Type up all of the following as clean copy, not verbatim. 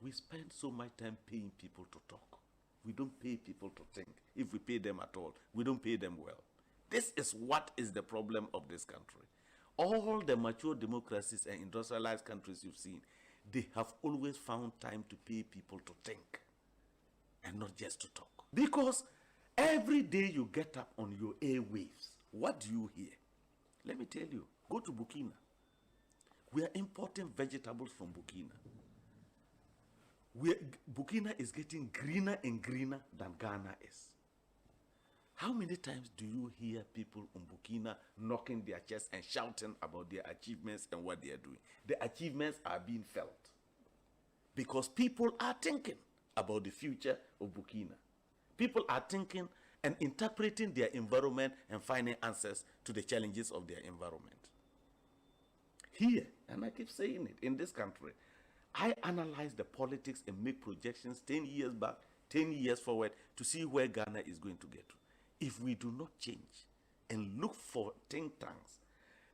We spend so much time paying people to talk. We don't pay people to think. If we pay them at all, we don't pay them well. This is what is the problem of this country. All the mature democracies and industrialized countries you've seen, they have always found time to pay people to think and not just to talk. Because every day you get up on your airwaves, what do you hear? Let me tell you, go to Burkina. We are importing vegetables from Burkina. Burkina is getting greener and greener than Ghana is. How many times do you hear people in Burkina knocking their chests and shouting about their achievements and what they are doing? The achievements are being felt because people are thinking about the future of Burkina. People are thinking and interpreting their environment and finding answers to the challenges of their environment. Here, and I keep saying it, in this country, I analyze the politics and make projections 10 years back, 10 years forward to see where Ghana is going to get to. If we do not change and look for think tanks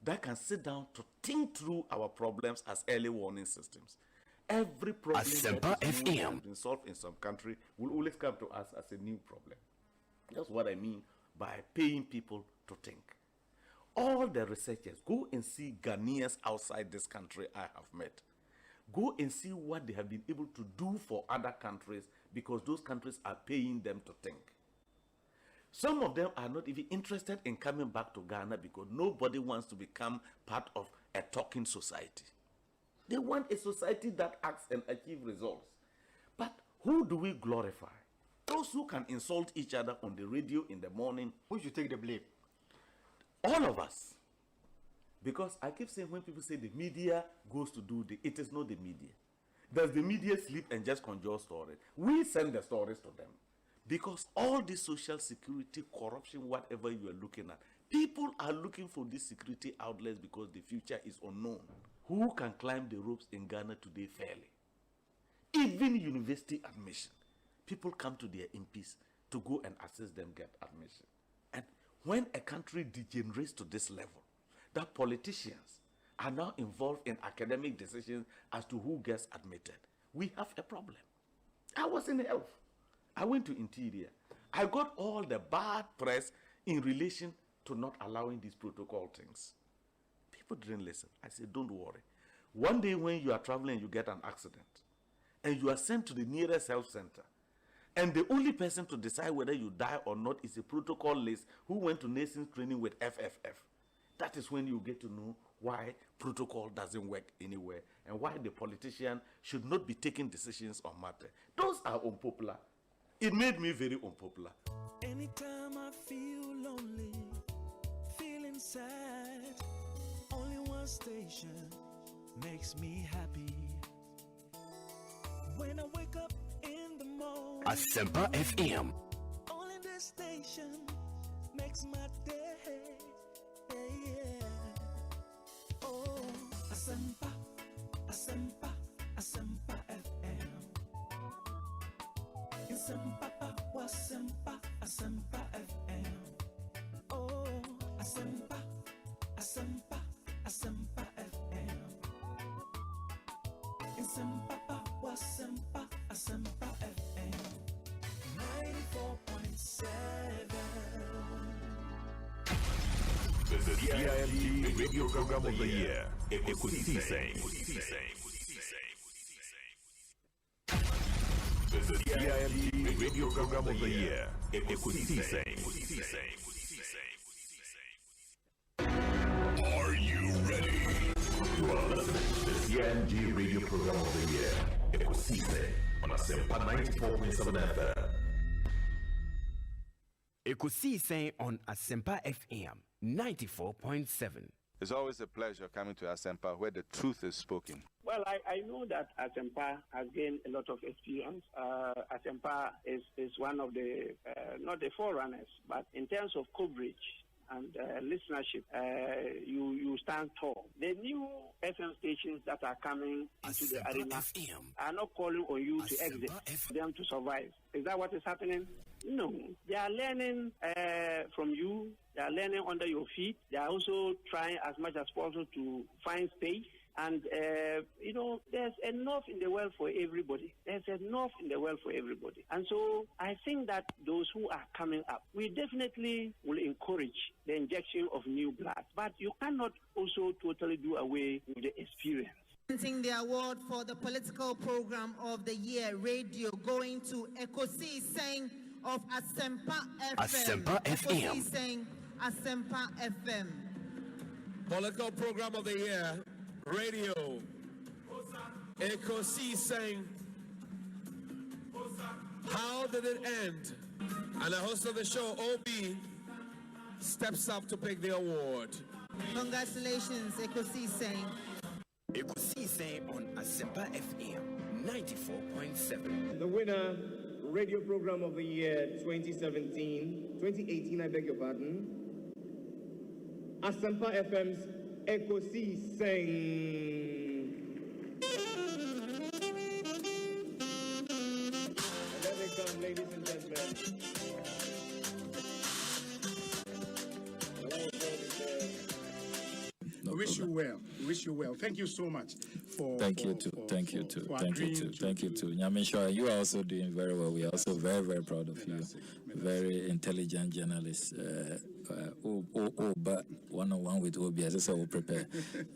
that can sit down to think through our problems as early warning systems, every problem Asempa that has FM been solved in some country will always come to us as a new problem. That's what I mean by paying people to think. All the researchers, go and see Ghanaians outside this country I have met. Go and see what they have been able to do for other countries because those countries are paying them to think. Some of them are not even interested in coming back to Ghana because nobody wants to become part of a talking society. They want a society that acts and achieves results. But who do we glorify? Those who can insult each other on the radio in the morning. Who should take the blame? All of us. Because I keep saying when people say the media goes to do it is not the media. Does the media sleep and just conjure stories? We send the stories to them. Because all this social security, corruption, whatever you are looking at, people are looking for these security outlets because the future is unknown. Who can climb the ropes in Ghana today fairly? Even university admission. People come to their MPs to go and assist them get admission. And when a country degenerates to this level, that politicians are now involved in academic decisions as to who gets admitted, we have a problem. I was in health. I went to interior. I got all the bad press in relation to not allowing these protocol things. People didn't listen. I said, don't worry. One day when you are traveling, you get an accident and you are sent to the nearest health center. And the only person to decide whether you die or not is a protocol list who went to nursing training with FFF. That is when you get to know why protocol doesn't work anywhere and why the politician should not be taking decisions on matter. Those are unpopular. It made me very unpopular. Anytime I feel lonely, feeling sad, only one station makes me happy. When I wake up in the morning, Asempa FM. only this station makes my day. Yeah. Oh, Asempa, Asempa, Asempa FM. Asempa, Asempa, Asempa FM. Oh, Asempa, Asempa, Asempa FM. Asempa, Asempa, Asempa FM. 94.7. The CIMT Radio Program of the Year, Ekosiisen. The CIMT Radio Program of the Year, Ekosiisen. Are you ready? You are listening to the CIMT Radio Program of the Year, Ekosiisen, on Asempa 94.7 FM. Ekosiisen on Asempa FM 94.7. It's always a pleasure coming to Asempa where the truth is spoken. Well, I know that Asempa has gained a lot of experience. Asempa is one of the, not the forerunners, but in terms of coverage and listenership, you stand tall. The new FM stations that are coming into the arena are not calling on you to exit, them to survive. Is that what is happening? No. They are learning from you. They are learning under your feet. They are also trying as much as possible to find space And, there's enough in the world for everybody. There's enough in the world for everybody. And so I think that those who are coming up, we definitely will encourage the injection of new blood. But you cannot also totally do away with the experience. The award for the political program of the year, radio, going to Ekosiisen of Asempa FM. Asempa FM. Ekosiisen, Asempa FM. Political program of the year, radio, Ekosiisen. How did it end? And the host of the show, OB, steps up to pick the award. Congratulations, Ekosiisen. Ekosiisen on Asempa FM 94.7. The winner, radio program of the year 2018, I beg your pardon. Asempa FM's Ekosiisen. There they come, ladies and gentlemen. Wish you well. Wish you well. Thank you so much for. Thank you too. Thank you too. Nyame sure you are also doing very well. We are also very, very proud of you. Very intelligent journalist. But one-on-one with Obi, as I said, will prepare.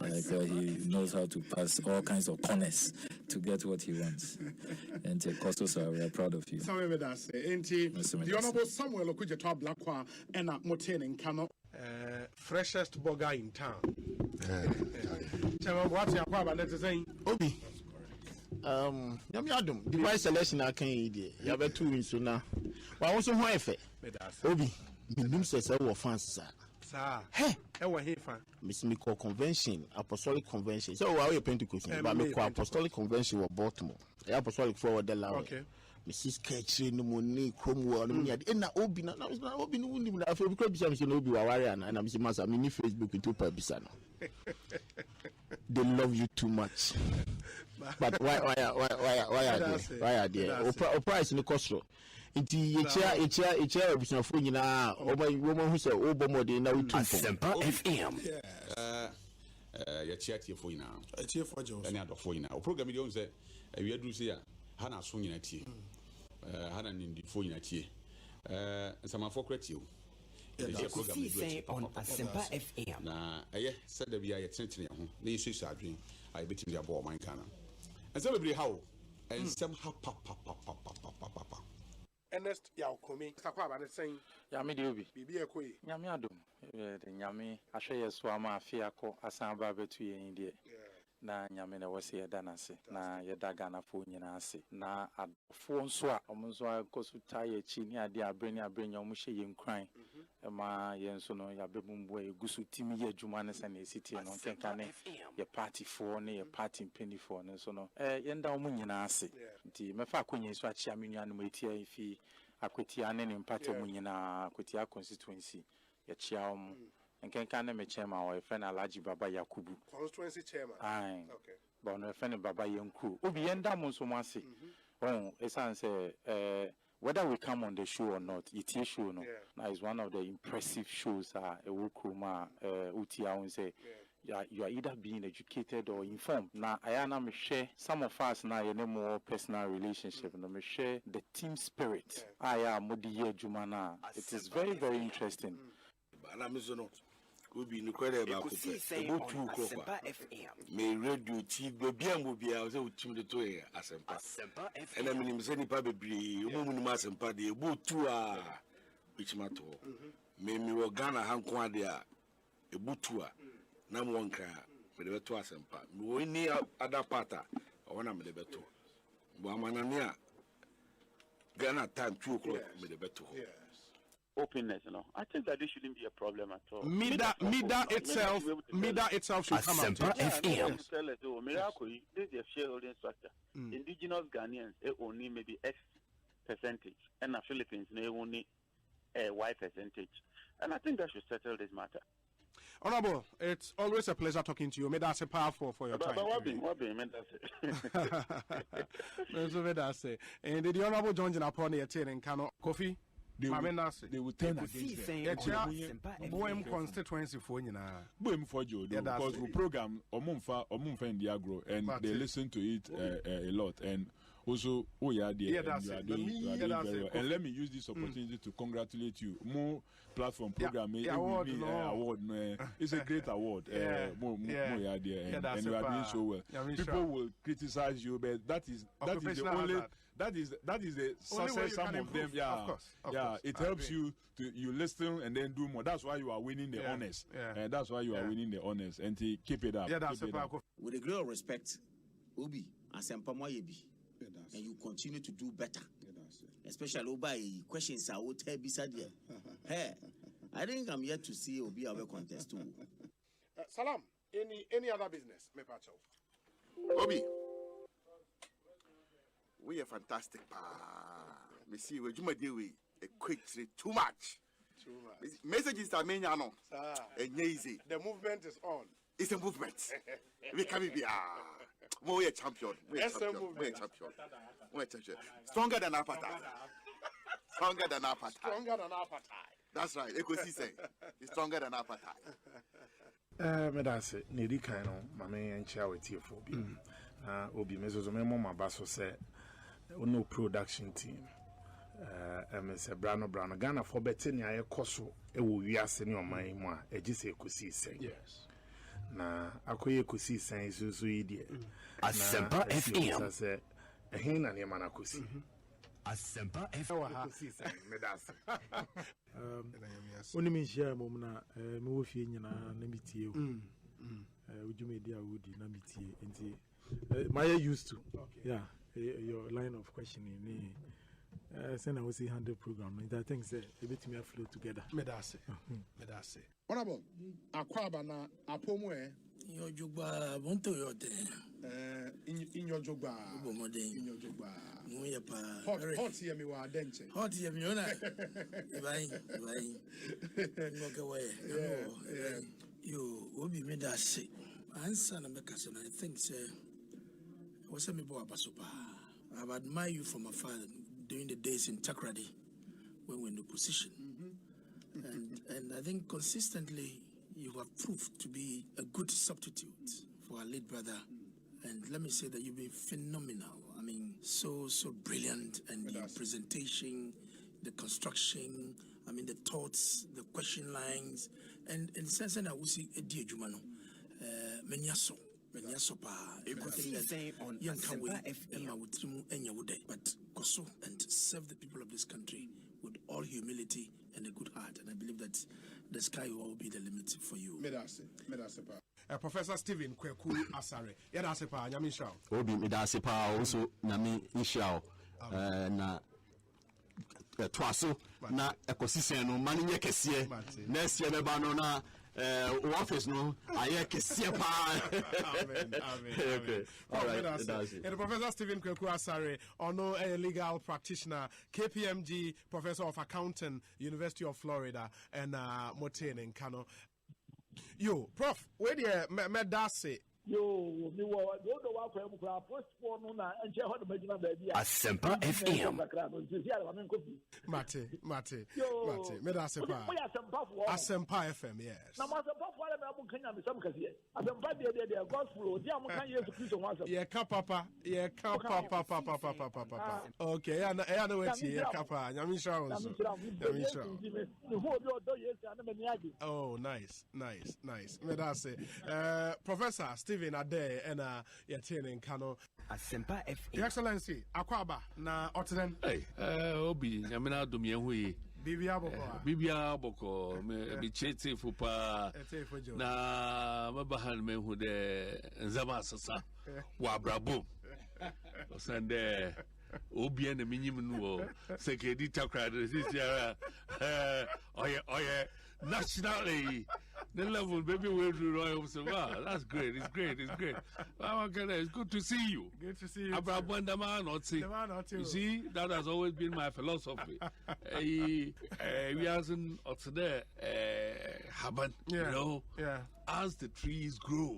He knows how to pass all kinds of corners to get what he wants. And Kosto, we are proud of you. The Honorable Samuel Okujeto Blakwa and Moten in Kano. Freshest burger in town. What's your problem? Let's say Obi. Yam the price selection I can eat. You have 2 weeks so now. But also who efe? Obi. Minimum says I will fans sir. Hey, I will hear fan. Miss Miko Convention, Apostolic Convention. So why are you Pentecost? But Miko Apostolic Convention was Baltimore. Apostolic forward the law. Okay. Mrs. Ketchy, no money, Cromwell, and na Obi, na Obi, no one, I feel because I'm Obi Wawarian and I'm Masa mini Facebook into Pabisano. They love you too much. But why are they? Or price in the cost. It's a phone now. Or my woman who said, oh, Bomodi, now we Asempa FM. Your chat here for you now. A cheer for Joe. Any other for you now. Program you say, we are doing Hannah swinging at you. Hannah in the phone at you. Some of you. Ekosiisen on Asempa FM. Now, I said that we are at Century. They say, I bet you are born my cannon. And so every how and somehow papa. Ernest Yaokomi, Sakwa, and saying, Yami Dubi, Bibi a quay. Yami Adum, the Yami, I share your swama, Fiaco, Asamba between India. Na Yamina was here, Danasi, na Yadagana Funyanasi, na at Fonswa, Omuzwa, Kosutai, Chinia, dear bring your mushy in crying. Ma Yensono, Yabumwe, Gusu Timi, Jumanes and a city and on Tenkane, your party for near party in penny for, and so no. Yenda Munyanasi, the Mefakuni is what Yaminian Metia if he Aquitian in Pato Munina, Aquitia constituency, Yachiam. And can me chairman or a friend Alaji Baba Yakubu. Constituency chairman. Aye. Okay. But no friend Baba Yanku. Ubi enda Monsumasi. Oh, Esan say, whether we come on the show or not, it is show no. Now it's one of the impressive shows. A Wukuma, Utia, say, you are either being educated or informed. Now I am share some of us now you know more personal relationship. No, me share the team spirit. I am Modiye Jumana. It is very, very interesting. Will be incredible about Asempa FM. May radio chief be able to be able to do Asempa. And I mean, Seni Pabi, woman Asempa, the Butua, which matter. May me Ghana Hanquadia, a Butua, number one car, with the two Asempa. We need other parta, or one of the better. Wamanania Ghana time 2 o'clock with the better. Openness, I think that this shouldn't be a problem at all. Mida itself should come out. FM. This is a shareholding structure. Indigenous Ghanaians only maybe X percentage, and the Philippines they only Y percentage. And I think that should settle this matter. Honorable, it's always a pleasure talking to you. May that say powerful for your time. And the Honorable John Japone in Kano Kofi. they will turn against them. Boem constituency for you now. Boem for you because we program Omumfa in the agro and they listen to it a lot and also you are doing very well. And let me use this opportunity to congratulate you. More platform program award. It's a great award. More you are there and you are doing so well. People will criticize you, but that is the only. That is the success. Some of them, of course. It helps you to listen and then do more. That's why you are winning the honors. That's why you are winning the honors. And to keep it up. With a great respect, Obi, Asempa Moyebi, and you continue to do better. Especially Obi questions I would tell beside you. Hey, I think I'm yet to see Obi our contest too. Salam. Any other business, me pacho. Obi. We are fantastic. Me see we juma dey we a quick too much. Messages are many no. Easy. The movement is on. It's a movement. We can be we are champion. We are champion. Stronger than apartheid. Stronger than apartheid. That's right. Ekosiise is stronger than apartheid. Me da se ne di kan no mame enchia wetie for bi. Obi mezozo me mo mabaso say no production team. Mr. Brano Ghana for better ni aye koso e wo wiase ni oman mu a egise Ekosiise. Yes. Na akoye Ekosiise so yi de. Asempa FM. Say ehin na ne mana kosi. Asempa FM. Ekosiise me da se. Oni mi share mom na me wo fie nyina na mitie o. Ujumedi a wodi na mitie enti my used to. Yeah. Your line of questioning send I was 100 program and I think say a bit me flow together. Medase. Honorable Akwaba na apomwe your jugba bonto yo de in your jugba bomode in your jugba no ya pa hot here me wa denche hot here me ona vai no ke way yo obi medase answer na make us I think say was me bo abasopa. I've admired you from afar during the days in Takrady when we were in the position. And I think consistently you have proved to be a good substitute for our late brother. And let me say that you've been phenomenal. I mean, so brilliant. And the presentation, the construction, I mean, the thoughts, the question lines. And in sense, I will see a dear Jumano, Menyaso. Ekosiise On Asempa FM. But Koso and serve the people of this country with all humility and a good heart. And I believe that the sky will be the limit for you. Medase. Professor Stephen Kweku Asare. Yedase pa nyami shao. Obi medase pa also nyami shao. Na twaso na Ekosiise no mani nye kese. Next year beba no na office no aye kese pa. Amen. Okay. All right. And Professor Stephen Kweku Asare, a legal practitioner, KPMG Professor of Accounting, University of Florida, and Motene in Kano. Yo, Prof, where do you medase? Yo, me wa do wa kwa mu kra postpone no na enche ho de magina ba bia Asempa FM. Mate. Me da Asempa. Asempa FM, yes. Na ma Asempa fo ala me kanya me sam kase. Asempa de gospel di am kan Yesu Kristo ho asem. Ye ka papa. Okay, ya na weti ye ka pa. Nyami sha won. Oh, nice. Me da say. Professor Stephen Ade and Yatine in Kano. Asempa FM. Your Excellency, Akwaba na Otren. Hey, Obi, Yamina Dumia Bibia Boko, me chete fupa na mabahan me who de Zamasasa, Wabrabo. Sande Obi and the minimum Secretary Takrady, this year, nationally. the level, maybe we'll do Royal. So, wow, that's great. It's great. It's good to see you. Good to see you. You see, that has always been my philosophy. We hasn't there, happen, you know. Yeah. As the trees grow,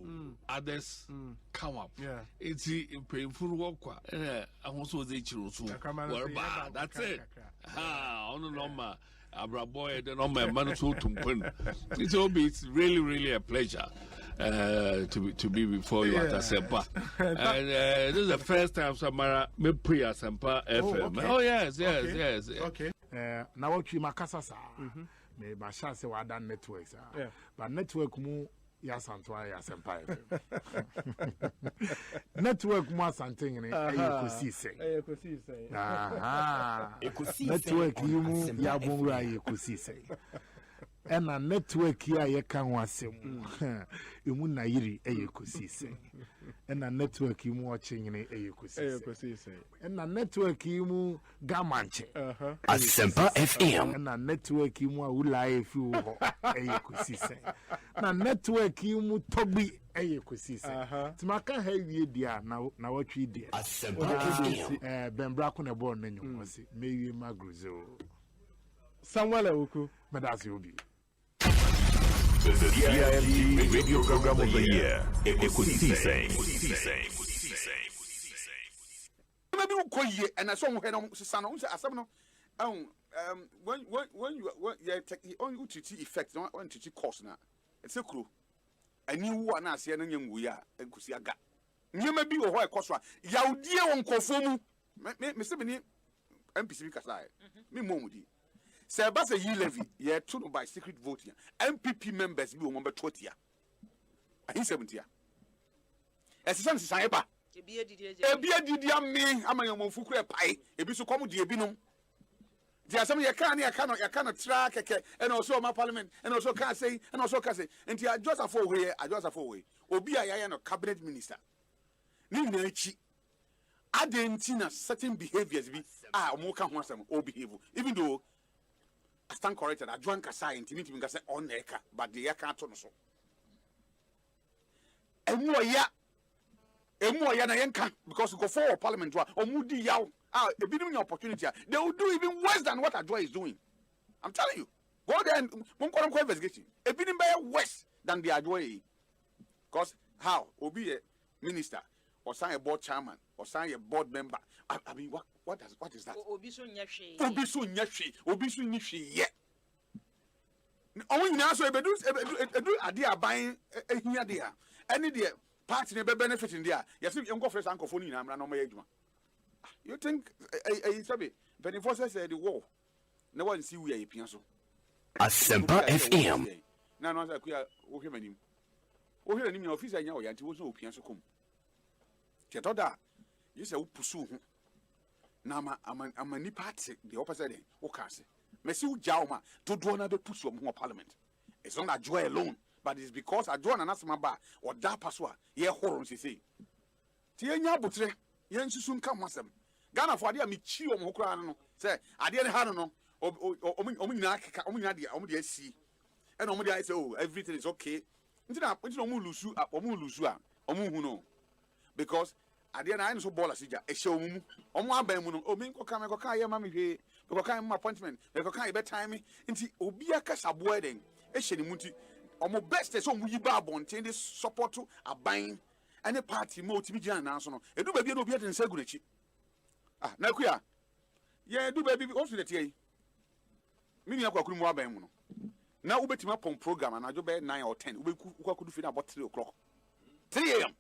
others come up. Yeah. It's painful work. I also say that's it. It's really a pleasure to be before you at Asempa. And this is the first time Samara me pre Asempa FM. Oh yes. Okay. Now what you makasa sa? Me ba sha se wa dan networks. But network mu ya santwa ya Asempa FM. Network mu asante ni Ekosiise. Network you mu ya bonra Ekosiise. Ena network ya ye kan wasem emu na yiri Ekosiise. Ena network you mu ochingini Ekosiise. Ena network you mu gamanche Asempa FM. Ena network you mu awula efi wo Ekosiise. Na network you mu togbi Ekosiise. Timaka ha wie dia na watwi dia Asempa FM. Bembra ko na born na nyom wose mewie magruzo Samuel Ewuku medasi obi. The CIMG Radio Program of the Year, Ekosiise. Maybe we call you and I saw when I'm saying, when you only to effect, not on to cost now. It's a crew. I knew one as the young we are, and could see a gap. You may be a white cost. Yau dear on conform, Mr. Benny, MPC Casai, me momudi. Sebasa ye levy, ye turned by secret voting. MPP members be number 20. I 70. As a son, Saiba. A beer did me, I'm a Mofuku pie, a bit so common, dear Binum. There are some you cannot track, and also my parliament, and also can't say, and also can say, and you are just a four-way, Obi I am a cabinet minister. Ninachi. I didn't see certain behaviors be more can want some or behave, even though I stand corrected. I join Kasai intimate me say on eka, but the can't turn so. And more na yanka because we go for parliament or moody yaw. A bit of opportunity. They will do even worse than what Adwa is doing. I'm telling you. Go there and won't call them investigation. A bit worse than the Adwa. Because how? Will be a minister or sign a board chairman or sign a board member. I mean, what is that? Obisu nyashi ye. Only now so a do idea buying a here there. Any dear party never benefit in there. You see, you go for uncle phone in Amran. You think a sabi Benefo said the war. No one see we are a piano. Asempa FM. No, we are him. Oh, here in your office, I know you was no piano come. Chetoda, you say, pursue. Nama, I'm a new party, the opposite. Okase. Messi Jauma to do another pursue more parliament. It's not a joy alone, but it's because I join an asthma bar or da paswa. Ye horrors, he say. Tienya butre, yen soon come masem. Ghana for the Michi or Mokrano, say, I didn't have no, Omunia see. And Omudia say, oh, everything is okay. Until I put on Mulusu up or Mulusua, or Muhuno. Because I didn't know so ball as a show. Omwa Bemuno, O Minko Kamaka, Mammy, the Wakam appointment, the Wakai bedtime, into Obiaka subwedding, a Shenimuti, or more best as some Wibabon, take this support to a buying any party more to be Jan National. A do baby no better than Segurichi. Ah, now queer. Yeah, do baby also the tea. Meaning I could more Bemuno. Now we bet him up on program and I do bed 9 or 10. We could fit about 3 o'clock. 3 a.m.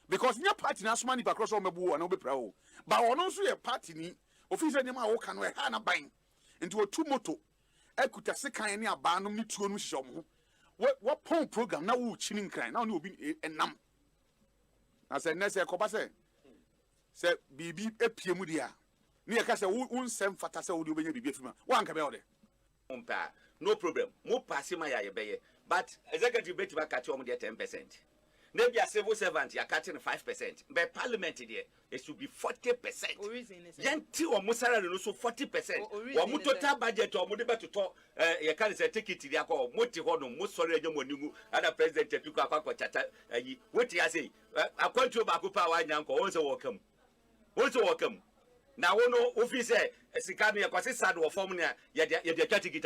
Because your party now money across all my boo and be proud. But on also a party, official name I can wear Hannah buying into a 2 moto. I could have second any abandon me to show. What pong program now will chilling crying now will be a num. I said, Nessa Cobase said, BB a Piemudia. Near Casa won't send Fatasa would be a film. One can be no problem. More passing my bay. But executive bet back at you 10%. maybe a civil servant you are cutting 5%. By parliament there, it should be 40%. Yenti or salary also 40%. Or total budget or mudeba to talk. You can't say take it to the alcohol. Moti hono, most sorry, you other president to chata. What you say? I want to back up our young also welcome. Also welcome. Now, no office, Sikani, a consistent or formula, yet you're cutting it.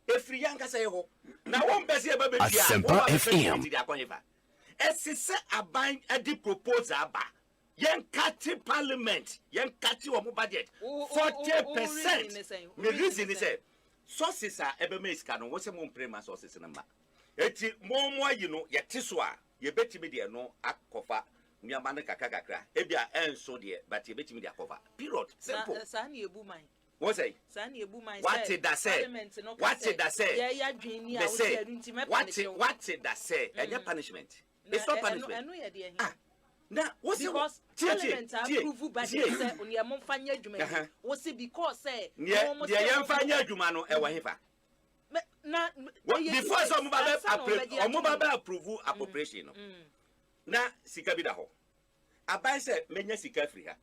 If you young say, now one best ever be Asempa FM. Esise aban edi propose aba. Yen kati parliament, yen kati omo budget 40%. Me reason is say sources are ebe me iska no wo se mo prema sources na ma. Eti mo yi no ye tiso a ye betimi de no akofa nnyama ne kakakakra. Ebia enso de but ye betimi de akofa. Period. Simple. Sa na ebu man. What say? What did that say? What did that say? What did that say? Any punishment? It's not punishment. Now, what's because Parliament approve by the on your monfanya juman. What's it because say? Yeah, fanya jumano ewahifa. Before some approve appropriation. Now, Sikabida ho. Abai said, Menya Sika free her.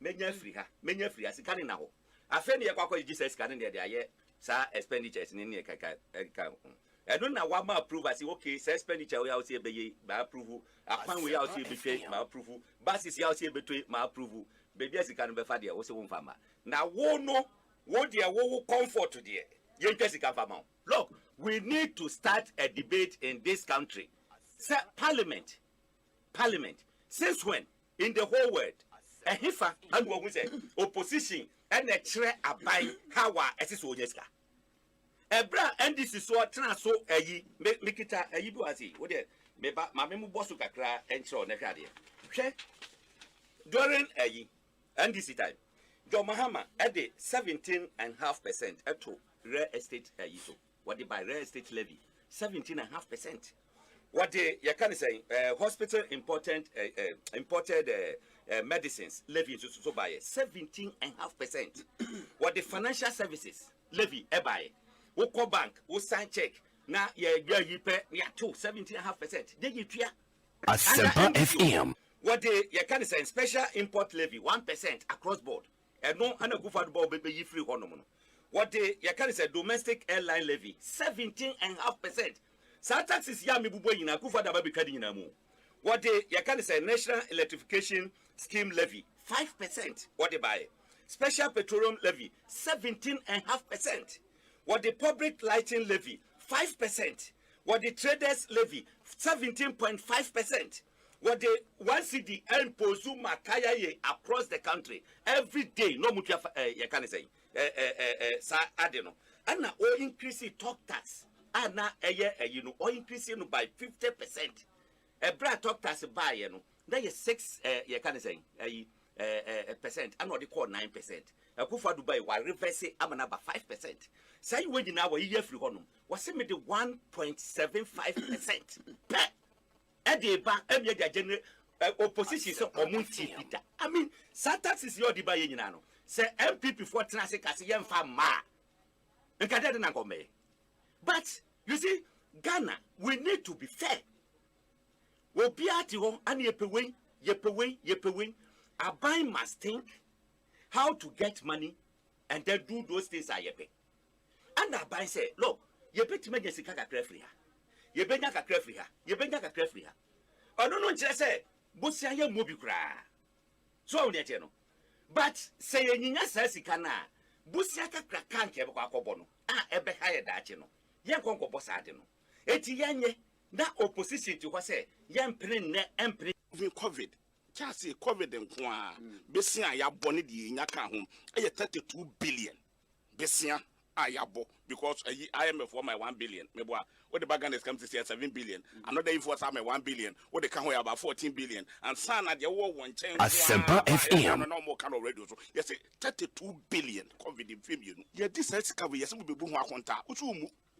Menya free her. Sikani na ho. Afeni ya kwako Jesus can there there sa expenditures in any kaka. I don't know what ma approve as okay say expenditure we out here be ma approve akwan we out here betray ma approve basis ya out here betray ma approve baby as can be fa there wo se won fama na wo no wo there wo comfort there yen kwesi kan fama. Look, we need to start a debate in this country. Say parliament since when in the whole world a hifa and what we say opposition and a tre abai hawa esis onyeska ebra ndc so tran so ayi mekita ayi bi wasi wo de meba mamemu bosu kakra enchro na hwade hwe during ayi ndc time Jo Mahama at the 17.5% to real estate ayi so what they buy real estate levy 17.5%. What they you can say hospital imported medicines levy so by 17.5%. What the financial services levy by Woko bank wo sign check na ye pay ya 17.5%. They give you Asempa FM. What they you can say special import levy 1% across board. And no ana go for the board be free hono. What they you can say domestic airline levy 17.5%. Sa taxes ya mebubo yina ku for da ba be kadi yina mu. What they you can say national electrification scheme levy 5%. What they buy special petroleum levy 17.5%. What the public lighting levy 5%. What the traders levy 17.5%. What the 1 CD and Bonsu makaya ye across the country every day. No mutu you can say sa adeno. And now all increase talk tax. And now you know all increasing by 50%. A bra talk tax by you know that is 6 you can say percent. And what they call 9%. A kufa Dubai wa reverse amanaba 5%. Say when you now a year free honum was me the 1.75% per Ediba every general opposition so omunti pita. I mean Satax is your Dubai yinano. Say MPP for transit as yam ma. But you see, Ghana, we need to be fair. We'll be at home and yepe win. A buy must think how to get money and then do those things I yepe. And a buy say, look, you bet me yes kaka crefria. You benya ka crefria. I don't know just say, busia ye mobi kra. So on yet no. But say nyinya sasika na busia ka kra ke kwa akobo no. Ebe ha ye dache no. Yen konko bosa ade no. Eti yenye na opposition to what say yen prin ne empre COVID. Chasi COVID nkwa. Besia ya boni di nyaka ho. 32 billion. Besia ayabo because IMF for my 1 billion. Meboa what the Baganas come to say 7 billion. Another info my 1 billion. What they can about 14 billion. And sana the war one change. Asempa FM. No more kind of radio. So yes, 32 billion COVID in film. Yeah, this has cover yes will be boom contact.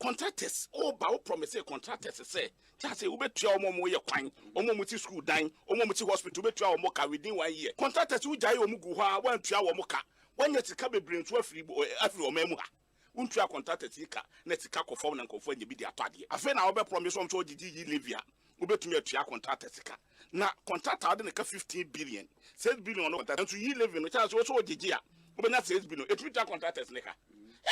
Contractors, ba promise contractors say, just say, we bet your more ye quine, muti school dying, muti hospital, bet your mocha within 1 year. Contractors who die omuguha, 1 3 mocha, 1 year to come bring 12 free every memoir. Untra contractors, netika conform and conform the media party. I feel our promise on to the Livia. ubetumi atua contractor sika na contractor ade nka 15 billion 6 billion no contractor so yi living no cha so ogigi a ubenya 6 billion etumi tua contractors nika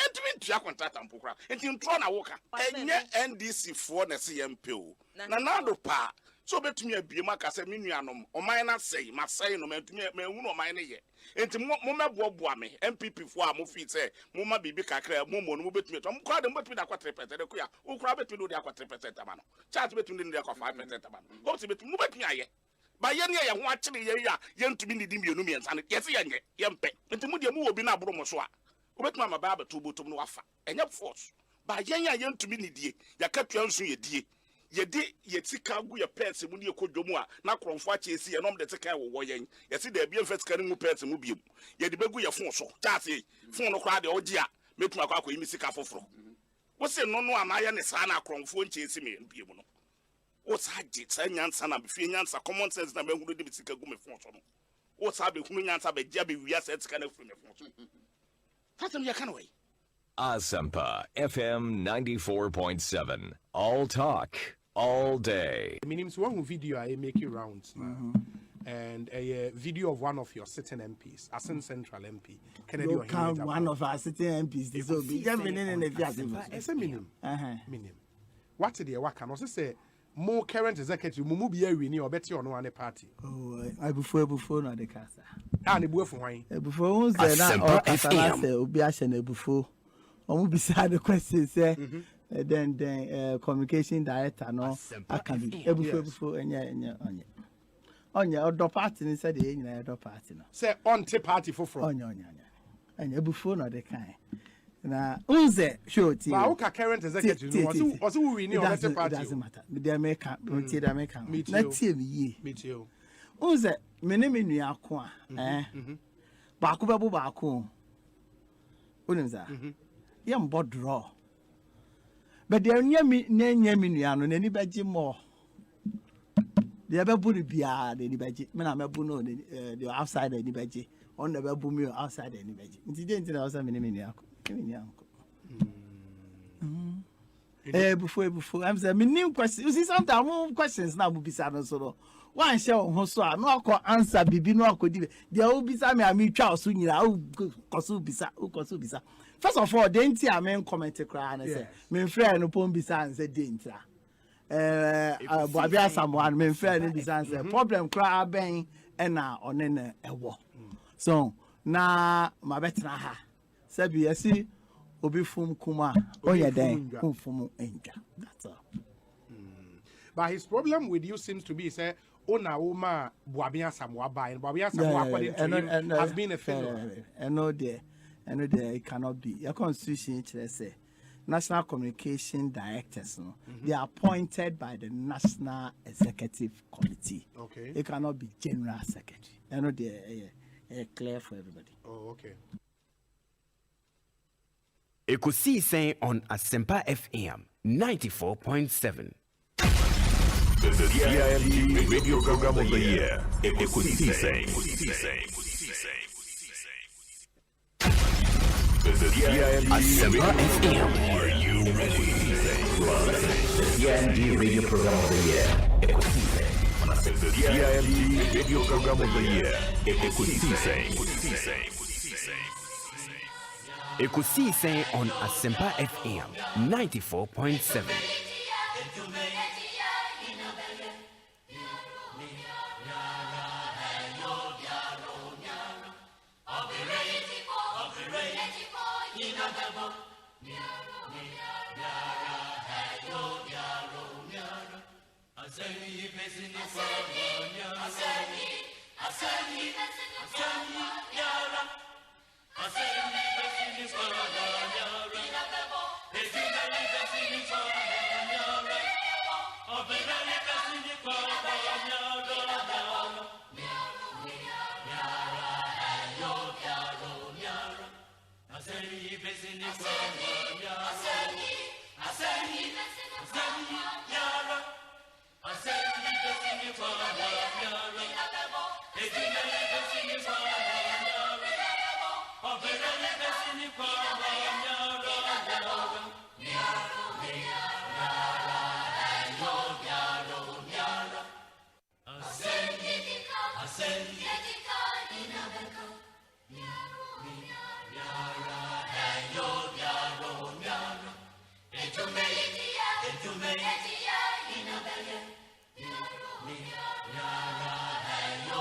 etumi tua contractor mpokra enti ntro na woka enye NDC for na CMP o na nado pa so betumi abie maka se menuanom oman na sei masei no metumi mehu no oman ne ye enti mo meboboa me MPP fo a mo fi se mo ma bibi kakra mo no mo betumi to mo kwa de mo betumi da kwa 3% de kuya wo kwa betumi do de kwa 3% ama no chat betumi de kwa 5% ama no go betumi mo betumi aye ba ye ne ye ho akire ye ya ye ntumi nidi mienu miensa ne ye se ye nye ye mpe enti mo de mo obi na aboro mo so a wo betumi ama ba to botom no wafa enye force ba ye ya ye ntumi nidie ya katua nso ye die yedi yetika gu ye pets mu ne ekodwomu a na kromfo achiesi ye nom de tika wo yen yesi da bia mfet kare mu pets mu biem yedi begu ye fon so chase fon no kra de ogi a metuma akwa akwa imisika foforo wo se no no amaye ne sa na kromfo nchiesi me biem no wo sa gi sa nyansa na befie nyansa common sense na behunu de misika gu me fon so no wo sa be hunu nyansa be gia be wia sa tika na furu me fon so tatem ya kana we Asempa FM 94.7 all talk all day. Meaning one video I make you rounds and a video of one of your sitting MPs, Asen Central MP. Kennedy one of our sitting MPs. This will be it's a minimum. What did you work on? Also say more current executive mumu be a winning or better on one party. Oh, I before not the casa. And the boy for wine. Before was there be ashen before. Omo beside the question say then communication director no aka be before enya onya odo party ni say the enya odo party no say on te party for onya enya before no the kind na unze show ti ba uka current executive no was who we know better party doesn't matter the American unti the American na tie me ye me too unze me ne me nua ko a ba ko bebo ba ko onim za yam draw but there nya mi nua no nani baji mo the bebu ni bia the ni baji me na mebu no the outside the ni baji on the bebu me outside the ni baji nti je nti na osa me nua ko before I'm saying me new question you see sometimes questions na bu bisa no so no one share ho so a no akọ answer bibi no akọ there will be some me twa so nyira koso bisa first of all the nti amen comment cry na say me friend no pon bisa and say dentira boabia someone me friend no bisa say problem cry ben na one na ewo so na ma betra ha sabi yesi obi fum kuma oye den fum enja that's all. But his problem with you seems to be say ona woman boabia samwa buy boabia samwa according to him has been a failure. And no there it cannot be. Your constitution say national communication directors no they are appointed by the National Executive Committee. Okay, it cannot be general secretary. And no there clear for everybody. Oh, okay. Ekosiisen on Asempa FM 94.7. The CIMT Radio Program of the Year, Ekosiisen. The Asempa FM. Are you ready? The CIMT Radio Program of the Year, Ekosiisen. The CIMT Radio Program of the Year, Ekosiisen. Ekosiisen on Asempa FM 94.7.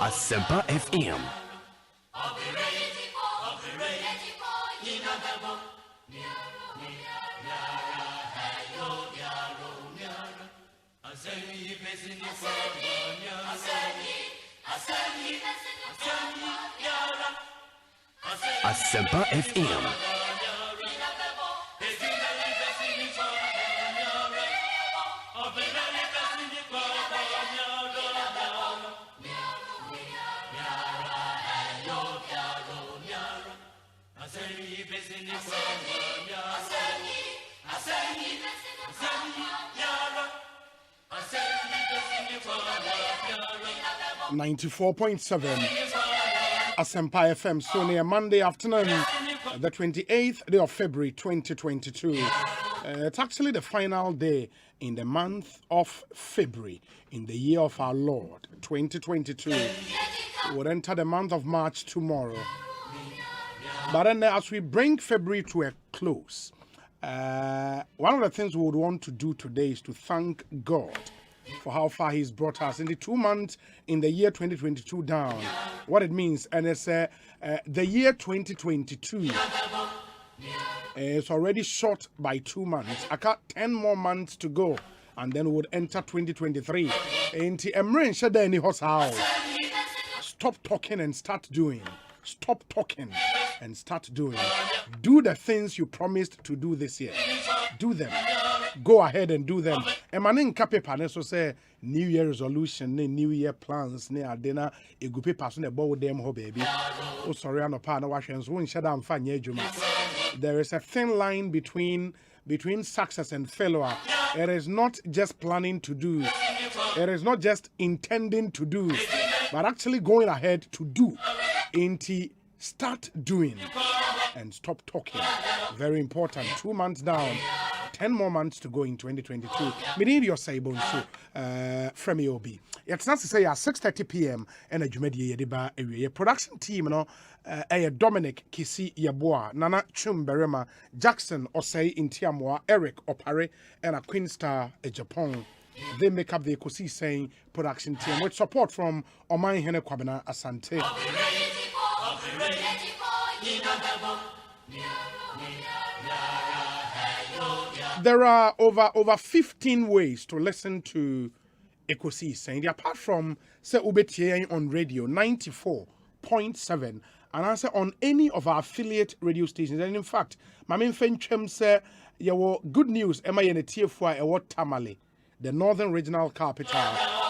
Asempa FM. Asempa FM. Asempa FM, so near Monday afternoon, the 28th day of February 2022. It's actually the final day in the month of February in the year of our Lord 2022. We'll enter the month of March tomorrow. But then as we bring February to a close, one of the things we would want to do today is to thank God for how far He's brought us in the 2 months in the year 2022 down. What it means, and it's the year 2022 is already short by 2 months. I got 10 more months to go, and then we would enter 2023. Stop talking and start doing. Stop talking and start doing. Do the things you promised to do this year. Do them. Go ahead and do them. Emanin paper so say New Year resolution, New Year plans, ne adena egu paper so ne bo dem ho baby. Oh sorry ano pa na wahwe so nhyɛ da mfa nya adwuma. There is a thin line between success and failure. It is not just planning to do. It is not just intending to do, but actually going ahead to do. Start doing and stop talking. Very important. 2 months down, 10 more months to go in 2022. Me need your say Bonsu from EOB. It's not to say at 6:30 p.m. and a Jumedi Yediba area production team, Dominic Kisi Yaboa, Nana Chumberema, Jackson Osei in Tiamoa, Eric Opare, and a Queen Star Japan. They make up the Ekosiisen production team with support from Omai Hene Kwabena Asante. There are over 15 ways to listen to Ekosiisen. Apart from say Ubetie on radio 94.7 and answer on any of our affiliate radio stations. And in fact, my main friend say good news. Emma Yenetiefua Ewo Tamale, the northern regional capital,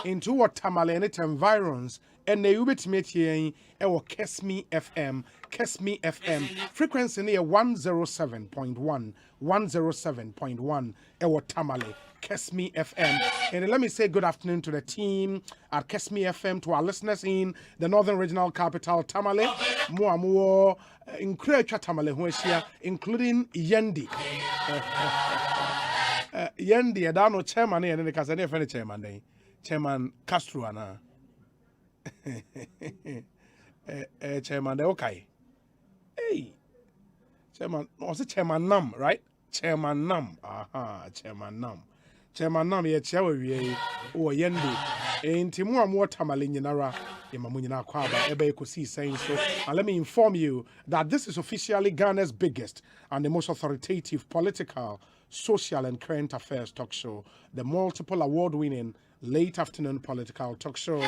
into what Tamale and its environs. And the Ubetie Ewo Kesmi FM. Kesmi FM frequency near 107.1 Ewo Tamale Kesmi FM. And let me say good afternoon to the team at Kesmi FM, to our listeners in the northern regional capital Tamale, Muamuo, Increcha Tamale Huesia, including Yendi. Yendi, I don't know chairman and the Casane friend chairman, Chairman Castruana. Chairman, okay. Hey, Chairman, was it Chairman Nam, right? Chairman Nam, Chairman Nam. Chairman Nam, ye chairman, or Yendi, and Timur more Tamalin Nara, Yamamunina Kwaba, Ebe Ekosiisen. So, and let me inform you that this is officially Ghana's biggest and the most authoritative political, social, and current affairs talk show, the multiple award-winning late afternoon political talk show.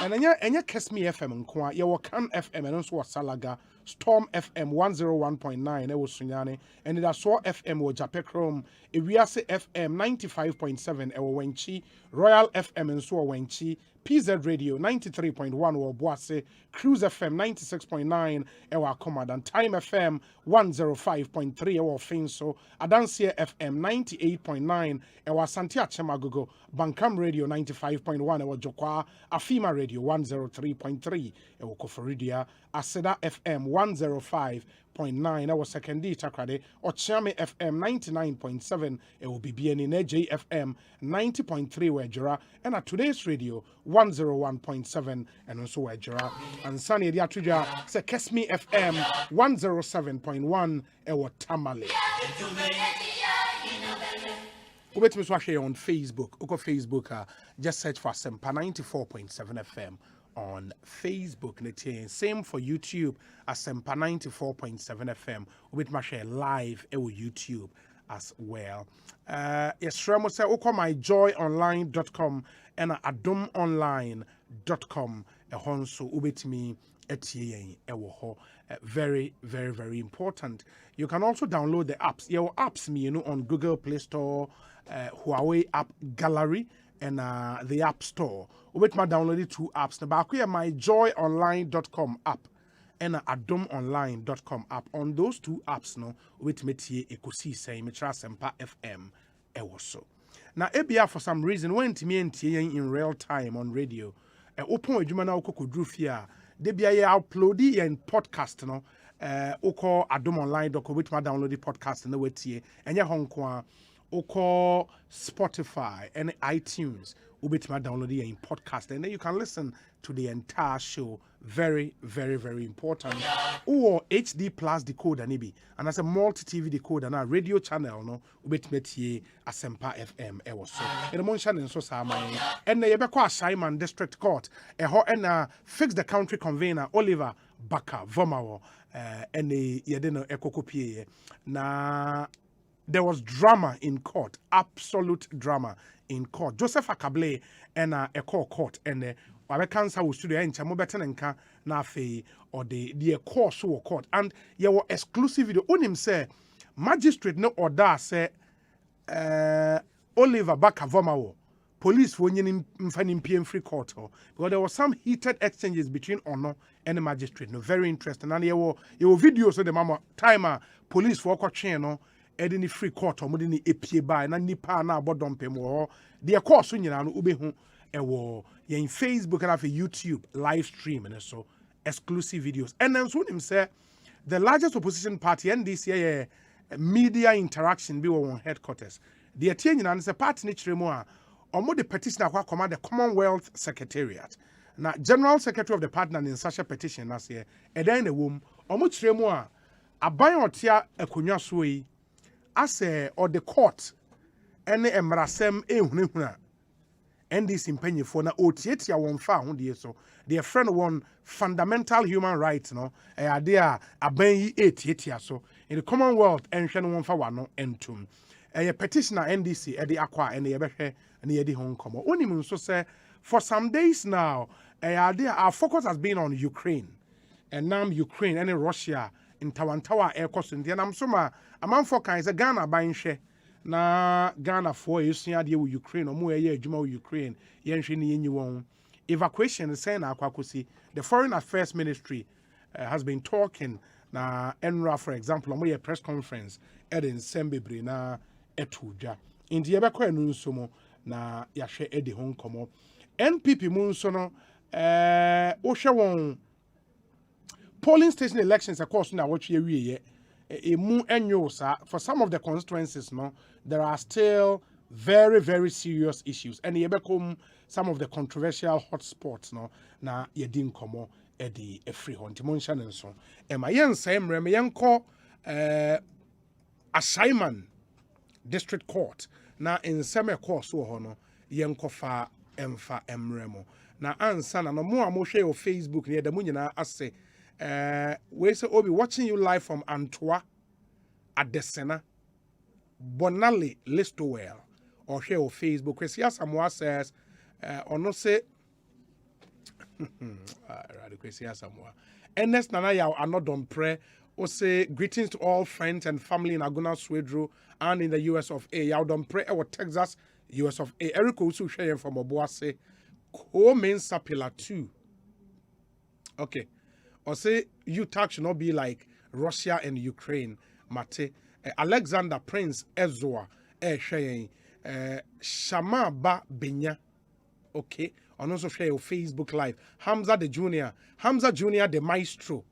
And then Kesmi FM nkwa ye Can FM and also Salaga Storm FM 101.9 e Sunyani and it so FM wo Japekrom Ewiase FM 95.7 e Wenchi Royal FM and so Wenchi PZ Radio 93.1 wo Boase Cruise FM 96.9 e Komad and Time FM 105.3 e Finso Adansia FM 98.9 e Santia Chemagogo Bankam Radio 95.1 e Jokwa Afima Radio 103.3 e Koforidia Aseda FM 105.9 our second D takrade Ochame FM 99.7 it will be BN in JFM 90.3 wejera and at today's radio 101.7 and also wejera and Sunny the Atuja se Kesmi FM 107.1 ewo Tamale. Ubet me swashe on Facebook. Uko Facebook just search for Asempa 94.7 FM on Facebook. Same for YouTube, Asempa 94.7 FM. Ubet me share live ewo YouTube as well. Yes, Remo say uko myjoyonline.com and adomonline.com. Honso ubet me etie ewo ho. Very, very, very important. You can also download the apps. Your apps me, on Google Play Store, Huawei App Gallery, and the App Store. Wait, my downloaded 2 apps. The back here, myjoyonline.com app and adomonline.com app. On those 2 apps, no, wait, me tie Ekosiise Asempa FM. Also, now, ebia for some reason, when to me in real time on radio, open a jumana okokudrufia. Debia ye upload in podcast no oko adomonline.com with my download the podcast no wetie enye honkwa oko Spotify and iTunes with my download in podcast and then you can listen to the entire show. Very, very, very important. Or HD plus decoder nibi and as a multi TV decoder na radio channel no with metie Asempa FM so in the month so sama and the yebekwa Simon District Court and fix the country convener Oliver Baka Vomawo and the yedeno ekokopie na there was drama in court, absolute drama in court. Joseph Akable and a court and our cancer was to the end, Chamobetanenka, Nafe, or the course or court. And you were exclusive video on him say, magistrate no order say, Oliver Bakavomawo, police for in PM free court. Because there was some heated exchanges between Ono and the magistrate. No, very interesting. And you were videos of the mama timer, police for court channel. Edini free court or mudini epie by na nipa na abodompe mo de course nyina no ubehu ewo in Facebook and have YouTube live stream and so exclusive videos and then so him say the largest opposition party NDC media interaction be on headquarters the tie nyina say party ni chire mu a omo the petition akwa command the Commonwealth Secretariat na General Secretary of the party in such a petition last year and then the wom omo chire mu a aban otia akonwa so yi ase or the court ene emrasem ehunehuna NDC mpanyefo na otietia won fa ho de so their friend one fundamental human rights no ade a aban yi etietia so in the Commonwealth enhwe no won fa wano entum petitioner NDC ede akwa ene yebehwe ene yedi ho nkomo onim nso say for some days now our focus has been on Ukraine and now Ukraine and Russia in Tawantawa air cost and I'm so ma amanfo kan say Ghana ban hwe na Ghana for yusua de Ukraine o mu eye adwuma wo Ukraine yenhwe ne yenyi won evacuation say na akwakosi the Foreign Affairs Ministry has been talking na Enra for example mo press conference in Sembebre na etuja indi yebekọ enu nso mo na yahwe edi ho nkomo NPP mu nso no wo hwe won polling station elections, of course, now what you for some of the constituencies, no, there are still very, very serious issues. And you become some of the controversial hotspots, no, na yedin komo edi free hunt. Monshan and so. And my young same Remayanko Assignment District Court. Na in semi course so hono yanko fa emfa emremo. Na ansa na no mo share your Facebook near the munyina ase. We say Obi watching you live from Antwa at the Sena Bonali Listowell or share on Facebook. Chrisia Samoa says or no say Chrisia Samoa. Ernest Nanaya are not done prayer. Or say greetings to all friends and family in Aguna Swedro and in the US of A. Y'all done pray or Texas, US of A. Eric also sharing from Obuase. Co-main Sapila 2. Okay. Or say you talk should not be like Russia and Ukraine. Mate Alexander Prince Ezra Shayin Shama Ba Benya. Okay. and also share your Facebook Live. Hamza the Junior, the Maestro,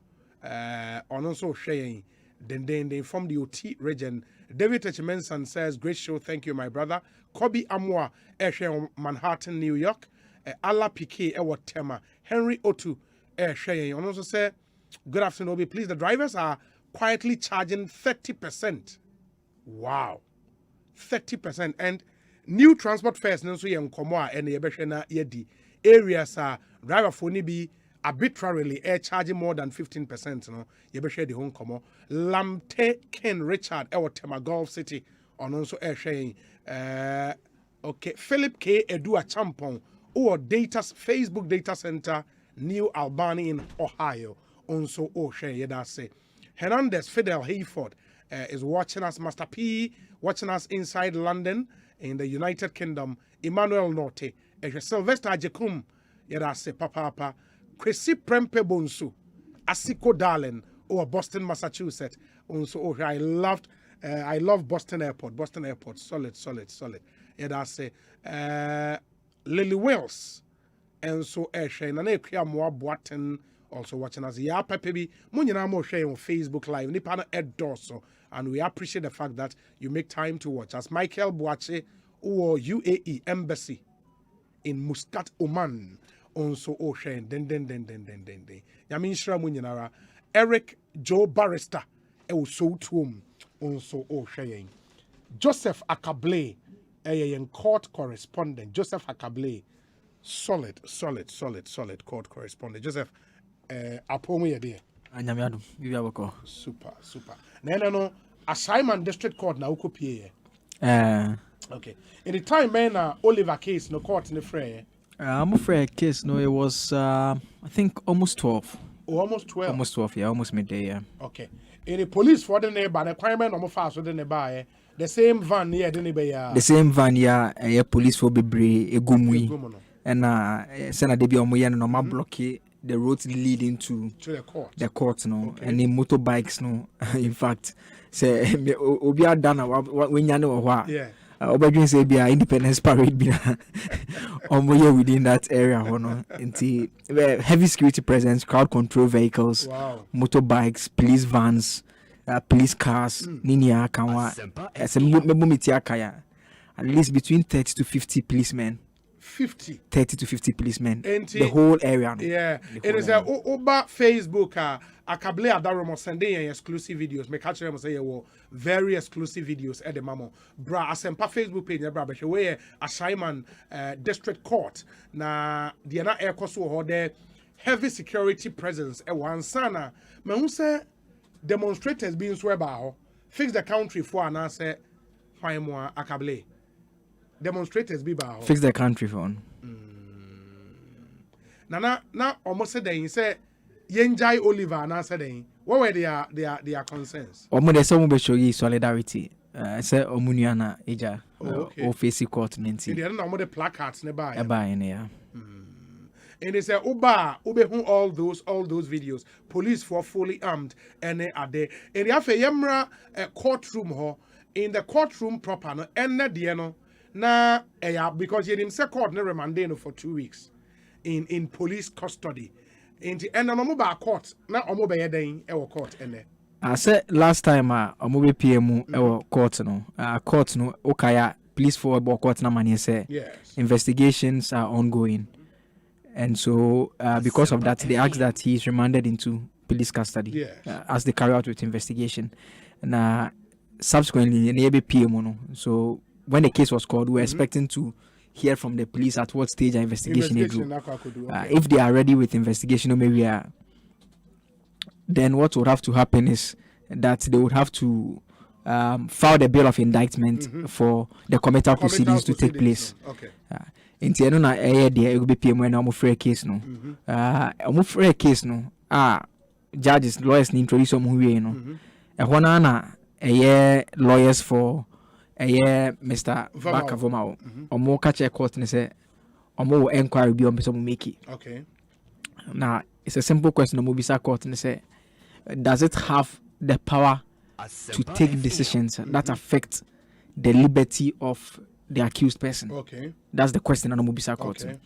and also sharing. Then from the OT region. David H. says, great show, thank you, my brother. Kobe Amwa, share Manhattan, New York. Allah Piquet, Tema. Henry Otu, sharing. And also say, good afternoon, Obi. Please, the drivers are quietly charging 30%. Wow. 30%. And new transport fares, no so young Komoa and the Ebeshena Yedi areas are driver for be arbitrarily charging more than 15%. No, Yebeshe the home Komo. Lamte Ken Richard, Tema Gulf City, on also sharing. Okay, Philip K. Edua Champon, or Facebook Data Center, New Albany in Ohio, also share Yedase. Hernandez Fidel Hayford is watching us, Master P, watching us inside London in the United Kingdom, Emmanuel Norte, Sylvester Ajekum, Yedase Papa, Chrissy Prempe Bonsu, Asiko Darling, or Boston, Massachusetts, also I love Boston Airport, solid. Yedase Lily Wells, and so Eshe, Nanekia Moa Boaten, also watching us. Ya Pepebi, Munyana Mo share on Facebook Live, Nipana Ed Dorso, and we appreciate the fact that you make time to watch us. Michael Boache, or UAE Embassy in Muscat, Oman, also Ocean, den. Yamin Shra Munyana, Eric Joe Barrister, also Tum, also Ocean. Joseph Akable, a court correspondent. Joseph Akable, solid court correspondent. Joseph, Apomu Yede. Anyamiadu, Yabako. Super. No, assignment district court na ukopie. Okay. In the time man Oliver case no court in the fray. I'm afraid case no, it was I think almost 12. Oh, almost 12. Almost 12, yeah, almost midday, yeah. Okay. In the police for the neighbor, the crime no more fast for the neighbor. The same van here, the neighbor. The same van yeah, police for Bebre, Egumwi. And Senator Debi Omoyan no ma block the roads leading to the court no, okay. And the motorbikes no. In fact, say Obia Dana when you know what. Yeah. Obadwin say be Independence Parade be Omoye within that area hono. Into heavy security presence, crowd control vehicles, motorbikes, police vans, police cars, Ninia Kanwa. At least between 30 to 50 policemen. 30 to 50 policemen. The whole area. Yeah. It is a Oba Facebook Akable Adaromo sending exclusive videos. Me catch them say very exclusive videos at the mamo. Bra Asempa Facebook page bra be where assignment district court na the na air cost ho there heavy security presence e wan sana. Me hu say demonstrators being swear ba fix the country for an answer fine mo Akable. Demonstrators be ba fix the country phone. Na almost said they say Yenjai Oliver and answer them. What were their concerns? Omo some be show you solidarity. Say omuniana eja o face court nenti. They don't the placards nearby. Yeah. And they say ube all those videos. Police for fully armed and they are there. And they have a yemra courtroom ho in the courtroom proper no and the no. Na because he didn't say court ne remandeno for 2 weeks in police custody. In the end no ba court na omo be yeden e court ene. I said last time omo be PM e court no. Court no okaya police for court na mani say investigations are ongoing. And so because of that they asked that he is remanded into police custody as they carry out with investigation. Na subsequently in the PM no. So when the case was called, we were expecting to hear from the police at what stage of investigation they do. If they are ready with investigation, maybe then what would have to happen is that they would have to file the bill of indictment for the committal proceedings to take place. In the end, there will be PM when I'm afraid case no. I'm afraid case no. Judges, lawyers need to introduce some who you know. A lawyers for. Mr. Bakavoma, or more catch a court and say, or more inquiry be on some make it. Okay. Now, it's a simple question of Mobisa court and say, does it have the power to take decisions that affect the liberty of the accused person? Okay. That's the question on Mobisa court. Okay.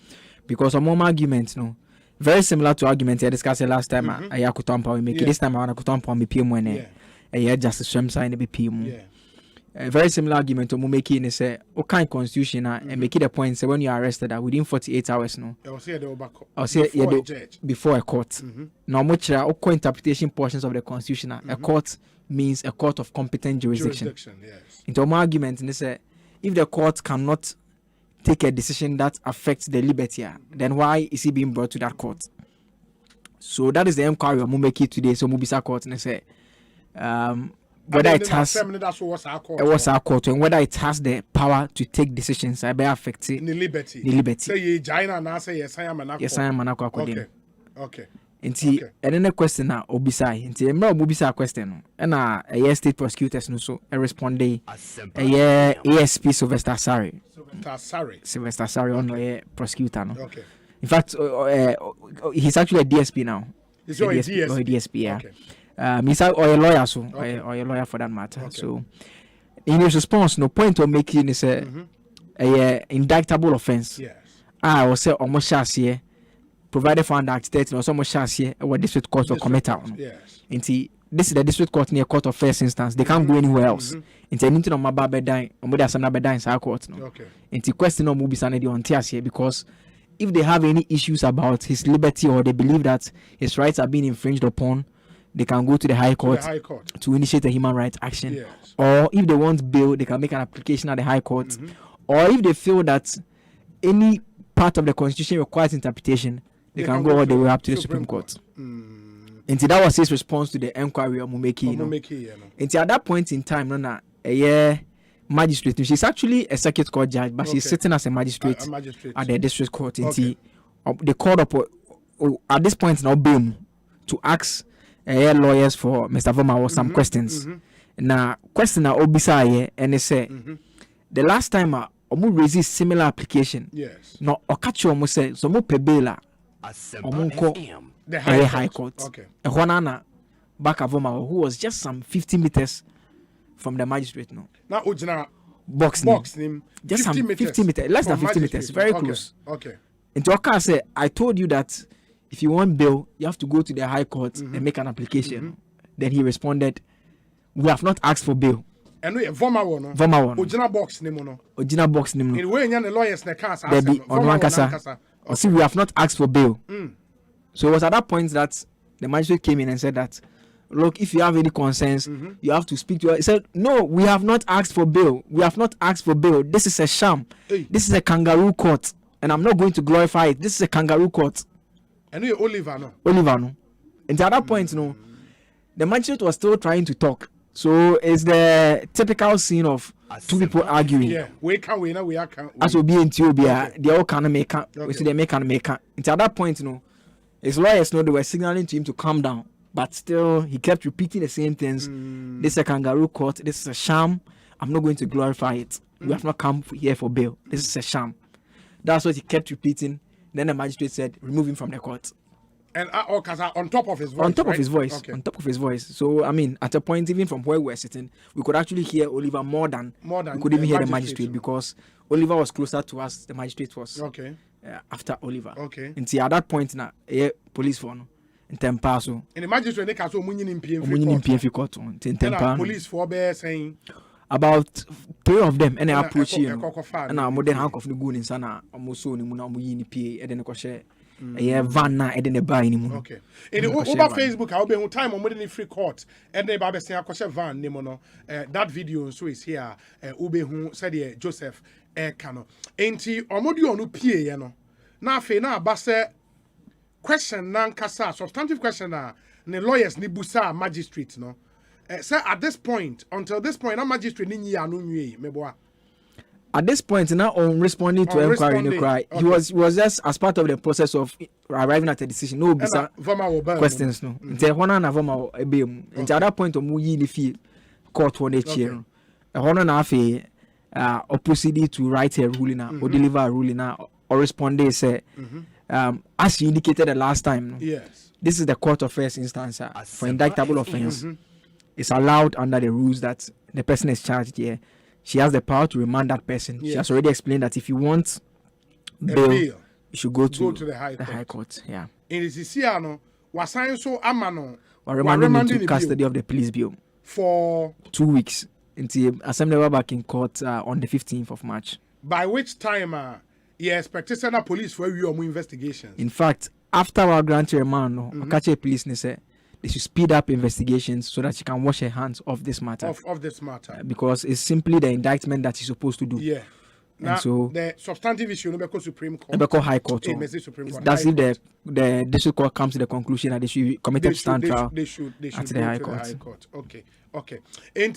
because some more arguments, no, very similar to arguments I discussed last time. I Yakutampa, we make this time I Yakutampa, me PM when a justice swim sign a PM. A very similar argument to making is a kind constitution and make it a point say when you are arrested within 48 hours, no, I'll say before a court. Now, much interpretation portions of the constitution, a court means a court of competent jurisdiction. Into my argument, and they say if the court cannot take a decision that affects the liberty, then why is he being brought to that court? So that is the inquiry I'm making today. So Mubisa court and say whether it has our court and whether it has the power to take decisions that may affect the liberty. Yes, I am an Okay. And then a question now, Obisai. And Mubisa question. And a state prosecutors no so a respond a ASP Sylvester Sari. Sylvester Sari on a prosecutor. No? Okay. In fact, he's actually a DSP now. He's a DSP, yeah. He's a lawyer, so or a lawyer for that matter. Okay. So, in his response, no point of making is a indictable offense. Yes. I will say almost here, provided for an act state, or so much here, what district court will commit out. Yes. And see, this is the district court near court of first instance. They can't go anywhere else. It's anything on my baby dying, or more than another dying in court. No. Okay. And the question of Mubi Sanedi on Tias here because if they have any issues about his liberty or they believe that his rights are being infringed upon, they can go to the High Court to initiate a human rights action. Yes. Or if they want bail, they can make an application at the High Court. Or if they feel that any part of the Constitution requires interpretation, they can go all the way up to the Supreme Court. And that was his response to the inquiry of Mumeki. And at that point in time, magistrate. She's actually a circuit court judge, but she's sitting as a magistrate, at the district court. They called up at this point now BIM to ask lawyers for Mr. Voma or some questions. Now, question Obisa and they say the last time omu raise similar application. Yes. No, okachi omu say so mo pebela. The High Court. Okay. A Juanana Bakavoma, who was just some 50 meters from the magistrate. No. Now, Ujina box name. Just 50 some 50 meters, less than 50 meters, very close. Okay. And Toka said, I told you that if you want bail, you have to go to the High Court and make an application. Then he responded, we have not asked for bail. And we Voma one. Ujina box name no. Ujina box name no. In way the lawyers na kasa. There be on one kasa. Or see, we have not asked for bail. So it was at that point that the magistrate came in and said that, look, if you have any concerns, you have to speak to her. He said, no, we have not asked for bail. We have not asked for bail. This is a sham. This is a kangaroo court. And I'm not going to glorify it. This is a kangaroo court. And we Oliver no. And at that point, the magistrate was still trying to talk. So it's the typical scene of two people arguing. Yeah, we can we are can. As will be in Ethiopia, they all can make. We see they make. And at that point, his lawyers they were signaling to him to calm down, but still he kept repeating the same things. This is a kangaroo court. This is a sham. I'm not going to glorify it. We have not come here for bail. This is a sham. That's what he kept repeating. Then the magistrate said, remove him from the court. And on top of his voice. On top of his voice. Okay. On top of his voice. So I mean, at a point, even from where we were sitting, we could actually hear Oliver more than we could even hear the magistrate because Oliver was closer to us. The magistrate was. Okay. After Oliver. Okay. And see at that point now, police phone in Tempaso. And the magistrate they can so munyin in PMF court. In Tempa. Police for bear saying about 3 of them and they approach you. And now modern handcuff the gun in sana almost so ni muna mu yin PA and then ko share van na and then buy anymore. Okay. In over Facebook I will be time on modern free court and they ba say akoshe van ni no that video so is here ube hu said Joseph Kano. Enti omodi onu PA ye no. Na afi na aba say question na nkasa substantive question na the lawyers ni busa magistrate no. Sir, at this point, until this point, a magistrate ni anu nwe meboa. At this point, now on responding to inquiry, okay. He was just as part of the process of arriving at a decision. No bisa questions no. Nte hona na voma ebem. Nte at that point omu yi ni fi court one chair. Hona na afi opposite to write a ruling na or deliver a ruling na or respond say as you indicated the last time. No? Yes. This is the court of first instance for indictable offense. It's allowed under the rules that the person is charged here. She has the power to remand that person. Yes. She has already explained that if you want bail, you you should go to the High Court. Yeah. In the Siciano, was signed so amano. Or remanded into custody of the police bureau for 2 weeks until Assembly were back in court on the 15th of March. By which time, you expect to police for your investigations. In fact, after our grant remand, Okache police say they should speed up investigations so that she can wash her hands of this matter. Of this matter. Because it's simply the indictment that she's supposed to do. Yeah. And now, so the substantive issue no be Supreme Court. Be High Court. That's if the district court comes to the conclusion that they should be committed to stand trial. They should at the High Court. Okay. And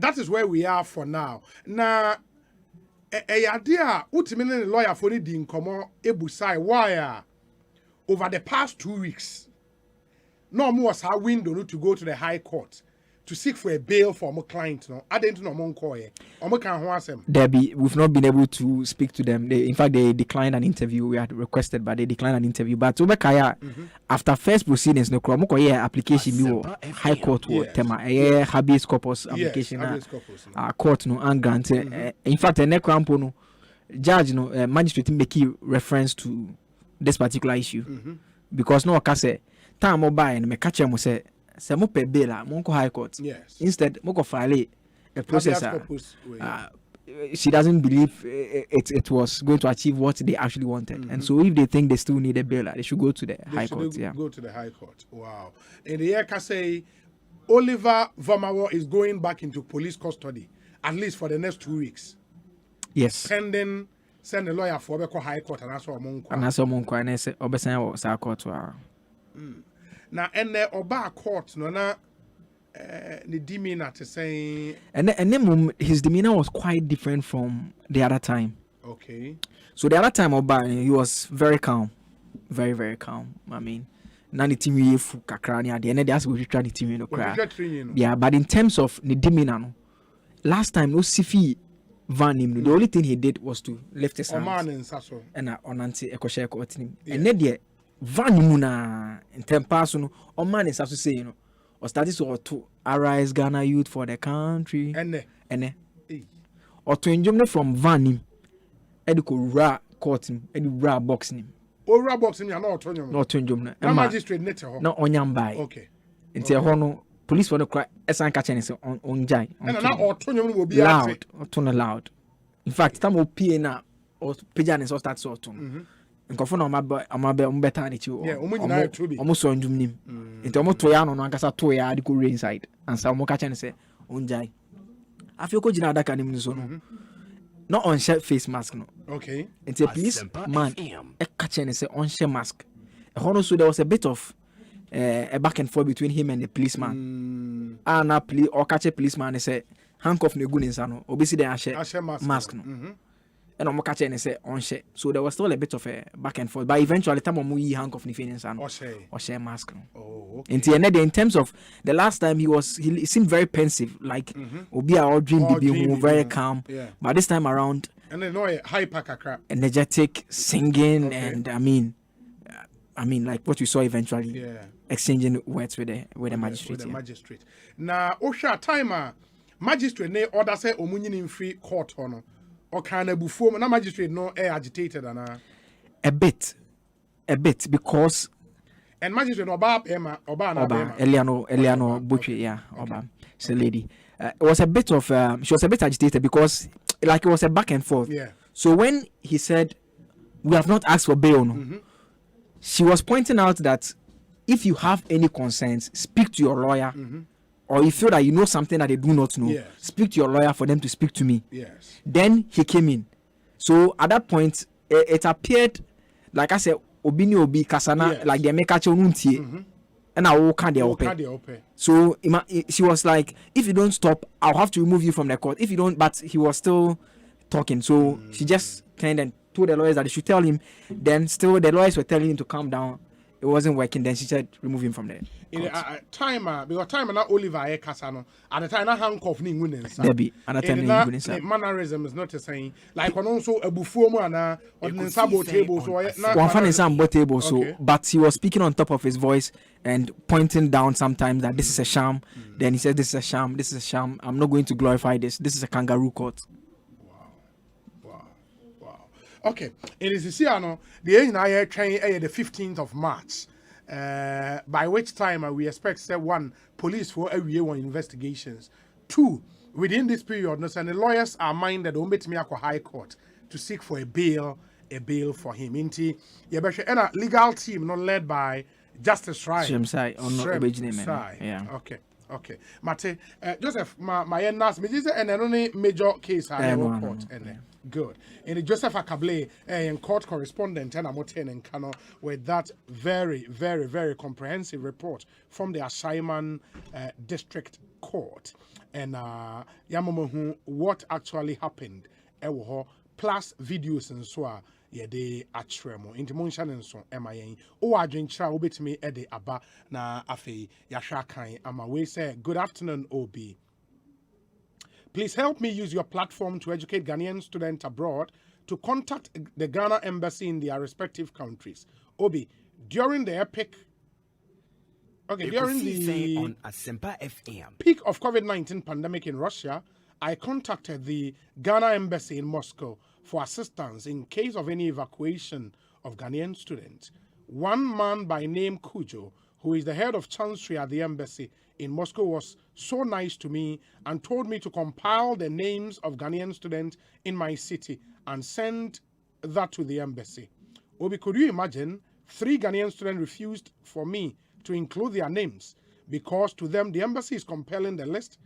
that is where we are for now. Now, a idea ultimately the lawyer for the incomo ebusai why over the past 2 weeks. No more was our window to go to the High Court to seek for a bail for my client. No, I didn't know Monkoye. Debbie, we've not been able to speak to them. In fact, they declined an interview. We had requested, but they declined an interview. But after first proceedings, no Mokoye application be High Court tema habeas corpus application. Court no and granted. In fact, the necrampo no judge no magistrate make reference to this particular issue because no okase time mobile and me catch him say mo pe bail monko High Court. Yes. Instead moko file a processor. She doesn't believe it was going to achieve what they actually wanted. And so if they think they still need a bail, they should go to the High Court. Go to the High Court. Wow. And the year can say Oliver Vomawo is going back into police custody at least for the next 2 weeks. Yes. Pending send a lawyer for the High Court and that's all Monko. And that's all Monko and say obesan was our court. Now and the Oba court no na the demeanor to say and then his demeanor was quite different from the other time. Okay. So the other time Oba he was very calm. Very, very calm. I mean nani timi fu kakra ni ade and they ask we try the timi no cry. Yeah, but in terms of the demeanor no, last time no sifi van him, the only thing he did was to lift his hands and onanti ekoshe ko otinim. And then van him na in temper so no on man is say you know or started to arise Ghana youth for the country ene or to enjoy from van him ediko ra court him edi ra box him ra box him ya na otonyo no to enjoy na magistrate net ho na onyam bai okay nti ho no police for no cry esan ka chene say on jai na otonyo no obi loud otono loud in fact tam opie na or pejane so start so otono nkofo na amabe mbeta ni chi omo so ndum nim nti omo to ya no ankasa to ya de ko inside and sa omo ka chene say onjai afio ko jina adaka nim so no not on share face mask no okay nti a police man e ka chene say on share mask e hono so there was a bit of a back and forth between him and the policeman and a policeman say handcuff ne gu ninsa no obisi dey share mask no and omo catch and say on share. So there was still a bit of a back and forth. But eventually time omo yi handcuff ni finish and or share mask. Oh, okay. In terms of the last time he seemed very pensive, like obi a or dream be very calm. Yeah. But this time around and then no hyper kakra. Energetic, singing and I mean like what we saw eventually exchanging words with the magistrate. With the magistrate. Now Osha timer magistrate ne order say omunyi in free court hono. Or can a buffo na magistrate no agitated and a bit because and magistrate oba Eliano Butchie, yeah, oba she's a lady. It was a bit of she was a bit agitated because like it was a back and forth. Yeah. So when he said we have not asked for bail, she was pointing out that if you have any concerns, speak to your lawyer. Or you feel that you know something that they do not know, speak to your lawyer for them to speak to me. Yes. Then he came in. So at that point, it appeared, like I said, Obini Obi Kasana, like the Mekacho Nunti, and I will can't open. So she was like, if you don't stop, I'll have to remove you from the court. If you don't, but he was still talking. So she just turned and told the lawyers that they should tell him. Then still the lawyers were telling him to calm down. It wasn't working. Then she said, remove him from there. In a time, because time na Oliver Ekasano, at the time, I handcuff ni winning. Debbie, and the mannerism is not the same. Like on also a buffo on the sabo table. So one fan is on table. So, but he was speaking on top of his voice and pointing down sometimes that this is a sham. Then he said, "This is a sham. This is a sham. I'm not going to glorify this. This is a kangaroo court." Wow. Okay, it is this year, no, the age now train the 15th of March. By which time we expect say one, police for every year one investigations. 2, within this period, no, and the lawyers are minded to meet me at High Court to seek for a bail for him. Inti, and a legal team not led by Justice Ryan. Yeah. Okay. Mate, Joseph, my last major and only major case I report and good. And Joseph Akable, and court correspondent, and Amoten and Kano with that very, very, very comprehensive report from the Assignment District Court. And Yamamohu, what actually happened, plus videos and so on. Yede atremo inti monsha nso emayen o adwenkyra obetimi ede aba na afei yahwa kan ama we say good afternoon Obi. Please help me use your platform to educate Ghanaian students abroad to contact the Ghana embassy in their respective countries. Obi, during the during the on Asempa FM peak of COVID-19 pandemic in Russia, I contacted the Ghana embassy in Moscow for assistance in case of any evacuation of Ghanaian students. One man by name Kujo, who is the head of chancellery at the embassy in Moscow, was so nice to me and told me to compile the names of Ghanaian students in my city and send that to the embassy. Obi, could you imagine 3 Ghanaian students refused for me to include their names because to them the embassy is compiling the list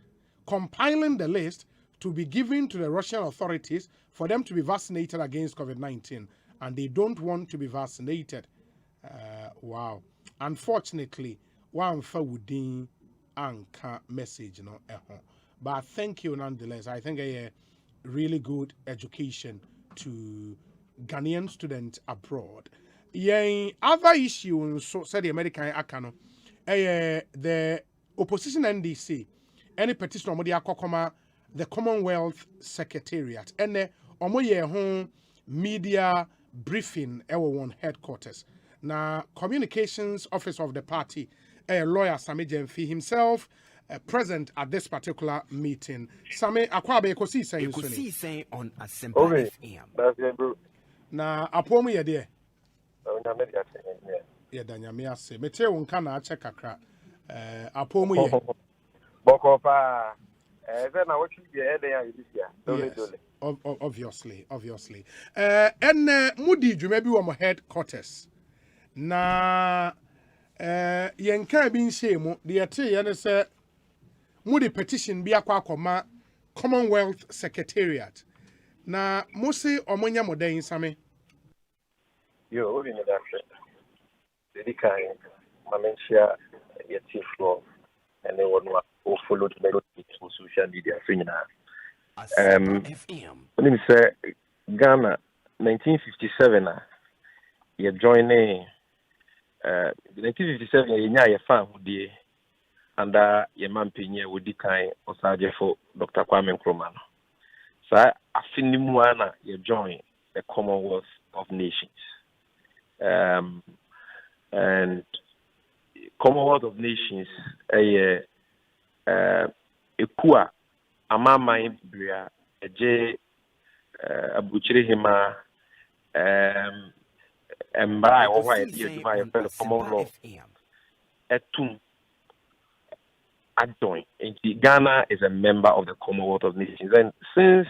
to be given to the Russian authorities for them to be vaccinated against COVID-19, and they don't want to be vaccinated. Wow. Unfortunately, one for within anchor message, but thank you nonetheless. I think a really good education to Ghanaian students abroad. Other issue, so said the American Akano, the opposition NDC, any petition on the Commonwealth Secretariat, and the home media briefing one headquarters. Now, communications officer of the party, a lawyer Sami Jemfi himself, present at this particular meeting. Sami Akwabe Ekosiisen on Asempa FM. That's it, bro. Na apomu ye de. Yeah, danyame ase. Mete won kana ache kakra. Apomu ye. Boko pa. Na what you be there Obviously. And Moody Jumebi wa headquarters. Na yenka bi nshemu de yete ye ne se Moody petition bi akwa Commonwealth Secretariat. Na mose omonya moden same. Yo, we need that. The kind mamenshia yeti floor and they would who followed melody on social media. Let me say Ghana 1957 you joining 1957 you fan who and your man Pinya would decline or for Dr. Kwame Nkrumah. So I feel Muana you join the Commonwealth of Nations. And Commonwealth of Nations ekua amama ibria eje abuchire hima embra wo wa e aduma e fel Commonwealth etum adjoin. Ghana is a member of the Commonwealth of Nations, and since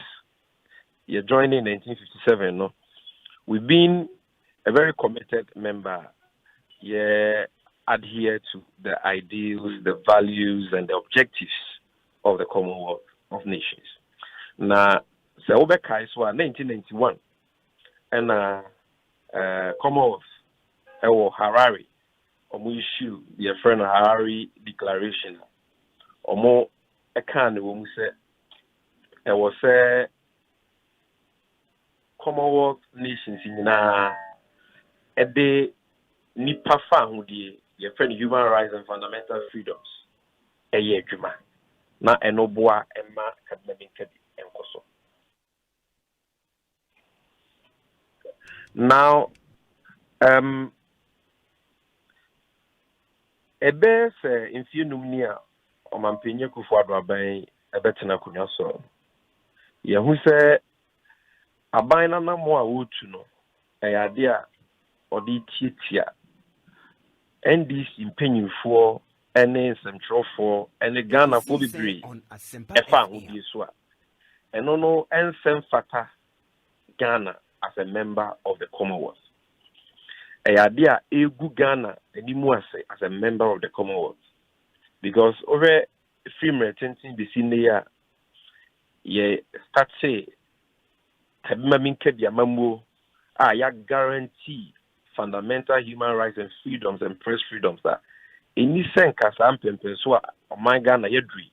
you're joining in 1957, no, we've been a very committed member. Yeah, adhere to the ideals, the values, and the objectives of the Commonwealth of Nations. Now, Seobeka is 1991, and Commonwealth, Harare, issue the friend Harare Declaration. Omo ekan wo say e was say Commonwealth Nations nyina e de nipa fa hu die your friend human rights and fundamental freedoms e ye adwuma na enoboa emma academic kadi enkoso. Now ebe se infiunum ni a Omampenye Kufuado aban ebetena kunyaso. Yehu se Abina na more wood to know. A idea or the titia. NDC penny for any central for any Ghana for the breed. A fan would be swap. And no and send fata Ghana as a member of the Commonwealth. A idea a good Ghana anymore as a member of the Commonwealth. Because over film retention be seen there, ye start say Tabimaminke Diamambo, ya guarantee fundamental human rights and freedoms and press freedoms that any sense am pempenswa o my Ghana yedri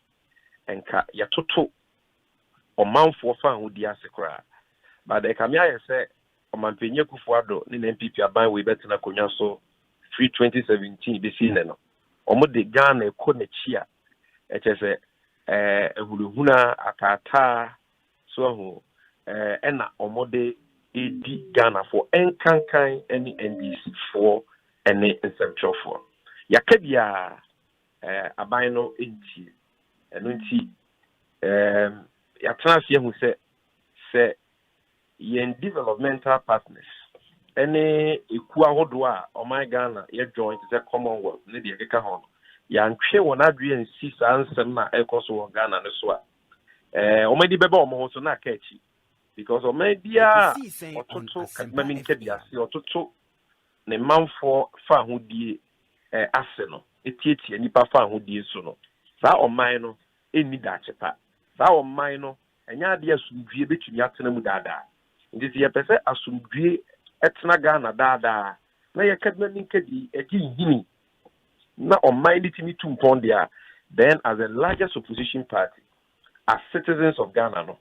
enka ya toto o manfo fa ho di asekra but the kamia say o manpenye kufuado ni MPP aban we betina konwa so free 2017 be seen no o mo de Ghana eko na chia e che ehuluhuna akata so ho ena o mo de edi Ghana for enkankan any NDC for any central for yakabia aban no enti eno nti ya transfer hu se yen developmental partners any eku ahodo a o my Ghana ye join the Commonwealth ne de keka ho ya ntwe won adwe nsi sansem na ekoso wo Ghana ne so a o medi beba o mo so na ka echi because o media ototo kadmami nkebia se ototo ne manfo fa hodie ase no etietie nipa fa hodie so no saa o man no eni da chepa saa o man no enya ade asumdue betumi atena mu daadaa ndi ye pese asumdue etena Ghana daadaa na ye kadmami nkedi egi hini na o man litimi tumpon dia then as the largest opposition party as citizens of Ghana no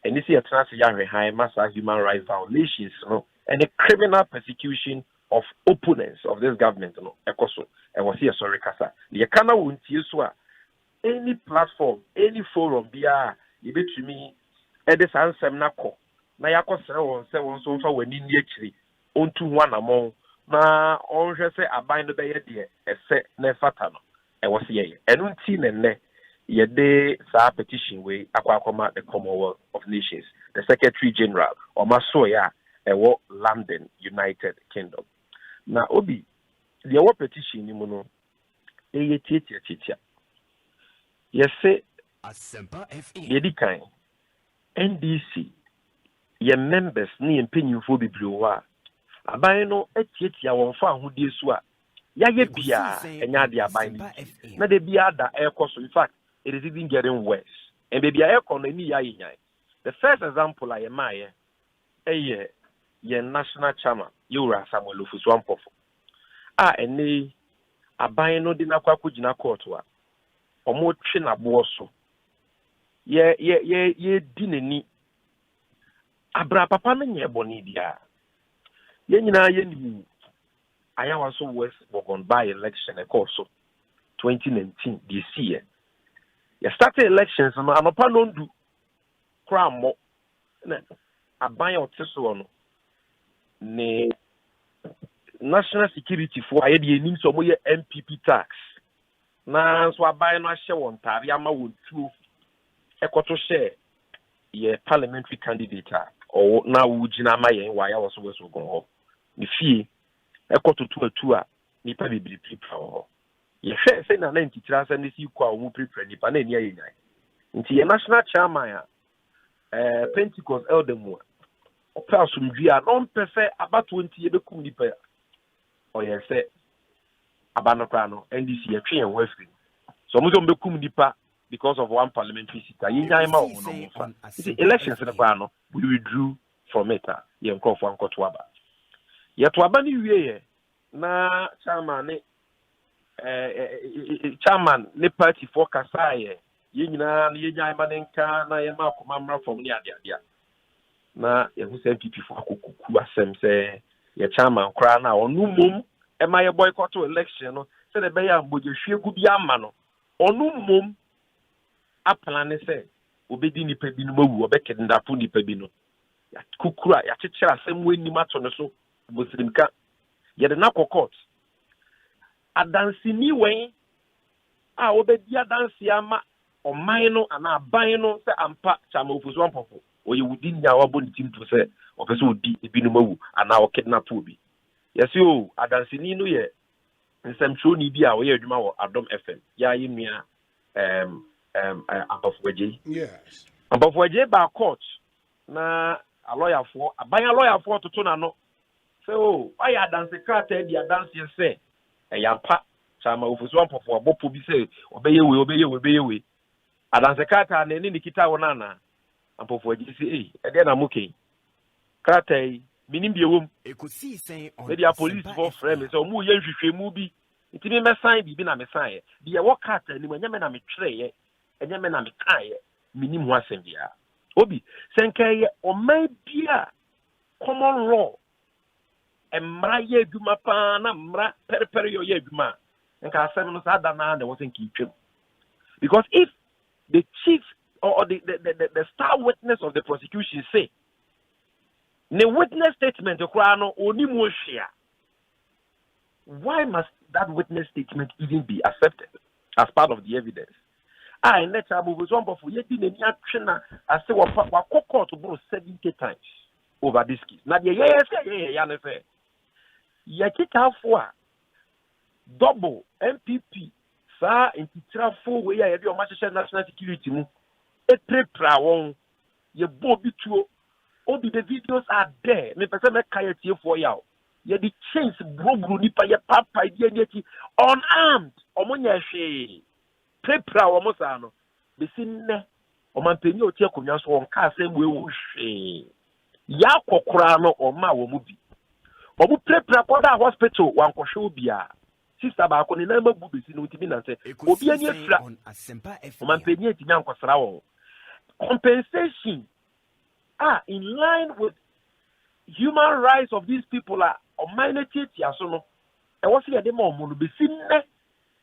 and this is a transfer high massive human rights violations, and the criminal persecution of opponents of this government, Ekoso, and was here sorry, Kasa. The Kana won't use any platform, any forum, you bet to me, Edis answer Nako, Nayako seven so far when in actually on to one among na on just say a bind the bay, a set nefatano, and was here, and until and ne. Yede sa petition we akwakoma the Commonwealth of Nations, the Secretary General or Masoya ewo London, United Kingdom. Na obi the ewo petition ni mono titia. Yes say Asempa FM. Yedi kan NDC ye members ni empenyimfo bibliwa. Aban no etiatia won fa ahodie so a ya ye bia enya de aban ni. Na de bia da ekoso in fact it is even getting worse. And baby, the first example I am ye national chairman, Yura Samuel Ufuswampofo. And they are buying no dinner kwakujina courtwa. Or more china boso. Ye dineni. Abra papa menye bonidia. Ye ni I was so west on by election a course 2019 this year. You started elections and I'm don't do crime more. I buy your testimony. Ne national security for I need some more MPP tax. Now, so I buy no share one tab. Yama would two equator share ye parliamentary candidate or now would you my why I was always going home. The fee equator to a tour, nipa be people. Ye say na 93 and this you kwa mu prepare nipa na enia yenyan nti ye national chairman Pentecost Eldemo opa asumdua non pese about 20 ye bekum nipa o ye say abanokra no NDC ye twe en wafri so mo zo bekum nipa because of one parliamentary seat yenyan ma wo no mo fa elections ne kwa no we withdrew from it ye nkofo ankoto aba ye to aba ni wie ye na chairman ne chairman ne party for kasaye ye nyina ye nyan manenka na ye ma komamra from ni ade na ye hu se MPP for akokuku asem se ye chairman kra na onu mom e ma ye boycott election no se de be ya mboje hwegu bi ama no onu mom aplan se obedi nipa bi no mawu obekede ndapo nipa bi no ya kukura ya chechira asem weni mato no so muslimka ye de na court adansi ni wen a obedi adansi ama oman no ana aban no se ampa chama Ufuswampofo or you would in our body team to say, or person di ebinumu and now kidnap Toby. Yes, you Adansinino ye and some true Nibia or Yedma Adam FM. Ya Yimia above Waji. Yes. Above Waji by court. Na a lawyer for a buy a lawyer for to Tonano. So why I dance the car tell the dance you say a yampa Sama Ufuswamp for a bopu be say obey you. I dance the car and any Nikita Onana and for GCA again I'm okay. Kate meaning the room Ekosiisen On Maybe a police for frame so mu yen movie. It mean me sign be na me sign. Be a work cat and when yamena me tray and yamena me tie minim wasem dia. Obi senke o may be common law. Emra ye duma pa na mra periperi yo ye duma. Nka asem no sa da na there wasn't keep. Because if the chief or the star witness of the prosecution say the witness statement why must that witness statement even be accepted as part of the evidence? I let her move on for yet in any action. I say what court to borrow 70 times over this case. Now the yes, for double MPP, sir, in Titra 4 where you have your national security. A pre-prawon, your bobby too. All the videos are there. Me person make kaya tie for you. Ye the chains bro nipa ye papa ye unarmed. Omo nya hwe. Prepra omo sa no. Be sinne. Omanpanyi o tie konwa so on ka asem we wo hwe. Ya kokora no oma wo mu bi. Omo prepra koda hospital wan ko hwe obia. Sister ba ko ni na mabu be si no timi na se. Obi anya fra. Omanpanyi etimi ankosra wo. Compensation in line with human rights of these people are humanity tiasono. And what's the demo munu be sinne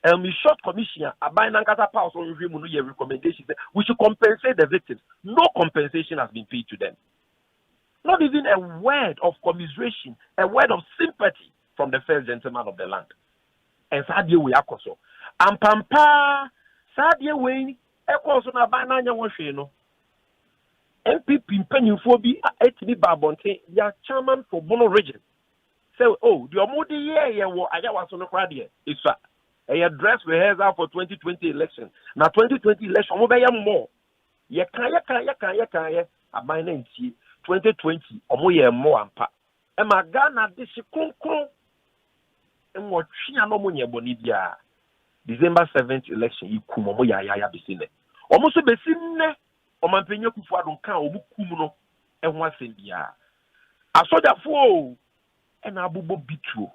short commission abai nankata powers on review munu ye recommendations we should compensate the victims. No compensation has been paid to them. Not even a word of commiseration, a word of sympathy from the first gentleman of the land. And sadie we akoso. Ampampa sadie we ekoso na abai nanya wonhwe no. MPP Pennyfo be etini babonte ya chairman for Bono region. So the omodi ye wo aya waso no kwade ifa. A dress rehearsal for 2020 election. Now 2020 election mo be yam more. Ye kan aban na ntie 2020 omo ye mo ampa. E ma Ghana de shi kronkron. E mo twia no mo nye boni bia. December 7th election iku mo ya besine. Omo so besine Omanpenye kufu adon kan omu kum no ehun asem bia asojafo na abubo bitu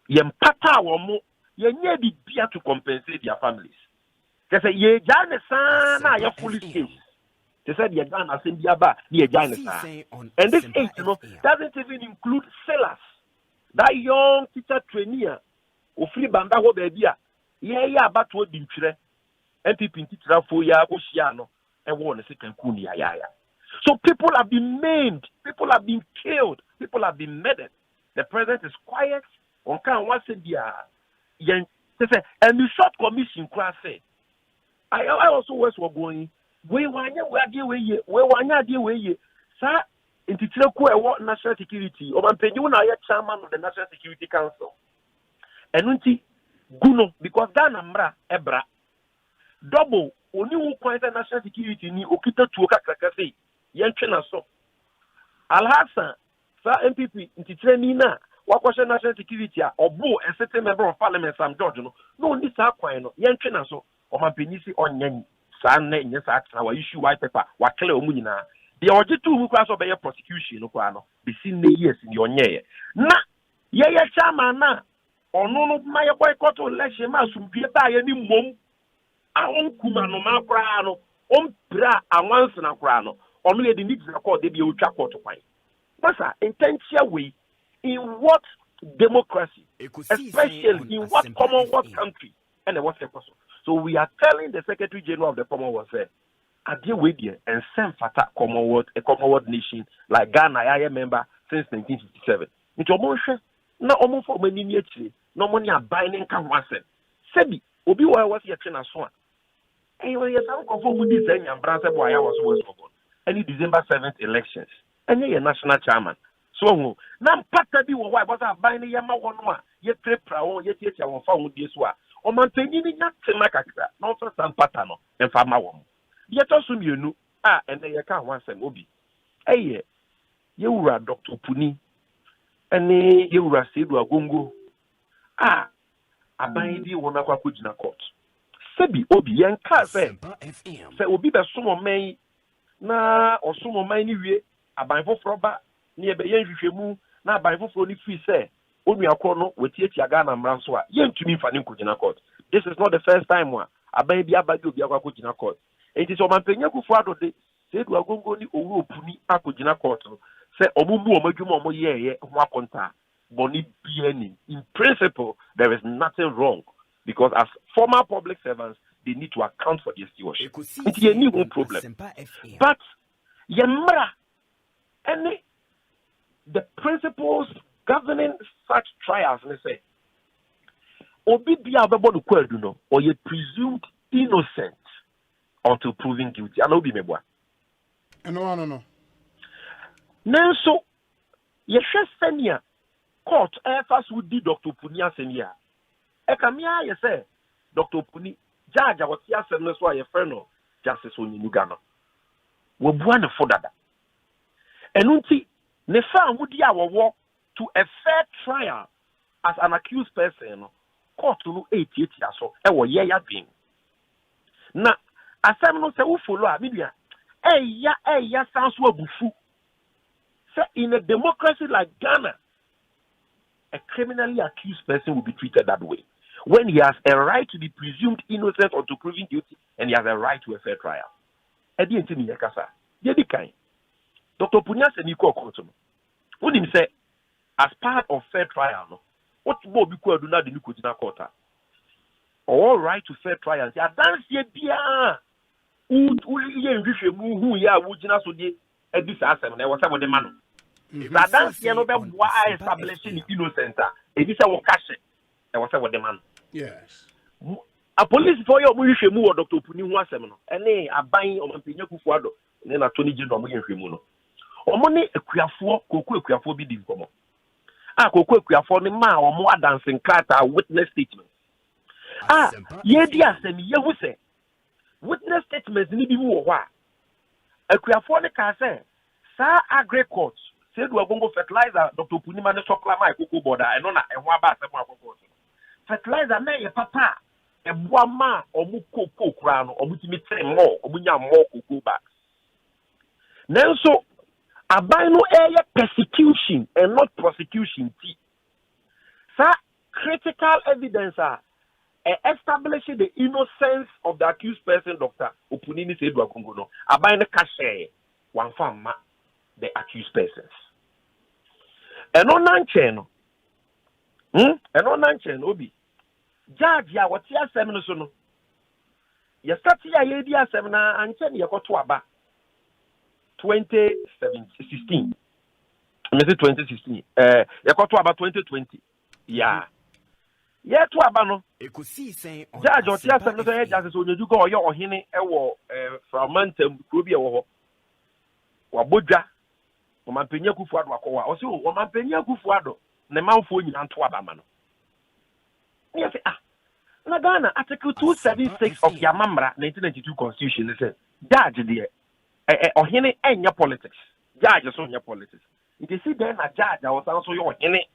ye mpata wo ye nye bibia to compensate their families. They say ye jane sana ya police case. They said ye jane asem bia ba ye jane sana. And this age doesn't even include sellers. That young teacher trainee ofri banda ho ba bia ye ya abato dimtwire MPP teacher fo ya ko hia no. So people have been maimed, people have been killed, people have been murdered. The president is quiet. On can once a year. And the short commission class say, I also was going. We want sir, in the national security, or chairman of the National Security Council. And unti guno because Ghana mra ebra double. Oni who kwanta national security ni okita tuo kakaka sei yentwe na so Alhassan sa MPP ntitire ni na wakwashe national security a obo a certain member of parliament Sam George no ni sa kwan no yentwe na so omapenisi onyan sa na nye sa atra wa issue white paper wa clear omu nyina de ojetu mu kwa so be prosecution no kwa no be sin na years ni onye na ye chairman na ono no ma ye boycott election ma sumpie ba ye ni mom ahon kuma no makra no ompra awanse na kra no ono ye di need record de bi otwa court kwan masa intentional way in what democracy especially in what Commonwealth country and what person. So we are telling the Secretary General of the Commonwealth adie we there and send fata Commonwealth a Commonwealth nation like Ghana I member since 1957 nti omo hwe na omo fo mani ni akire na omo ni aban ne nka ho asem sebi obi wa wasi ya tena so a eyo ye san ko fo mu di sanya mbra se bo aya was any December 7th elections. Any national chairman. So now pata bi wo why was aban ne yema wono a ye prepra wo ye tietia won fa wo die so a o man panyin nya tema kakra no so san pata no emfa ma wo ye to so mienu a ene ye ka ho asem obi eye ye wura Dr. Puni ene ye wura Sedu Agongo a aban di wona kwa kugina court sebi obi yen ka se obi be so mo man na osomo man ni wie aban foforo ba ni ebe yen hwehwemu na aban foforo ni free say onu akọ no wetietia Ghana mranso a yentumi fa ne nkogina court. This is not the first time wa aban bi abagi obi akọ kogina court. It is omanpenya kufu adode Sedu Agongo ni owu opuni akogina court say omumu omadwuma omo yeye ho akonta boni biani. In principle there is nothing wrong because as former public servants they need to account for their stewardship. It's a new problem. But yemra any the principles governing such trials, they say, obi bia bebo do kwadu no, or ye presumed innocent until proven guilty. And obi meboa. No. Nanso, ye senia court first would be Dr. Puni senia. Ekamia ye say Dr. Puni judge what ya semne so ye friend no justice on Uganda. We bua ne fodada. Enunti ne fa wudi a wo to a fair trial as an accused person court no 88 so e wo ye ya bin. Na asem no se wo follow a media eya sanso abufu. Say in a democracy like Ghana a criminally accused person will be treated that way when he has a right to be presumed innocent or to proven guilty and he has a right to a fair trial. Edi ntimi yakasa. Ye di kan. Dr. Punya se ni ko court no. When him say as part of fair trial no, what bo bi ko adu na de ni ko tina court. All right to fair trial. Ya dance ye bia. Ye nhwehwemu hu ya wo gina so de edi sa asem na e wo say wo de ma no. That dance ye no be boa establishing innocent. Edi say wo kashe. E wo say wo de ma no. Yes. A police for your nhwehwemu wo Dr. Puni hu asem no. Ene aban omampenya kufuado ne na Tony Jino mo nhwehwemu no. Omo ne akuafo koku akuafo bi di nkomo. Koku akuafo ne ma omo adancing kata witness statement. Ye di asem ye hu se witness statements ni bi wo ho a akuafo ne ka se sa agri court Sedu Agongo fertilizer Dr. Puni ma ne sokla mai koko border eno na ehwo aba asem akoko fertilizer na ye papa eboa ma omu koko kura no omu timi tere mo omu nya mo koko ba nanso aban no persecution and not prosecution ti sa critical evidence establishing the innocence of the accused person Dr. Opunini Sedu Agongo no aban no ka share one fama the accused persons eno nanche no obi judge ya wati asem no so no ye start ya ye di asem na anche ne yekoto aba 2016 maybe 2016 yekoto aba 2020 yeah to aba no Ekosiisen On Asempa judge wati asem no so ye justice onyeju go oyo ohene ewo fragmentum krobi ewo ho wabodwa omampenya kufuado akọwa o se omampenya kufuado ne manfo nyina nto abama no ne say na Ghana article 276 of the Amamra 1992 constitution say judge there ohene enya politics judge so nya politics it is then na judge o san so yo ohene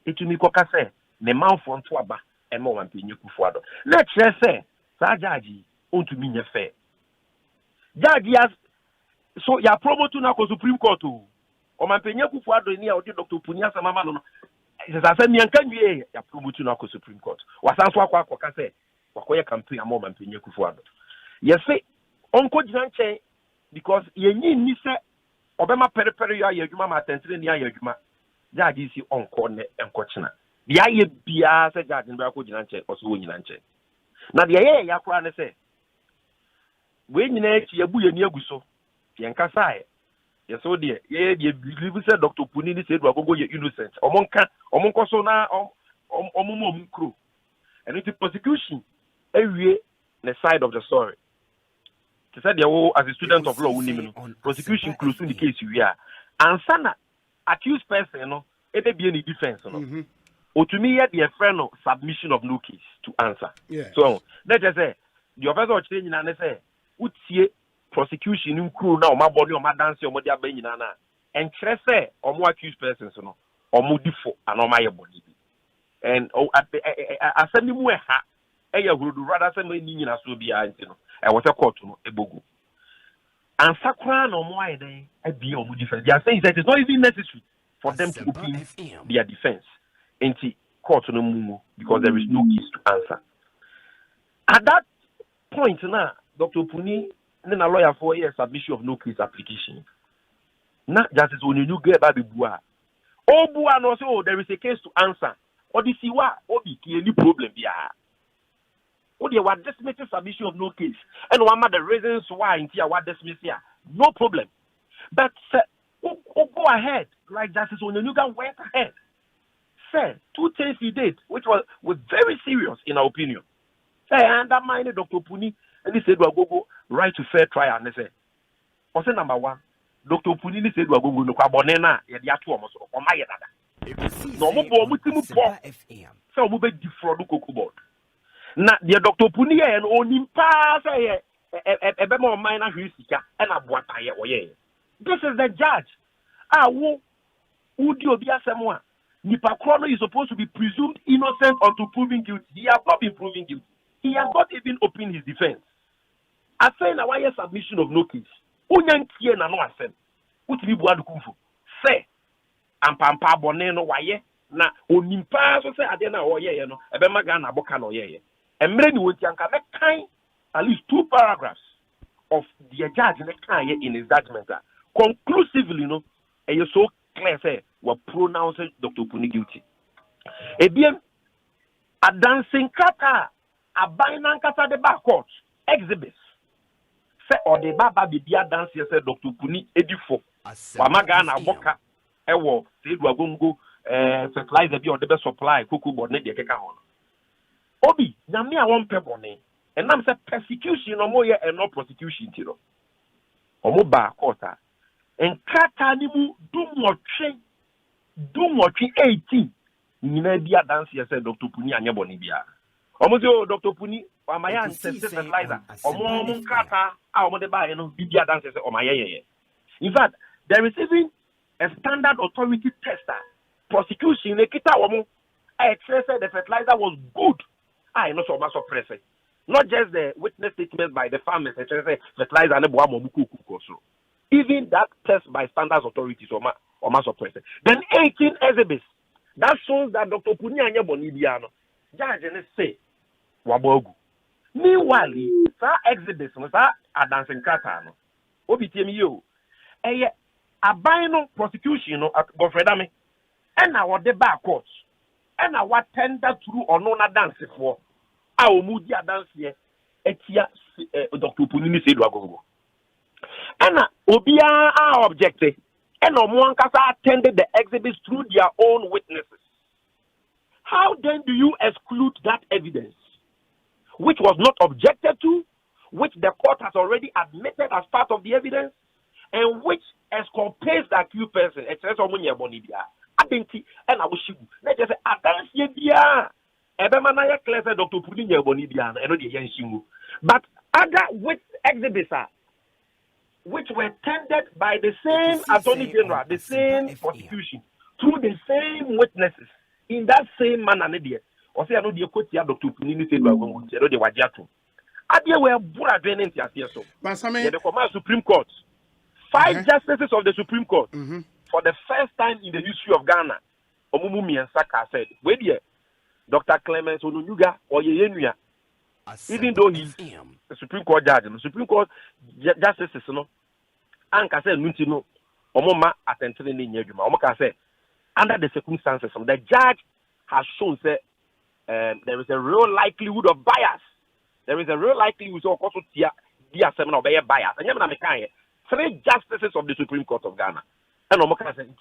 etumi koka say ne manfo nto aba e ma omampenya kufuado na kire say sa judge ontumi nya fair judge has so ya promote na ko Supreme Court o mampenya kufuado ni a odi Dr. Punya samama no sasa mi anka nwie ya promote na ko Supreme Court wasanso akwa ka say wakoye campaign am o mampenya kufuado ye say onko gina nchen because yenyi ni say obema periperi ya adwuma ma tentere ni ya adwuma judge si onko ne enko china bia ye bia say judge ni ba ko gina nchen o so wo nyina nchen na de ye ya kura ne say we nyina echi ebu ye ni aguso Yankasai. Yes, so dear. Yeah, believe said Dr. Punini said we're going to get innocent. Omonko so na omumum crew. And it's prosecution every the side of the story. to say as a student of law, prosecution includes in the case you are. And son, accused person, it may be any defense. Or to me, the friend of submission of no case to answer. Yeah. So let's just say the officer of change and say, would see prosecution in crew now, my body or my dance or my baby nana, and say or more accused persons, or more default and on my body. And I send him where I would rather send me in as to be I was a court to a bogu. And Sakran or more day, I be on different. They are saying that it's not even necessary for them to open their defense into court no more because there is no case to answer. At that point now, Dr. Puni, then a lawyer for a submission of no case application. Not just when you get baby bua. Oh bua no so there is a case to answer. Or the siwa or the any problem yeah. Oh there was dismissed submission of no case. And one of the reasons why in here what dismiss here. No problem. But go ahead. Like Justice Onyenuga went ahead. Say 2 things he did, which was very serious in our opinion. Say I undermined Dr. Puni and he said we'll go right to fair trial. And they say, also number one, Dr. Puni said we'll go no kwabonena yedi atu omoso o ma yedada. No mo bo mutimu po. So mo be defraud Cocoa board. Na the Dr. Puni and onimpa say ebe mo man na hwisika e na boata ye oye. This is the judge. Wo udi obi asemo a Nipa Krono is supposed to be presumed innocent until proven guilty. He has not been proven guilty. He has not even opened his defense. I say na why submission of no case. Unyan tie na no asem. Utimi buadu kufu. Say ampampa bone no waye na onimpa so say ade na oye ye no ebe maga na boka no ye ye. Emre ni wonti anka me kan at least 2 paragraphs of the judge in his judgment. Conclusively, so clear say were pronouncing Dr. Puni guilty. Ebien a dancing kata a bainan kata de back court exhibits. Say or the baba be dance say Dr. Puni edifo. Wamaga na boka ewo say do agongo fertilizer bi or the best supply cocoa board ne de keka hono. Obi na me a won pebone and am say persecution no more and no prosecution tiro. Omo ba court and kata ni mu do more 18 nyina bia dance here say Dr. Puni anya boni bia omo say Dr. Puni amaya fertilizer omo kata omo de ba no bia dance say omaye. In fact, there is even a standard authority tester prosecution ekita omo say the fertilizer was good. I know so much suppress. Not just the witness statements by the farmers say fertilizer ne boa momu kuku so. Even that test by standards authorities or suppress. Then 18 exhibits that shows that Dr. Puni anya bonibiano judge say wabogu. Meanwhile, sa exhibits no sa dancing kata no obi tie mi yo eye abino prosecution no at gofredame and our the back court and our tender through or no na dance for our moody dance here etia Dr. Puni say do agogo. And Obia are objected, and Omwankasa attended the exhibits through their own witnesses. How then do you exclude that evidence, which was not objected to, which the court has already admitted as part of the evidence, and which exculpates the accused person? It says Omunya Bonibia. Abenti, and I wish you. Let's just say, Adance Yebia. Ebemanaya clear Dr. Pudinya Bonibia, and the Yanshimu. But other with exhibits are. Which were tendered by the same Attorney General, the same prosecution, through the same witnesses, in that same manner. Or say, I know the Kotia Dr. Punini said, we're going to the Wajatu. Adia were Bura Drenin Tiaso. The Supreme Court, 5 justices of the Supreme Court, for the first time in the history of Ghana, Omumumi and Saka said, wait here, Dr. Clemens Onunuga or Yenuya. Even though he's the Supreme Court judge, the Supreme Court justices, Anka said, Nuntino, Omoma attended in Yajuma. Omoka said, under the circumstances, the judge has shown that there is a real likelihood of bias. There is a real likelihood of also the assembly of bias. And you 3 justices of the Supreme Court of Ghana. And Omoka said,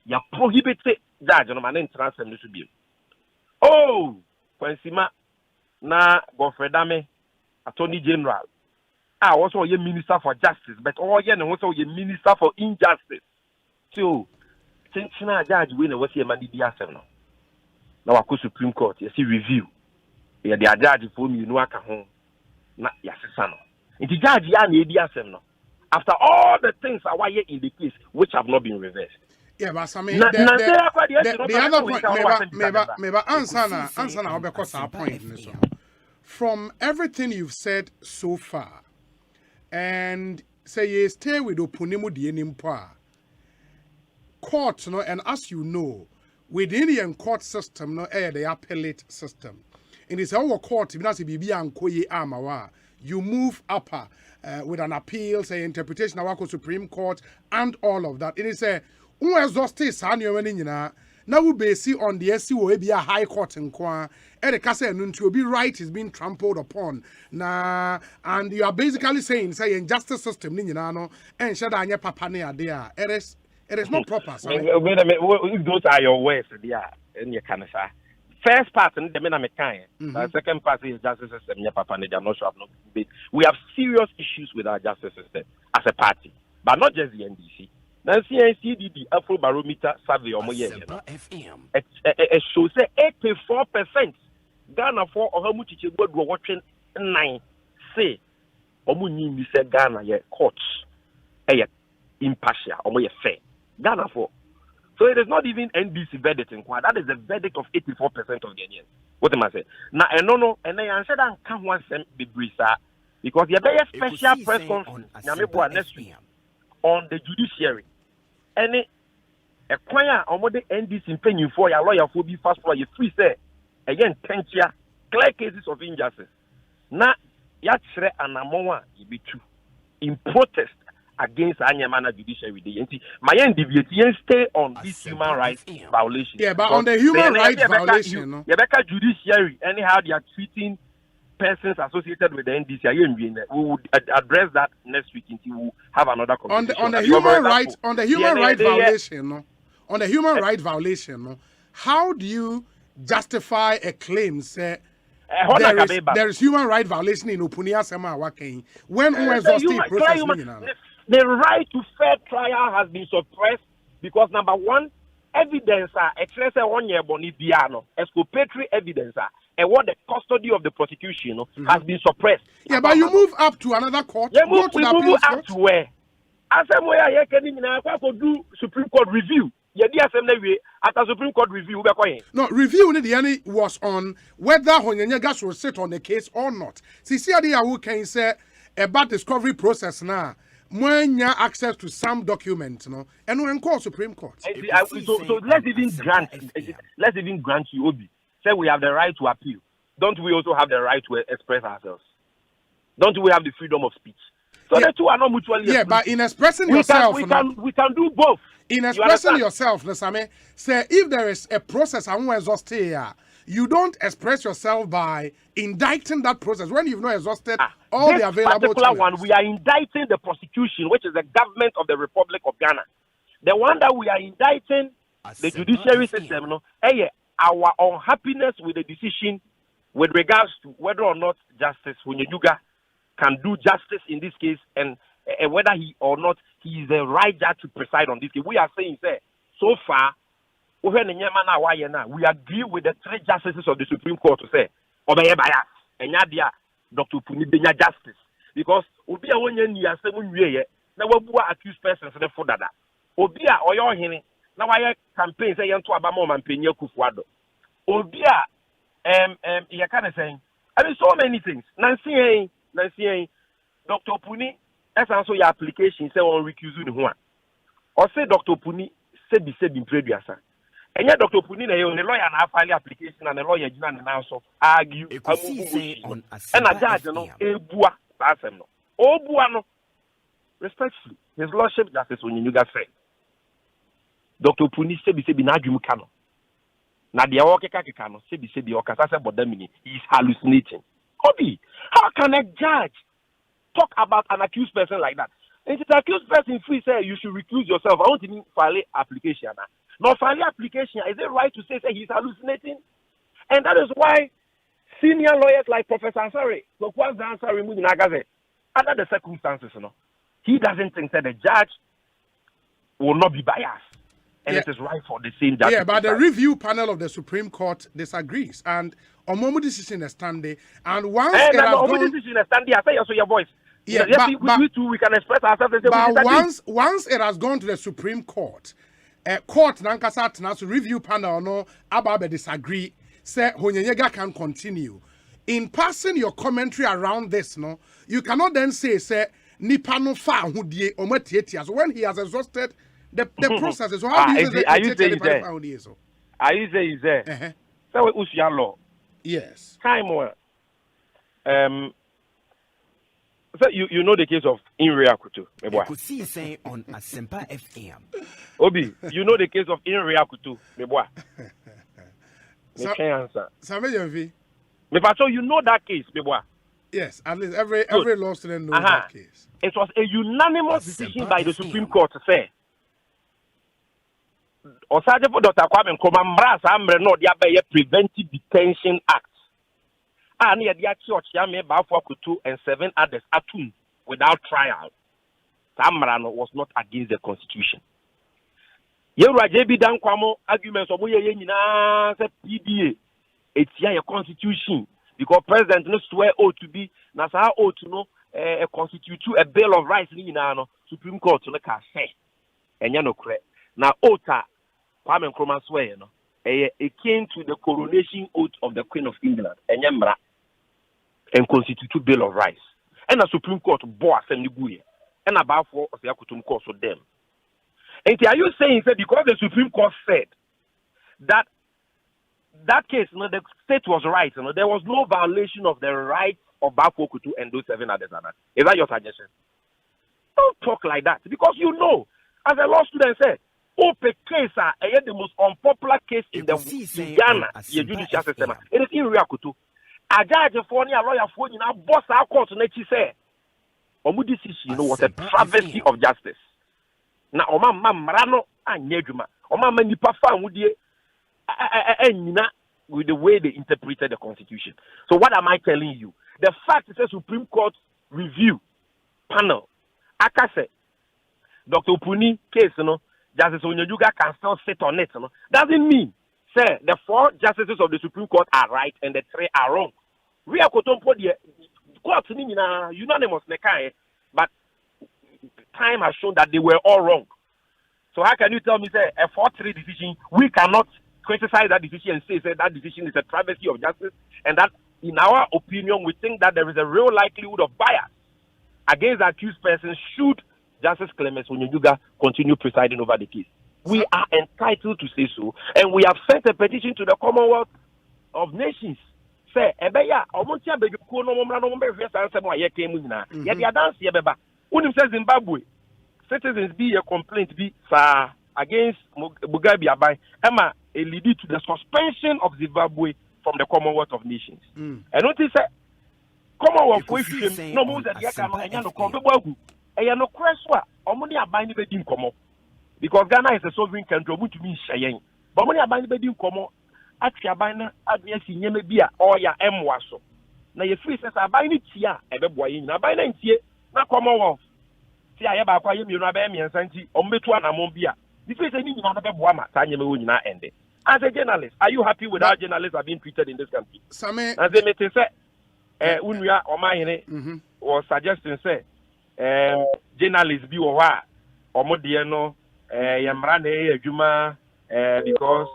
you prohibited judge on my name transfer to be. Oh, Quensima. Na Gofredame, Attorney General, also a minister for justice, but all you know also a minister for injustice. So, since now judge we know what he man di asem no. Now I go Supreme Court, you see review. Yeah, the judge for me no aka ho. Na ya sesa no. Inti judge ya na di asem no. After all the things are why in the case which have not been reversed. Yeah, but I mean, the other point, maybe answer now because our point in this one. From everything you've said so far, and say you stay with Opunimu Dienimpa court, no, and as you know, within the court system, no, the appellate system. In this our court, you move upper with an appeal, say interpretation of our Supreme Court, and all of that. It is a now we base on the SCO be a high court in Kwa, to be right is being trampled upon. And you are basically saying, say, justice system, and Shadanya Papania there. It is not proper. Wait a minute, those are your words, yeah, and you can say. First part, the the second part is justice system. I'm not sure. We have serious issues with our justice system as a party, but not just the NDC. Now, CNCDD Afro Barometer survey Asempa FM. It shows 84% Ghana for or how much you were watching 9 say Omuni say Ghana ye courts impartial or fair. Ghana for. So it is not even NBC verdict in Kwa. That is the verdict of 84% of Ghanaians. What am I saying? Now, I know, and I answer that can't want to be brisa because you have a special press conference next week on the judiciary. Any a choir on what the NDC in paying for your lawyer for be fast for your free say again 10 year clear cases of injustice. Now, Yatre and Amoa be true in protest against Anyamana judiciary. My NDVT stay on this human rights violation. Yeah, but on the human rights violation, no? Yabeka judiciary, anyhow they are treating persons associated with the NDC. We will address that next week until we have another conversation. On the human rights violation, no? On the human rights violation, no? How do you justify a claim say there is human rights violation in Opunia Sema Waken when exhaustive process? The right to fair trial has been suppressed because number one, evidence exculpatory evidence and what the custody of the prosecution has been suppressed. Yeah, but you move up to another court. Yeah, we move up to where? Asempa you can do Supreme Court review. After Supreme Court review, no review the was on whether Honyenyagas will sit on the case or not. See, who can say about discovery process now. When you access to some documents, no, and we call Supreme Court. So let's even grant you, Obi. Say we have the right to appeal. Don't we also have the right to express ourselves? Don't we have the freedom of speech? So the two are not mutually exclusive. But in expressing yourself, we can do both. In expressing yourself, Nesame, say if there is a process and we exhaust here, you don't express yourself by indicting that process when you've not exhausted all the available particular one, we are indicting the prosecution, which is the government of the Republic of Ghana. The one that we are indicting the judiciary system, our unhappiness with the decision with regards to whether or not Justice Hunyeduga can do justice in this case and whether he or not he is the right judge to preside on this case. We are saying, so far, we agree with the 3 justices of the Supreme Court to say, obey bias, and yadia, Dr. Punibenya justice. Because Obia Wonyan, you are 7 years, now we accused persons for that. Obia, or your hearing, now I campaign say, to Abamo and Penya Kufuado. Obia, you can say, I mean, so many things. Nancy, Dr. Puni, that's also your application, say, on recusing one. Or say, Dr. Puni, said in previous. And yet, Dr. Punina, the lawyer and file application and the lawyer and also argue and a judge, Ebua, Asem, Obuano, respectfully, His Lordship Justice Onyuga said, Dr. Puni said, Najumukano. Nadia Wakakano, said, Okasasa Bodamini, he is hallucinating. Obi, how can a judge talk about an accused person like that? If it's an accused person, free say you should recuse yourself. I want to file application. Now, file application, is it right to say he's hallucinating? And that is why senior lawyers like Professor Ansari, under the circumstances, he doesn't think that the judge will not be biased. And it is right for the same judge. Yeah, but the review panel of the Supreme Court disagrees. And Omomu decision is standing. And once it has gone... decision is standing, I say also your voice. Yeah, we can express ourselves and say but once it has gone to the Supreme Court, court nankasa na so review panel no ababe disagree, say Honyega can continue. In passing your commentary around this, you cannot then say nipa no fa hudie omatiatia. So when he has exhausted the processes, so how do you say are you saying there? So Usian law. Yes. Time so you know the case of Inriakutu, Ekosiisen On Asempa FM. Obi, you know the case of Inriakutu, me boy. Me can't answer. So you know that case, me boy. Yes, at least every law student knows that case. It was a unanimous decision by the Supreme Court to say. Osaje for Dr. Kwame Nkrumah mbrasa amre no dia be Preventive Detention Act. And the church Yame Bafwa Kutu and 7 others atum without trial. Samrano was not against the constitution. Yewra JB Dan Kwamo arguments of ye nyina say PDA. It's a constitution because president no swear oath to be na sa oath no constitute a bill of rights ni nyina no Supreme Court no ka say. Enya no kre. Na oath Kwame Nkrumah swear no. It came to the coronation oath of the Queen of England. Enya mra. And constitute Bill of Rights. And the Supreme Court bore assembly buye. And about for the Akutum course of them. And are you saying that because the Supreme Court said that case, the state was right, there was no violation of the rights of Bafo Kutu and those 7 others? Is that your suggestion? Don't talk like that because you know, as a law student said, Ope case the most unpopular case in the Ghana judicial system. It is in Riakutu. A judge for a lawyer for now boss our court and she say Omu decision was a travesty of justice. Now Oma Marano and Yejuma. Oma Manipa fan with the way they interpreted the constitution. So what am I telling you? The fact is a Supreme Court review panel. Akase Dr. Upuni case, Justice Onyejuga can still sit on it. Doesn't mean, sir, the 4 justices of the Supreme Court are right and the 3 are wrong. We are the court unanimous, but time has shown that they were all wrong. So how can you tell me, sir, a 4-3 decision, we cannot criticize that decision and say that decision is a travesty of justice, and that, in our opinion, we think that there is a real likelihood of bias against the accused person should Justice Clemens Onyejuga continue presiding over the case. We are entitled to say so, and we have sent a petition to the Commonwealth of Nations. Say, Ebeya, Omontia Bejuko no Momra no Mombe Fiesta Semo Ayeke Muna. Yet the dance Yebeba. Unim says Zimbabwe. Citizens be a complaint be against Mugabe Abai. Emma a lead to the suspension of Zimbabwe from the Commonwealth of Nations. And notice Commonwealth coefficient no moves at Yakano and Yano Kombebu. No Creswa, Omoni Abani Bedin Como. Because Ghana is a sovereign country, which means Shayen. But when you buy the Bedin Como, actually, I buy Yemebia or ya Mwaso. Now, your free says, I buy it here, a boy, I buy it here, not Commonwealth. See, I have a quiet, you know, Bami and Santi, or Metuan and Mombia. This is any other Boama, Tanya Muna ended. As a journalist, are you happy with how journalists are being treated in this country? As they may say, Unia or Mayne or suggesting, say, journalists be or Modiano, Yamrane, Juma, because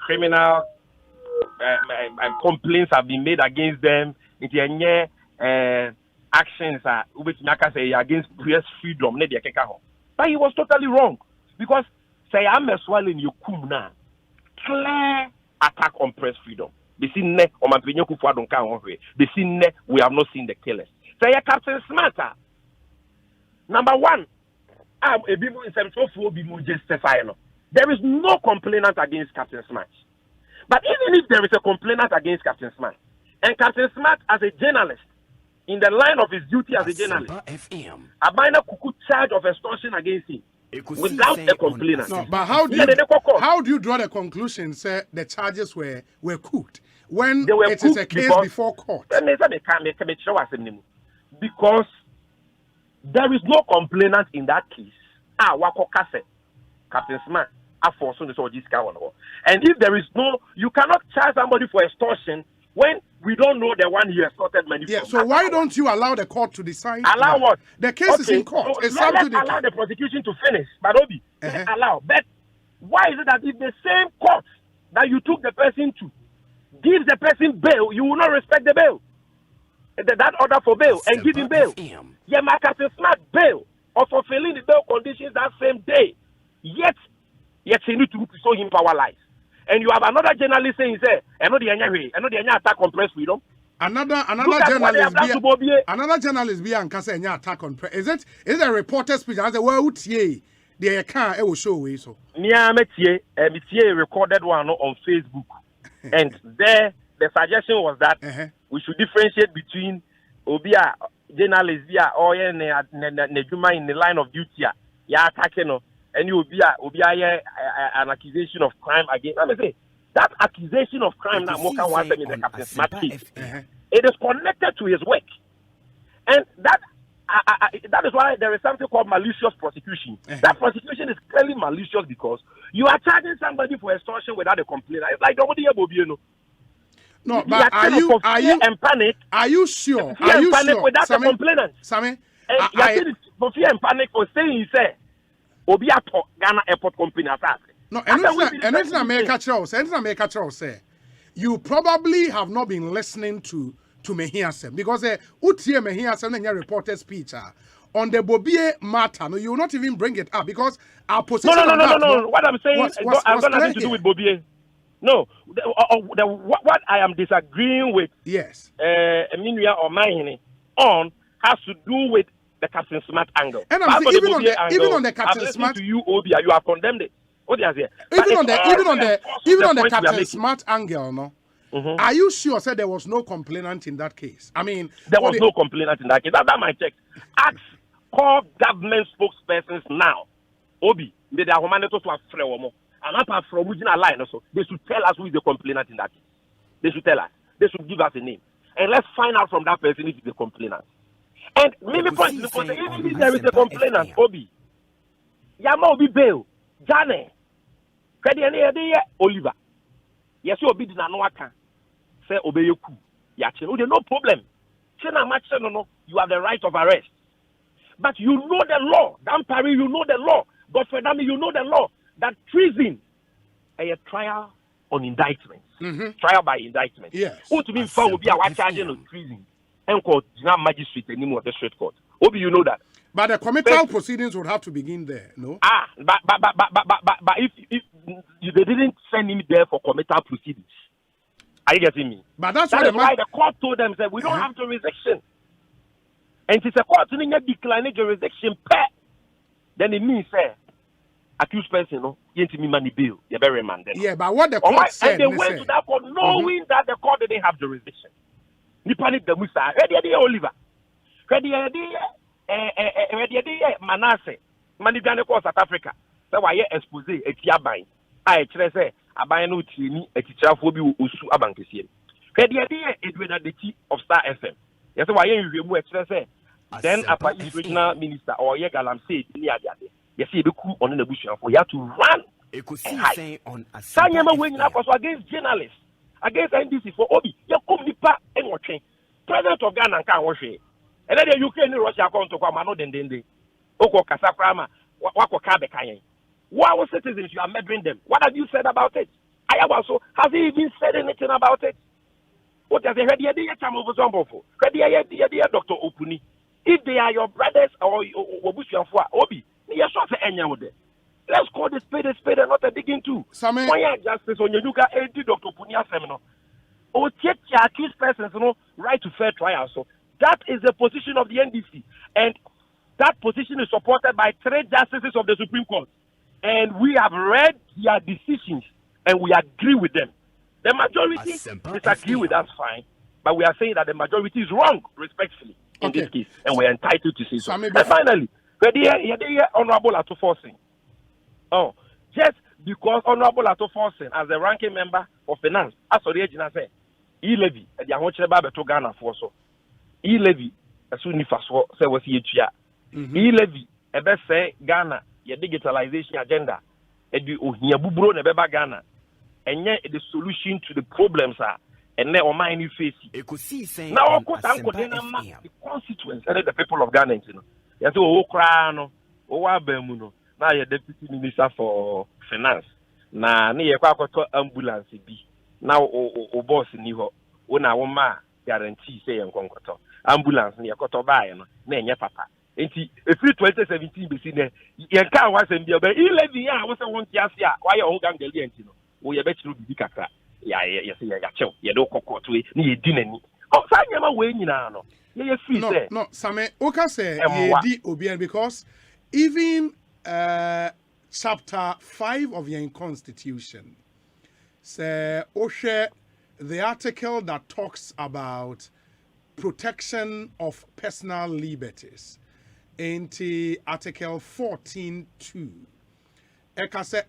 criminal complaints have been made against them. Actions are which Naka say against press freedom. But he was totally wrong because say I'm a swallowing you kumna clear attack on press freedom. We have not seen the killers. Say Captain Smarter. Number 1, there is no complainant against Captain Smart. But even if there is a complainant against Captain Smart, and Captain Smart as a journalist, in the line of his duty as a journalist, Abina could charge of extortion against him without a complainant. No, but how do you draw the conclusion, say the charges were cooked when it is a case before court? The because there is no complainant in that case. Wako kase, Captain Smart, forced on this kind. And if there is no, you cannot charge somebody for extortion when we don't know the one he extorted money from. So why don't you allow the court to decide? Allow what? The case is in court. So let's allow the prosecution to finish. But Obi, allow. But why is it that if the same court that you took the person to gives the person bail, you will not respect the bail? That order for bail and give him bail. Yeah, my Captain Smart bail or fulfilling the bail conditions that same day. Yet you need to show him power lies. And you have another journalist saying, I know the attack on press freedom. Another journalist be and say attack on press. Is it a reporter speech? I say, well, they can't will show way so. Metier recorded one on Facebook. And there the suggestion was that we should differentiate between Obia journalists or Nejuma in the line of duty. Attacking and you will be an accusation of crime against. Let me say that accusation of crime now Moka wants them in the Captain Smart case. It is connected to his work, and that is why there is something called malicious prosecution. That prosecution is clearly malicious because you are charging somebody for extortion without a complaint. It's like nobody here. No, but are you and panic? Are you sure? Are you sure? Without a complainant? Sammy, for fear and panic for saying he said. Obi ato Ghana Airport Company asase. No, anything America Charles say. You probably have not been listening to Mehiasem because utie Mehiasem na reported speech on the Bobie matter. No, you will not even bring it up because our position. No. What I'm saying I've got nothing to do with Bobie. No, what I am disagreeing with. Yes. Emilia or Mahine on has to do with the Captain Smart angle. And I'm saying, even on the Captain Smart, to you, Obia, you have condemned it. What do you say? Even on the Captain Smart angle, no. Are you sure? Said there was no complainant in that case. I mean, there was no complainant in that case. That might check. Call government spokespersons now. Obi, they are humanitarian to have and apart from original line also, they should tell us who is the complainant in that case. They should tell us. They should give us a name, and let's find out from that person if he's the complainant. And maybe point even if there is a complainant, Obi, Yama Obi bail, Jane, Oliver. Yes, you Obi did not know what can say obey you. Yachi, no problem. You have the right of arrest. But you know the law. Dan Parry, you know the law. Godfrey Dami, you know the law. That treason a trial on indictment. Trial by indictment. Yes. Who to be found will be a charging of treason. And court, not magistrate anymore, the straight court. Obi, you know that. But the committal proceedings would have to begin there, no? But if they didn't send him there for committal proceedings, are you getting me? But that's why the court told them that we don't have jurisdiction. And it's a court in declining jurisdiction, then it means accused person, no, you me money bill, you're very man. Yeah, but what the court said, and they went to that court knowing that the court didn't have jurisdiction. Nipani the Musa, ready Oliver, ready Manasseh, Manigane court South Africa. So why expose a tiabai? I say a buy no tini, a teacher for you usu abankesi. Ready Edwin at the chief of Star FM. Yes, why you remove say. Then upper regional minister or Yegalam said, yes, he become on the bush for you have to run. Ekosiise On Asempa winning up also against journalists, against NDC for Obi. You come nipa and watching. President of Ghana can't watch it. And then the UK and Russia come to come and then Oko Kasakrama, Wako Kabekayen. What our citizens you are murdering them? What have you said about it? I have also has he even said anything about it? What has he heard the time of Zombo? Dr. Opuni. If they are your brothers or Obi, let's call the spade and not a digging too. Why justice on your Nuka Dr. Punia seminar? Or take accused persons right to fair trial. So that is the position of the NDC. And that position is supported by 3 justices of the Supreme Court. And we have read their decisions and we agree with them. The majority disagree with us, fine. But we are saying that the majority is wrong, respectfully, in this case. And we are entitled to say so. And finally, Honorable Ato Forcing. Oh, just because Honorable Ato Forcing, as the ranking member of finance, as the original said, e-levy, and the Ghana for so. E-levy, as soon as say was here. E-levy, a best say Ghana, your digitalization agenda, and the Ohiabubro Nebeba Ghana, and yet the solution to the problems are, and now mind you face it. Now, of course, the constituents and the people of Ghana, you know, you have to Okrano, Owabemuno, now you're deputy minister for finance. Na near Quaco ambulance be now o boss in you, una woma guarantee say and concoto ambulance near Cotobai, Nanya Papa. And if you 2017 be seen, you can't was and be a 11 years. I was a 1 year. Why your own gang, you know, we bet you be Kaka. Yeah, you don't cocoa to it, near dinner. Oh, I'm away now. No, Same, Oka say, Obian, because even chapter 5 of your Constitution say, Osei, the article that talks about protection of personal liberties. Into Article 14.2,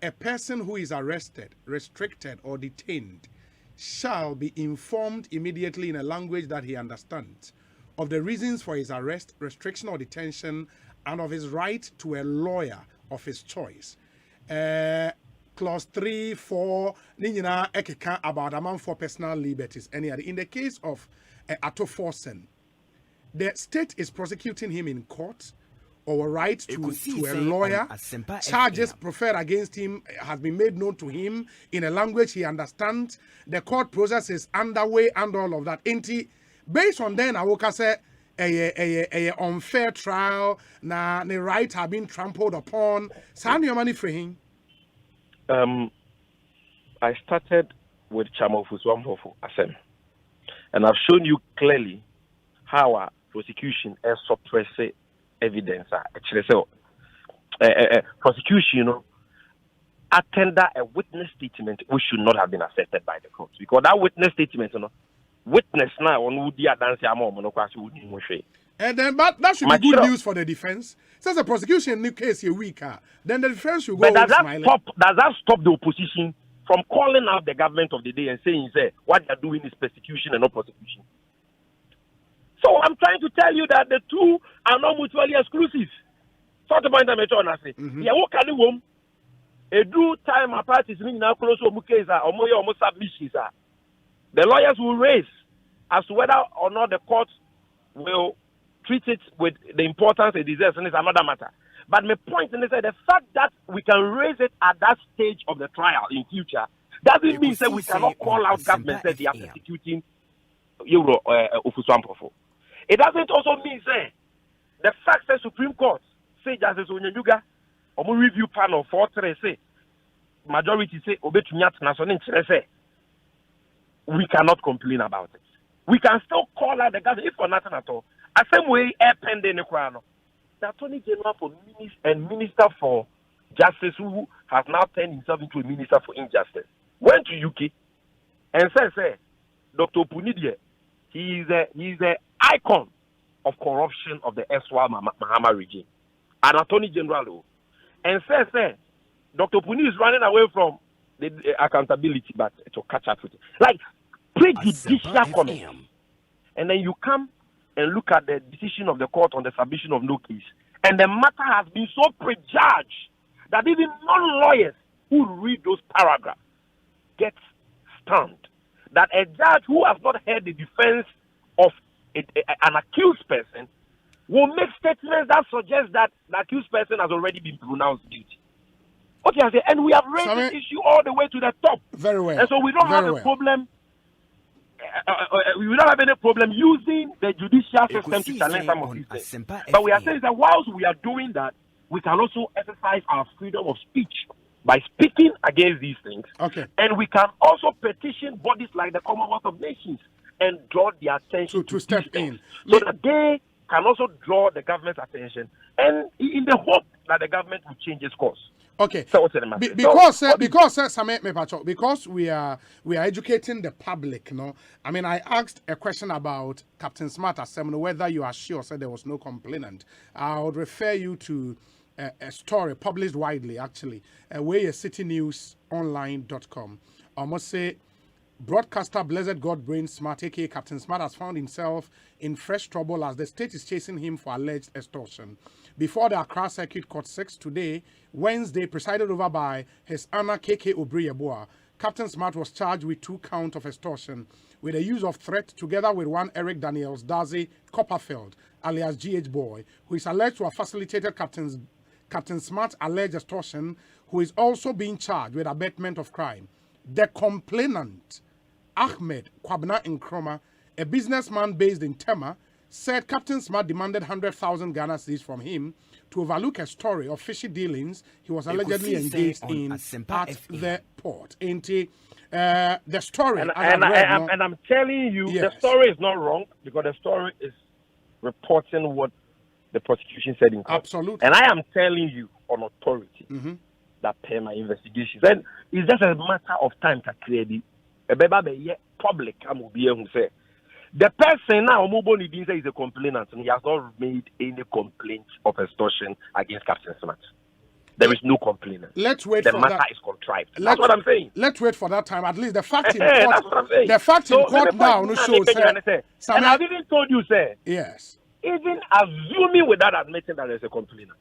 a person who is arrested, restricted, or detained shall be informed immediately in a language that he understands of the reasons for his arrest, restriction, or detention, and of his right to a lawyer of his choice. Clause 3, 4, Nina Ekeka about amount for personal liberties. And in the case of Ato Forsen, the state is prosecuting him in court, or a right to a lawyer. Charges preferred against him has been made known to him in a language he understands. The court process is underway and all of that. Based on then, I will say a unfair trial. Na the right have been trampled upon. Send your money for him. I started with Chamo Fuswamfo Asem, and I've shown you clearly how our prosecution is suppressing evidence. Actually, so prosecution, you know, attend a witness statement which should not have been accepted by the court, because that witness statement, you know, witness now on who dia dance ya mom no kwasi who di. And then, but that should be good news for the defense. Since the prosecution in the case is weaker, then the defense should go. But does that stop the opposition from calling out the government of the day and saying, say, what they're doing is persecution and not prosecution? So I'm trying to tell you that the two are not mutually exclusive. So the point I'm trying to say, yeah, what can you a do time apart is now close to Mukeza or Moya or submissions. The lawyers will raise as to whether or not the court will treat it with the importance it deserves, and it's another matter. But my point is that the fact that we can raise it at that stage of the trial in future doesn't mean that we cannot call out government that they are persecuting Euro Ofuswampofo. It doesn't also mean say the fact that Supreme Court say Justice Onyenyuga or review panel 4-3 say majority say obetunyat national say we cannot complain about it. We can still call out the government if for nothing at all. The same way pending the Attorney General for Minister for Justice, who has now turned himself into a Minister for Injustice, went to UK and said, Dr. Punidie, he's a icon of corruption of the Eswal Mahama regime, an Attorney General, and said, Dr. Puni is running away from the accountability, but to catch up with it. Like prejudicial comment. And then you come and look at the decision of the court on the submission of no case. And the matter has been so prejudged that even non-lawyers who read those paragraphs get stunned. That a judge who has not heard the defense of an accused person will make statements that suggest that the accused person has already been pronounced guilty. Okay, I say, and we have raised this issue all the way to the top. Very well. And so we don't have a problem. We don't have any problem using the judicial system to challenge some of these things. But we are saying that whilst we are doing that, we can also exercise our freedom of speech by speaking against these things. Okay. And we can also petition bodies like the Commonwealth of Nations and draw their attention to step in, so that they can also draw the government's attention, and in the hope that the government will change its course. Okay. So because we are educating the public, no. I mean, I asked a question about Captain Smart Assembly, whether you are sure said there was no complainant. I would refer you to a story published widely, actually, where citynewsonline.com. I must say, broadcaster Blessed God Brain Smart, aka Captain Smart, has found himself in fresh trouble as the state is chasing him for alleged extortion. Before the Accra Circuit Court 6 today, Wednesday, presided over by His Honor KK Obriyeboa, Captain Smart was charged with 2 counts of extortion with the use of threat together with one Eric Daniels Darcy Copperfield, alias GH Boy, who is alleged to have facilitated Captain Smart's alleged extortion, who is also being charged with abetment of crime. The complainant, Ahmed Kwabna Nkrumah, a businessman based in Tema, said Captain Smart demanded 100,000 Ghana cedis from him to overlook a story of fishy dealings he was allegedly engaged in at the port. The story, and I'm telling you, yes, the story is not wrong because the story is reporting what the prosecution said in court. Absolutely. And I am telling you on authority that per my investigations, and it's just a matter of time to clear the public. Who say the person now is a complainant and he has not made any complaint of extortion against Captain Smart. There is no complainant. Let's wait the for matter that. Is contrived. That's what I'm saying. Let's wait for that time. At least the fact in That's court, what I'm saying. the fact So, in court now no shows. And I've even told you, sir. Yes. Even assuming without admitting that there's a complainant,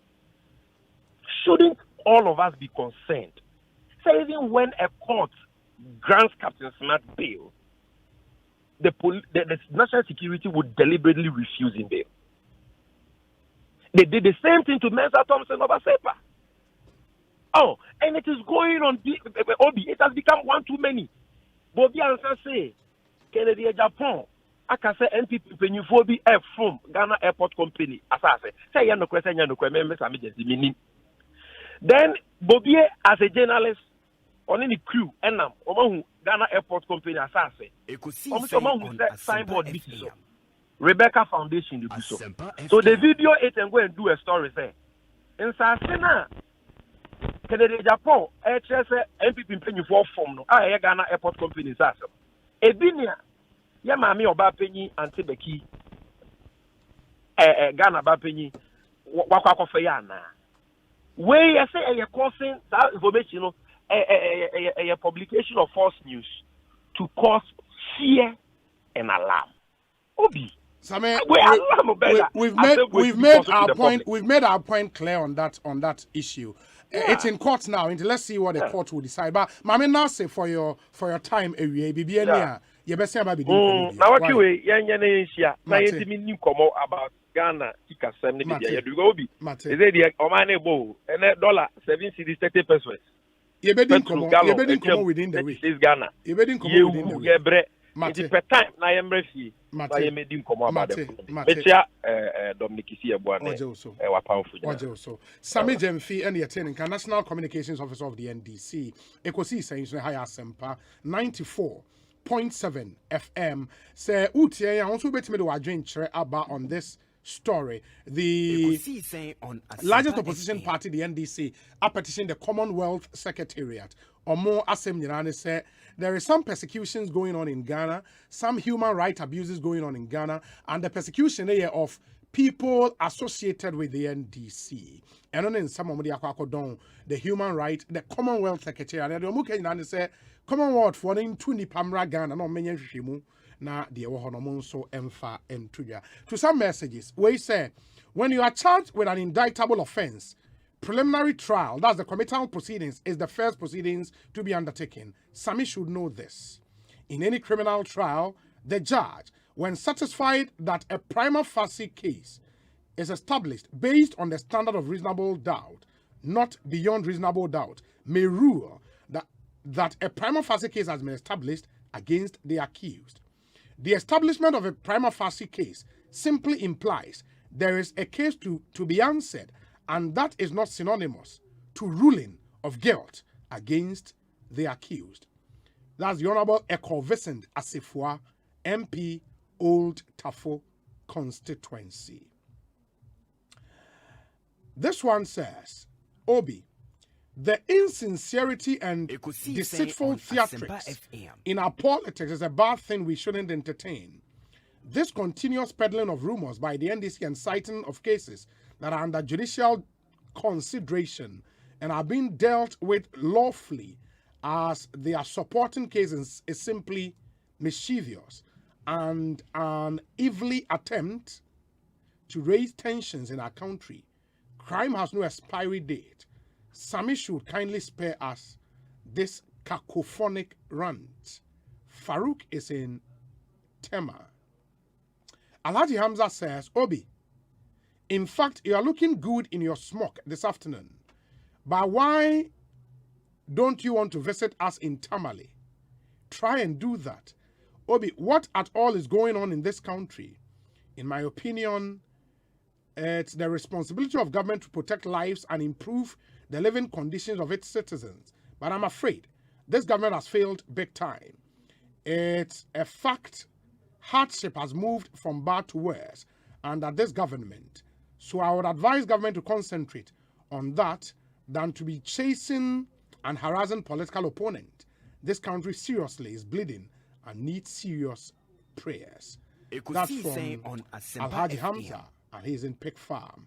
shouldn't all of us be concerned? So even when a court grants Captain Smart bail, the national security would deliberately refuse him bail. They did the same thing to Mensa Thompson of Asempa. Oh, and it is going on. It has become one too many. Bobby answer say, Kennedy Japan. I can say NPP Penufobi F from Ghana Airport Company. As I say no question, then Bobby as a journalist on any crew and Ghana Airport Company as I say. Ekosiise On signboard so. Rebecca Foundation do so. So the video it and go and do a story say. In Sasena Kennedy Japan, NPP Penufo form no. Ghana Airport Company as Ebinia ya mami oba penyi anti beki Ghana ba penyi wakwa kofe ya na we say causing that information no a publication of false news to cause fear and alarm. Obi we've made our point clear on that issue. Yeah. It's in court now. Let's see what the court will decide. But Mami now say for your time area, BBN you best say about now what you about Ghana tikasem ni you go be is it the omane bo and $7 30 pesos you bedin come within the week is Ghana you bedin come within the week it's per time na yemrefi na yemedin come about the metia Dominic Isiebwane wa powerful Sami Jemfi and the attending National Communications Officer of the NDC Ekosiise On Asempa 94.7 FM say utie ya also betime do adwen chere about on this story. The largest opposition party, the NDC, are petitioning the Commonwealth Secretariat. Omo Asem Nyirane said there is some persecutions going on in Ghana, some human rights abuses going on in Ghana, and the persecution here of people associated with the NDC. And then in some of the human rights, the Commonwealth Secretariat, and the Omo Nyirane said Commonwealth for the two Nipamra Ghana no menye hwehwemu na de wo hono mo nso emfa entuya. To some messages we say when you are charged with an indictable offense, preliminary trial, that's the committal proceedings, is the first proceedings to be undertaken. Sami should know this. In any criminal trial, the judge, when satisfied that a prima facie case is established based on the standard of reasonable doubt, not beyond reasonable doubt, may rule that a prima facie case has been established against the accused. The establishment of a prima facie case simply implies there is a case to be answered, and that is not synonymous to ruling of guilt against the accused. That's the Honorable Ekosiise Asifua, MP, Old Tafo constituency. This one says, Obi, the insincerity and deceitful theatrics in our politics is a bad thing we shouldn't entertain. This continuous peddling of rumors by the NDC and citing of cases that are under judicial consideration and are being dealt with lawfully as their supporting cases is simply mischievous and an evilly attempt to raise tensions in our country. Crime has no expiry date. Sami should kindly spare us this cacophonic rant. Farouk is in Tema. Alhaji Hamza says, Obi, in fact, you are looking good in your smock this afternoon. But why don't you want to visit us in Tamale? Try and do that. Obi, what at all is going on in this country? In my opinion, it's the responsibility of government to protect lives and improve the living conditions of its citizens. But I'm afraid this government has failed big time. It's a fact hardship has moved from bad to worse under this government. So I would advise government to concentrate on that than to be chasing and harassing political opponent. This country seriously is bleeding and needs serious prayers. That's from Alhaji Hamza, and he's in Pig Farm.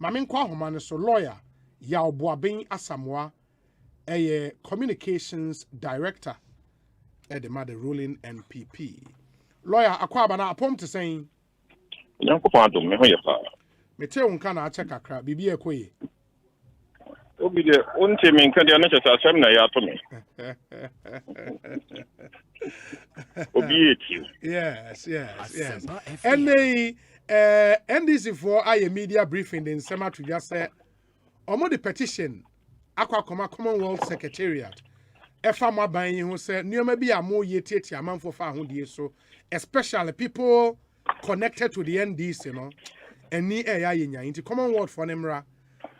Mamin Kwahomane so lawyer Yao Boabin Asamoah, a communications director at the ruling NPP. Lawyer Akwaba na apom to saying Nyankopon me ho ye pa. Me te unka na ache kakra bibi ekoye. Obi de unte me nka de na chesa asem na ya to me. Obi eti. Yes. And the NDC for a media briefing in Sema to just say omo the petition akwa Commonwealth Secretariat efa mo ban who say nioma bi amo yetieti amanfo fa ho die so, especially people connected to the NDC, you know. Any eya yenya into Commonwealth for nemra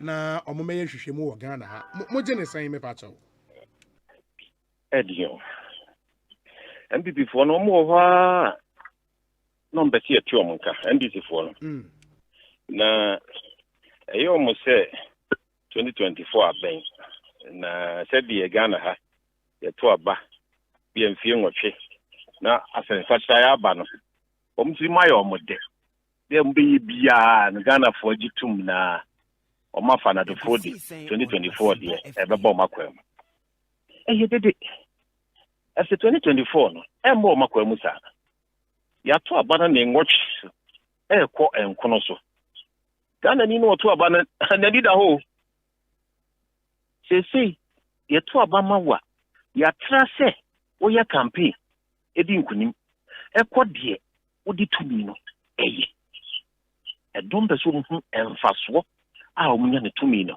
na omo meye hwehwemu wo Ghana ha. Mo gene san me pa chawo. Edio. MPP for no mo ha no mbeti eti omo nka NDC for no. Na eyo mo say 2024 aben na said the Ghana ha yeto aba bi emfie nwotwe na asenfa ya aba no omti mayo omode dem be bia na Ghana for gitum na omafa na do 2024 de ebeba makwam dede after 2024 no embo makwam sa yato aba na nwotwe ekọ enkono so Ghana ni no to aba na dida ho say yeto aba mawa ya trase wo ya campaign edi nkunim ekode odi tumi no edom be so hu emfaso a omunya ne tumi no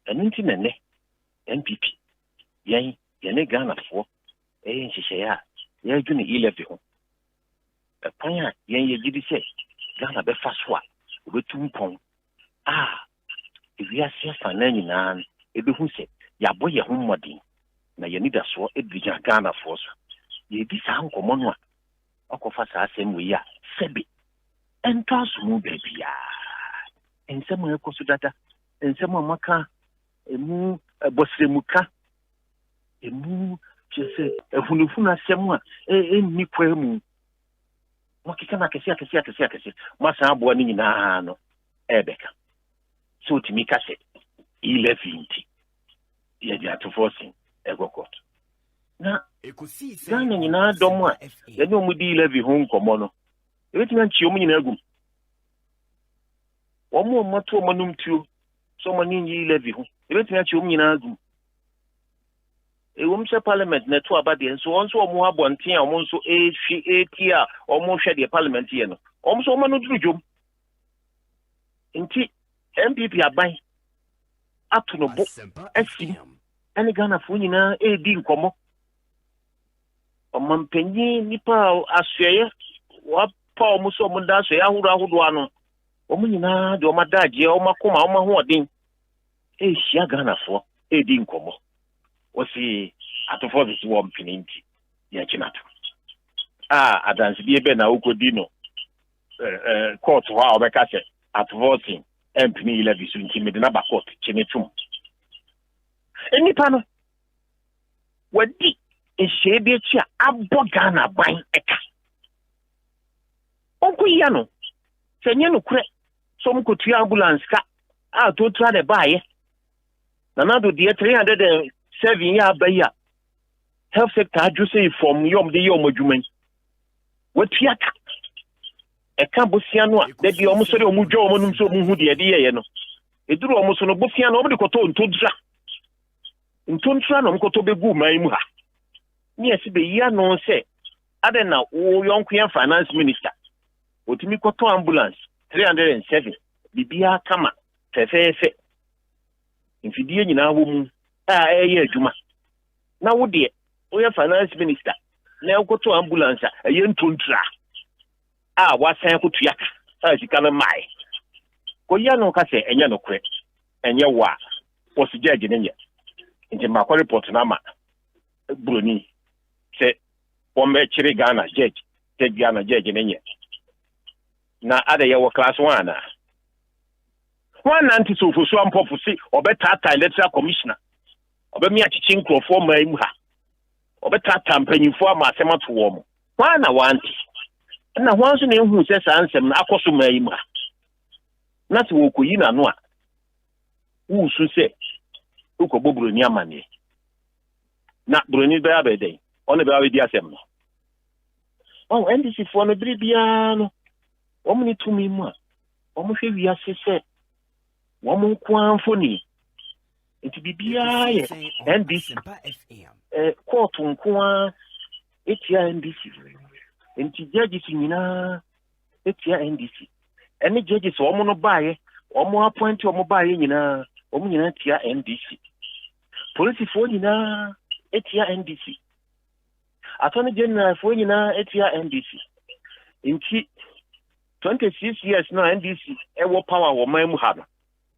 eninti nene NPP yen ne Ghana fo nhihye ya adwune 11 ho epanya yen ye gidi se Ghana be faso a obetum pon ewiase afa na nyina ebehu se yabo ye ho modin na ye nida so edija Ghana for so ye di sa nkomo no a akofa sa asem we ya sebe entaso mu bebia ensemo ekoso data ensemo maka emu bosremuka emu chese ehunufuna asem a enni kwemu wakika na kesi masa abo ni nyina no ebeka so timika se 11 ye dia to forcing egokot na ekosiise na nyina dom a ye no mu di 11 ho nkomo no ebetima nchi omu nyina agum omu mato omanum tuo so mani nyi 11 ho ebetima nchi omu nyina agum ewomse parliament na to abade nso onso omu abonten a omu nso eti a omu hwe de parliament ye no omu so omanu durujom nti MPP aban atuno bo esi ene Ghana fo nyina edi nkomo omampanyi nipa asuyeye wa pa omu so omu da asuyeye ahodo ano omu nyina de omadaje omakoma omahoden ehia Ghana fo edi nkomo osi atofo bi wo mpininti ya chinato adansi bi ebe na ukodi no court wa obeka se atvoting empini 11 so nti medina ba court chinetum enipa no wadi ehye echi a abo Ghana ban eka onkuya no senye no kure so mkotu ambulance ka to tra de baaye na do de 300 7 year by health sector I just say from yom the yom jumen. What piaka? A campusiano, that the almost so mujo monum so muhudi idea, no. It do almost no busiano over the cotton to dra. In Tontran, Koto be good, my muha. Yes, be ya no say. Other now, young Queen Finance Minister. What me koto ambulance 307. Bibia kama fefe. Infidie nyina wo juma. Na wo de o finance minister na koto ambulance ntontra wasan ko tuaka sika no mai ko ya no ka se enya no kre enye wa post judge nenye nti ma ko report na ma broni se o me chiri Ghana judge nenye na ada ya wo class 1 na one anti so for so ampofu si obetata electoral commissioner obemi achichi nkrofo ma imu ha obetata mpanyimfo ama asema to wo mo na wanti na hwanso na ehu se sansem na akoso ma imu ha na se wo koyi na no a wusu se ukobo broni amane na broni be abeden ona be awedi asem no ndc fo no bibia no omni tumi mu a omhwe wi asese woman kwanfoni nti bibia ye NDC court nkwa etia NDC nti judges nyina etia NDC ene judges womo no baaye womo appoint womo baaye nyina womo nyina etia NDC police fo nyina etia NDC attorney general fo nyina etia NDC nti 26 years na NDC ewo power wo man mu ha no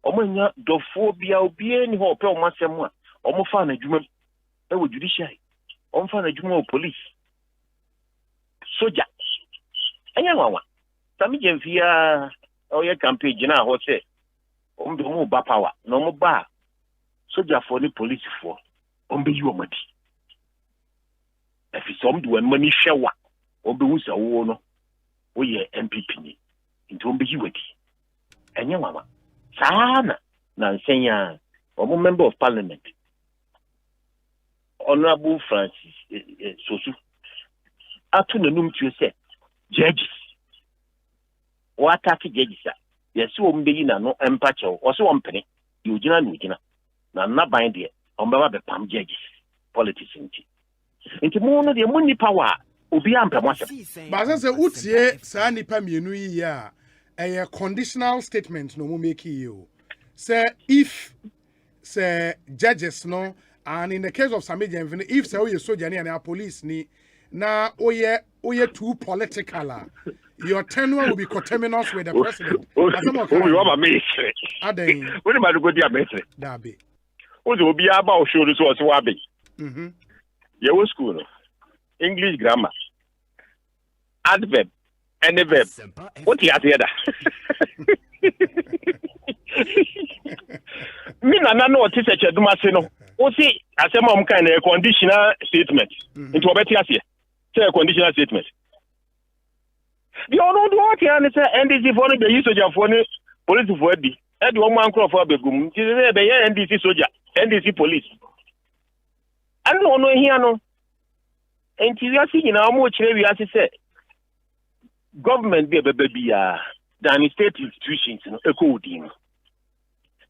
omanya dofobia obie ni ho pe o masem a omofa na adwuma e judicial omfa na adwuma o police soja enya wawa sami jemfia o ye campaign na ho se omdo mu ba power no mo ba soja for ni police for ombe yi omadi efi som do an mani hwewa obe wusa wo no wo ye MPP ni nti ombe yi wadi enya wawa sana na nsenya omo member of parliament Honorable Francis Sosu atu nanum tue se judges o attack judges yesi o mbeyi na no empache o se o mpene ye ogina na ogina na naban de o mbeba be pam judges politics nti mo no de mo nipa wa obi ampamwase ba se utie sa nipa mienu yi ya a conditional statement no mo make you say if say judges no and in the case of some agent if say we soldier and our police ni na oye too political your tenure will be coterminous with the president we want me aden we ma go dia mesre da be o de obi aba o show so so wa be ye wo school no English grammar adverb any verb. What you have here? Me na know what is a do masino. O see Asempa kind of conditional statement. Into a better here. Say a conditional statement. You all know what you say NDC for the use of for police for the head one man crop for begum. The NDC soldier, NDC police. I don't know here no. And you see in our much we as say government be than state institutions no ekodin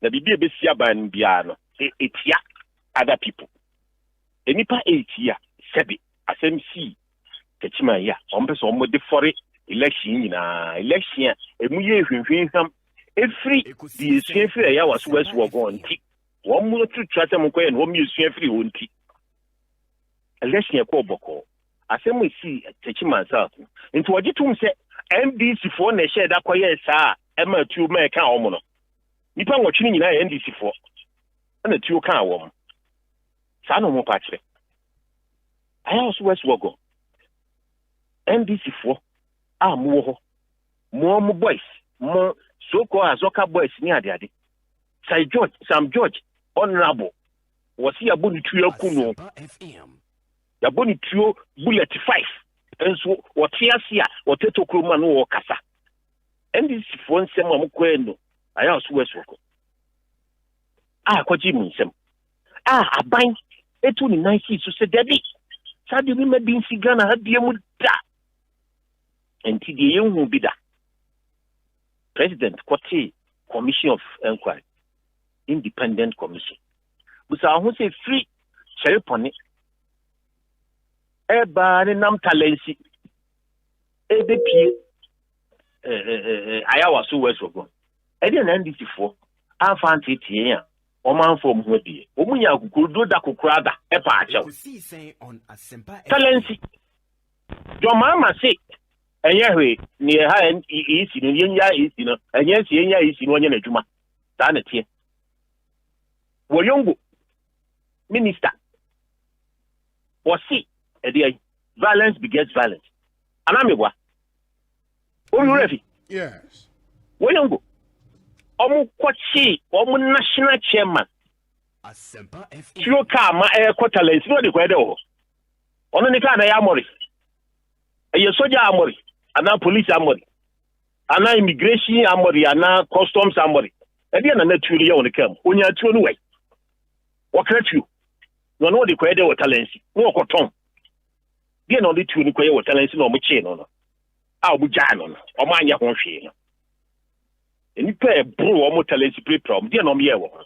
na bibia be sia ban bia no etia other people enipa etia sebi asem si kechima ya ompeso omode for election election emuye hwehweham every the free ya was west work on ti wo mu to twata mo koye no wo mi free won ti election e ko boko asem si kechima south nti wajitum se NDC for na share da koye saa e ma tu ma ka omo no nipa nwotwe nyina NDC for na tu ka wo mo saa no mo pa kire aya so west wogo NDC for mo ho mo boys mo so ko azoka boys ni ade Sam George honorable was here boni tu akuno ya boni tu bullet 5 enso wotiasia woteto kroma no wo kasa ndc fo nsem amkwendo aya so wesoko kwaji mu nsem aban etu ni nice so se Debbie. Sadi we made in Sigana had the muda. And the young will be that. President Kwati Commission of Inquiry, Independent Commission. But I won't say free share upon it. Eba nam talensi. EDP Ayawa so west of go. Edi na NDC4 afanti tie Oman from Hodi. Omunya kukudo da kukrada epa acho. Ekosiisen On Asempa FM. Talensi. Your mama say Enyehwe ni ha isi no yenya isi no enye si yenya isi no onye na adwuma. Ta na tie. Woyongo minister wasi edi violence begets violence. Anamegwa. Onurefi. Yes. Woyongo omu kwachi omu national chairman Asempa FM. Tio ka ma quarterless no de kwede ho. Ono ni ka na ya amori. Eye soja amori, ana police amori. Ana immigration amori, ana customs amori. E dia na naturi ya onikam. Onya tuo no wai. Wakratio. No de kwede wo talent. No koton. Dia no de tuo ni kwede wo talent no mo che no no. A obu ja no no. O ma anya ho hwe no. Eni pe bro o mo talent play problem. Dia no me ye wo.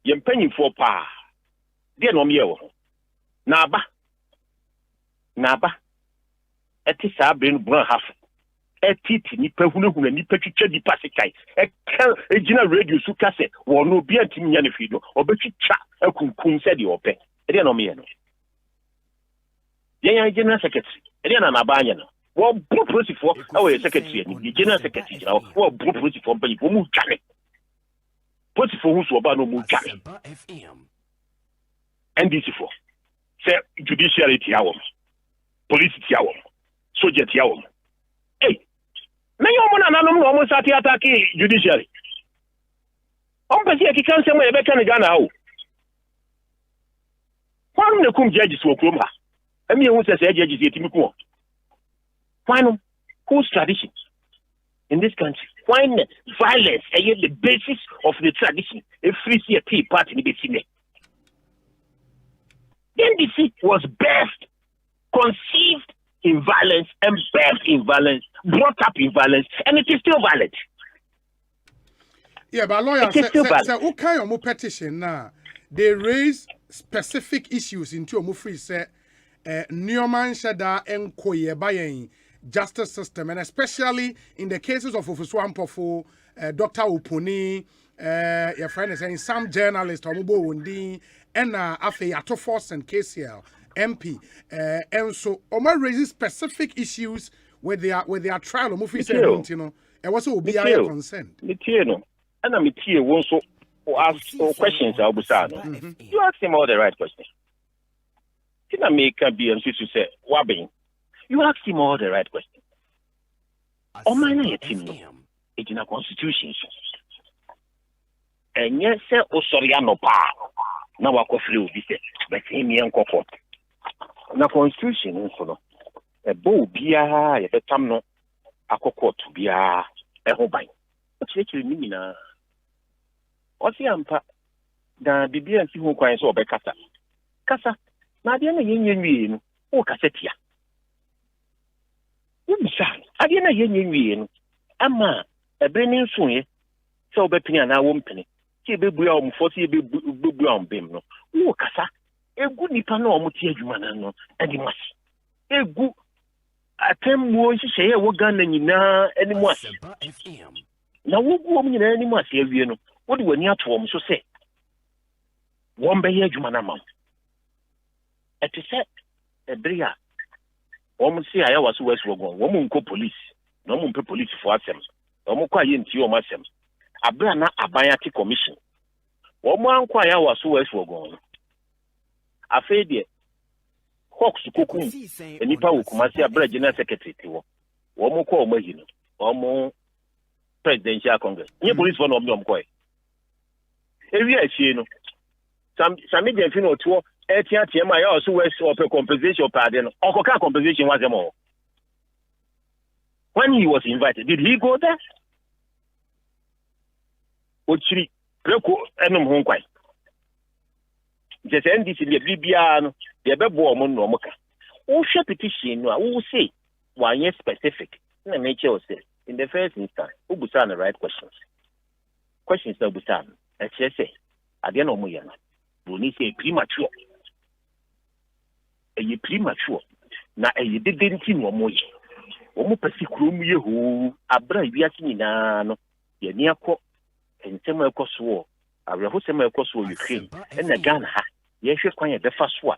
Ye mpanyimfo pa. Dia no me ye wo. Na aba. Eti sa brain bron half. Eti nipa hunahuna nipa twitwa dipa sekai. Ejina radio su kase wo no bi antimi nya ne fido. Obetwitwa akunkum se de ope. Ede no me ye no. Ye general secretary. Ede na aba anya no. Wo bro prosifo awe secretary ni general secretary. Wo bro prosifo mpanyi wo mu tware. Prosifo hu so oba no mu tware. Asempa FM. NDC4. Say judicial tiawo. Police tiawo. Soldier tiawo. Hey. Na yo mo na nanom no mo sati attack judiciary. On pese ki kan se mo e be kan Ghana ha o. Kwanu na kum judges wo krom ha. Emi ehun se judges etimi ku. Kwanu whose tradition in this country? Why violence is the basis of the tradition? A free CP party in the city. The NDC was birthed, conceived in violence, and birthed in violence, brought up in violence, and it is still violent. Yeah, but lawyer say who kind of petition now? They raise specific issues into a free say Newman Shada and Koye buying justice system, and especially in the cases of Ofuswampofo, Dr. Uponi, your friend is saying some journalists, Omubo Wundi, and Afe Atofos and KCL, MP, and so Omar raises specific issues with their trial. Omufi said, you know, and what's will be consent. And I'm here also ask questions. You ask him all the right questions. Didn't make a BMC to say, Wabbing. You ask him all the right questions. Oh, my team, it's in a constitution. And yes, sir, oh, sorry, I'm no pa. Now I go through this, but him young court. Now, constitution, so a bow be a betamno, a court to be a hobby. What's it mean? What's the ampa? The BB and see who cries over Casa. Casa, now the union, oh, Cassetia. I didn't hear you. Ama a branding soon, so bepping an hour penny. She be brown 40 brown beam. Oh, Cassa, a good nipano mutia jumanano, and you must. A good attempt more to say what gun and you know anymore. Now, what woman in any more, you know, what do we near to him so say? One bay jumanama. At the set, a bria. Woman say I was West Rogon, woman go police, no one police for Asem, no more quiet to your Masem. A brana abayati commission. Woman quiet was West Rogon. A fade Hawks to cook, and Nipa Kumasi, a bread general secretary to one more call Mahino, or more presidential congress. New police one of them quite. Every year, you know, some medium funeral tour. ATM, I also was for compensation pardon. Uncle compensation was more. When he was invited, did he go there? Ochiri, Reko, Enum Honkwai. just NDC the Bibiano, the Bebo Monomoka. Who shall petition? Who say 1 year specific? The nature of say in the first instance, who was the right questions? Questions that was done. As I say, at the end of Muyana, we say premature. A premature. Now, a didn't see no more. Omo pesi krom ye ho abra wiase nyina no ye ne akọ ensem ekoso awreho sem ekoso Ukraine na Ghana ha ye hwe kwan ye befa so a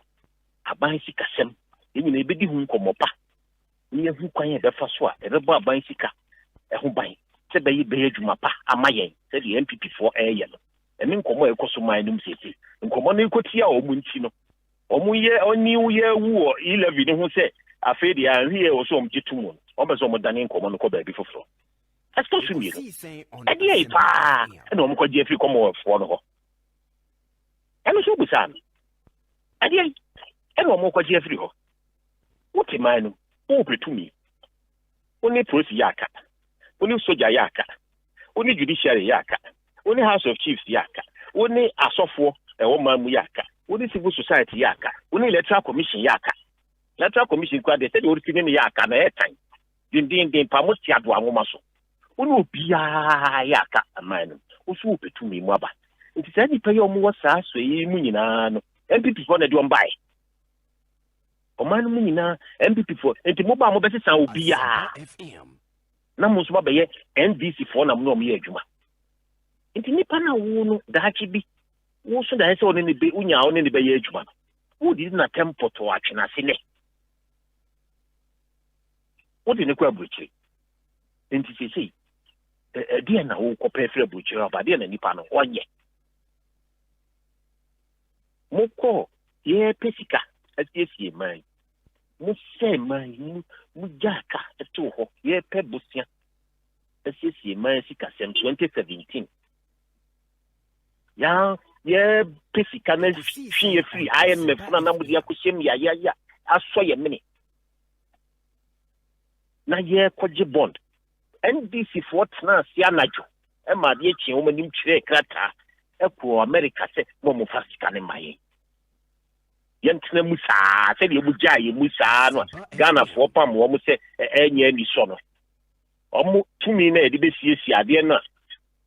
aban sika sem ye nyina ebedi hu nkomopa ye hu kwan ye befa so a ebebo aban sika eho ban se be adwuma pa amayen se the MPP for eye no emi nkomo ekoso man num sese nkomo no ekotia omu nti no omu ye oni ye wu 11 ho se afedi anhie wo so omgitumu obezo modane nkomo no ko ba bi foforo asto su mi edi pa na omko je fi Commonwealth no ho eno so busan edi eno omko je fi ho wuti manu o betumi oni police yaka oni soja yaka oni judicial yaka oni House of Chiefs yaka oni asofo ewo mamu yaka oni civil society yaka oni electoral commission yaka electoral commission kwa de say the original yaka na etan din pamosi ado anwoma so oni obia yaka amanu osu opetumi mu aba nti say ni paye omo wasa so yi mu nyina no MPP for na de ombai omanu mu nyina MPP for nti mo ba mo be sesa obia na mo so ba ye NDC for na mo no ye adwuma nti nipa na wo no daachi bi wo so da se oni ne be unya oni ne be ye adwuma wo di na tempo to atwena se ne what in the quabuchi? Inti see, dear now, compare for a butcher about dear any panel 1 year. Moko, ye pesica, as yes, ye mine. Musse mine, mujaka, a two, ye pebusia, as yes, ye mine, sika, 2017. Ya, ye pesica, she free, I am a friend of the Akusim, ya, I saw a minute. Na ye kwaje bond NDC for tna sia najo e ma de chi o manim chire krata e ko America se mo mo fasika ne maye ye ntna musa se de buja ye musa no Ghana for pam wo mo se enye ni so no o mo tumi na e de besiesie ade na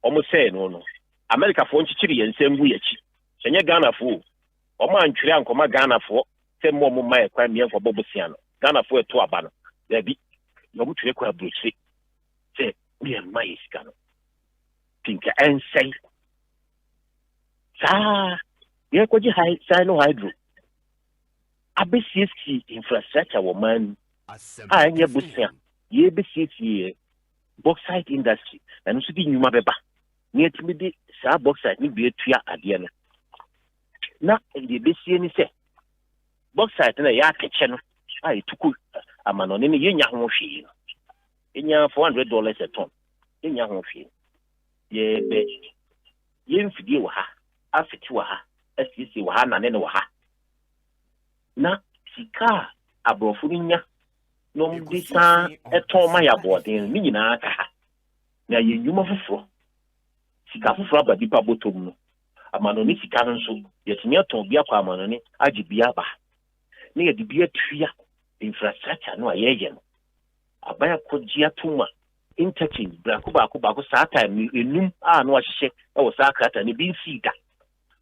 o mo se no America for nchichiri ye nsembu ye chi senye Ghana for o ma ntwire ankoma Ghana for se mo mo mai kwa mie for bobosia no Ghana for eto aba no da bi no mutu ekwa abrochi say we are my scano think and say sa ye kwaji high sino hydro abesiesi infrastructure woman anya busia ye besiesi bauxite industry na no so di nyuma beba ne etimi di sa bauxite ni bi etua ade na ye besie ni say bauxite na ya keche no ai tuku amano ne yenya ho hwe enya $400 a ton yenya ho hwe ye be ye mfidie wa ha afiti wa ha asisi wa ha na ne wa ha na sika abrofo nya no mbisa eton ma ya boden ni nyina aka ha na ye nyuma foforo sika foforo abadipa botom no amano ne sika no nso yetumi aton bia kwa amano ne agibia ba ne ye dibia tria infrastructure no ayeye no abaya kojia tuma interchange brako bako saa time enum no ahye e wo saa krata ne bi sida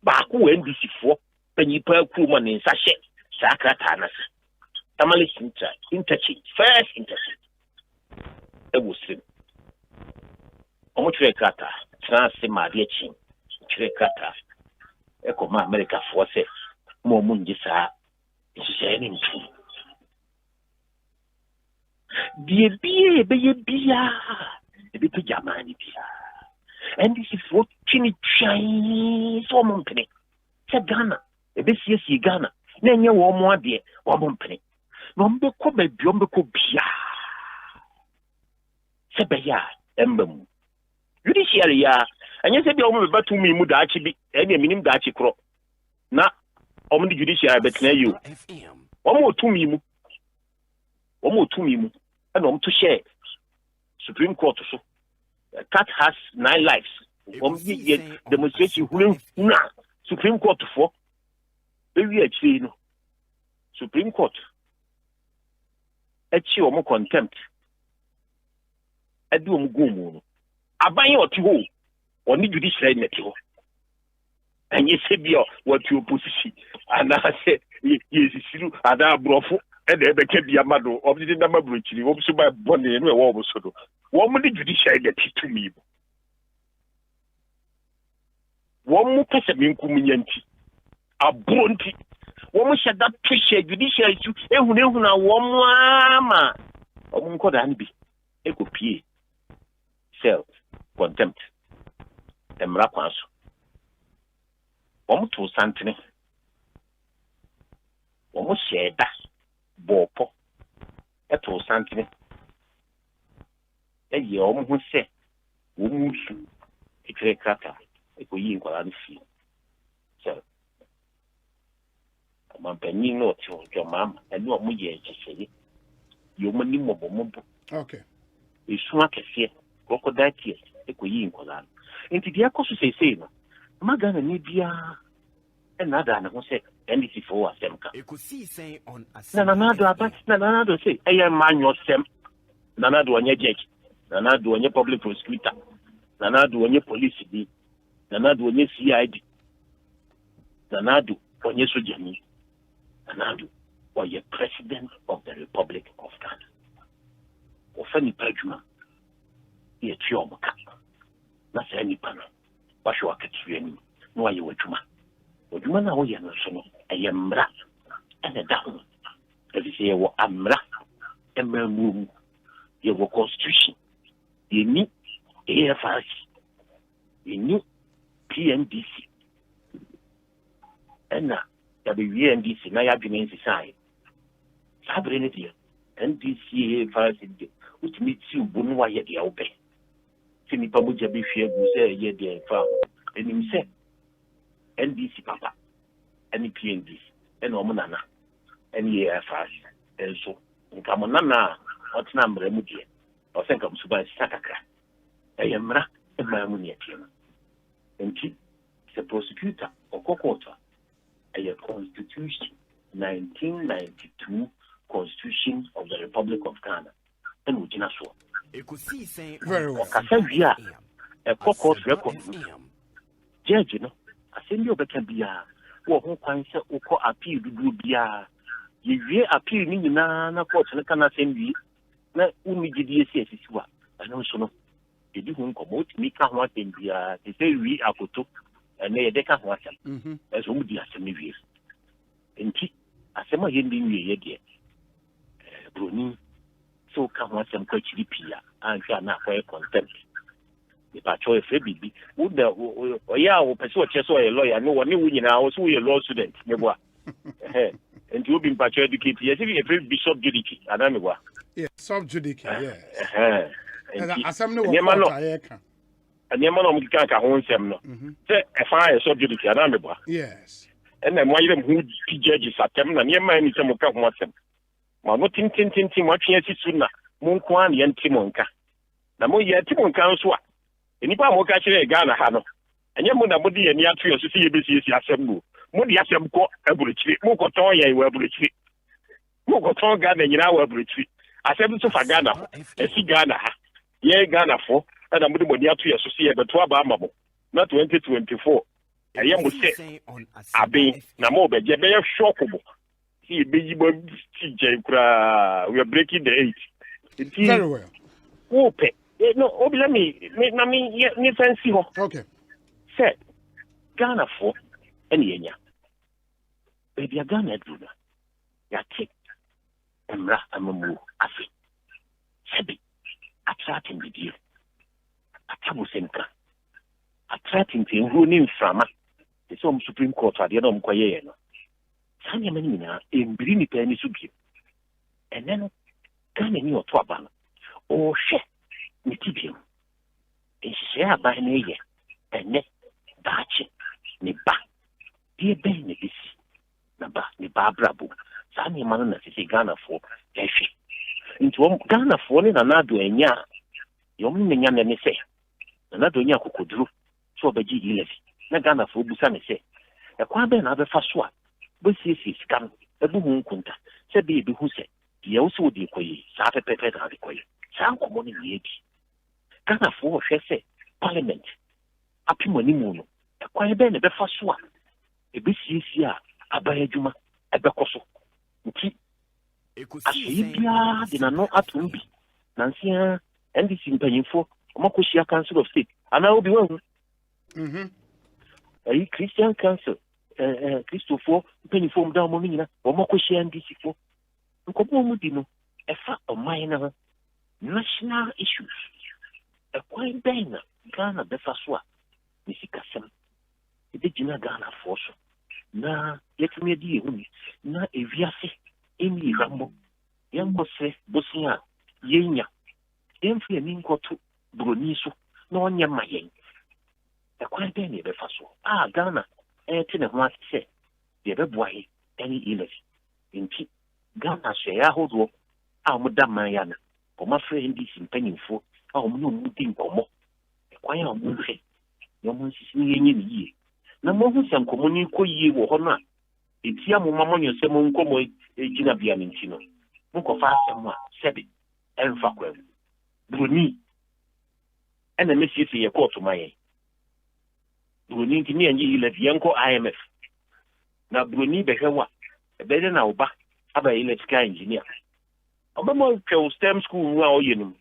baako we NDC fo panyipa kuma ne nsa hye saa krata na se tamale interchange first interchange e wo sim omo tire krata trans ma de chi tire krata e ko ma America fo se mo ngi saa hye ni ntu die bie be ye bia e be to jamani bia and this is what chini chai so mompene se Ghana e be sie Ghana na enye wo mo ade wo mompene no mbe ko ba bio mbe ko bia se be ya embam judicial ya anya se bia wo be batu mi mu da achi bi ene minim da achi kro na o mo judicial betna you o mo tumi mu and to share Supreme Court so cat has 9 lives demonstration Supreme Court for we actually no Supreme Court echi omo contempt edu omo gumu aban oti ho oni judicial net ho enye se bio what opposition and I say yes siru ada brofo e de be ke bia mado obidi na mabrochiri wo so ba bone no e wo so do wo mo di judicial net to me wo mo pese me nkum nyanti abronti wo mo shada pressure judicial issue ehunu na wo mo ama o mo nkoda ni bi ekopie self contempt emra kwaso wo mo to santene wo mo sheda bopo eto santene eye wo mo hu se wo mu su ekre krata ekoyi nkwala ni fi so mampani no to jo mama enu omo ye cheseye yo mani mobo okay isu akese crocodile tears ekoyi nkwala nti dia koso sesei no magana ni bia enada na ho se NDC for Asemka Ekosiisen On Asempa nanado abat nanado say eya manyo sem nanado onye judge nanado onye public prosecutor nanado onye police bi nanado onye CID nanado onye sojani nanado onye president of the Republic of Ghana ofani pajuma ye tiomoka na se ni pana basho wakatiweni no aye wajuma wajuma na oye no so no ayemra ene down ebi se wo amra ememu ye wo constitution ye ni AFRC ye ni PNDC ena ya be NDC na ya bi nsi sai sabre ne dia NDC AFRC de utimi ti ubunu wa ye dia obe sini pa mo jabi hwe gu se ye dia fa enim se NDC papa any PNDC and omunana any AFRC and so nkamonana otina mremu die o se nkam suba sakakra eyemra emamu ne atima enti the prosecutor okokota a constitution 1992 constitution of the Republic of Ghana and ujina so very well kasavia a court record judge no asemi obeka bia wo ho kwan se ukọ appeal dudu bia yewie appeal ni nyina na court ne kana sembi na umigidi esi esisiwa ano so no edi hu nkomo otimi ka ho atem bia te se wi akoto na ye de ka ho atem eso mu di asemi wie enti asema ye ndi wie ye de broni so ka ho atem kwa chiri pia anhwa na kwa contempt the patrol bibi would the yeah o person cheso a lawyer no one we nyina o so we law student meboa and you been patrol educate yes if you bishop judicial adameboa yeah sub judicial yeah and asem no wo ayeka anyama no mukika ka ho nsem no say e fa sub judicial adameboa yes and then why them who judges atem na nyama ni sem ka ho asem ma no tin mo atwe asisu na mo nko an ye ntimo nka na mo ye ntimo nka nso a enipa mo ka kire Ghana ha no enye mo na mo di ani ato yo sisi ye besi asem no mo di asem ko aburuchiri mo ko ton ye wa aburuchiri mo ko ton Ghana nyina wa aburuchiri asem so fa Ghana esi Ghana ha ye Ghana fo na mo di mo di ato yo sisi ye beto aba amabo na 2024 eye mo se abin na mo be je be shock bo si be yi bo ti je kura we are breaking the 8 very well ope no, let me fancy ho. Okay. Said Ghana for any enya. Baby Ghana duna. Ya take emra amamu afi. Sebi attracting the deal. Atabu senka. Attracting the running from the some Supreme Court at the end of Kwaye. Sanya many na embrini penny sugi. And then Ghana ni otwabana. Oh shit. Nitibio ishia ba neye ene dachi ni ba die be ne bisi na ba ni ba brabo sani manu na sisi Ghana for efi nti Ghana for ni na nado enya yom ni nya na ne se na nado enya kokoduru. 12 baji 11 na Ghana for busa ne se e kwa be na be fa so a bosisi scam ebu hu kunta se be bi hu se ye wo so di koyi sa pepe da di koyi sa nkomo ni ye bi kana fo hwe se parliament apimoni mu no ekwan be ne be fa so a ebisisi a abaya djuma ebekoso nti asibia de na no atumbi nansia ndc mpanyimfo omakoshia council of state ana obi wan Christian council Christopher mpanyimfo mda mo nyina omakoshia ndc fo nkomo mu di no efa oman national issues ekwan ben na Ghana befa so a nisikasem ede gina Ghana fo so na yetumi di ehumi na ewiase emi rambo yankose bosia yenya emfi emi nkoto broni so na onye mayen ekwan den ne befa so Ghana tene ho ase de beboahe any illness nti Ghana hye ya hodo amuda man ya na omafre ndc mpanyimfo no mudi nkomo ekwan ya omuhwe no monsisi yenye ni yie na mo hu san komuni ko yie wo ho na etia mo mamonyo se mo nkomo ejina bia ni ntino mo ko fa asem a sebe enfa kwem broni ena mesiesie ye court maye broni ntini anye ile yenko IMF na broni behwewa ebede na oba aba electrical engineer oba mo twa STEM school wa oyenum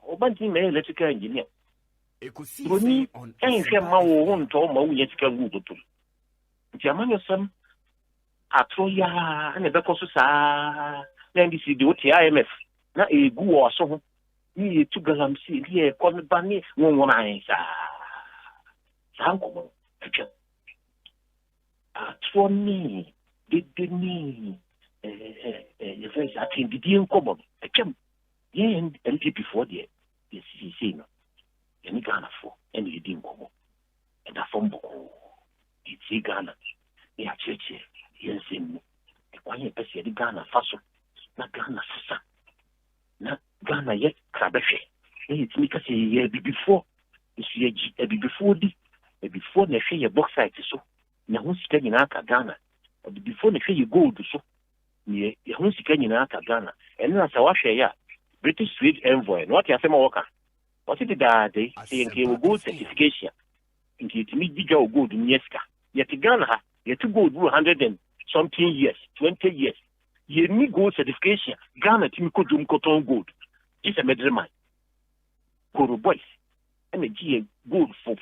oba ntini electrical engineer Ekosiise On Asempa ma wo nto ma wo yetika ngugoto nti amanyo sam atroya na bekoso saa na ndisi de oti IMF na egu wo so ho ni etu galamsi ni e kon bani won an sa nkomo twa atroni de ni ye face atindi di nkomo twam ye NPP for the CC no any Ghana for any dim komo and a phone book it's Ghana ya cheche yensim kwanye pese di Ghana faso na Ghana sasa na Ghana ye krabehwe it's me kasi ye before it's ye before di before na hwe ye bauxite so na hu sika nyina aka Ghana before na hwe ye gold so ye hu sika nyina aka Ghana and na sa wa hwe ya British Trade Envoy no what you say ma worker what it that they say gold certification into me diga gold nyeska yet Ghana yet to go do 100 and something years 20 years ye ni gold certification Ghana timiko dum cotton gold is a medreman Koro boys and a gold for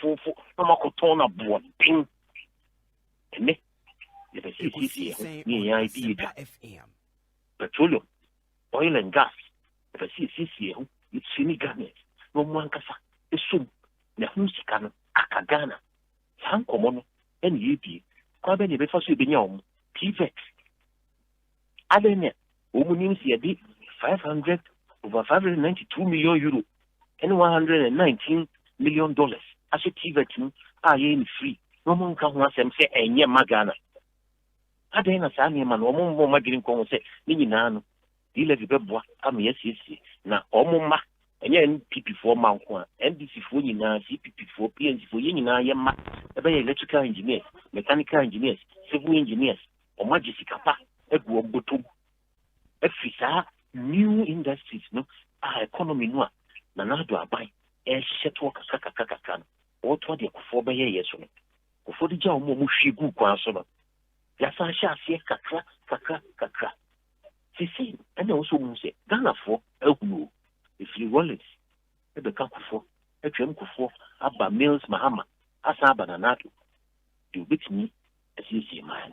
no cotton abroad ping and me the ni idea petroleum oil and gas if I see it's sini Ghana no mwankasa esum na husika no akagana san komono ene yebi kwa be ne be faso be nya om pvet adene omunim si edi 592 million euro and 119 million dollars as a pvet no aye ni free no monka ho asem se enye magana adene na sa ne ma no mo magiri nko se ni nyina no dile bi beboa am yesisi na omuma enye NPP for manko NDC for nyina CPP for PNC for nyina yema ebe electrical engineers mechanical engineers civil engineers omagisikapa egu obotom efisa new industries no economy no na nado aban sheto kaka no oto de kofo be ye yeso no kofo de ja omo hwigu kwan so no ya san sha asie kakra sisi ene oso mu se Ghana for ehunu if you wallet the kakufo etwem kufo aba Mills Mahama asa aba nanato you bit me asisi man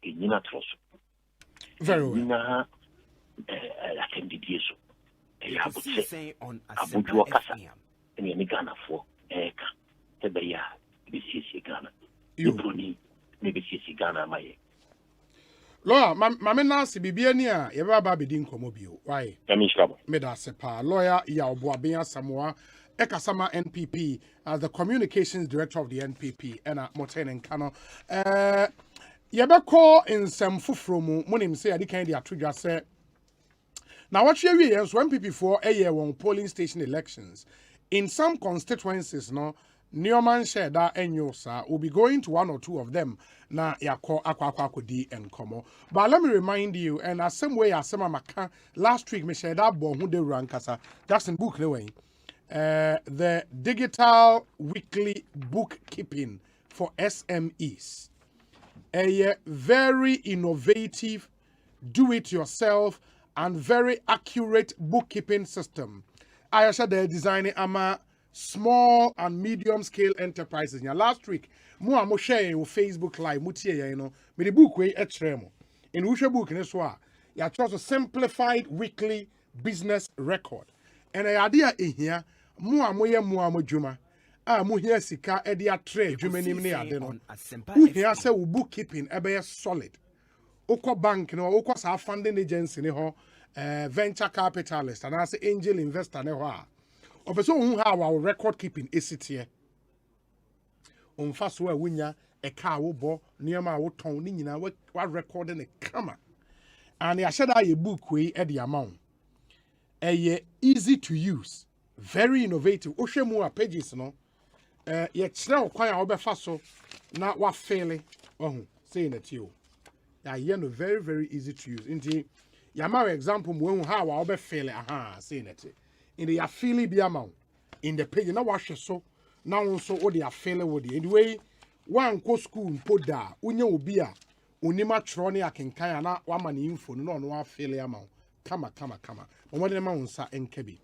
enyina troso very well na attended yeso Ekosiise On Asempa FM ene ni Ghana for eka tebe ya bisisi Ghana you broni ne bisisi Ghana maye lawyer mame nasi bibia ni a ye ba bedi nkomo bio why me da sepa lawyer ya oboabia Samoa Ekasama NPP as the communications director of the NPP and Moten and Kano ye be call in some fufro mu monim say adi kan dia todwa say na what we yen so NPP for a year one polling station elections in some constituencies no Neoman said that Enyosa will be going to one or two of them na yako akwa di and komo. But let me remind you, and as same way as some maka last week me said that bon who de rankasa Jackson book anyway. The digital weekly bookkeeping for SMEs. A very innovative, do-it-yourself and very accurate bookkeeping system. I said they're designing small and medium-scale enterprises. Now, last week, mo share your Facebook Live, me the book way etremo. In which book in so ya chose a simplified weekly business record. And the idea in here, mo juma. Mo here sika e dia trade juma ni ne ade no. Who here say we bookkeeping e be solid. Oko bank no, oko sa funding agency ne ho, venture capitalist and as angel investor ne ho a. Opeso hu ha our record keeping esitie. Onfa so a wunya e ka wo bo niam wo ton ni nyina wa record ne kama. And ya sheda ye book we e the amount. Easy to use, very innovative. Oshemu a pages no. Ye chira kwan a obefa so na wa fail saying it you. Ya no very very easy to use. Inti ya ma example mo how wa obe fail saying it. In the affili bi amount in the page na wa hwe so na won so o the affili wo the anyway one go school mpo da unya obi a onima tro ne akenkan na wa ma ne info no no affili amount kama omo de ma unsa enkabi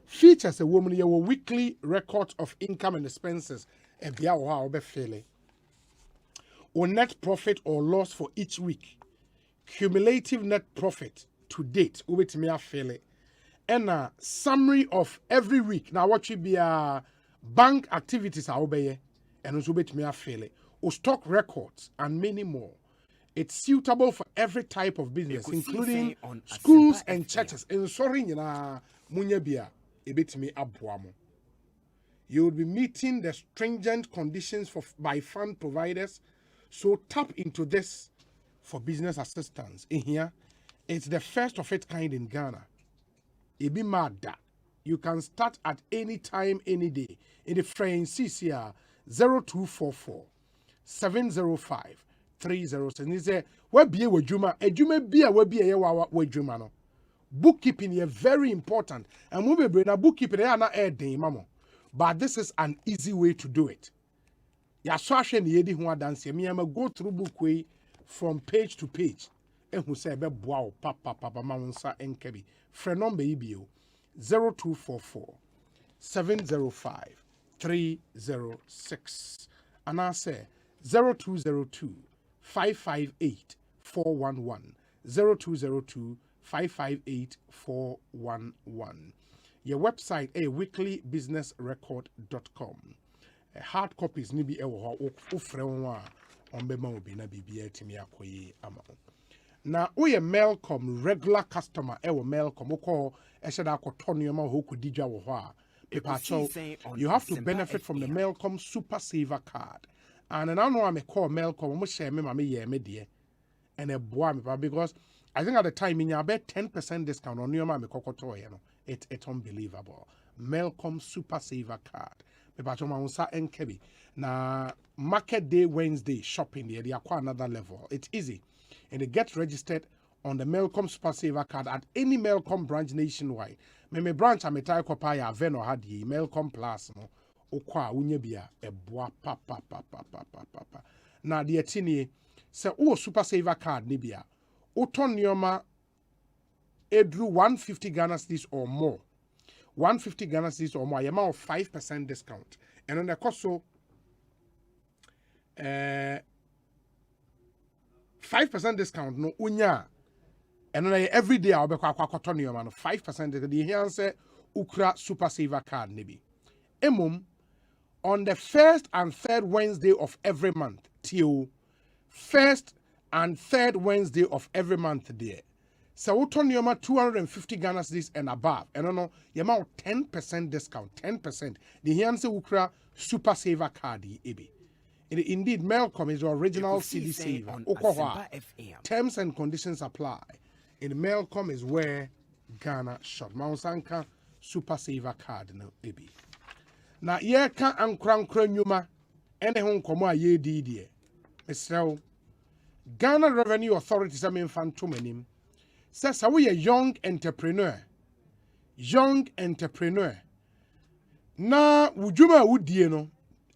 features a woman your weekly record of income and expenses e bia wo ha obe fail or net profit or loss for each week, cumulative net profit to date ubetimi afele, and a summary of every week. Now what should be bank activities are obeye and also ubetimi afele, or stock records and many more. It's suitable for every type of business, including schools and churches. And sorry, munyabia ebetimi abuamo. You will be meeting the stringent conditions by fund providers. So tap into this for business assistance. In here, it's the first of its kind in Ghana. It be mad that you can start at any time, any day. In the French CCR 0244 705 307. He say, "What be a wajuma? A juma be a wabi a wajuma no. Bookkeeping is very important, and we be bring a bookkeeping na air day, mamo. But this is an easy way to do it. Ya swashe ni yedi huwa dansi. Me am go through book way from page to page. And who say be boao papa maunsa enkebi. Friend number ibio 0244 705 306. And I say 0202 558 411 0202 558 411. Your website weeklybusinessrecord.com. Hard copies ni bi ewo ho ofre won a onbema obi na bibia timi akoyi ama. Na oye Melcom regular customer ewo Melcom ko eheda akoto nioma ho kodidwa wo ho a. You have to benefit from the Melcom Super Saver card. And now no am call Melcom mo share me ma me ye me de. And e boa me because I think at the time in about 10% discount on nioma me kokoto ye no. It's unbelievable. Melcom Super Saver card. Na market day Wednesday shopping there, they acquire another level. It's easy. And they get registered on the Melcom Super Saver card at any Melcom branch nationwide. Me branch a metai kopaya Veno had ye Melcom Plus no. Okwa unyebia e boa papa. Na the etini se o Super Saver card nibia. Oton nioma edru 150 Ghana cedis or more. 150 Ghana cedis or more, amount of 5% discount. And on the cost so 5% discount no unya. And on every day I'll be kwa 5% the here say Ukra Super Saver card nibi. Emum on the first and third Wednesday of every month till first and third Wednesday of every month there. So we turn your 250 Ghana cedis and above. And no, you amount 10% discount, 10%. The here say Ukra Super Saver card ebi. Indeed, Melcom is the original CD saver. Asempa FM. Terms and conditions apply. In Melcom is where Ghana shop. Maunsanka Super Saver card no ebi. Na ye ka ankra nyuma ene ho nkomo a ye di die. Esrew Ghana Revenue Authority say me fan to manim. Says we a young entrepreneur. Na wujuma wudie no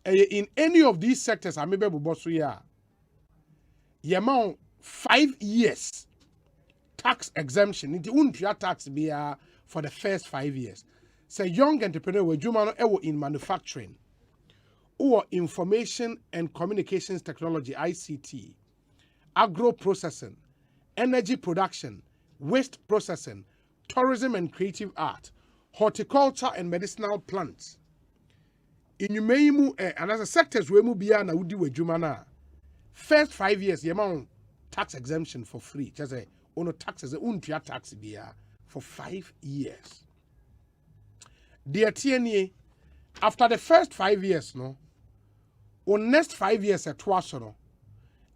in any of these sectors I maybe boso ya. Yamount 5 years tax exemption. It won't be tax be for the first 5 years. Say young entrepreneur wujuma no in manufacturing or information and communications technology ICT, agro processing, energy production, waste processing, tourism and creative art, horticulture and medicinal plants. In you and as a sectors we mu bia na wudi wadwuma na first 5 years the amount tax exemption for free. Just say ono taxes untua tax bia for 5 years. Dear TNA, after the first 5 years no, on next 5 years at twice no,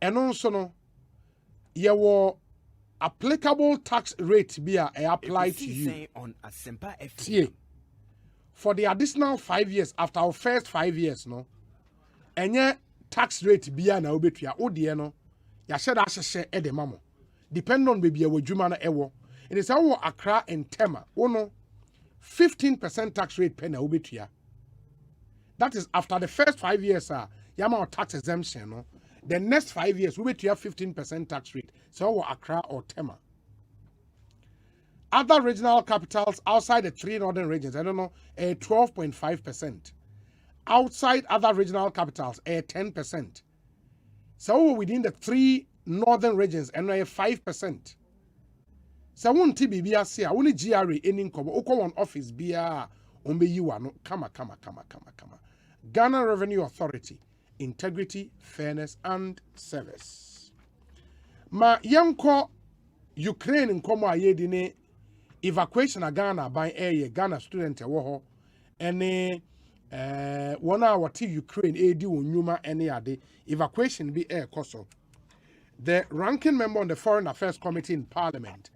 and also no, your applicable tax rate be applied to you. On Asempa FM. For the additional 5 years after our first 5 years, no, and your tax rate be na obetua odie no, ya share that share e de mamo. Depend on baby we juma na ewo. It is our Accra and Tema. Ono 15% tax rate pe na obetua. That is after the first 5 years yama tax exemption no. The next 5 years, we will have 15% tax rate. So Accra or Tema. Other regional capitals outside the 3 northern regions, I don't know, 12.5%. Outside other regional capitals, 10%. So within the 3 northern regions, and 5%. So one TBBA, only GRA in Kobo, Oko one office, BR, Umbe Yuano, kama. Ghana Revenue Authority. Integrity, fairness, and service. Ma yanko Ukraine nkomo ayedi ne evacuation a Ghana by air Ghana student ewo ene one hour to Ukraine edi wonyuma ene ade evacuation be air koso. The ranking member on the Foreign Affairs Committee in Parliament,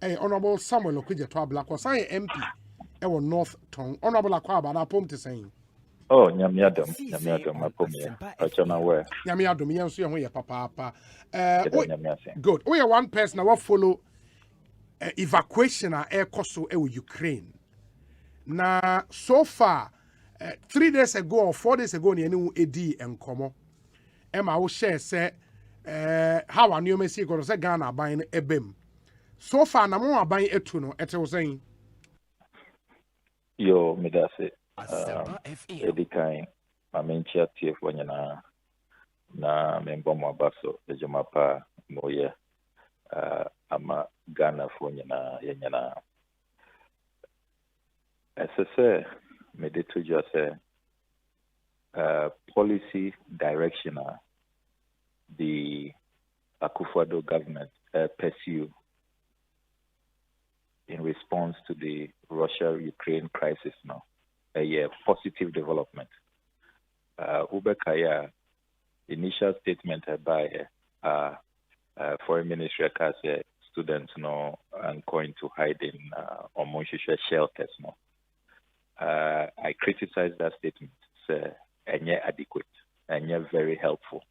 Honorable Samuel Okudje Twabla was MP ewo North Tongue. Honorable Akwaba na pom te saying. Oh, Nyamiadom, Mapomi. Nyamiadom, Yansu, and we are papa. Good. We are one person now follow evacuation at air coastal Ukraine. Now, so far, 3 days ago or 4 days ago, you know, AD and Como. Emma will share say, how are you, Messi, going to say Ghana buying a BIM. So far, no more buying a tuno, at was saying. Yo, Midase. Edikai mamenchia TF wanyana na membo mwabaso ejumapa moye ama Ghana wanyana yenyana SSA medetu jase policy direction the Akufo-Addo government pursue in response to the Russia-Ukraine crisis now. A positive development. Ubekaya initial statement by Foreign Ministry as students no and going to hide in Omonshishwe shelters no. I criticize that statement. It's adequate and very helpful.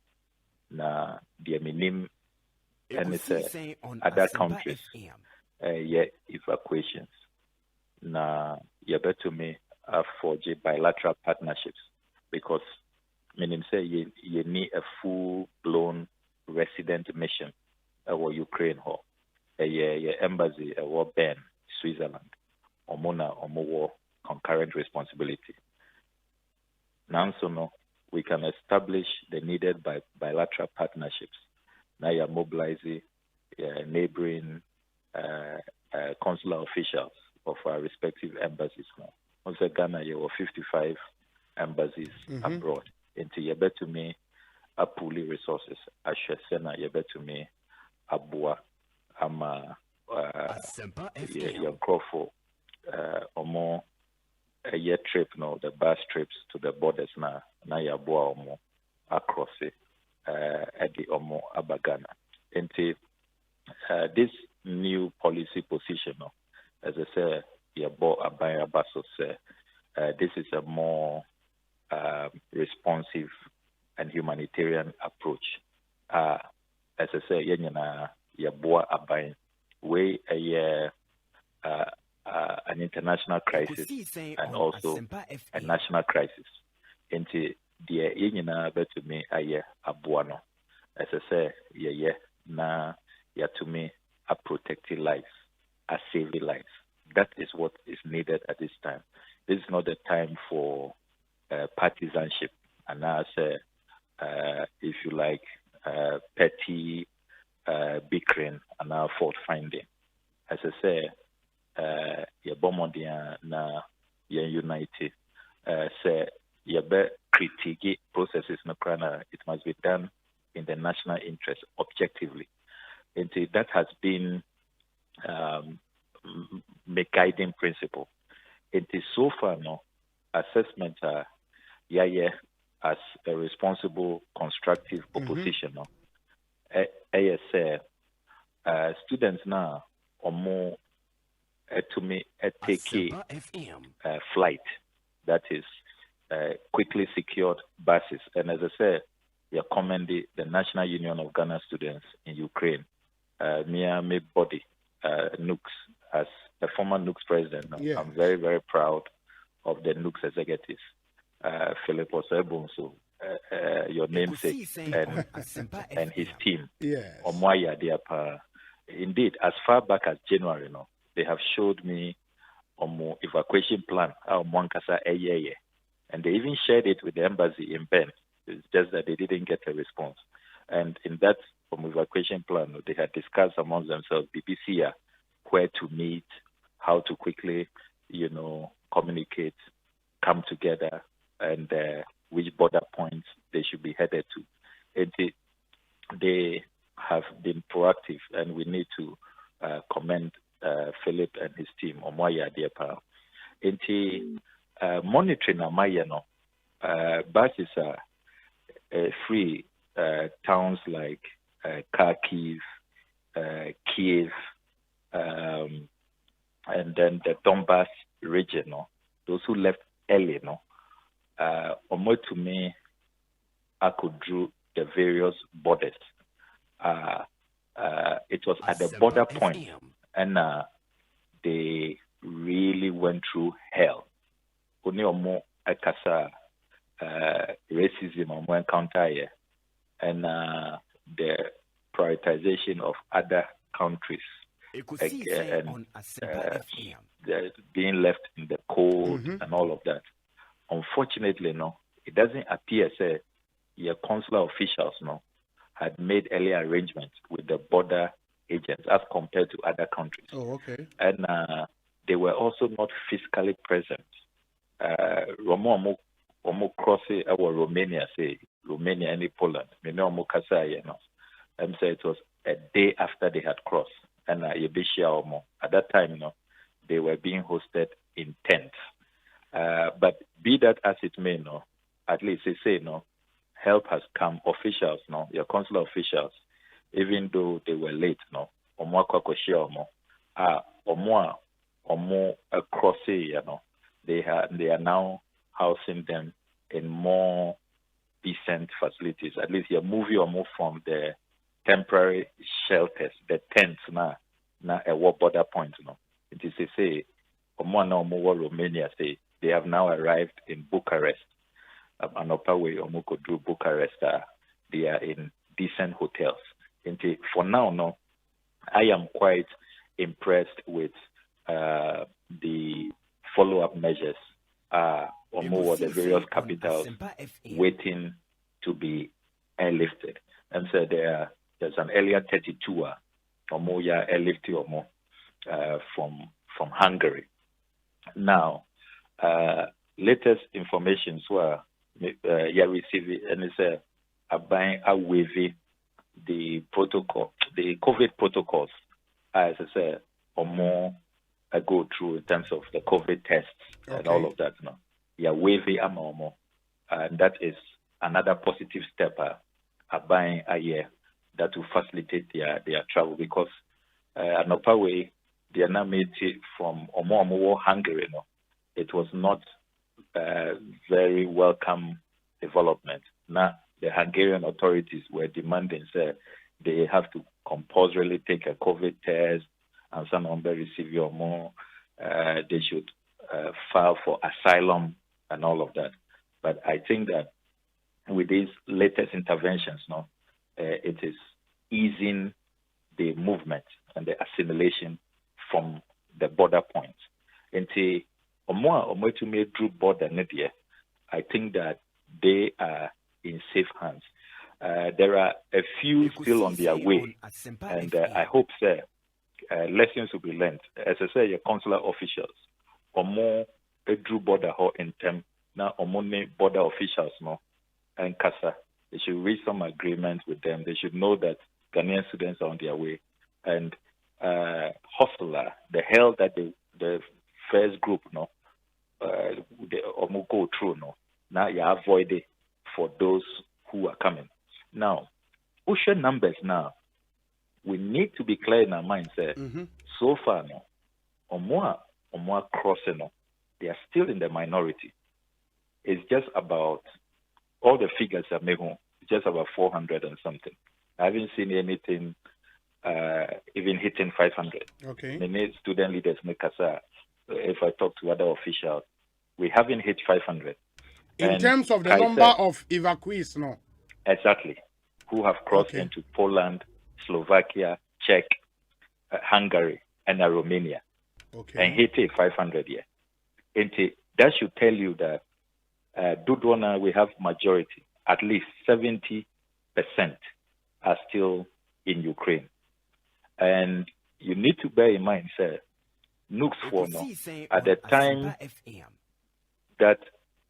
Na the minim and other countries evacuations. Na to me. Forge bilateral partnerships because meaning say you need a full-blown resident mission or Ukraine or a embassy or Ben Switzerland or more concurrent responsibility. Now so no we can establish the needed bilateral partnerships. Now you're mobilizing neighboring consular officials of our respective embassies now. Also, Ghana, you have 55 embassies abroad. Into you bet to me, a pooling resources. Ashesena, you bet to me, Abua, Ama, your Crawford, or more a year trip, no, the bus trips to the borders now, you Abua or more across it, at the Omo Abagana. Into this new policy position, as I say, this is a more responsive and humanitarian approach. As I say, Yaboa Abain, way an international crisis and also a national crisis. Into the Yenina better me Abuano. As I say, na to me a protecting lives, a saving lives. That is what is needed at this time. This is not the time for partisanship, and I say, if you like, petty bickering and now fault finding. As I say, Bomondia na united. Say critique processes no crana. It must be done in the national interest objectively. And that has been the guiding principle. It is so far no assessment as a responsible, constructive opposition. No, students now are more to me take flight that is quickly secured buses. And as I said, you commend the National Union of Ghana Students in Ukraine, me body, NUCS, as a former NUCS president. Yeah. I'm very, very proud of the NUCS executives, Philip Osei, Bonsu, your namesake, and his team. Yes. Indeed, as far back as January, they have showed me evacuation plan, and they even shared it with the embassy in Ben. It's just that they didn't get a response. And in that evacuation plan, they had discussed amongst themselves, BBC, where to meet, how to quickly, communicate, come together, and which border points they should be headed to. And they have been proactive, and we need to commend Philip and his team on why they are monitoring Amayano. Buses are free towns like Kharkiv, Kiev, and then the Donbass region. Those who left early, to me, I could draw the various borders. It was at the border point, and they really went through hell. Only racism encounter here, and the prioritization of other countries, being left in the cold and all of that. Unfortunately, it doesn't appear as your consular officials had made earlier arrangements with the border agents as compared to other countries. Oh, okay. And they were also not physically present. Romo crossing our Romania, and Poland. And so it was a day after they had crossed. And at that time, they were being hosted in tents. But be that as it may, at least they say, help has come. Officials, your consular officials, even though they were late, they are now housing them in more decent facilities. At least you move from the temporary shelters, the tents now a war border point. It is to say, Romania say they have now arrived in Bucharest. And upper way Omuko Bucharest, they are in decent hotels. And for now, I am quite impressed with the follow-up measures or the various capitals waiting to be airlifted. And so there's an earlier 32 airlifted from Hungary. Now, latest information received, and it's waiving the protocol, the COVID protocols, as I said, or more go through in terms of the COVID tests and all of that. Waiving and that is another positive step. Buying a year that will facilitate their travel, because another way they are now made it from Hungary. It was not very welcome development. Now, the Hungarian authorities were demanding they have to compulsorily take a COVID test and some receive or more. They should file for asylum and all of that. But I think that with these latest interventions, it is easing the movement and the assimilation from the border points. Until border, I think that they are in safe hands. There are a few still on their way, and I hope, lessons will be learned. As I say, your consular officials, or more drew border in term now, or more border officials, and CASA, they should reach some agreement with them. They should know that Ghanaian students are on their way. And hustler, the hell that the first group, they go through, now you avoid it for those who are coming. Now, ocean numbers now, we need to be clear in our minds. So far, or more crossing, they are still in the minority. It's just about, all the figures are just about 400 and something. I haven't seen anything even hitting 500. Okay. Many student leaders make us, if I talk to other officials, we haven't hit 500. In terms of the number of evacuees, Exactly. Who have crossed into Poland, Slovakia, Czech, Hungary, and Romania. Okay. And hit 500 here. And that should tell you that Dudwana, we have majority. At least 70% are still in Ukraine. And you need to bear in mind, Nooks for at the time that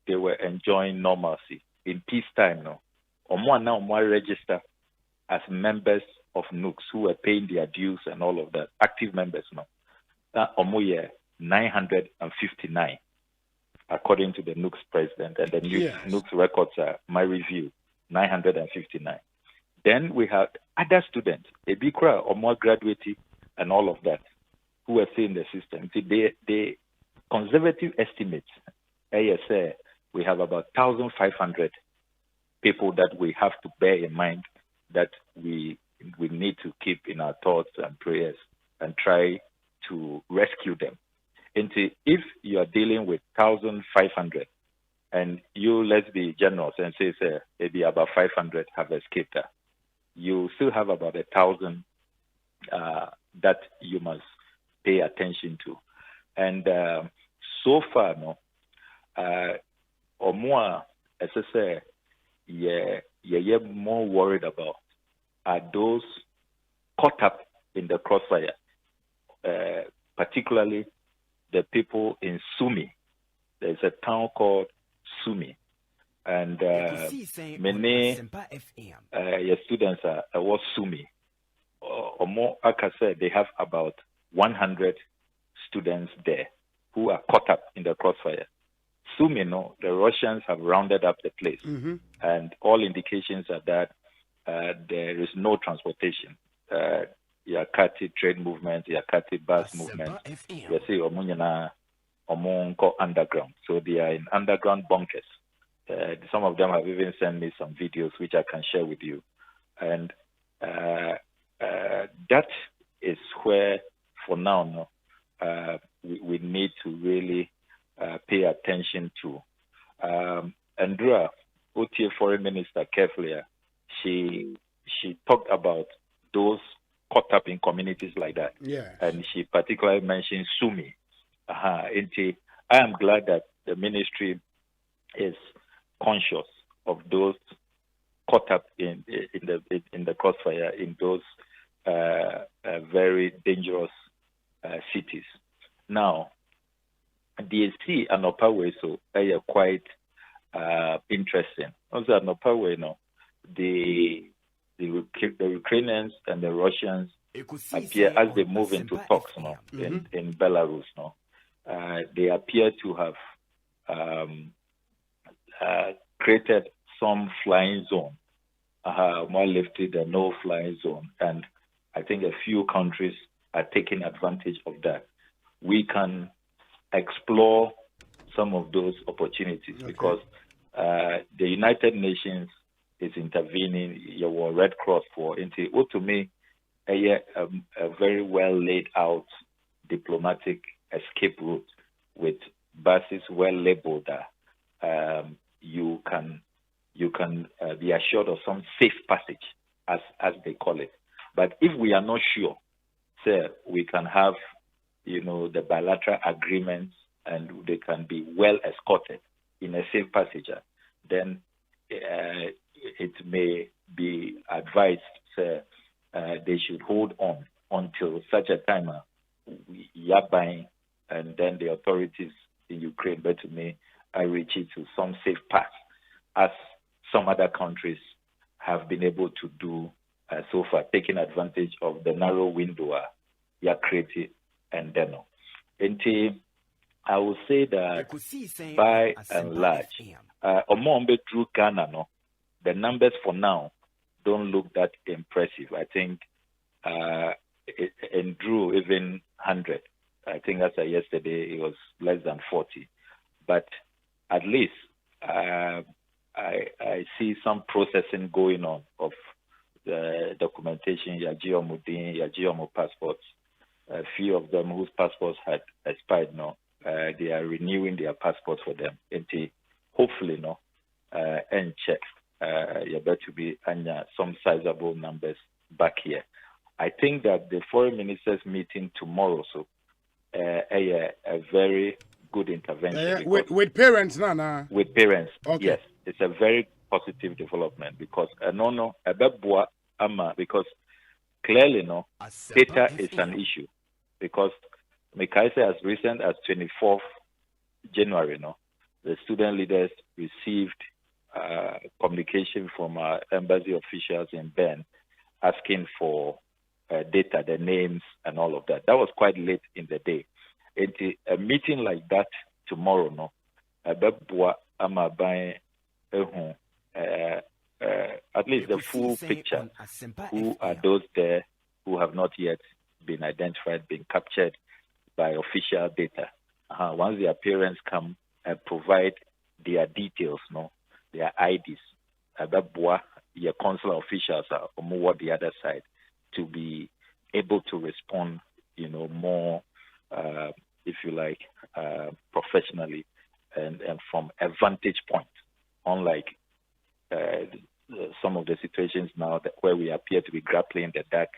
they were enjoying normalcy in peacetime, now register as members of Nooks who were paying their dues and all of that, active members now. That 959, according to the Nooks president, and the Nooks records are my review, 959. Then we had other students, a Bikra or more graduate and all of that, who were still in the system. The conservative estimates, ASA, we have about 1,500 people that we have to bear in mind that we need to keep in our thoughts and prayers and try to rescue them. And if you are dealing with 1,500 and you, let's be generous and say maybe about 500 have escaped, you still have about 1,000 that you must pay attention to. And so far, or more, as I say, you're more worried about are those caught up in the crossfire, particularly the people in Sumi. There's a town called Sumi, and many your students are Sumi. Or more, like I said, they have about 100 students there who are caught up in the crossfire. Sumi, the Russians have rounded up the place, and all indications are that there is no transportation. Yakati trade movement, Yakati bus movement. You see, underground. So they are in underground bunkers. Some of them have even sent me some videos which I can share with you. And that is where, for now, we need to really pay attention to. Andrea, OTA Foreign Minister, carefully, she talked about those caught up in communities like that. Yeah. And she particularly mentioned Sumi. I am glad that the ministry is conscious of those caught up in the crossfire in those very dangerous cities. Now, DSC and Opawe so they are quite interesting. Also, at Opawe, the Ukrainians and the Russians appear, as they move into talks in Belarus, they appear to have created some flying zone, more lifted the no flying zone, and I think a few countries are taking advantage of that. We can explore some of those opportunities because the United Nations is intervening. Your Red Cross for to me a very well laid out diplomatic escape route with buses well labeled that you can be assured of some safe passage as they call it. But if we are not sure, say we can have the bilateral agreements and they can be well escorted in a safe passage, then it may be advised they should hold on until such a time we are buying, and then the authorities in Ukraine, but to me, I reach it to some safe path, as some other countries have been able to do so far, taking advantage of the narrow window you created and then. I will say that by and large, through Ghana, the numbers for now don't look that impressive. I think and drew even 100. I think as of yesterday it was less than 40. But at least I see some processing going on of the documentation, Yagiomo passports. A few of them whose passports had expired now, they are renewing their passports for them. And hopefully, and check, you're about to be some sizable numbers back here. I think that the foreign ministers meeting tomorrow, so a very good intervention. With parents, Nana. With parents, okay. Yes. It's a very positive development because because clearly data is an issue because Mikaise, as recent as 24th January, the student leaders received communication from our embassy officials in Bern asking for data, the names and all of that. That was quite late in the day. A meeting like that tomorrow, at least the full picture. Who are those there who have not yet been identified, been captured by official data? Once their parents come and provide their details, their IDs, your consular officials are more the other side to be able to respond, more, if you like, professionally and from a vantage point, unlike some of the situations now where we appear to be grappling in the dark.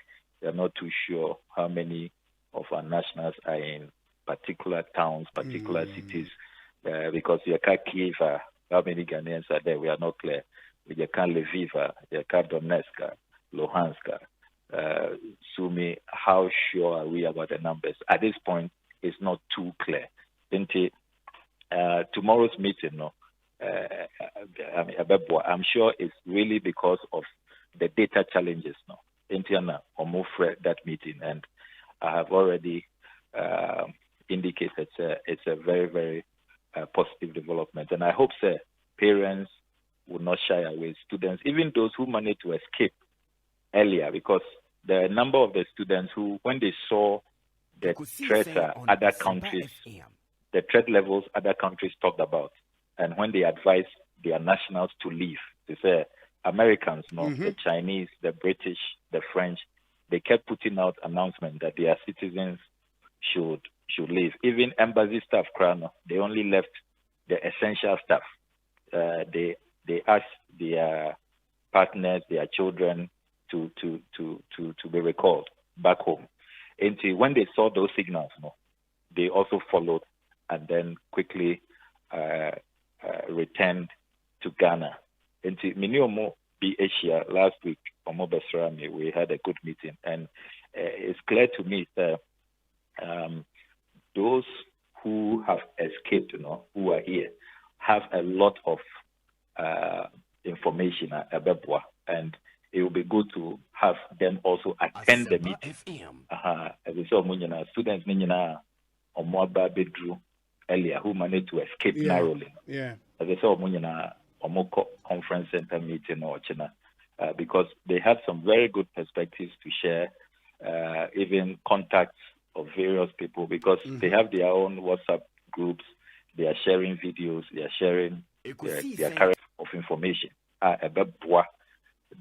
We are not too sure how many of our nationals are in particular towns, particular cities, because you can't give how many Ghanaians are there. We are not clear. You can't Lviv, you can't Donetsk, Luhansk, Sumy. How sure are we about the numbers? At this point, it's not too clear. Tomorrow's meeting, I'm sure it's really because of the data challenges now. That meeting, and I have already indicated it's a very, very positive development. And I hope parents will not shy away. Students, even those who managed to escape earlier, because the number of the students who, when they saw the threat other countries, the threat levels other countries talked about, and when they advised their nationals to leave, they say Americans, the Chinese, the British, the French, they kept putting out announcements that their citizens should leave. Even embassy staff, they only left the essential stuff. They asked their partners, their children to be recalled back home. And when they saw those signals, they also followed and then quickly returned to Ghana. And to Miniomo be Asia last week, we had a good meeting, and it's clear to me that those who have escaped, who are here, have a lot of information about, and it will be good to have them also attend the meeting. As we saw, students earlier who managed to escape narrowly. Yeah. As I saw, Omoko conference center meeting or China, because they have some very good perspectives to share, even contacts of various people, because they have their own WhatsApp groups they are sharing videos, they are sharing their current of information.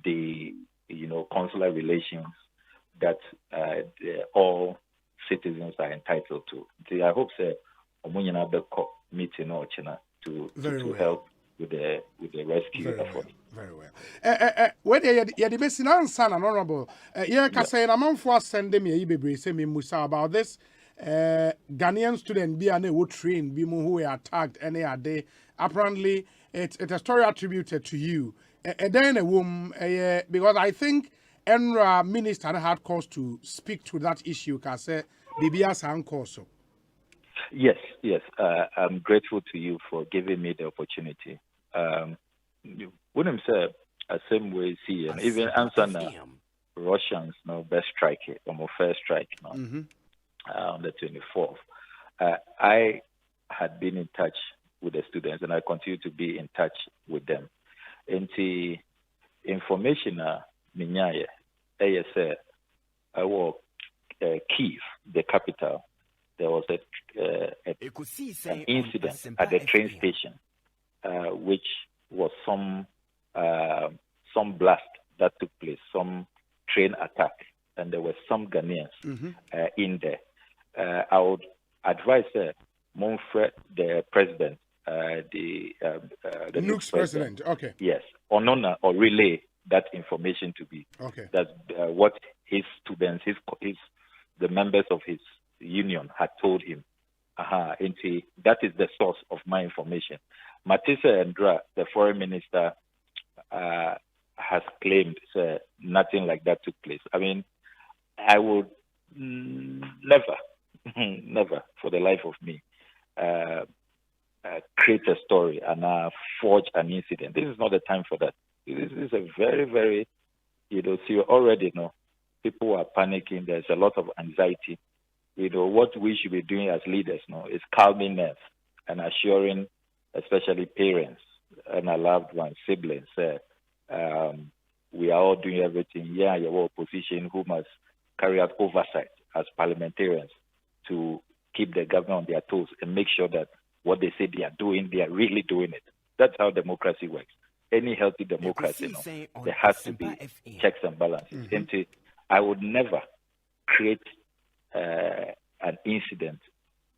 The consular relations that all citizens are entitled to. I hope say meeting or to help with the rescue effort. Very well. Where you the best answer, honorable. Can say a man for send me a say me musa about this. Ghanaian student be an who trained be who were attacked any day. Apparently, it's a story attributed to you. Then a woman, because I think Enra minister had cause to speak to that issue. Can say BBS and so. Yes. I'm grateful to you for giving me the opportunity. Wouldn't say the same way see and even answer Russians best strike it or first strike on the 24th. I had been in touch with the students and I continue to be in touch with them. And the information minyaye say Kyiv, the capital, there was an incident at the train station, which was some blast that took place, some train attack, and there were some Ghanaians in there. I would advise Monfred, the president, the Nuke's president. Okay. Yes, or relay that information to be. Okay. That's what his students, the members of his union had told him. That is the source of my information. Matisse Ndra, the foreign minister, has claimed nothing like that took place. I mean, I would never, for the life of me, create a story and forge an incident. This is not the time for that. This is a very, very, so you already know, people are panicking. There's a lot of anxiety. What we should be doing as leaders now is calming nerves and assuring, especially parents and our loved ones, siblings, we are all doing everything. Yeah, your opposition who must carry out oversight as parliamentarians to keep the government on their toes and make sure that what they say they are doing, they are really doing it. That's how democracy works. Any healthy democracy, there has to be checks and balances. And I would never create an incident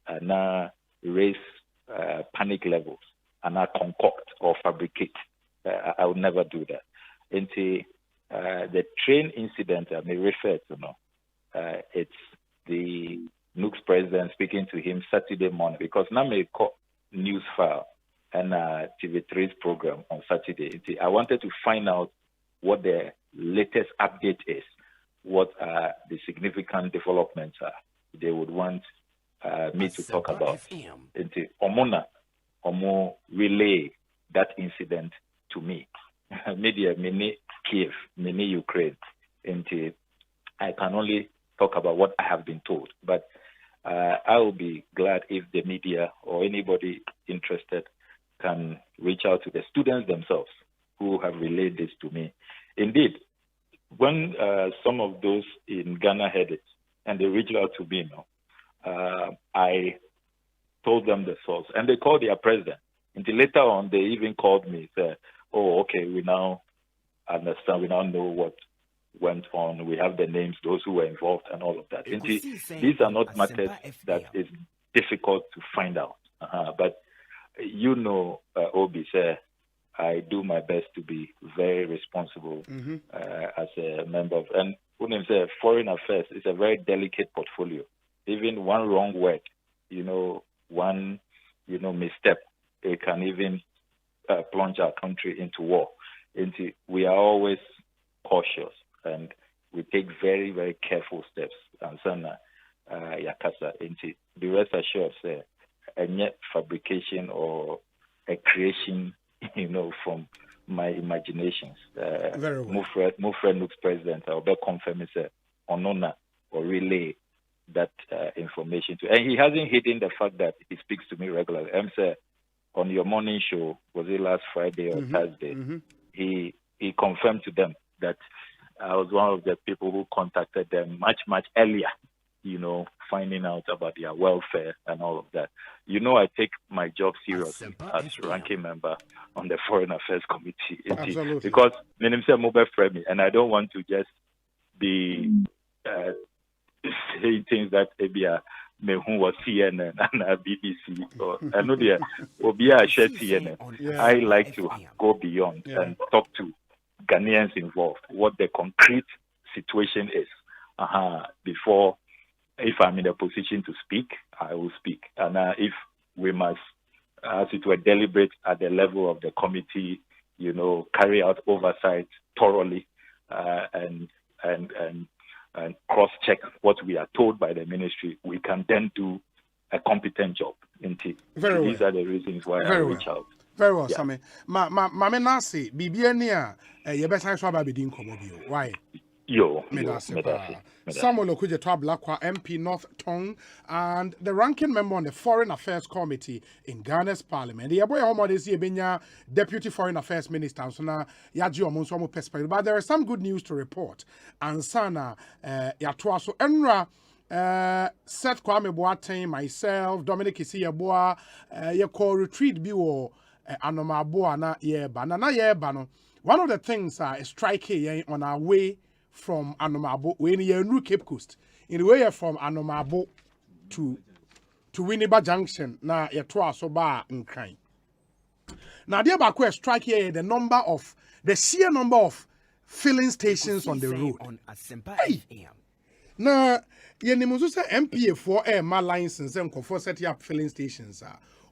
and raise panic levels and concoct or fabricate. I would never do that. And the train incident I may refer to, it's the Nuke's president speaking to him Saturday morning, because now may call news file and TV3's program on Saturday. I wanted to find out what the latest update is, what the significant developments are they would want me to talk about. Omo relay that incident to me. Media, mini Kiev, mini Ukraine. And I can only talk about what I have been told. But I will be glad if the media or anybody interested can reach out to the students themselves who have relayed this to me. Indeed, when some of those in Ghana heard it and they reached out to me, I told them the source and they called their president. Until later on, they even called me, said, "Oh, okay, we now understand, we now know what went on. We have the names, those who were involved, and all of that." These are not matters that is difficult to find out. But Obi said, I do my best to be very responsible as a member of. And when say foreign affairs is a very delicate portfolio. Even one wrong word, one misstep, it can even plunge our country into war. We are always cautious and we take very, very careful steps. And sana yakasa be rest assured, say, any fabrication or a creation, from my imaginations. Very well. Mufred Nuke's president, I'll be confirming, say, onona or relay that information to. And he hasn't hidden the fact that he speaks to me regularly. Say, on your morning show, was it last Friday or Thursday? He confirmed to them that I was one of the people who contacted them much, much earlier, finding out about their welfare and all of that. You know, I take my job seriously as ranking member on the Foreign Affairs Committee. Absolutely. Because and I don't want to just be saying things that me who was CNN and BBC or another will be a share CNN. I like to go beyond and talk to Ghanaians involved, what the concrete situation is. Before, if I'm in a position to speak, I will speak. And if we must, as it were, deliberate at the level of the committee, you know, carry out oversight thoroughly and cross-check what we are told by the ministry, we can then do a competent job. These are the reasons why I reach out. Very well, Sammy. Mame Nasi, Bibiania, you better try to be why? Samuel Okuje Blackwa, MP North Tongue, and the ranking member on the Foreign Affairs Committee in Ghana's Parliament. The boy Homo is here, Deputy Foreign Affairs Minister, so now Yaji Omonsomo perspective. But there is some good news to report. And Sana Yatwa so Enra. Seth Kwame Boateng, myself, Dominic Isiyaboa, ye call retreat biwo anoma boa na yeba. Na yeba no. One of the things is striking on our way from Anomabo, when you're in Cape Coast, in the way from Anomabo to Winneba Junction, na yetwa so ba nkran. Now the back strike here the sheer number of filling stations on the road. On Asempa FM. Now yenimuzu say MPA for my license and for setting up filling stations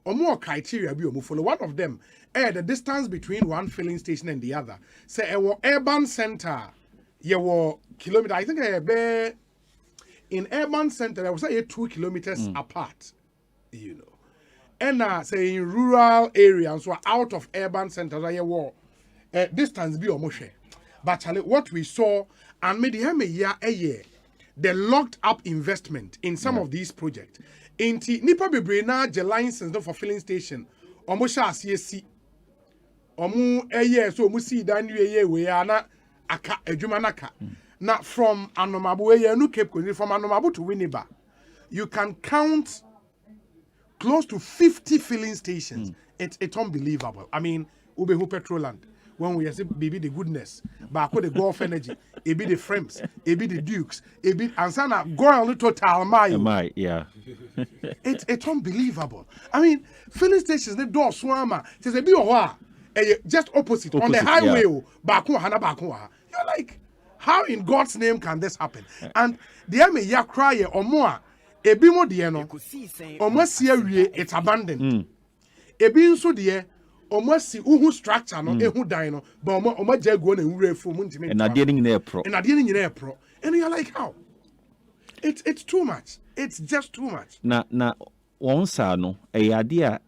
or more criteria be follow. One of them the distance between one filling station and the other. Say urban center. You were kilometer. I think in urban center, I would say 2 kilometers apart. You know, and say in rural areas, so out of urban centers, you were distance be almost. But what we saw and made a year, the locked up investment in some of these projects. Inti nipa bebre na je license for filling station. Omo sha asiesi. Omo so omo si dan we ana aka adwuma naka. Now from Anomabu no Cape Coast, from Anomabu to Winneba, you can count close to 50 filling stations. It's unbelievable. I mean, Ubehu Petroland. When we say baby the goodness, but the Gulf Energy, it be the frames, it be the Dukes, it be Ansana go on the total mile. Yeah. It's unbelievable. I mean, filling stations the door swama. There's a bit of just opposite on the highway. You're like, how in God's name can this happen? And the ame ya cry or more. Ebi mo die no. Almost here it's abandoned. Ebi nso die almost see who structure no ehu dan no. But omo jago na wure fu mu ntime. And adie ni na pro. And you're like, how? It's too much. It's just too much. Na once no e adie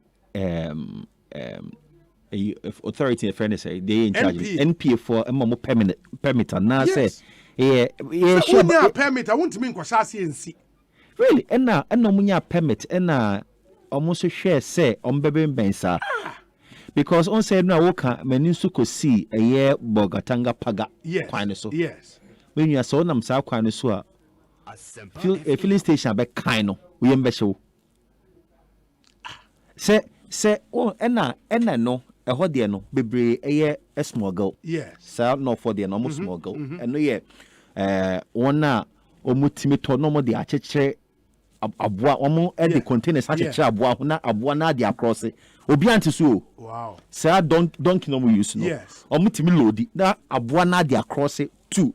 authority in fairness they in charge NPA for mo permit na say sure permit I want me kwasha CNC really na munya permit na almost share say on bebe bensa because on say na woka meninsu ko see bogatanga paga kwan so yes when you so nam sa kwan so a filling station be kind no we mbehwe say oh na no ɛhɔ deɛ no bebree ɛyɛ a small girl yes saa no for deɛ no almost small girl ɛno yɛ wɔn a ɔmo timi tɔ no ɔmo de akyekyere aboa ɔmo ɛde containers akyekyere aboa ho na aboa na de across obi ante so wow saa donkey no mo use no yes ɔmo timi load na aboa na de across to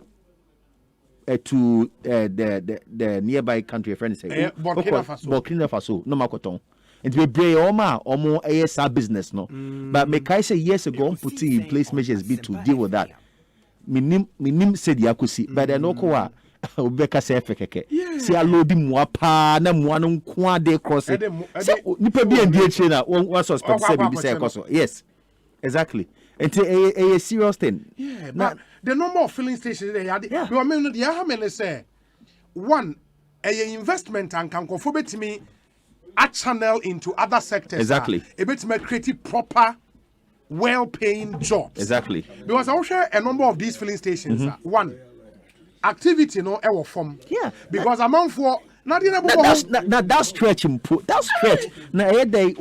the nearby country friend say Burkina Faso no makoton. And we bring omo ASR business no. But Mekai say years ago put in place measures be to deal with that. Minim said yakusi, but then okoa obeka say fekeke. See a load mo pa na mo anu kwa de cross it. So nipa bi ndie na one suspect say be say koso. Yes. Exactly. It's a serious thing. Yeah, but the number of filling stations they had, I mean, the how say one, a investment and can contribute me a channel into other sectors. Exactly. A bit to create proper, well-paying jobs. Exactly. Because I will share a number of these filling stations. One, activity no ever form. Yeah. Because among for That stretch input. That stretch. Now they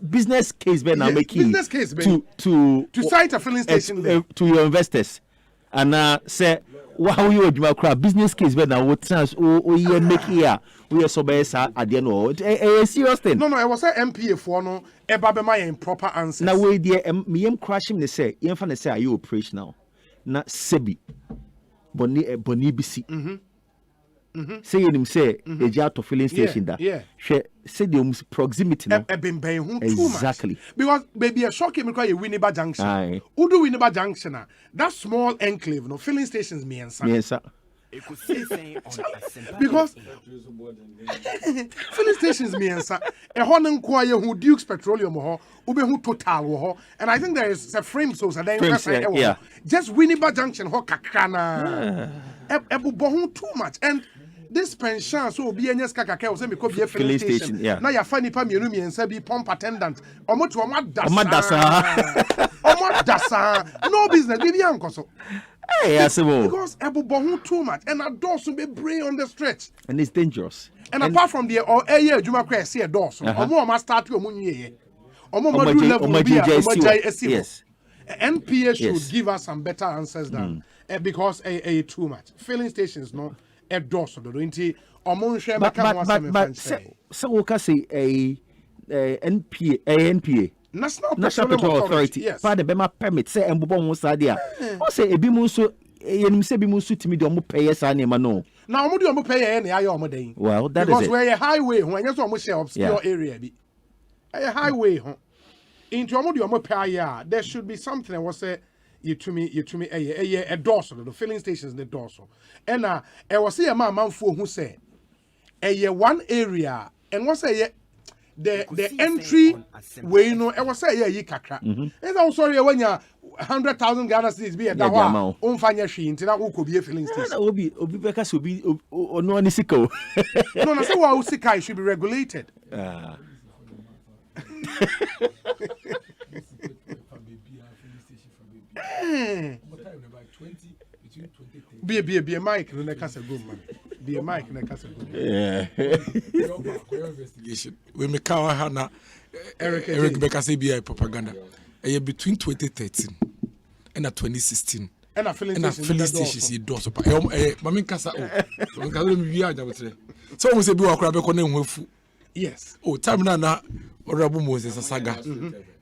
business case be now make to cite a filling station to your investors. And say how you do business case be now what chance you make here. We are so bad at the end. A serious thing. No, I was a MPA for no. Ebabema improper answers. Now we dear me crashing. They say, "Infant say, are you operational?" Na sebi, boni bisi. Say him say a jar to filling station that. Yeah. Say the proximity. Exactly. Because baby a shock him because you Winneba Junction. Who do Winneba Junction? That small enclave, no filling stations me and son. Because filling stations me and a Honan choir who Duke's Petroleum ho, Ube who Total ho, and I think there is a frame so yeah. Just Winneba Junction ho kakana. Ebu bohun too much. And this pension so be any skakaka say me ko be a filling station. Yeah. Now you find nipa mienu mi ensa bi pump attendant. Omo to omo dasa. No business bi ankoso. Because Ebu Bohun too much and a door to be brave on the stretch. And it's dangerous. And apart from the year, Juma Cray see a door. So Omo must start your money. Omo yes. NPA should give us some better answers than because a too much. Filling stations no a door so the Omo share but so we can say a NPA. National Petroleum Authority. Yes. Father Bema permit say Mbobon won sadia. O say ebi mu so yenim say bi mu so timi de omo pay sa na no. Na omo de omo pay na ayo omo den. Well, that because is it. Because we're a highway ho anya so omo share obscure area bi. A highway ho. Into omo de omo pay ya, there should be something I was say you to me a dorsal the filling stations the dorsal. And I was say a man for who say one area and what say the entry where you know I was say ye kakra. And I'm sorry when you 100,000 Ghana cedis be a dawa unfanya shi intina uko be a filling station. Obi because obi no any siko. No, na say wa usika should be regulated. Be a mic no next a good man. Be a mic next a good. Yeah. Investigation. We make our Hannah Eric Becker say be a propaganda. Between 2013 and 2016. And a filling station is door so. Mami kasa o. Mami kasa mi biya jabutre. So we say be wakura be konen hwefu. Yes. Oh, time na Honorable Moses Saga.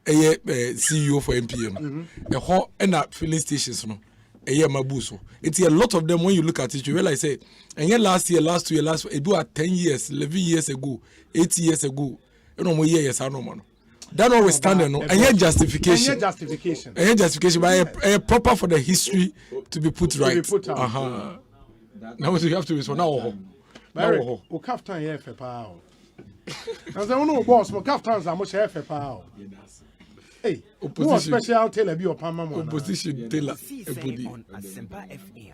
CEO for MPM. A ho and a filling stations no. A year mabuso. It's a lot of them when you look at it, you realize say, and yet last 2 years, it do at 10 years, 11 years ago, 8 years ago, you know, more years I know man. That always standing no, and yet justification. And justification. And yet justification, but a proper for the history to be put right. Now what you have to respond now. Now, we have time here for power. As I know, boss, we have time. I'm much here for power. Hey, who special tailor be your opposition tailor on Asempa FM.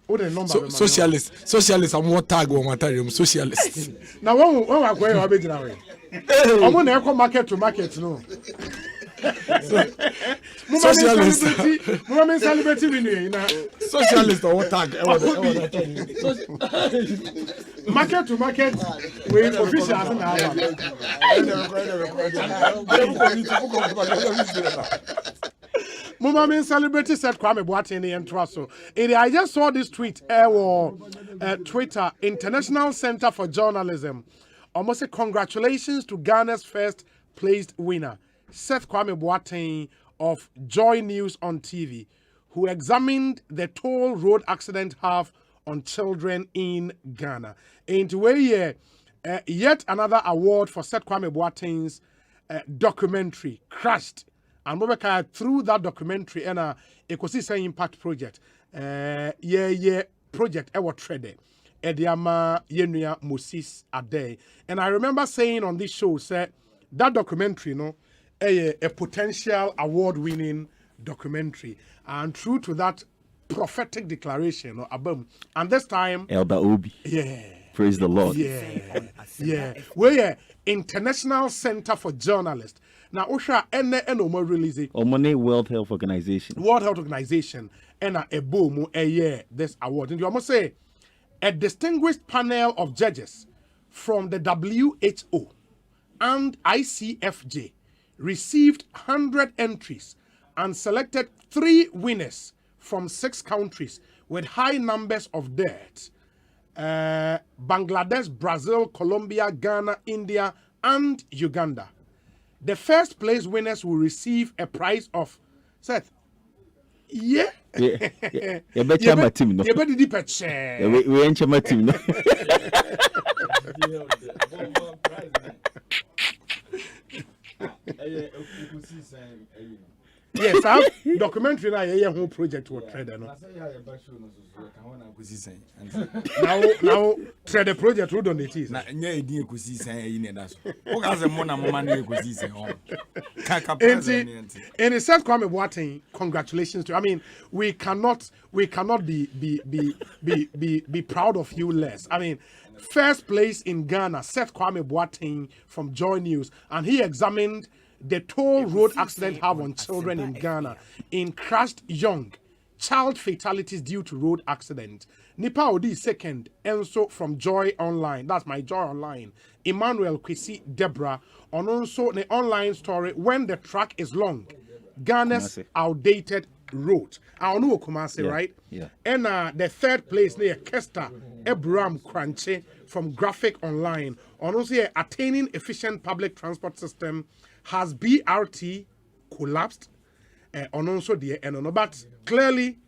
What the number? Socialist. I'm more tag on material. Socialist. Now, when we're going to be now, I'm going to market to market. No. Socialist. Mama celebrating Socialist or what tag? Market to market. We official as Mama celebrity said Kwame Boateng and Traso. I just saw this tweet. Twitter International Center for Journalism. Almost say congratulations to Ghana's first placed winner, Seth Kwame Boateng of Joy News on TV, who examined the toll road accident have on children in Ghana. And yet another award for Seth Kwame Boateng's documentary, Crushed. And through that documentary and Ekosiisen Impact Project, project ever trade. Ediama Yenuya Moses Ade. And I remember saying on this show, that documentary, a potential award-winning documentary, and true to that prophetic declaration, and this time, Elder Obi, praise the Lord, we're International Center for Journalists. Now, Osha ene release World Health Organization, and a boom this award, and you almost say A distinguished panel of judges from the WHO and ICFJ received 100 entries and selected 3 winners from 6 countries with high numbers of deaths. Bangladesh, Brazil, Colombia, Ghana, India, and Uganda. The first place winners will receive a prize of, Seth, yeah. You better my team, no. You better deep a share. We ain't my team, no. Yes, I have documentary now. Yeah, whole project will trade. No. Now, trade the project. Who don't it is? Na nye edi ekosisen ayi ne da so. O ka se mo na mama na ekosisen on. Kaka and it says Kwame Boateng, congratulations to you. I mean, we cannot be proud of you less. I mean, first place in Ghana, Seth Kwame Boateng from Joy News, and he examined the toll road accident have on children in Ghana in crashed young child fatalities due to road accident. Nipa Odi second, Enso from Joy Online. That's my Joy Online. Emmanuel Kwesi Deborah on also the online story when the track is long. Ghana's outdated road. I know Kumasi, right? Yeah. And the third place near Kester Abraham Kranche from Graphic Online. On also attaining efficient public transport system. Has BRT collapsed? On also the and but clearly,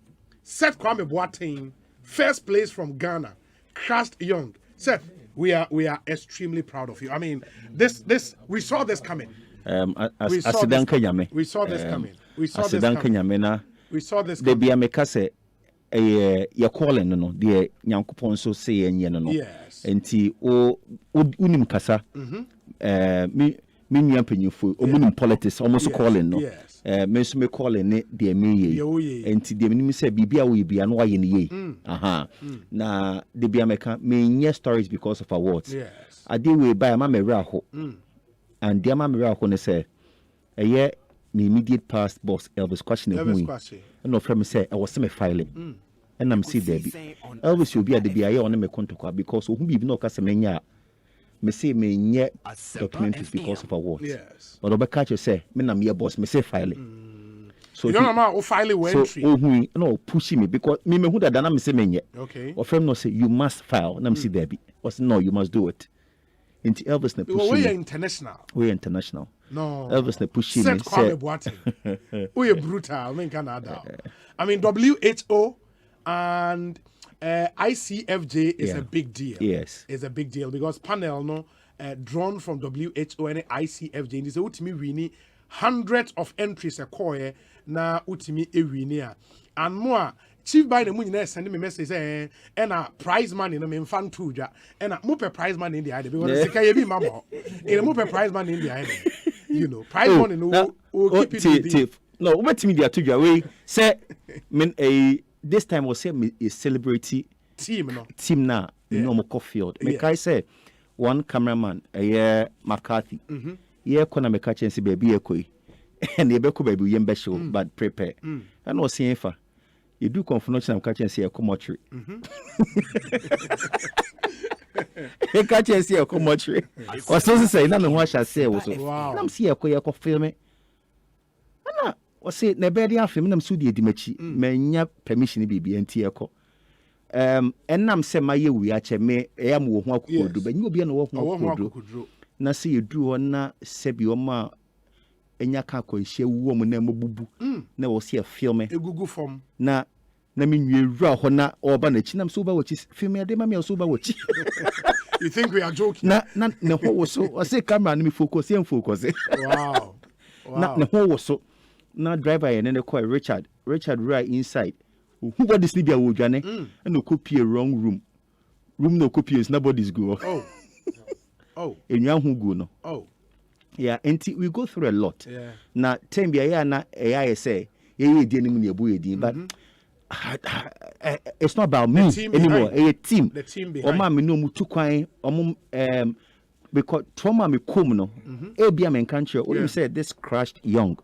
Seth Kwame Boateng, first place from Ghana, crashed young. Seth, we are extremely proud of you. I mean, this we saw this coming. We saw this coming. We saw this coming. We saw this coming. We saw this coming. The Biamekase, you're calling no the Yankupon so say no. Yes. Enti o unim kasa. Me nua panyinfo omunim politics almost calling no me so me calling ne de me ye enti de me say bibia we bia no aye ne ye aha na de bia meka me nye stories because of awards ade we buy ma me wra ho and de ma me wra ho ne say eye me immediate past boss Elvis question hu no from me say I was me filing and I'm see there be Elvis you be ade bia ye on me kontokwa because who be no ka se me nya me say me nye documentaries because of awards. Yes. But obe catch you say me na me boss me say filing. So you don't know filing when entry. So no pushing me because me who that na me say me nye. Okay. Or friend no say you must file. Na me see there be. Or say no you must do it. Into Elvis na pushing. We are international. We are international. No. Elvis na pushing me. Say we are brutal. I mean Canada. I mean WHO and ICFJ is a big deal. Yes. It's a big deal because panel drawn from WHO and ICFJ and this ultimately winning hundreds of entries a core na ultimately a winner. And more chief by the moon send me message and a prize money no me fan too and a mupe prize money in the idea because it's be mama in a mupe prize money in the idea. You know, prize money no keep it. No, what media to we say this time was say a celebrity team na no mo field. Me kai say one cameraman McCarthy. Yeah, kona me catch and say baby ekoi. And ye be ko baby yembe show but prepare. And was saying fa you do confirmation am catch and say commentary. E catch and say commentary. Was so say na me ho sha say was so. Na me see ekoi film me. Na o say na be dia film na me so di edimachi manya permission bibi enti ekọ enam se maye wi ache me am wo ho akokodu banyi obi na wo ho akokodu na se yedu na se bi o ma enya ka akwanhia wu mo na mabubu na wo se film egugu form na me nwura ho na oba na chi na so ba wachi film ya de ma me so ba wachi. You think we are joking? Na ho wo so o say camera na me focus Wow. Na ho wo so na driver and then they call Richard right inside who got this Libya wodwane and no copy a wrong room no copy is nobody's go and who go no yeah and we go through a lot na time bia na AI say ye di anim na ebu edi but it's not about me anymore a team the team behind o ma me no mu tukwan o because trauma me come no bia me country you said this crashed young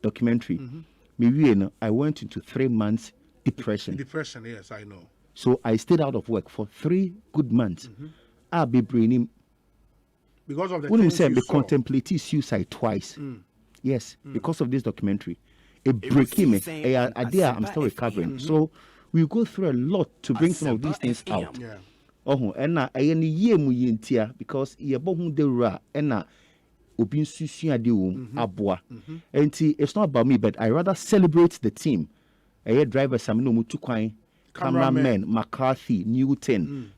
documentary me we no I went into 3 months depression, yes I know So I stayed out of work for 3 good months. I'll be bringing. Because of the when things said you the saw. contemplative suicide twice. Yes, because of this documentary. It break me. I'm still recovering. So we go through a lot to bring some of these things out. Yeah. And na ayeni ye mu yentia because ye bohu de ra na obi nsusu ade wo aboa. Enti it's not about me, but I rather celebrate the team. Aye driver Sam no mutu kwan, cameraman McCarthy, Newton,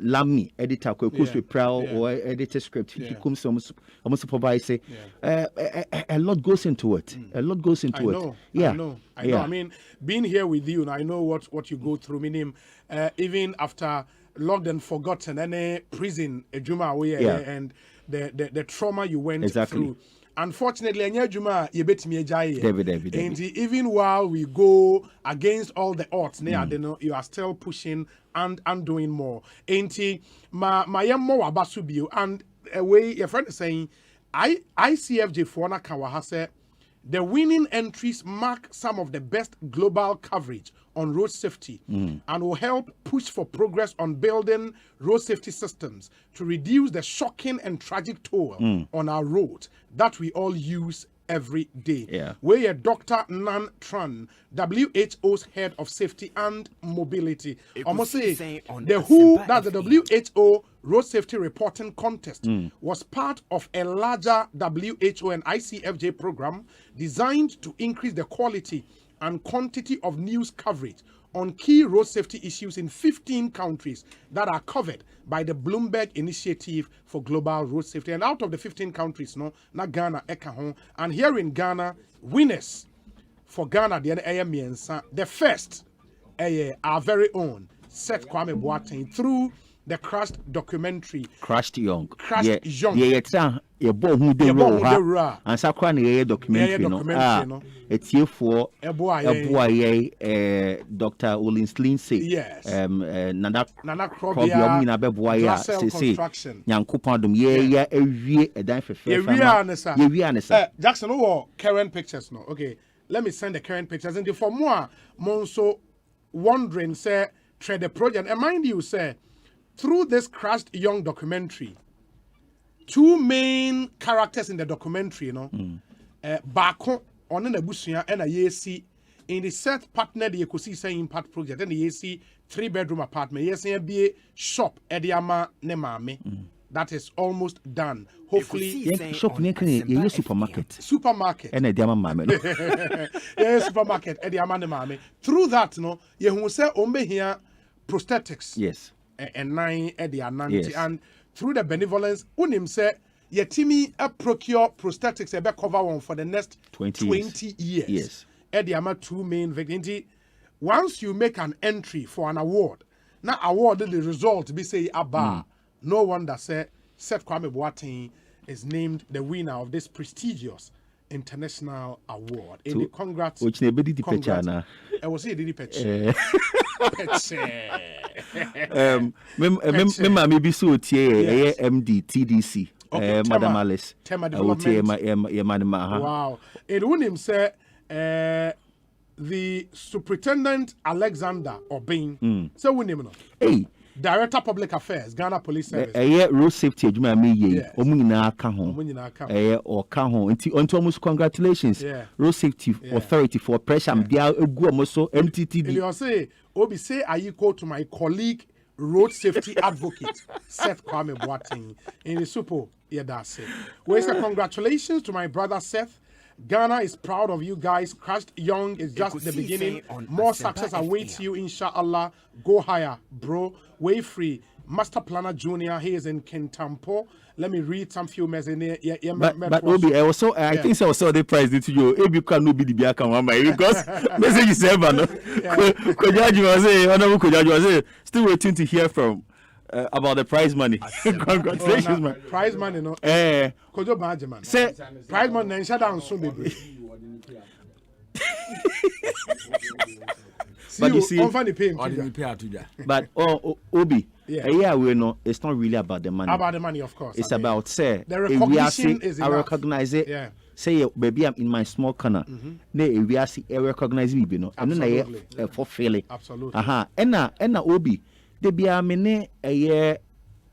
Lamy, editor, or editor script. He comes some supervisor. A lot goes into it. A lot goes into it. I know. I mean, being here with you, and I know what you go through. Meaning, even after locked and forgotten, any prison, and the trauma you went through. Unfortunately, and even while we go against all the odds, you are still pushing and doing more. And way your friend is saying, ICFJ Fuana Kawahase, the winning entries mark some of the best global coverage on road safety and will help push for progress on building road safety systems to reduce the shocking and tragic toll on our roads that we all use every day. Where Dr. Nan Tran, WHO's head of safety and mobility, almost say the WHO, that's the WHO Road Safety Reporting Contest, was part of a larger WHO and ICFJ program designed to increase the quality and quantity of news coverage on key road safety issues in 15 countries that are covered by the Bloomberg Initiative for Global Road Safety. And out of the 15 countries, na Ghana, Ekahon, and here in Ghana, winners for Ghana, the first, our very own, Seth Kwame Boateng, through the Crashed documentary. Crashed Young. Crashed Young. And Sakran documentary. It's here for Dr. Olins Lindsay. Yes. Nana Krobia, Judicial construction. Jackson, who current pictures no? Okay, let me send the current pictures. And for more, Monso wondering, say, trade the project. And mind you, say, through this Crashed Young documentary, 2 main characters in the documentary, Bako on an Abusia and a Yesi in the set partner the Ekosiisen Impact Project and the Yesi 3-bedroom apartment. Yes, be a shop Ediama Nemame. That is almost done. Hopefully, shop near supermarket. Supermarket. And a diamond mame. Yes, supermarket Ediama Nemame. Through that, you will say Ombe here prosthetics. Yes. And 9 Ediananti and through the benevolence, unim say Yetimi procure prosthetics ebe cover one for the next 20 years. Yes. Ediama 2 main victims. Once you make an entry for an award, now award the result be say Abba. No wonder say Seth Kwame Boateng is named the winner of this prestigious international award. In the congrats. Which never did the picture now. I was say did patch. Maybe so MD TDC. Madam Alice. Wow. It wouldn't him say the Superintendent Alexander Obin. So we name Hey. Director Public Affairs, Ghana Police Service. Road safety adwuma me ye. Omunyina ka ho. Or ka ho. Until almost congratulations. Road Safety Authority for pressure dia egu omoso MTTD. You say Obi say I equal to my colleague road safety advocate Seth Kwame Boateng in the Supo. Yeah, that's it. Where's the congratulations to my brother Seth? Ghana is proud of you guys. Crashed Young is just the beginning. More success awaits you, inshallah. Go higher, bro. Way free. Master Planner Junior, he is in Kintampo. Let me read some few messages. But Obi, I think I saw the prize to you. If you can be the Biaka Mama, because message is ever. Honorable Kojaji, still waiting to hear from. About the prize money. Congratulations, man. Prize money, no? Kojo Baje, man. Say, prize money, and shut down soon, baby. But you see, on the pay. But Obi, Yeah, we know it's not really about the money. About the money, of course. It's about say the recognition is enough. I recognize it. Yeah. Say baby, I'm in my small corner. We recognize me, and then I fulfill it. Absolutely. And Obi, they be a mene a year.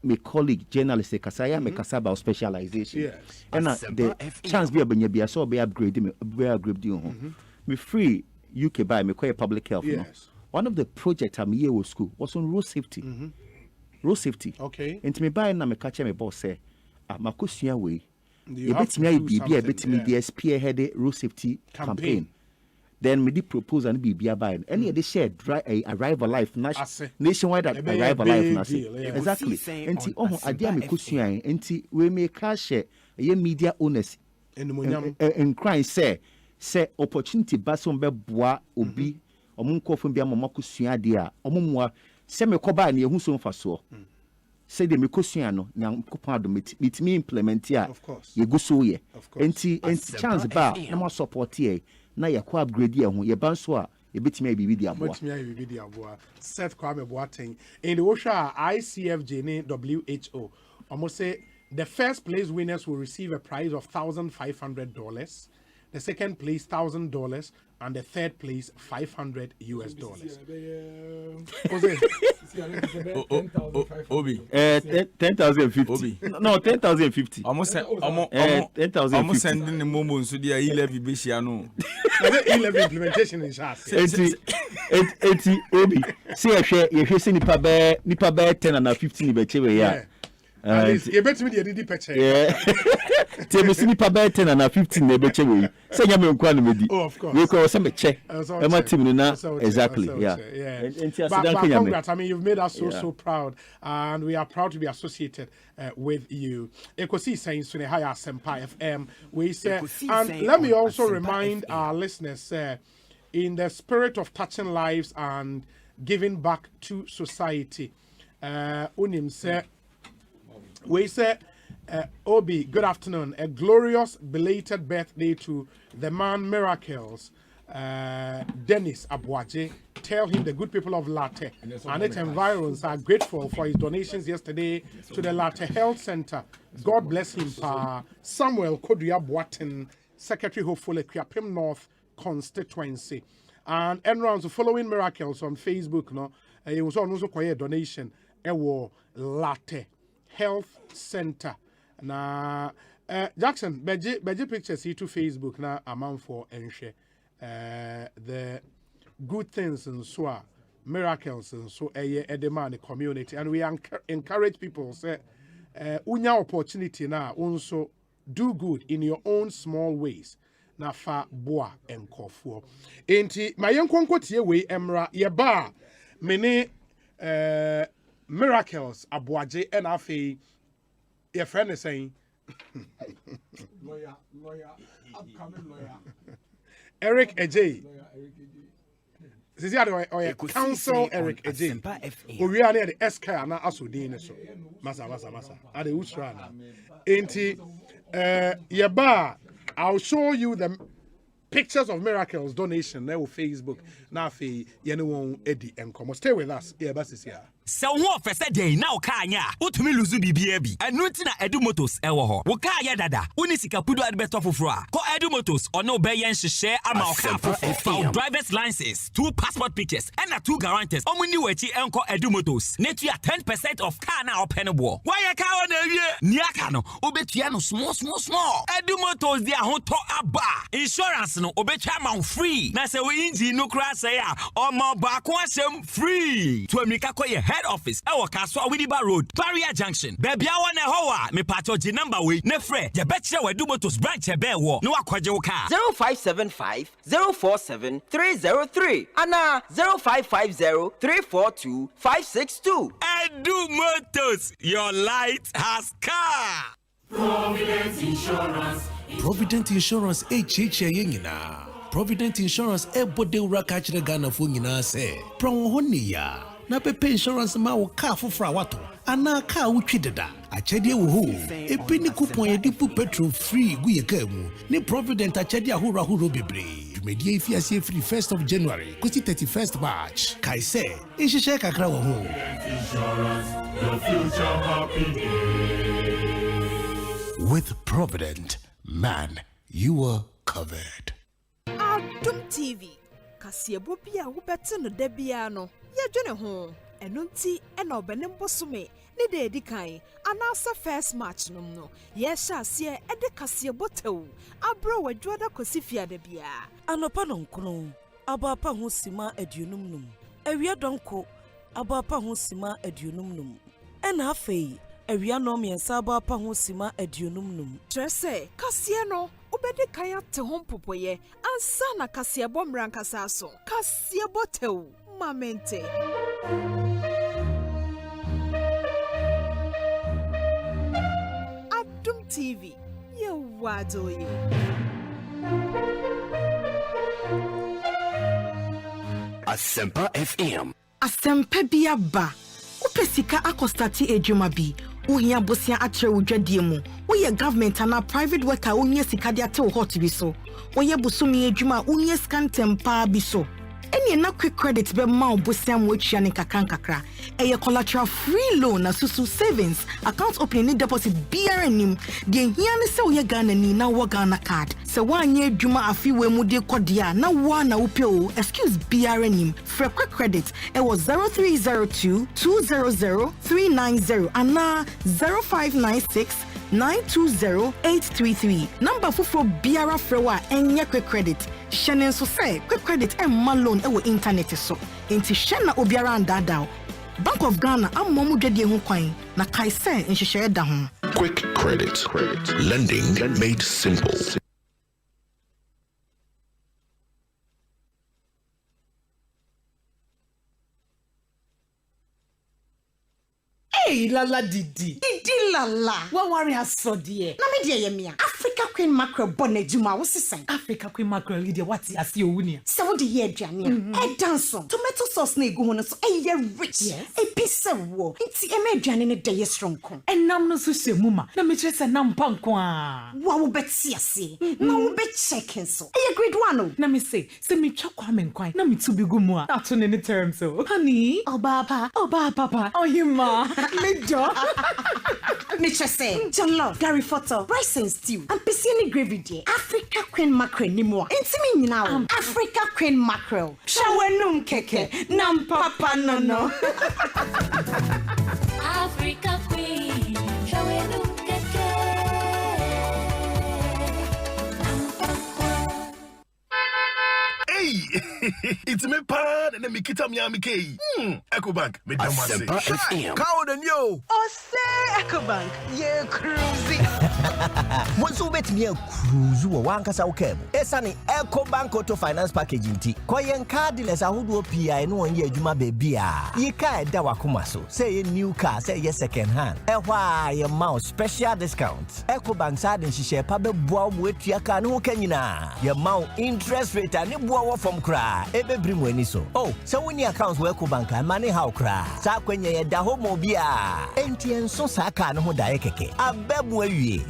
My colleague journalistic, because I am a about specialization. Yes. And the chance be a so be upgrading me. Me free UK by me quite public health. Yes. One of the projects I'm here with school was on road safety. Road safety. Okay. And to me buy na me catch my boss say, my kusia way. You bet me a bit me the spearheaded road safety campaign. Then me propose and be by any they share arrival life nationwide arrival life exactly. And idea me kusia and we make cash media owners and crying say opportunity bason be boa obi omunko fun bia mama kusua de a omumwa se me koba na ehu so mfaso say de me kusua no na kopado me implement ya ye guso ye enti chance ba na ma support ye na ye ko upgrade ye ho ye ban so a ye betimi bibi di aboa Seth Kwame Boateng in the Osha ICFJ ne WHO almost say the first place winners will receive a prize of $1,500. The second place $1,000 and the third place $500 US. Obi 10,050. No 10,050. Almost 10,000. Almost sending the moment so the 11 bishano. 11 implementation in chat. Eti Obi. See if you see nipa be 10 and 15 be chewe ya. You bet me the picture. Yeah. Tell me, see, Papa 10 and 15 neighbor. Say, I'm oh, of course. We call some check. Exactly. Yeah. But congrats. I mean, you've made us so proud, and we are proud to be associated with you. Ekosiise On Asempa FM. We say, and let me also remind our listeners, in the spirit of touching lives and giving back to society, Unim say. We say, Obi, good afternoon. A glorious belated birthday to the man miracles, Dennis Abuaje. Tell him the good people of Latte and its environs are grateful for his donations yesterday to the Latte Health Center. God bless him, Pa. Samuel Kodria Boatin, Secretary Hopefully Kriapim North Constituency. And rounds following miracles on Facebook, no, it was also quite a donation. Latte Health Center. Na Jackson, beje pictures see to Facebook na amount for and share the good things and so miracles and so edema the community, and we encourage people say unya opportunity na also do good in your own small ways. Na fa boa enkofuo. Enti mayenkonko tie we emra ye ba mene miracles Abuaje and afi your friend is saying lawyer, upcoming lawyer. Eric Ejay. This is counsel Eric Ejay. We are near the Esquire na asudine so. Masa. At the Usrana. Enti yeba, I'll show you the pictures of miracles donation there on Facebook. Now fe yenu Eddie and come. Stay with us. Yeah, bas is here. So what for day now kanya utumi luzu bibia bi enu ntina Edu Motors ewo ho wo kaya dada uni sika pudu adbet ofofro ko Edu Motors ono be yen hyehyɛ ama ofofro driver's license 2 passport pictures and 2 guarantors omuni wachi enko Edu Motors netua 10% of car na opene bo why ka wona wie niaka no obetua no small Edu Motors dia ho to aba insurance no obetwa ma free na se we engine no kra say a omo ba ko asem free to amika koye head office ewo Kaswa Widiba Road Barrier Junction baby awa na howa me patoji number we ne frɛ je betche Edu Motors branch e be wo no akwaje wo car 0575 047 303 ana 0550 342 562 Edu Motors, your light has car. Provident Insurance HHA nyina Provident Insurance ebode ura ka kire Ghana fo nyina se pron honia na pepe insurance ma wo car fofra wato ana car wutwi deda achede wo ho ebi ni coupon ye dipu petrol free gu ye ka mu ni Provident achede ahoro bebre dwumedi efiase free 1st of January kosi 31st March kai se ehihye kakra wo ho insurance your future happy days. With Provident, man, you are covered. Adum TV. Kasiebo bia wo bete no da bia no. Ye dwene ho. Eno nti ena obenem bosume. Ne de edikan. Anasa first match no. Ye sha se e de kasiebo tew. Abro wadwoda kosifia da bia. Anopa no nkro. Abapa ho sima aduonum num. Ewia donko. Abapa ho sima aduonum num. Ena afei. Ewia no miensa abapa ho sima aduonum num. Trese kasie no. Obede kaya te hom popoye ansa na kasiebo mrankasa so kasiebo tew mamente Adum TV ye wadoye Asempa FM Asempa biaba upesika akostati ejuma bi Uhia bosia atre udwadie mu woye government ana private worker onye sika de ate hot bi so woye busumi adwuma onye scan tempa bi so eni na quick credit be ma bosia mo atwa ne kakra eye collateral free loan na susu savings account opening ni deposit BRNim de hia ne se woye Ghana ni na wo Ghana card se wanye adwuma afiwe mu de kodia na wo na upeo excuse BRNim for quick credit it was 0302 200 390 ana 0596 920-833. Number for Biara Frewa enye quick credit. Shenen so say quick credit and loan ewo internet so. Enti shena obiara andada. Bank of Ghana amomu dwede ho kwan na kaise nhihye da ho. Quick credit. Lending made simple. Hey, lala didi lala. What worry has so dear? Na me dear yemia. Africa Queen Mackerel bonnet juma wo sisan. Africa Queen Mackerel dear what as you wunia. Se wo de ye aduane a. E dance tomato sauce na egu ho no so e ye rich. Yes. E pisa wo. Nti e me aduane ne de ye strong kon. Enam no so hye ma. Na me kire se nam panko a. Wa wo beti ase. Na wo be checking so. E ye grade 1 o. Na me say se me twa kwa me nkwan. Na me tu bi gu mu a. Ato ne term so. Honey, oba papa. Oh hima. Me jo. Nature say, John Love, Gary Photo, rice and stew, and piscine gravy dear. Africa Queen Mackerel ni mo. Intimi now. Africa Queen Mackerel. Shawenum keke. Nam papa no. Africa Queen. Shawenum keke. Hey, it's me pan and me kita mi amike. Ecobank, me damase. Cow the new. Osei Ecobank, ye cruising. Bonsu bet me cruise wo wankasa wo kemu. Esane Ecobank auto finance package nti. Koyen cardless ahodo PI no onye adwuma ba bia. Ye ka da wakoma so. Say ye new car, say ye second hand. Ehwa ye mouse special discount. Ecobank sa den hihye pa be boa mo atua ka no kanyina. Ye mouse interest rate ani boa from kra. Ebe brim wani so. Oh, so when your accounts work Ecobank money how kra. Sa kwenye ye da homo bia. Enti enso sa ka no ho da keke. Abebu awie.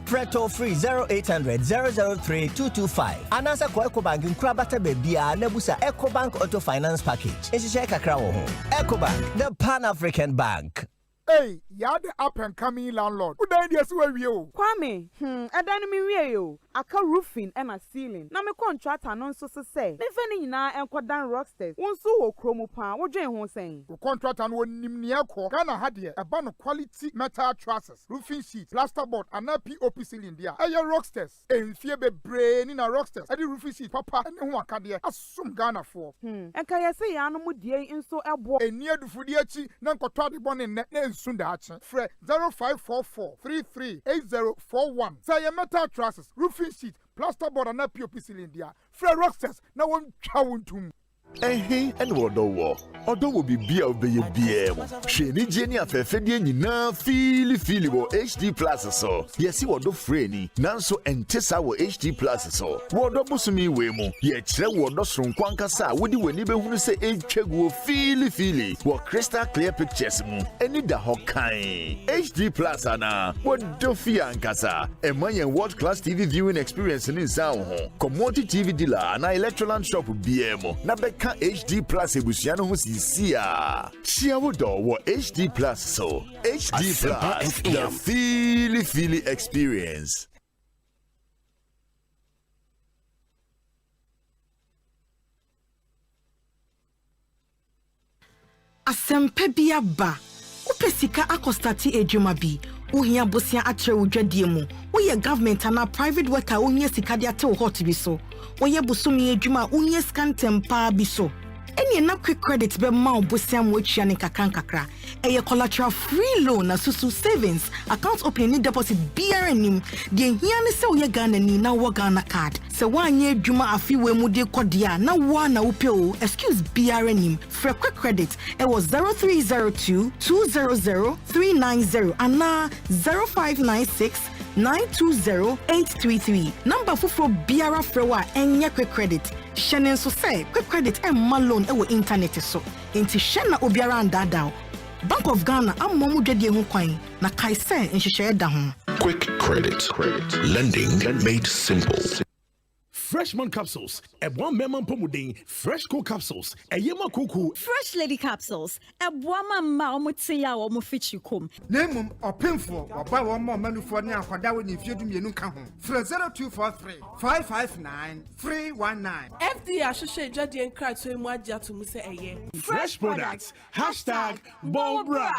Preto free 0800 003 225. Anasa kwa Ecobank nkra bata bebia na busa Ecobank auto finance package. Ehihye kakra wo ho. Ecobank, the Pan-African Bank. Hey, you're the up and coming landlord. Who died yes where you? Kwame, I don't mean you. I can roofing and a ceiling. Now me contract and so say. Me feni na and kwadan rocksters. One so chromo pan. What you want saying? The contract and one nimniako. Ghana had here a ban of quality metal trusses, roofing sheets, plasterboard, and a POP ceiling there. Aye rocksters. And fear be brain in a rocksters. Adi roofing sheet, papa, and one can there. Assume Ghana for. And can you say animal dear in so a boy? And near the Fudiachi, Nankotadi bon in net. Sundachi, Fred 0544 338041. Say a metal trusses, roofing sheet, plasterboard, and a POP cylinder. Fred Rocksters, now one chawuntum. Hey, and what do war? Although will be beer of the BM. She need Jenny of a Fedian na feel HD plus so. Yes, you what do freni, Nanso and Tessa were HD plus so. What do Busumi Wemo? Yet, what does from Quankasa would you when you say Chegu feely, what crystal clear pictures, and need the Hawkeye. HD plus ana, what do Fiancasa? A my world class TV viewing experience in Sao. Commodity TV dealer and electroland shop BM. Nabek Eka HD Plus ebusiano ho sisia. Chiawodo wo HD Plus so. HD Plus, the feely experience. Asempa biaba. Upesika akostati ejuma bi. Uhia bosia atre udwadie mu. Uye government ana private worker uhia sika dia te hot bi so. Uye busumi ejuma uhia scan tempa bi so. Eni na quick credit be ma obosia mu atwa ne kakra. Eye collateral free loan na susu savings account opening deposit BRNim. De hia ne se uye Ghana ni na wo Ghana card. Se wanye ejuma afi we mu de kodia na wa na upe o excuse BRNim. For quick credit it was 0302-200-390 and na 0596-920-833. Number for BRA Frewa enye quick credit. Shenen so say quick credit and malone e wo internet so. Inti shena obiara anda Bank of Ghana amomu dwede ho kwan na kai say nhihye da ho. Quick credit. Lending made simple. Freshman capsules, a one memon pomudin, fresh cool capsules, a yema kuku, fresh lady capsules, a woman maumutsia or mufichukum. Name or pinful or buy one more menu for now for that when you do me a new come for 0243-559-319. FD associate Jadi and cry to him what Jatu Musa a year. Fresh products, hashtag Bobra.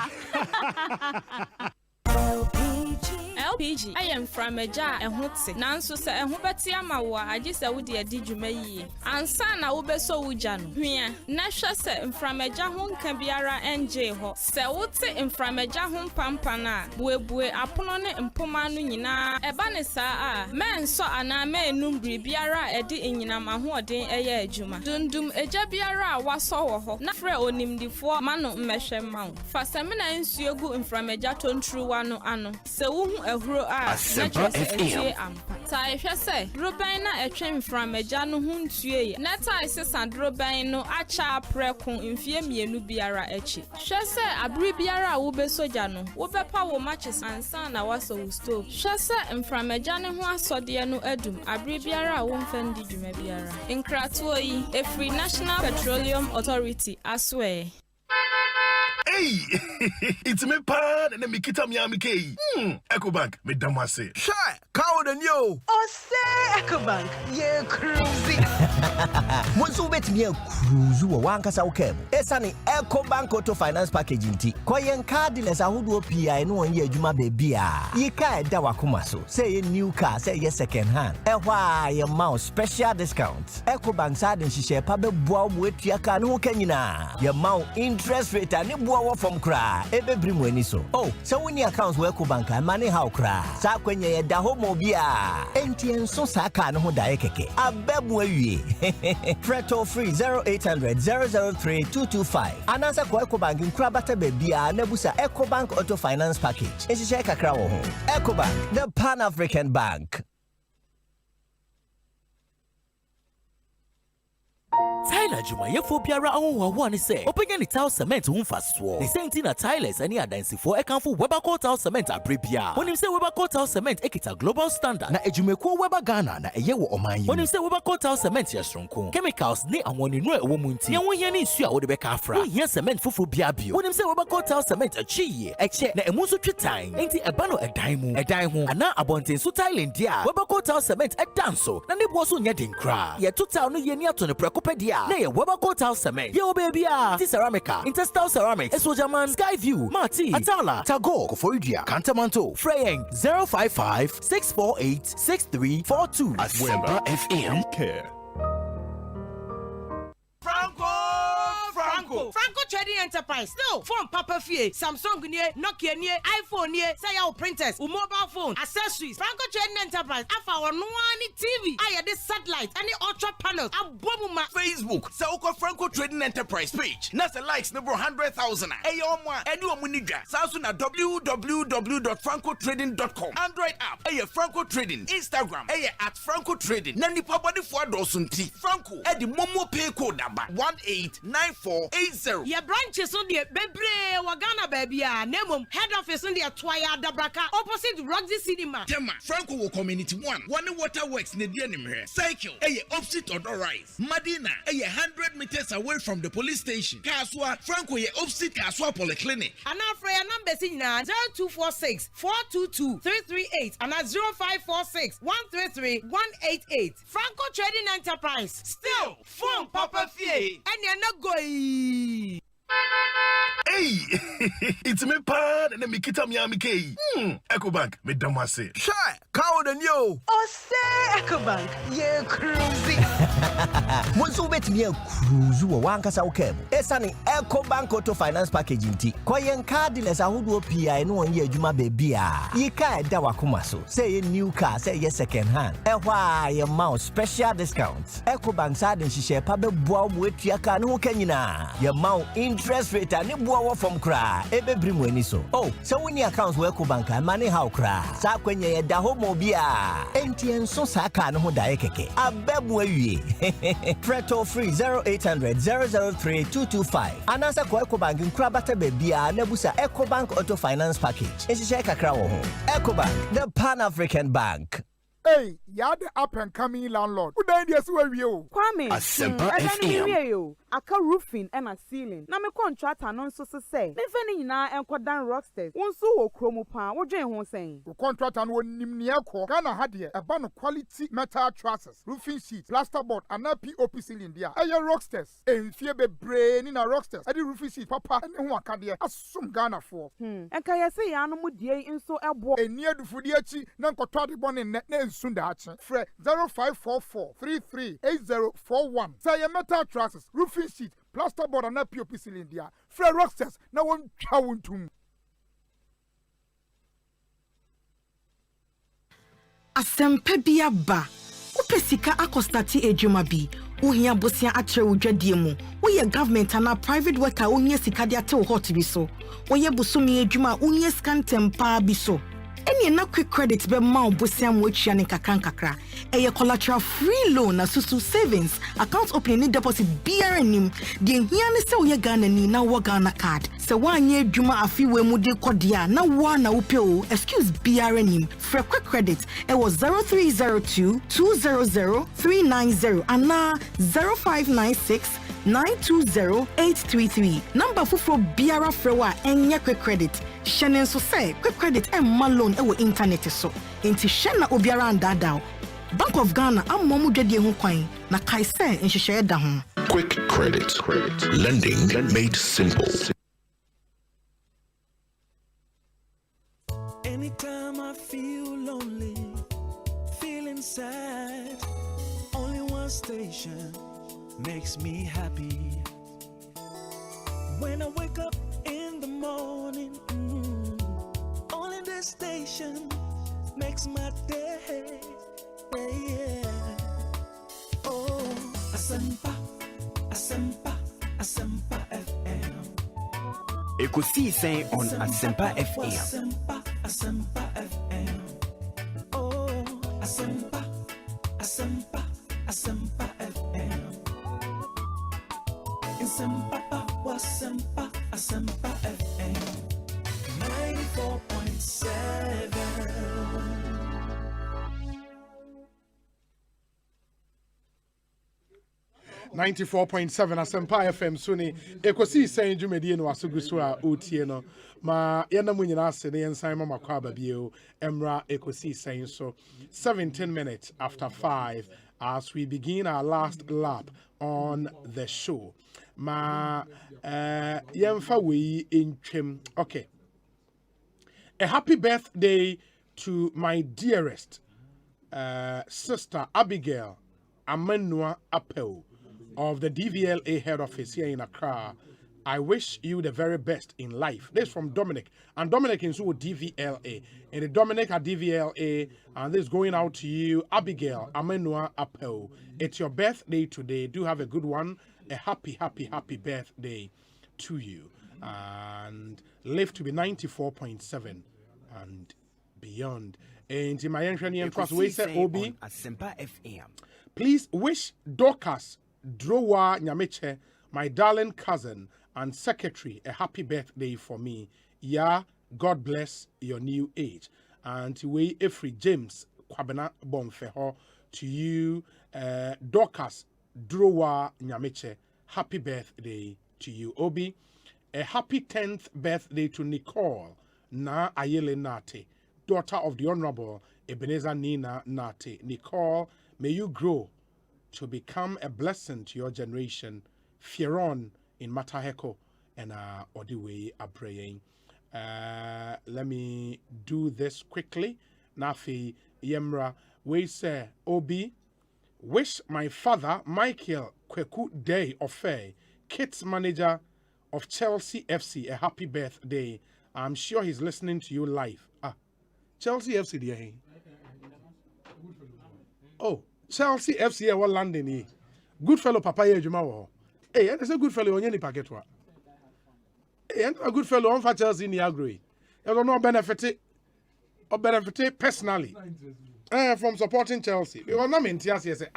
LPG I am from a jar and hotse. Nanso say and hubetia mawa, I just would dear did you may ansa na ube so ujanu. Here, Nasha said from a jahun can be ara NJ ho. Se would say in from a jahun pampana, bue upon it and pomanu yina, a banisa man saw ana me numbri biara edi in yinama who din a year juma. Dundum a jabiara was so ho. Nafre onim di four mano meshe mount. Fasamina in suyogu in from a jaton true one ano. So Asempa FM. Tai hwese Robin na etwem from Ejano huntue na tai sesand Robin no acha preko mfie mienu biara echi hwese abri biara wo be soja no wo be pa wo matches ansa na waso wo stove hwese from Ejane ho asode no adum abri biara wo mfandi dwuma biara nkratuo yi Free National Petroleum Authority aswe. Hey, it's me pan and me kita mi amike. Ecobank me damase. Shy, cow than you. Osei Ecobank, ye cruising. Bonsu bet me cruise wo wanka sa ukem. Esani Ecobank Auto Finance Package nti. Koyen cardless ahudu PI no onye adwuma bebia. Ye ka da wakoma so. Say new car, say ye second hand. Ehwa ye ma special discount. Ecobank sa den hihye pa be boa mo etua ka no kanyina. Ye ma interest rate ani from cry, ebe bring when so. Oh, so when your accounts work bank and money how cry. Sa kwenye da homo bia. Enti so saka no dae keke. Abebu ewie. Freto free 0800-003-225. Anasa kwa Ecobank nkrabata bebia nebusa Ecobank Auto Finance Package. Enshishe kakra wo ho. Ecobank, the Pan-African Bank. Tyler Juma yefo biara ahonho ne say openya ni tile cement ho mfaso. The same thing na Tylers ani adansifo ekanfo Weber tile cement abrebia. Onim say Weber tile cement ekita global standard na ejumeko Weber Ghana na eye wo oman yi. Onim say Weber tile cement yesronko. Chemicals ne awoni no ewo munti. Ye wo hia ni nsu a wo de beka afra. Wo hia cement foforo bia bio. Onim say Weber tile cement achiye eche na emu so twetan. Enti eba no edan mu. Edan ho ana abonten so tile ndia. Weber tile cement edanso na ne bo so nya den kra. Ye total no ye ni ato ne prekopedia. Na ye Weber tile cement. Yo baby ti ceramica, Interstyle ceramics, Esojaman, Skyview, Marti, Atala, Tagore, Koforidua, Cantamanto, Freyeng 055-648-6342. Asempa FM. Care. Franco Trading Enterprise. Still, phone Papa Fie, Samsung near, Nokia near, iPhone near, say our printers, mobile phone, accessories. Franco Trading Enterprise. Afa our no TV. I had this satellite and the ultra panels. Abomuma Facebook. Sauko Franco Trading Enterprise page. Nasa likes number 100,000. Ayomwa. Edu Munija. Samsung at www.francotrading.com. Android app. Aye Franco Trading. Instagram. Aye at Franco Trading. Nani Papa the 4 dosunti. Franco. Edi Momo pay code number 18948. 0. Your branches on the Bebre Wagana baby, Nemum, head office on the Twaya Dabraka, opposite Roxy Cinema. Tema, Franco will community 1. One waterworks near the enemy. Cycle, opposite or rise. Madina, 100 meters away from the police station. Kaswa, Franco, opposite Kaswa Polyclinic. And now for your number 0246 422 338 and 0546 133 188. Franco Trading Enterprise. Still, phone Papa Fie. And you're not going. Hey, it's me pa na me kita mi amike. Ecobank me damase. Shy, cow than you. Osei Ecobank, ye cruising. Bonsu bet me cruise wo wankasa ukemu. Esani Ecobank Auto Finance Package nti. Koyen card dealers ahodo PI no onye adwuma bebia. Yika eda wakoma so. Say new car, say second hand. Ehwa ye ma special discounts. Ecobank sa den hihye pa beboa mo etua ka no kanyina. Ye ma interest rate ani boa from kra. Ebe brim weni so. Oh, so when your accounts work Ecobank money how kra. Sa kwenye ye da ho mo bia. Enti enso sa ka no ho da keke. Abebu awie. Preto free 0800 003 225. Anasa ko Ecobank nkra bata bebia na busa Ecobank Auto Finance Package. Esi kakra wo ho. Ecobank, the Pan-African Bank. Hey, you're the up and coming landlord. Who died yes where you? Kwame. Asempa FM. Aka roofing and a ceiling. Na me contract anonso se say. Ne feni nyina enkodan rocksters. Wonso wo kromo pan. Wo dwen ho sen. The contract and won nimnia ko. Ghana had here a ban of quality metal trusses, roofing sheets, plasterboard, and a POP ceiling there. Aye rocksters. Enfie be brain in a rocksters. Adi roofing sheet papa and who akadia. Asum Ghana for. Enka ye say ya no mu die nso ebo. Enia du fudi achi na nkotwa de bon ne Sundachi. Fre 0544 338041. Say your metal trusses, roofing sheet, plasterboard and a POP ceiling there. Fre rocksters na won chawuntum. Asempa biaba. Upesika akostati ejuma bi. Uhia bosia atre udwadie mu. Woye government ana private worker ohia sika de ate hot bi so. Woye busumi ejuma ohia scan tempa bi so. Any na quick credit be ma obosia mo atwa ne kakra. Eye collateral free loan na susu savings account opening ni deposit BRNim. De hia ne se woye Ghana ni na wo Ghana card. Se wanye adwuma afi we mu de kodia na wo na wo pe o excuse BRNim. For quick credit it was 0302 200 390 and na 0596 920-833. Number fufro biara frewa enya quick credit. Shenen so say quick credit and malone ewo internet so. Enti shena obiara andada. Bank of Ghana amomu dwede ho kwan na kai say nhihye da ho. Quick credit. Lending made simple. Anytime I feel lonely, feeling sad, only one station makes me happy. When I wake up in the morning, only this station makes my day. Yeah. Oh, Asempa, Asempa, Asempa FM. Ekosiisen On Asempa FM. Asempa, Asempa FM. Oh, Asempa, Asempa, Asempa FM. Asempa, Asempa FM 94.7. 94.7 Asempa FM Suni Ekosiisen Jumedie no asugusu a otie no ma yana mu nyina ase ne yensan mama kwa babie emra Ekosiisen so 17 minutes after 5 as we begin our last lap on the show. Ma yemfa we intwem. Okay. A happy birthday to my dearest sister Abigail Amanua Apel of the DVLA head office here in Accra. I wish you the very best in life. This is from Dominic. And Dominic is who DVLA. And the Dominic at DVLA. And this is going out to you, Abigail Amanua Apel. It's your birthday today. Do have a good one. A happy, happy, happy birthday to you. And live to be 94.7 and beyond. And in my entrance, Obi, Asempa FM. please wish Dorcas Drowa Nyameche, my darling cousin, and secretary, a happy birthday for me. Yeah, God bless your new age. And we Efri James Kwabena Bomfeho to you, Dorcas Drowa Nyameche. Happy birthday to you, Obi. A happy 10th birthday to Nicole Na Ayele Nate, daughter of the Honorable Ebenezer Nina Nate. Nicole, may you grow to become a blessing to your generation. Fieron in Mataheko and Odiwe are praying. Let me do this quickly. Nafi Yemra, we say, Obi, wish my father, Michael Kweku Day of Fair, kids manager of Chelsea FC, a happy birthday. I'm sure he's listening to you live. Chelsea FC, dear. Oh, Chelsea FC, what London, eh? Good fellow, Papa, Jumawo. Hey, and it's a good fellow on any packet. Hey, and a good fellow on for Chelsea in the agri. You don't know benefit personally from supporting Chelsea. Because I'm in Chelsea, say,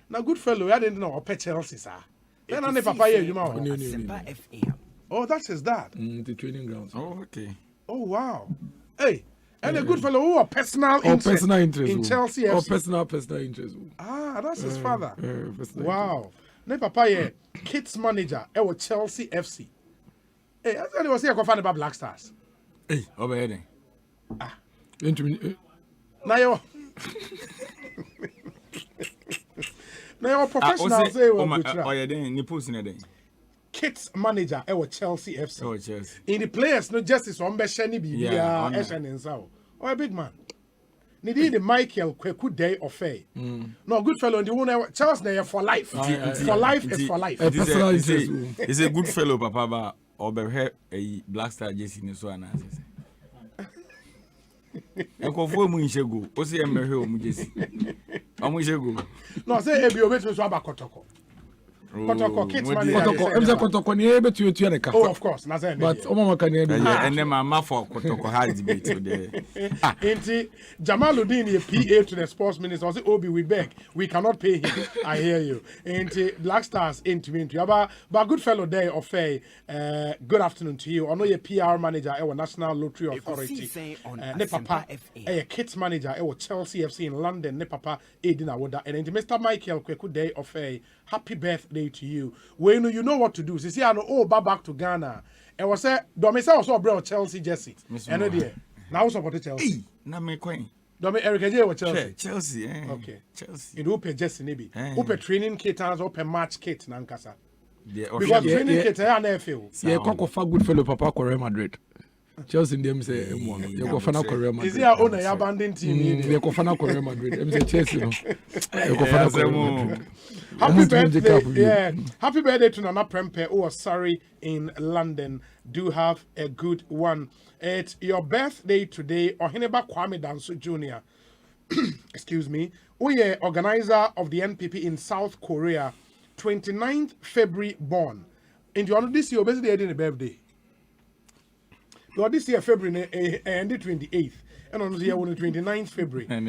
now good fellow, I didn't know what Chelsea, sir. Then on the Papa, Asempa FM. Oh, that is that. The training grounds. Oh, okay. Oh, wow. Hey, and a good fellow who are personal interest in Chelsea FC. Oh, personal interest. That's his father. Wow. Interest. Ne Papa, kids manager, Chelsea FC. Hey, I thought he was here to find about Black Stars. Hey, over here. Now you're professional. Kids manager, Chelsea FC. Oh, Chelsea. In the players, no justice on Beshani Bibia, a big man. Need the Michael Kweku Day of Fair. No, good fellow, the one Chelsea for life. For life is for life. He's a good fellow, Papa, or a Black Star Jesse in so analysis. And conform Munchego, Osei and Merhill Mujesi. Amushego. No, say a bit to Swaba Kotoko. Kotoko, kids manager. Oh, of course, but Omama can hear and then my mouth for Kotoko high debate today. Inti Jamaluddin, a PA to the sports minister, also Obi, we beg, we cannot pay him. I hear you. Inti Black Stars into but good fellow day of Faye. Good afternoon to you. I know your PR manager, our National Lottery Authority. Ne Papa, a kids manager, our Chelsea FC in London. Ne Papa, Edina Woda, and Mr. Michael Kweku Day of Faye. Happy birthday to you. When you know what to do. See, I know back to Ghana. And was said, Domisa also brought Chelsea Jesse. And idea. Now support Chelsea. Na me queen. Domi Eric J was Chelsea. Chelsea, okay. Chelsea. In open Jesse maybe. Open training kit and open match kit Nankasa. Yeah, because training kit I never feel. Yeah, Coco good fellow Papa Real Madrid. Chelsea them say you go for Real Madrid. Is he our owner abandoned team? You go for Real Madrid. Them say Chelsea no. You go for Real Madrid. Happy birthday, happy birthday to Nana Prempe who was sorry in London. Do have a good one. It's your birthday today. Ohineba Kwame Danso Jr. Excuse me. Oye, organizer of the NPP in South Korea. 29th February born. And you know this year, basically, a birthday. So this year, February, and the 28th. And on the year, 29th February. In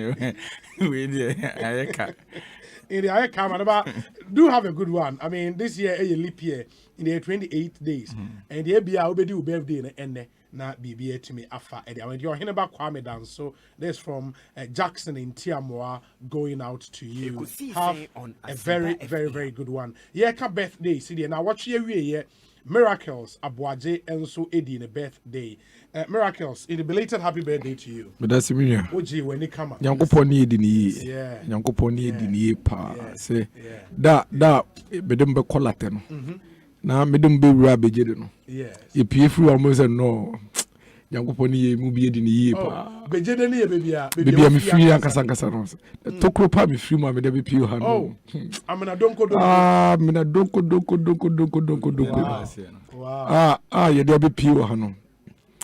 the Ayaka, do have a good one. I mean, this year, a leap year, in the 28 days. And the ABA will be birthday and na BBA to me afa. And when you're hearing about Kwame dance, so there's from Jackson in Tiamoa going out to you. Have a very, very, very good one. Yeah, birthday, see, now watch your Miracles Abuaje and so Eddie in a birthday. Miracles, in a belated happy birthday to you. But that's me. Oji when you come. Yanko pony dini. Yeah. Yanko pony dini pa. Say that bedem be colate no. Na medem be rabe jede no. Yes. You pay free almost no. Yanko pony mu be dini pa. Bejede ni bebia. Bebia me free ankasa no. Tokro pa me free ma me dey be pay ha no. Oh. Amina donko. Mina donko. Wow. You dey be pay ha no.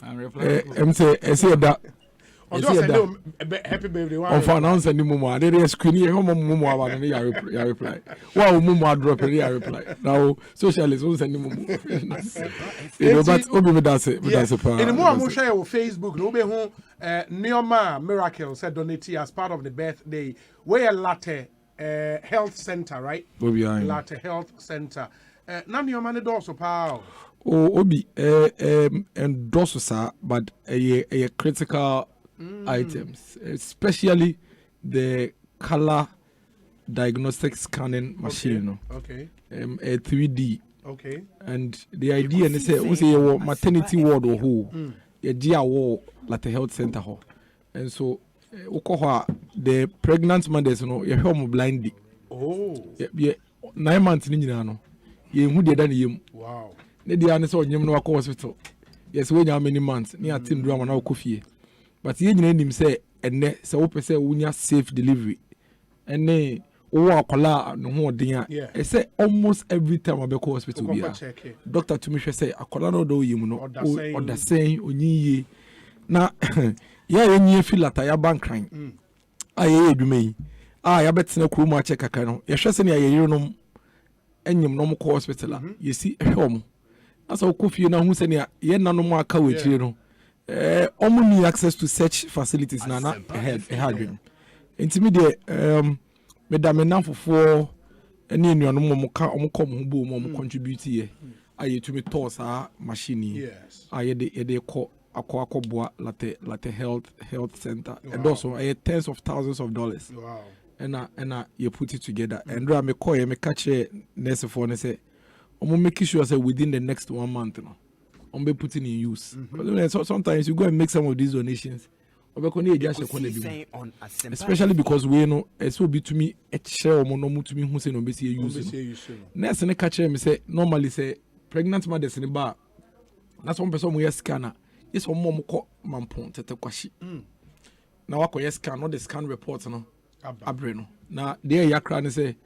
I'm say that. Happy birthday. On for announce any mumu. They screen here. Mumu about any reply. Wow, mumu drop any reply. Now socialists won't send mumu. But obi me that's it. That's it. In the more I'm share on Facebook. No be who Neoma Miracle said donate as part of the birthday. Where Latte Health Center, right? Latte Health Center. Now Neoma ne do so power. Obi endorse sir, but a critical items, especially the color diagnostic scanning machine. Okay. A 3D. Okay. And the idea is say we say maternity ward or who a GA ward like a health center ho. And so the pregnant mothers you home blind. Oh. Yeah 9 months ni nyina no. Ye hu de da ne yem. Wow. Ne dia ne so nyem no akọ hospital. Yes we nya many months ni atim drama na okofie. But ye nyina nim say enne se wo pese wunya safe delivery. Enne wo akola no ho den a e say almost every time abeko hospital bia. Doctor to me say akola no do yem no o da sen onyiye. Na ya enyi filata ya bankran. Aye edwuma yi. Ya betina Courtroom a check aka no. Ye hwese ne ya yerenom enyim no ko hospital a ye si ehwom. Asa okofie na hu se ne ye nanom aka wechire no. Need access to such facilities na ahead. Intimidate madam nanfofo ene enuanom mo ka omo bo mo contribute here. Aye to me toss machine. Yes. Aye de ko akwa late health center. And also tens of thousands of dollars. Wow. And you put it together. And I me call me catch nurse for and say make sure say within the next 1 month be putting in use. So sometimes you go and make some of these donations. Especially because we know it's will be to me a share or no to me who say no be use. Nurse and catch me say normally say pregnant mothers in the bar. That's one person we scanner. Yes, one more call mampon tete kwashi. Now I call scan not the scan reports no. Abreno. Now there yakra ne say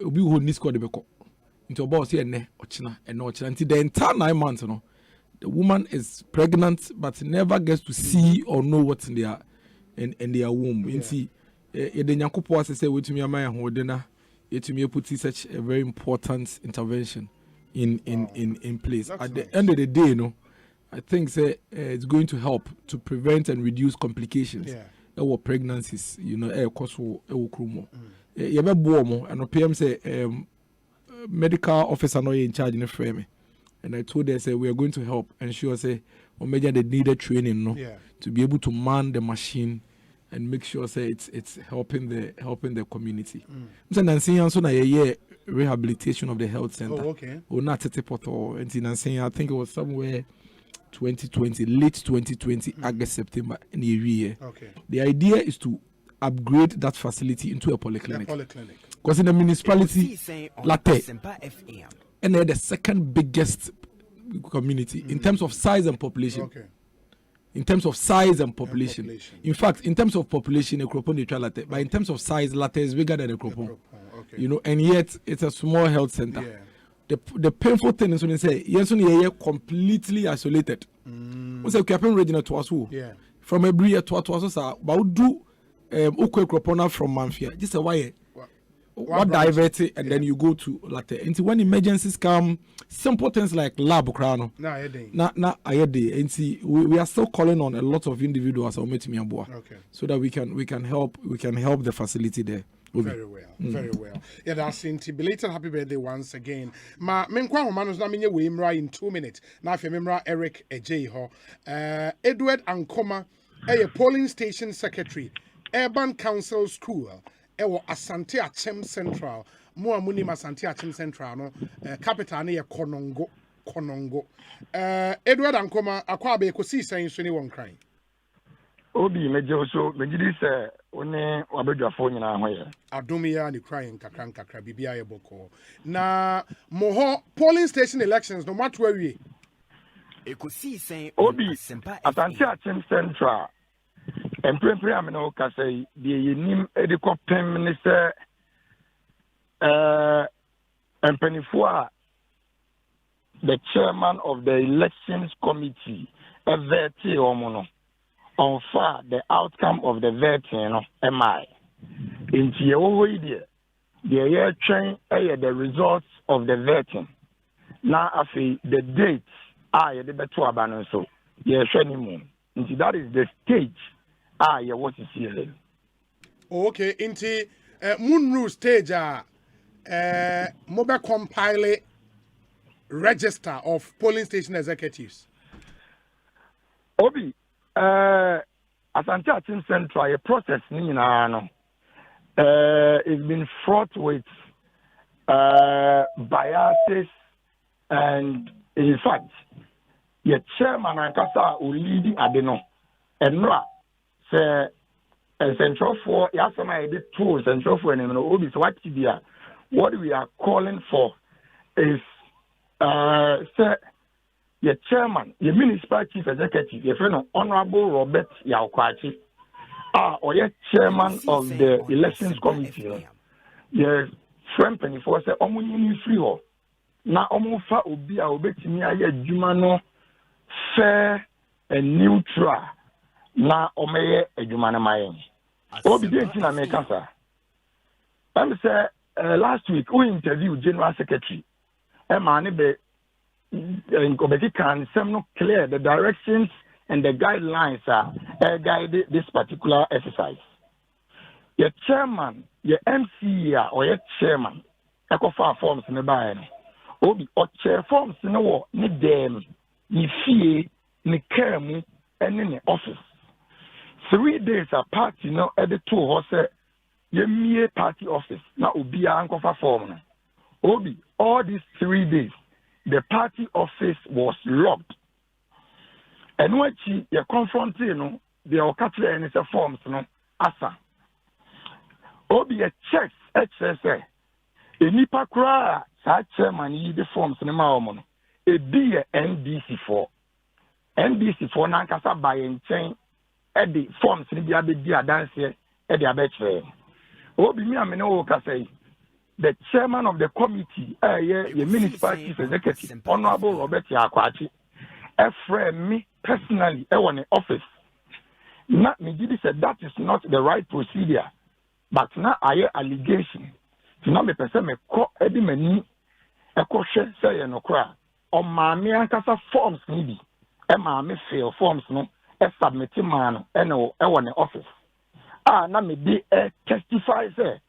obi who need squad beko. Into about here ne ochina and no ochina until the entire 9 months the woman is pregnant but never gets to see or know what's in their womb. You see the nyakopo say wetumi amaya hodena yetumi put such a very important intervention in place. That's at the end of the day I think say it's going to help to prevent and reduce complications. Our pregnancies, koso Courtroom. And PM say medical officer no in charge in the frame. And I told her say we are going to help ensure say or major the needed training to be able to man the machine and make sure say it's helping the community. So Nancy also na year rehabilitation of the health center. Oh, okay. Or not at Poto and Nancy I think it was somewhere 2020, late 2020, August, September, in the year. Okay. The idea is to upgrade that facility into a polyclinic. Because in the municipality, Latte, and they're the second biggest community in terms of size and population. Okay. In terms of size and population. In fact, in terms of population, Ekropon is Latte, but in terms of size, Latte is bigger than Ekropon. Okay. And yet it's a small health center. Yeah. The painful thing is when they say yes, you're completely isolated. We say Captain Regina to us who from every year to us, but do Ukwe from Manfia. Just a why what divert it and then you go to Latte. And when emergencies come, simple things like lab crown. Nah, and see we are still calling on a lot of individuals so that we can help the facility there. Very well, very well. Yeah, that's it. Belated happy birthday once again. Ma menkwa homanos na menye we imra in 2 minutes. Na afia memra Eric Ejei ho. Edward Ankoma, polling station secretary, Urban Council School, Asante Achem Central. Mo amuni Asante Achem Central no. Capital na Konongo. Edward Ankoma akwa be Ekosiisen so ni won kran. Obi meje so megidi se one wabedwafo nyina ho ye adomia ni crying kakra bibia ye boko na moho polling station elections no matter where we Ekosiisen Obi Asante Achem Central emprempre amena o kasai de yenim ediko pen minister empenifo a the chairman of the elections committee eveti omono on far the outcome of the vetting MI. In the year train the results of the vetting. Now after the dates the better abandon so that is the stage what is here. Okay, into moon rule stage mobile compile register of polling station executives? Obi, Asante Atim Central, a process it's been fraught with biases, and in fact, your chairman and Kasa will lead Adeno, and no, say Central for Yasama did two Central for and Obi what we are calling for is say your chairman, your municipal chief executive, your friend Honorable Robert Yaukwachi, or your chairman of the elections committee, your friend Pennyfor say Omuni free or na Omufa Ubia Obetimi aye Jumano fair and neutral na Omeye Ejumana Mayen. Obi didn't in America, sir. I'm say last week we interviewed General Secretary Emmanuel in can some clear the directions and the guidelines are guide this particular exercise. Your chairman, your MC or your chairman, Ecofa forms in the buy. Obi or chair forms in the war, ni dem, ni fee, ni kermu, and in the office. 3 days apart, at the two horse, your mere party office, now Obi Ankofa form. Obi, all these 3 days. The party office was locked. And when you confront the Okatre and its forms, Asa. Obi a checks, HSA. A nipa kra, sa chairman yi the forms in the Maomono. A be a NDC4. NDC4 Nankasa by and chain at the forms in the Abedia dance here at the Abetre. Obi me ameno say. The chairman of the committee, the municipal chief executive, Honorable Robert Yaukwachi, framed me personally in the office. Not me did said that is not the right procedure, but now I hear allegation. To not be person me call Eddie Mani, a question say no cry. On my me ankasa forms needy, me fail forms no, submitting man and the office. Now me be testify say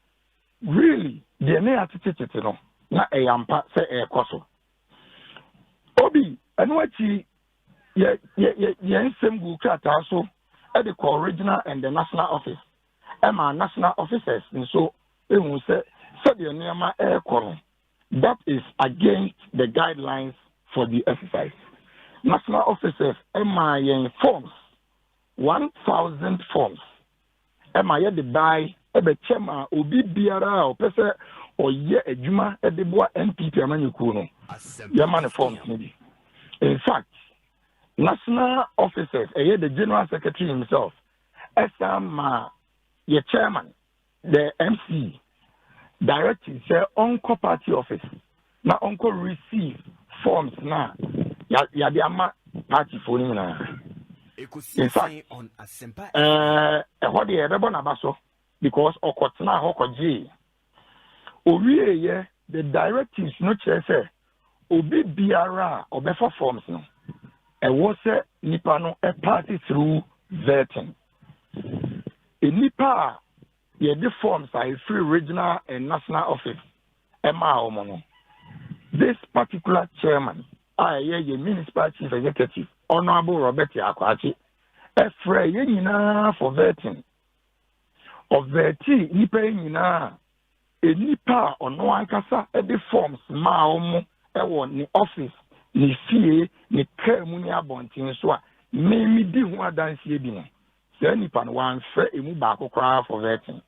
really. The name attitude no na eyampa say ekoso Obi and what ye nsem gu krata so e the regional and the national office national officers and so ehun say the name ekoro that is against the guidelines for the exercise. National officers yen forms 1,000 forms ye the buy ebe chema obi biara o pese o ye adwuma e de boa NPP amanyuku no ya man forms ni. In fact, national officers the general secretary himself Asempa ye chairman the MC directing say onko party office na onko receive forms na ya de ama party for ni na. Ekosiisen On Asempa what the ebe na baso because okotna hokoji owie the directives no say obi biara obefa forms no e wo say nipa no a party through vetting a nipa the forms are free regional and national office this particular chairman ye municipal chief executive Honorable Robert Yaukwachi for vetting of the nipa nyina a nipa ono ankasa the forms ma ni office ni fie ni kremu ni abontin so a me di ho adanse bi no se nipa no wan fe emu ba akokra for vetting.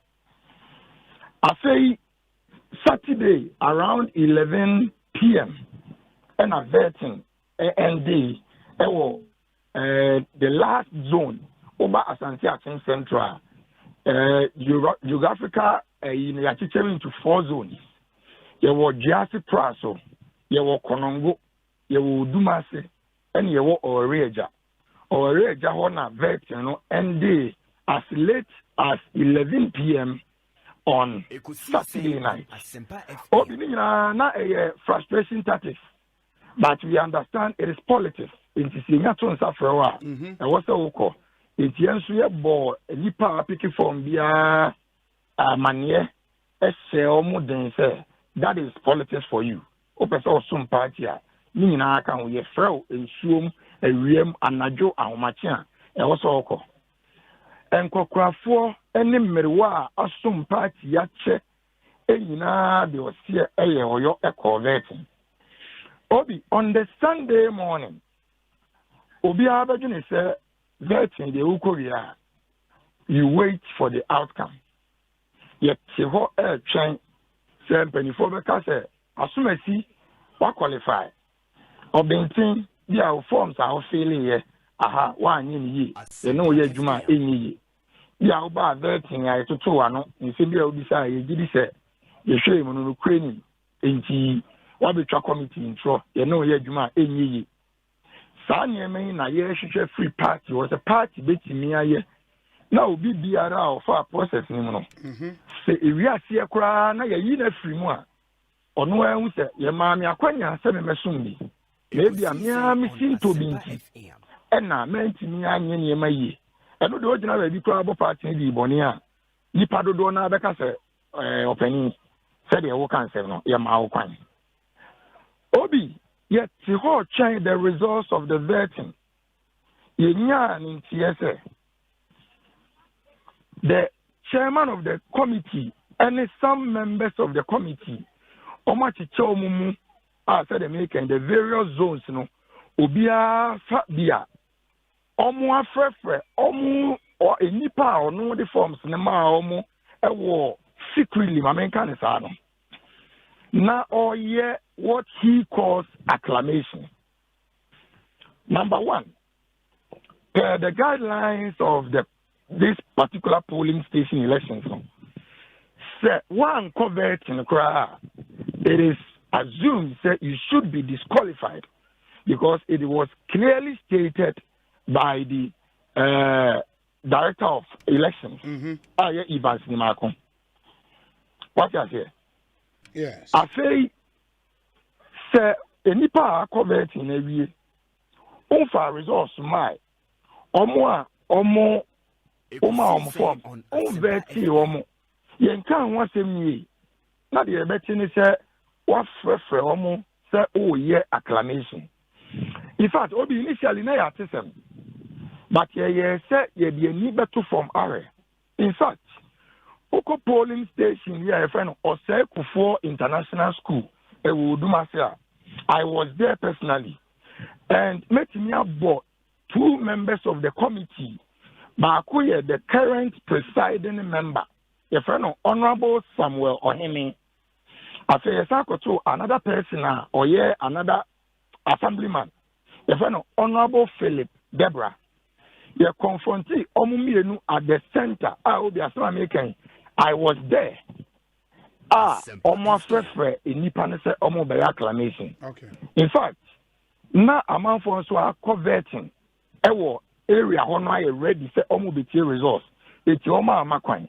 I say Saturday around 11 p.m. and a vetting ND the last zone over Asante Atim Central Geographica into 4 zones. You were Jasi Praso, you were Konongo, you were Dumase, and you were Oreja. Oreja Hona vet, ND as late as 11 p.m. on Saturday night. Now a frustration tactics, but we understand it is politics. It is in Safrawa. And what's the call? It is ball a nipa picking from the manier. That is politics for you. Open some party. ni nyinaa ka ho ye frɛw nsuom awiem anadwo ahomakye a ɛwɔ sɛ ɔkɔ nkɔkorafoɔ ne mmerewa a asom party yakyɛ nyinaa de ɔseɛ ɛyɛ ɔyɔ ɛkɔ vetting obi on the Sunday morning obiara bɛdwene sɛ vetting deɛ wokɔ wie a you wait for the outcome yɛte hɔ ɛretwɛn sɛ mpanimfoɔ bɛka sɛ asomasi waqualify ɔbɛnten bi a forms a wofeeleyɛ aha woanyɛ ne yie ɛne woyɛ adwuma a ɛnyɛ yie bi a wobaa vetting a yɛtoto ano nsɛm bi a wobisa a yɛgye di sɛ yɛhwɛ mu no nokorɛ nim enti wabɛtwa committee ntorɔ yɛne woyɛ adwuma a ɛnyɛ yie saa nneɛma yi na yɛhwehwɛ free party wɔ sɛ party bɛtumi ayɛ na obi biara a ɔfa process no mu no sɛ ewiaseɛ koraa na yɛyi no afiri mu a ɔno ahu sɛ yɛmaa me akwanya sɛ memɛsom bi maybe a mea mesi ntɔ bi nti ɛna mantimi anyɛ nneɛma yie ɛno deɛ ɔgyina baabi koraa bɔ party no de bɔne a nnipa dodoɔ no bɛka sɛ ɔpanin sɛdeɛ woka nsɛm no yɛmaa wo kwan obi yɛte hɔ twɛn the results of the vetting yɛnyaa ne nteɛ sɛ the chairman of the committee and some members of the committee omachicho mumu said the making the various zones no obia fa bia omu afrefre omu or enipa or no the forms ne ma omu ewo secretly mamenka ne sa no na oye what he calls acclamation. Number one, the guidelines of this particular polling station elections, say one covered in the crowd, it is assumed that you should be disqualified because it was clearly stated by the director of elections, Evans Nimakon. What I say? Yes. I say nipa covered in a year. Onfa results my omo form on veti omo yenkan wasem yi na de ebeti ni se wa frefre omo se o ye acclamation. In fact obi initially na ya tesem but ye se ye de ni beto from are. In fact oko polling station here friend Osei Kufo International School e wo Dumase. I was there personally and met me about 2 members of the committee. Bakuye, the current presiding member, your friend Honorable Samuel Ohemi. I say to another person or another assemblyman, your friend Honorable Philip Deborah. You confronted Omumienu at the center. I will be American. I was there. Almost refer in Nippon almost by acclamation. Okay. In fact, now among for us are converting our area on I ready say almost be results. It's your mama coin.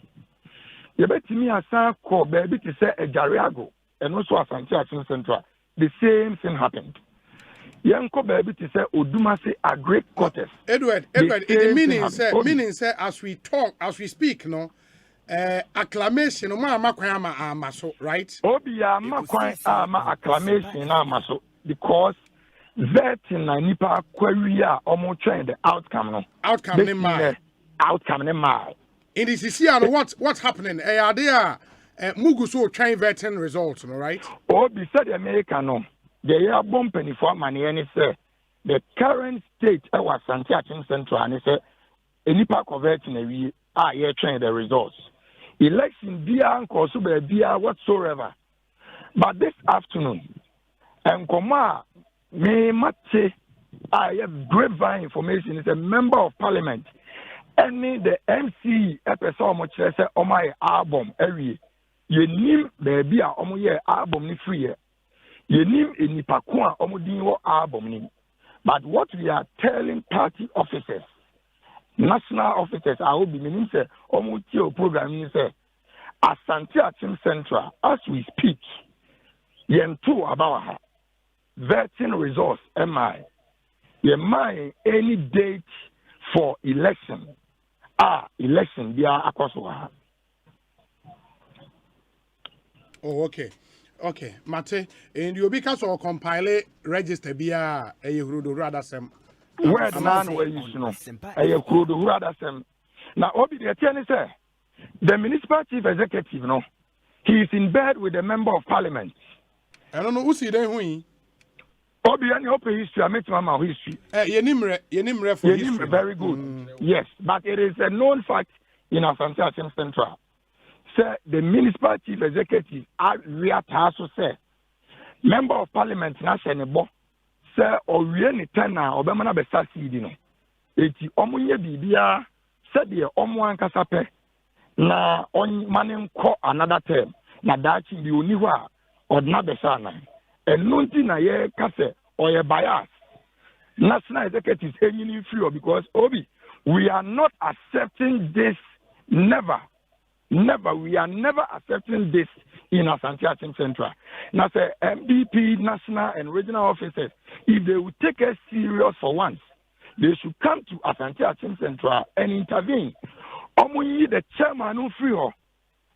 You bet me a son call baby to say a Jariago and also a Santiago Central. The same thing happened. Yanko baby to say Odumase a great quarters. Edward, the meaning say as we talk, as we speak, no. Acclamation, amaso, right? Obia makwan acclamation amaso because that in a nipa query almost train the outcome no. Outcome ne mai. In this is here what's happening? Are there Muguso train vetting results, no, right? Obi said America no. They are bumping for money and say the current state was Santiago Central and say a nipa converting a we are here train the results. Election bia nkoso bia whatsoever. But this afternoon, and Koma me mate I have grapevine information is a member of parliament. Any the MC episode much say on my album every you name baby a omo ye album ni free. You name any pakwa omo din wo album ni. But what we are telling party officers, national officers, I will be meaning say almost program say Asante Achim Central as we speak. Yen two about her vetting results. Any date for election? Election. They are across. Oh, okay. Okay, Mate, and you because or compile register bia a Hurudo rather some. Where the man were used to know. A Hurudo rather some. Now, Obi, the attorney said, the municipal chief executive, no, he is in bed with the member of parliament. I don't know who see them who. Obi, any open history, I met my history. Yenimre for history. Very good. Yes, but it is a known fact in Asempa FM Central. Sir, the municipal chief executive, also say, member of parliament, National, sir, or really tenor, or Bemana Bessassi, eti omunye bibia, said the Omuan Casape, na on maning ko another term, na dachi the Uniwa, or Nabesana. And nunti na ye kase or ye bias. National executives any free because Obi, we are not accepting this. Never. We are never accepting this in Asempa Central. Now say MDP, national and regional officers, if they will take us serious for once, they should come to Asempa Central and intervene. Omunyi the chairman who free her.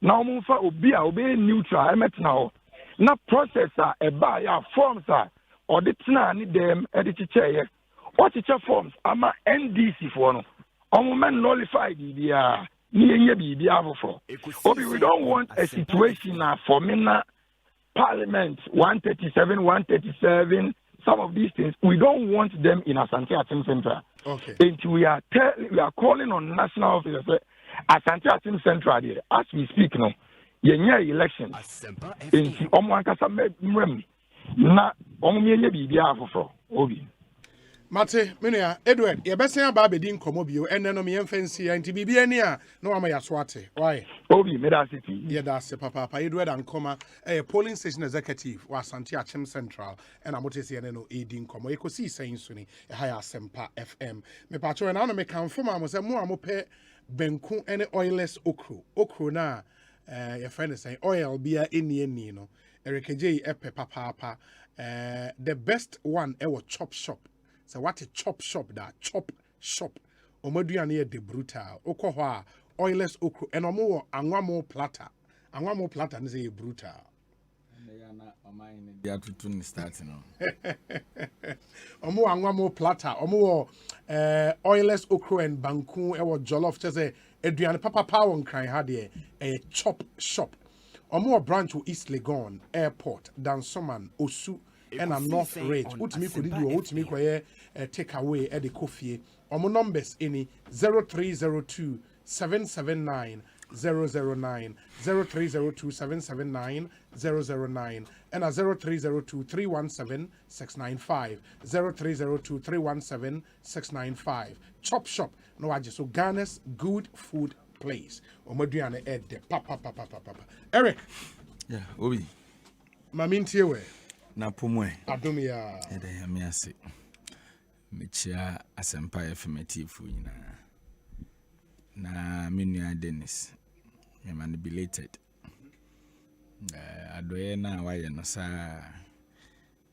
Now Mufa obey neutral. I met now. Na processor a buyer forms or the tina need them editor chair what teacher forms ama NDC for no man nullified the Obi, we don't want a situation for Mina Parliament 137 some of these things we don't want them in Asempa Central. Okay. And we are calling on national officers Asempa Central as we speak now. Yenye election enti omo ankasa mrem na omo yenye bibia afoforo Obi Mate menua Edward ye besen aba abedi nkomo bio enne no me yemfansi enti bibia ni a na wa ma yasoate why Obi meda city ye da se papa Edward ankoma polling station executive wa Asempa Central and amotese ene no edi nkomo Ekosiisen so ni ha Asempa FM me pacho na no me confirm am say mo amope benku ene oilless okro na your friend is saying oil beer any no Eric J epe papa the best one ever chop shop so what a chop shop that chop shop omoduane de brutal okohwa oilless okro and omo anwamo platter and say brutal they are to start no omo anwamo platter omo oilless okro and banku ever jollof just say Adrian Papa Power cry had a chop shop. Or more branch to East Legon Airport, Dansoman, Osu, and a North Ridge. Utimi could do Utimi take away at the coffee. Or more numbers in 0302 779 009 0302 779 009 and a 0302 317 695 0302 317 695 Chop shop no aje so Ghana's good food place omoduane ede papa Eric yeah Obi mami ntie na pomwe adomia ede me ase mechia Asempa FM tifu nyina na menua Dennis me manipulated adoye na waye no sa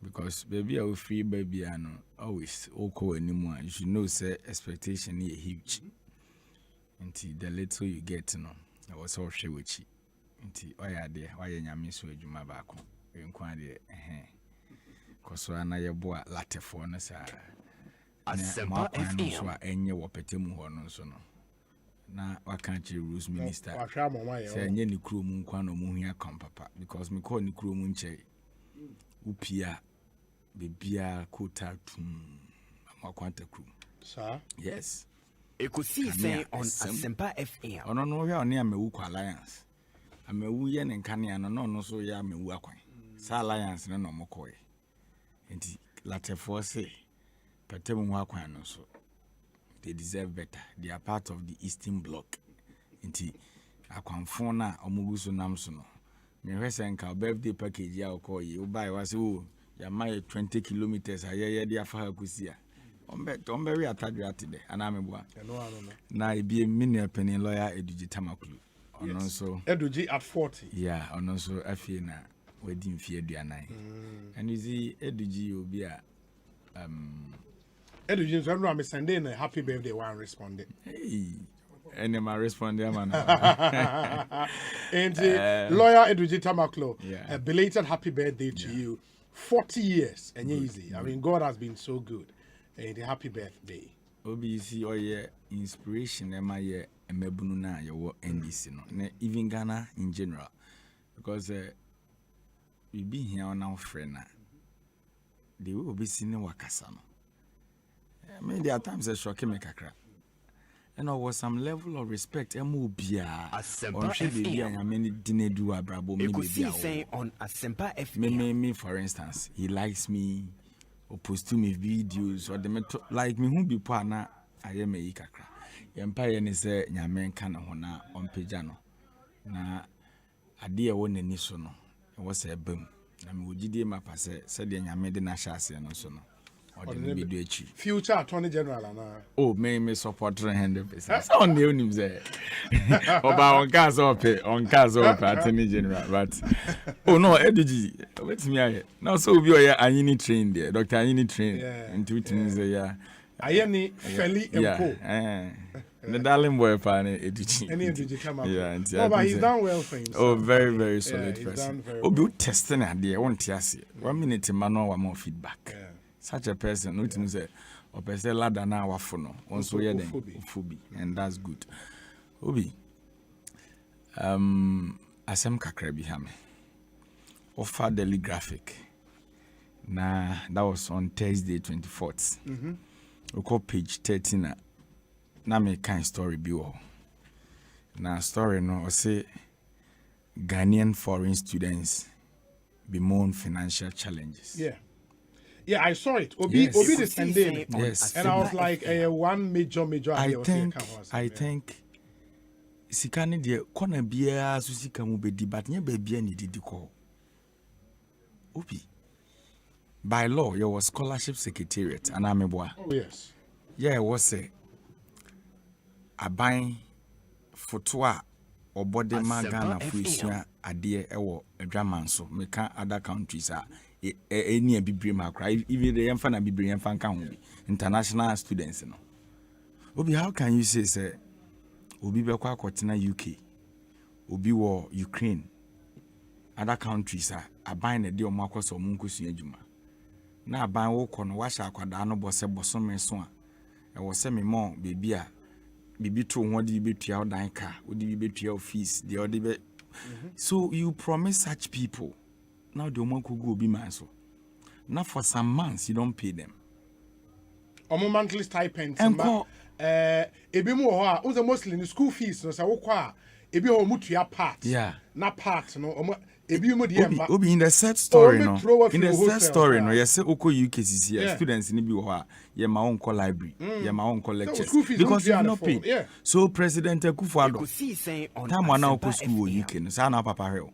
because baby I free baby ano always oko animu you should know say expectation is huge until the little you get no I was all share with you until oya there waye nyame so adwuma ba ko enkwa de koso ana ye boa latefo no sa Asempa FM so enye wopetemu ho no so no na wakanche rules minister say enye ni kurom nkwa no mu hia kam papa because me call ni kurom nche upia bebia kota tum amakwanta kurom sir yes Ekosiisen on Asempa FM ono no hwe oni amewu kwa alliance amewu ye ne nkane no no so ya amewu akwan sa alliance no mokoe enti latefo say petemu ho akwan no so they deserve better. They are part of the Eastern Bloc. Inti akwanfo na omuguso namso no. Me hwese nka birthday package ya okọ ye buy was o ya my 20 kilometers aye de afa akusia. Ombe we atadwe atide ana meboa. Na ebie mini penny lawyer Eduji Tamakulu. Ono so Eduji at 40. Yeah, ono so afie na wedi mfie aduanan. And you see Eduji obi a Eduji so I'm sending a happy birthday one responded. Hey. And my response, man. And lawyer Edwige Tamaklo, Yeah. a belated happy birthday to you. 40 years, and easy. I mean, God has been so good. And happy birthday. OBC or yeah, inspiration, am I yeah, a mebununa, your NDC, no, even Ghana in general, because we be here on our friend. They will be seeing Wakasano. I mean, there are times that shock me kakra. And there was some level of respect. Asempa FM. I mean, didn't do a brabo. Ekosiise On Asempa FM. Me, for instance, he likes me, or post to me videos, or the like me who be partner. I am a kakra. Empire ni se nyame kana hona on pejano. Na ade won ni so no. E wo se bam. Na me wogide ma pase se de nyame de na hyase no so no. Future Attorney General, oh, me support 100%. So on the unim say, about on cars up, Attorney General, but oh no, Edgy, wait me. Now so we are Ayini trained there, Dr. Ayini trained, and two things yeah. Ayini Feli and the darling boy, Edgy. Any Edgy come up, yeah, but he's done well for himself. Oh, very solid person. Oh, be testing idea. Won't you see? 1 minute, man, one more feedback. Such a person, no to say, or person ladder now, wafono, also yeah, then Fubi, and that's good. Obi, Asem Kakrebi Hame, offer daily graphic. Nah, that was on Thursday 24th. We call page 13. Na me kind story bio. Na story no, I say Ghanaian foreign students bemoan financial challenges. Yeah. Yeah, I saw it. Obi the Sunday. Yes. And I was like, one major idea. I think sikani de kona bia so sika mu bedi but nya ba bia ni didi ko. Obi. By law, there was scholarship secretariat and ameboa. Oh yes. Yeah, it was a buying photo or body magana fuisia ade ewo adwaman so meka other countries are any bibre makra even the yemfa na bibre yemfa nka ho bi international students no obi how can you say obi be kwa akotena UK obi wo Ukraine other countries are aban na de o makoso o munkosu adwuma na aban wo kɔ no wa hya akwada no bɔ sɛ bɔsome so a ɛwɔ sɛ me mo bebi a bibi to ho de betua odan ka odi betua fees de odi be so you promise such people now the woman could go be man so now for some months you don't pay them monthly stipends ebi mu ho a unze mostly in school fees no say wo kwa ebi ho mutua part na part no ebi mu de obi in the set story no in the set story no yes oko UKCC students ni bi ho a ye ma won call library ye ma won call lectures because you no pay so President Akufo-Addo time wana oko school UK no say na papa hwe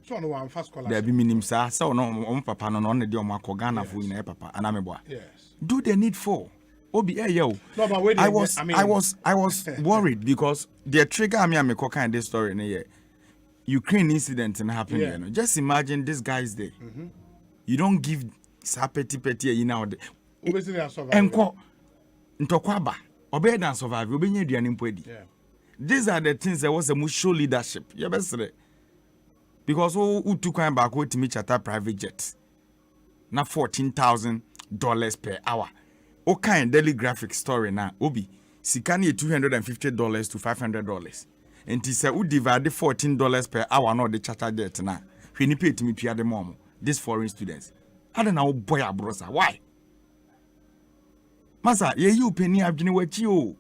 so no one fast scholarship there be minim sa so no papa no ne de o makọ Ghana fo ina papa anameboa do the need for obi yo no, but wait, I was worried because the trigger me kind this story in here Ukraine incident and happening you know just imagine this guys there you don't give sapeti you know enko ntokwaba obey dan survive obenya aduane mpodi these are the things that was a show leadership you best because who took kind back to me charter private jet na $14,000 per hour o kind daily graphic story na obi sikani $250 to $500 and he said we divide $14 per hour no the charter jet na hwe ni pay to me tua the mom these foreign students I don't know boy abrosa why masa ye you penny adwene wachi o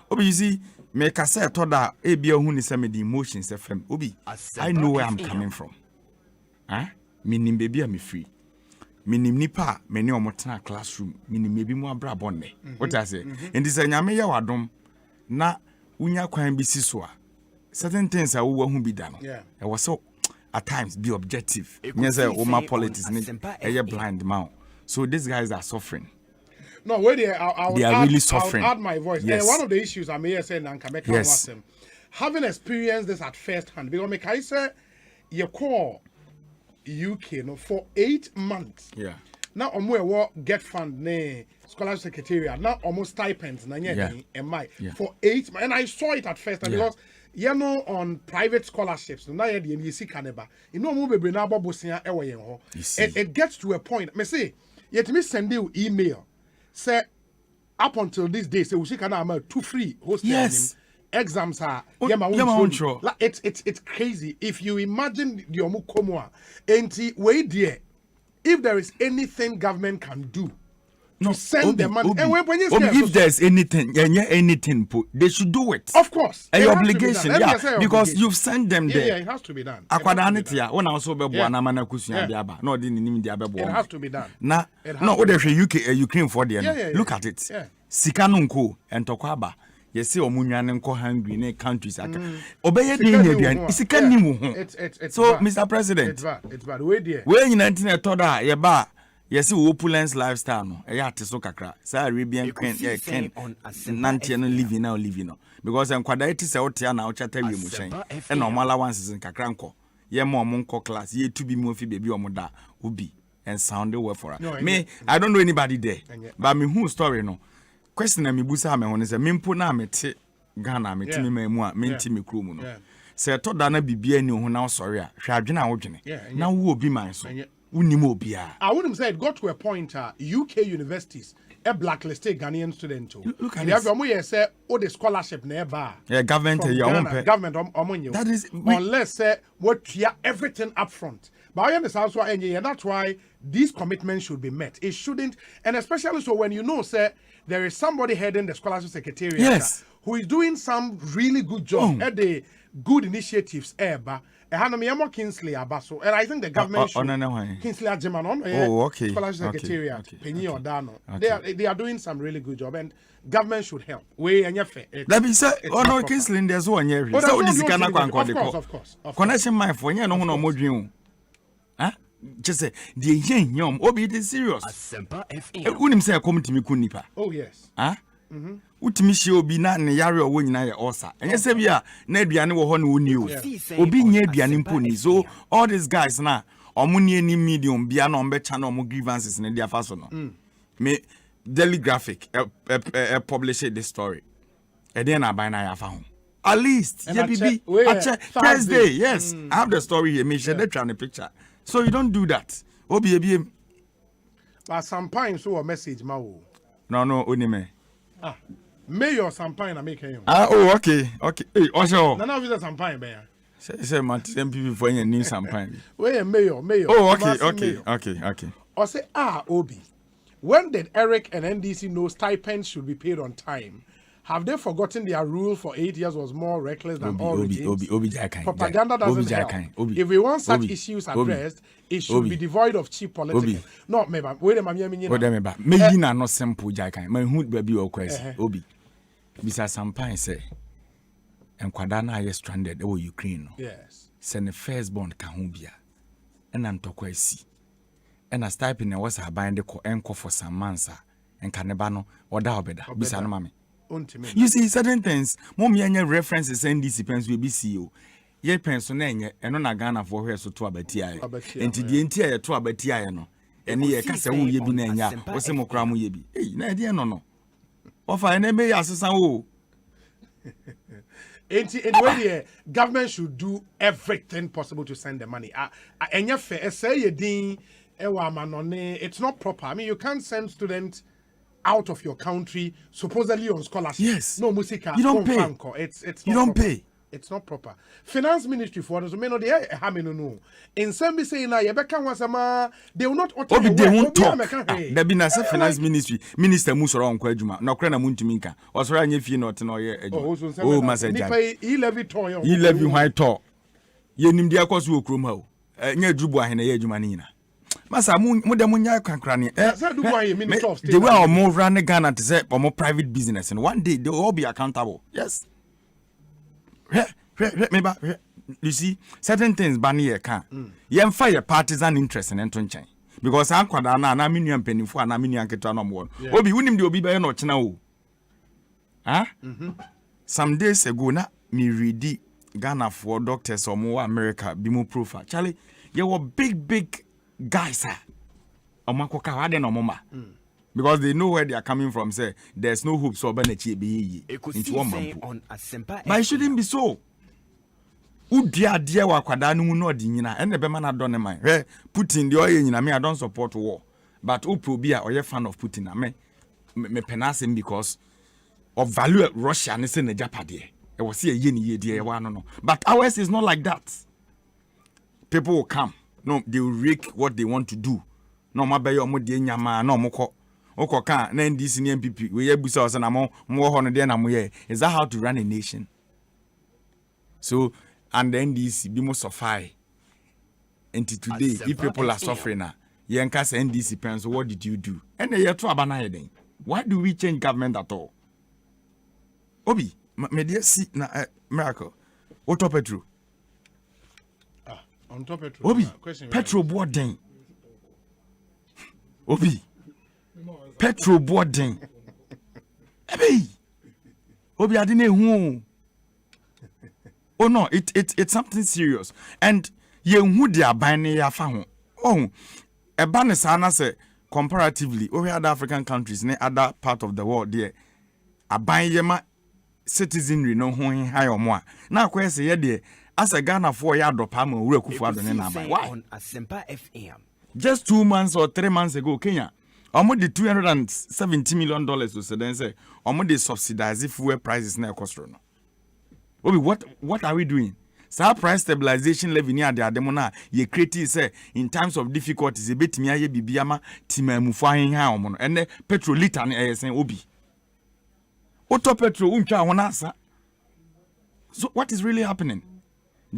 obi you see me kasa etoda e bia hu ni some the emotions FM obi I know where I'm coming from minim baby am free minim nipa me ne omotena classroom minim ebi mu abra bonne what I say and this nyame ya wadom na unya kwan bi si so a certain things a wo hu bi da no e was so at times be objective yes my politics ni e blind man so these guys are suffering. No, wait there. They are really suffering. I'll add my voice. Yes. One of the issues I may say, yes. Having experienced this at first hand, because I say you call UK for 8 months. Yeah. Now omo get fund ne scholarship secretariat. Now almost stipends na for 8 months. And I saw it at first because on private scholarships. Now you see kaneba. You know mo bebre na bobosia ewo yen ho. It gets to a point. Me say yet me send you email. Say up until this day, say we see kana am 2 free hosting exams are it's crazy. If you imagine the omukomwa enti we there, if there is anything government can do to send the money, and when you if there's anything, they should do it. Of course, a obligation, because you've sent them there. Yeah, it has to be done. It has to be done. Now, no, what if Ukraine for the look at it. Sikanunko and Tokwaba. Yes, see, omunyanenko hungry in countries. Obey the so, Mr. President, it's bad. Where dear? Where in 19 yeba. Yes, opulence lifestyle. No, so kakra. Sa Arabian queen, ken. Nanti no living now. Because I'm quite say out here now. Chatter we mushen. And normal ones in kakranko. Ye more monko class. Ye to be movie baby or moda ubi and sound the word for her. Me, I don't know anybody there. But me who story no. Question na mibusa me won say mempo na mete Ghana metimi mamu me ntimi krom no say to da na bibia ni ho na sorry a hwa adwena wo dwene na wo obi man so unim obi a I wouldn't say it got to a point UK universities a blacklisted Ghanaian student too. Look at this. They say the scholarship never. Yeah, government government that is unless say what clear everything up front. But I understand so and that's why these commitments should be met. It shouldn't, and especially so when you know say there is somebody heading the scholarship secretariat who is doing some really good job at the good initiatives Kingsley Abaso, and I think the government Kingsley Ajiman scholarship secretariat Penny Odano. They are doing some really good job and government should help. That be said, no Kingsley there's one year. So this can of course. Connection my phone, no more dream. Huh? Just say the young obi it is serious. Asempa FM. Unim say come to me kunipa. Oh yes. Huh? Utimi shi obi na ne yare owo nyina ye osa. Enye se bia na aduane wo ho na oni o. Obi nya aduane mponi. So all these guys na omuni any medium bia na ombe cha na omo grievances na dia fa so no. Me Daily Graphic publish this story. E den na buy na ya fa ho. At least Thursday, yes. I have the story here. Me share the picture. So you don't do that. Obi. But sometimes so a message ma wo. No, onime. Mayor Sampine na make him. Okay. Hey, Osei. Na na visit Sampine be. Say man, MPP for any new Sampine. Where mayor. Oh, okay. Osei Obi. When did Eric and NDC know stipends should be paid on time? Have they forgotten their rule for 8 years was more reckless than all regimes? Propaganda doesn't help. If we want such issues addressed, it should be devoid of cheap politics. No, maybe. Wait a minute. Maybe not simple, Jackai. My hood baby or quest. Obi. Besides, some pine say, and Quadana is stranded over Ukraine. Yes. Send the firstborn Kahubia. And I'm Tokwesi. And a stipend was a bind the co for some months. And Canebano or Daubeda. Beside mammy. You see certain things. Mommy and your references and disciplines will be CEO. Ye pensionene and on a Ghana for her so to abatia. And to the entire to abatia no. And ye cassa will ye be nanya or some cram ye be. Hey, no idea no. Of I never assassin. Anyway, government should do everything possible to send the money. And your fair say ye ding it's not proper. I mean, you can't send students out of your country supposedly on scholarship. Yes. No musica. You don't pay. It's you not don't proper. pay. It's not proper. Finance ministry for us, no, they have no. In some be saying na yebeka wasama, they will not utter. They won't talk. There be na finance ministry minister musoro on kwadwuma. Na kra na muntumi nka. Osoro anye fie not no ye adwuma. Oh masaja. He levy toy. He levy white to. Ye nim dia kwaso okrom ha o. Nya drubu ahene ye adwuma ni na. Masa mu dem nya kwankra ne. The way more run Ghana to say more private business and one day they will all be accountable. Yes. You see, certain things Bani can. You fire partisan interest in Entonchain. Because I'm quite an aminium penny for an aminium ketano more. Obi winning the Obi by no channel. Huh? Some days ago, na me read Ghana for doctors or more America, be more proof. Charlie, you were big guys, sir. Omakoka wade no mama. Because they know where they are coming from. Say there's no hope so Benechi be into one man. But it shouldn't be so. Udia dear wa kwadanu no di nyina and the bema na don man. Hey, Putin the oil nyina me I don't support war. But Upobia or you fan of Putin me penasing because of value Russia and say Japade. It was see a yeni dear one no. But ours is not like that. People will come. No, they will rake what they want to do. No matter your mode nyama no moko. Oko kan na NDC ni MPP we yebusa osa na mo hono de na mo ye. Is that how to run a nation? So and the NDC be most suffer. Until today, if people are suffering now, Yankas NDC parents, what did you do? And they are too abandoned. Why do we change government at all? Obi, me dear see na miracle. What top petro? On top petro. Obi, petro boarding. Obi, petro boarding. Obi, I didn't know. Oh no, it's something serious. And ye who they are buying ya found. Oh, a banisana say comparatively, over other African countries, in other part of the world, there are buying yema citizenry no who high or more. Now, question ye there as a Ghana 4 yard of palm or work for why? On Asempa FM. Just 2 months or 3 months ago, Kenya. Almost the $270 million to say, almost they subsidize fuel prices near Courtroom. Obi, what are we doing? So price stabilization level near the ademona ye create say in times of difficulties a bit me aye bibiama timamu fahin ha omo and the petrol liter na say obi. Auto petrol untwa honasa. So what is really happening?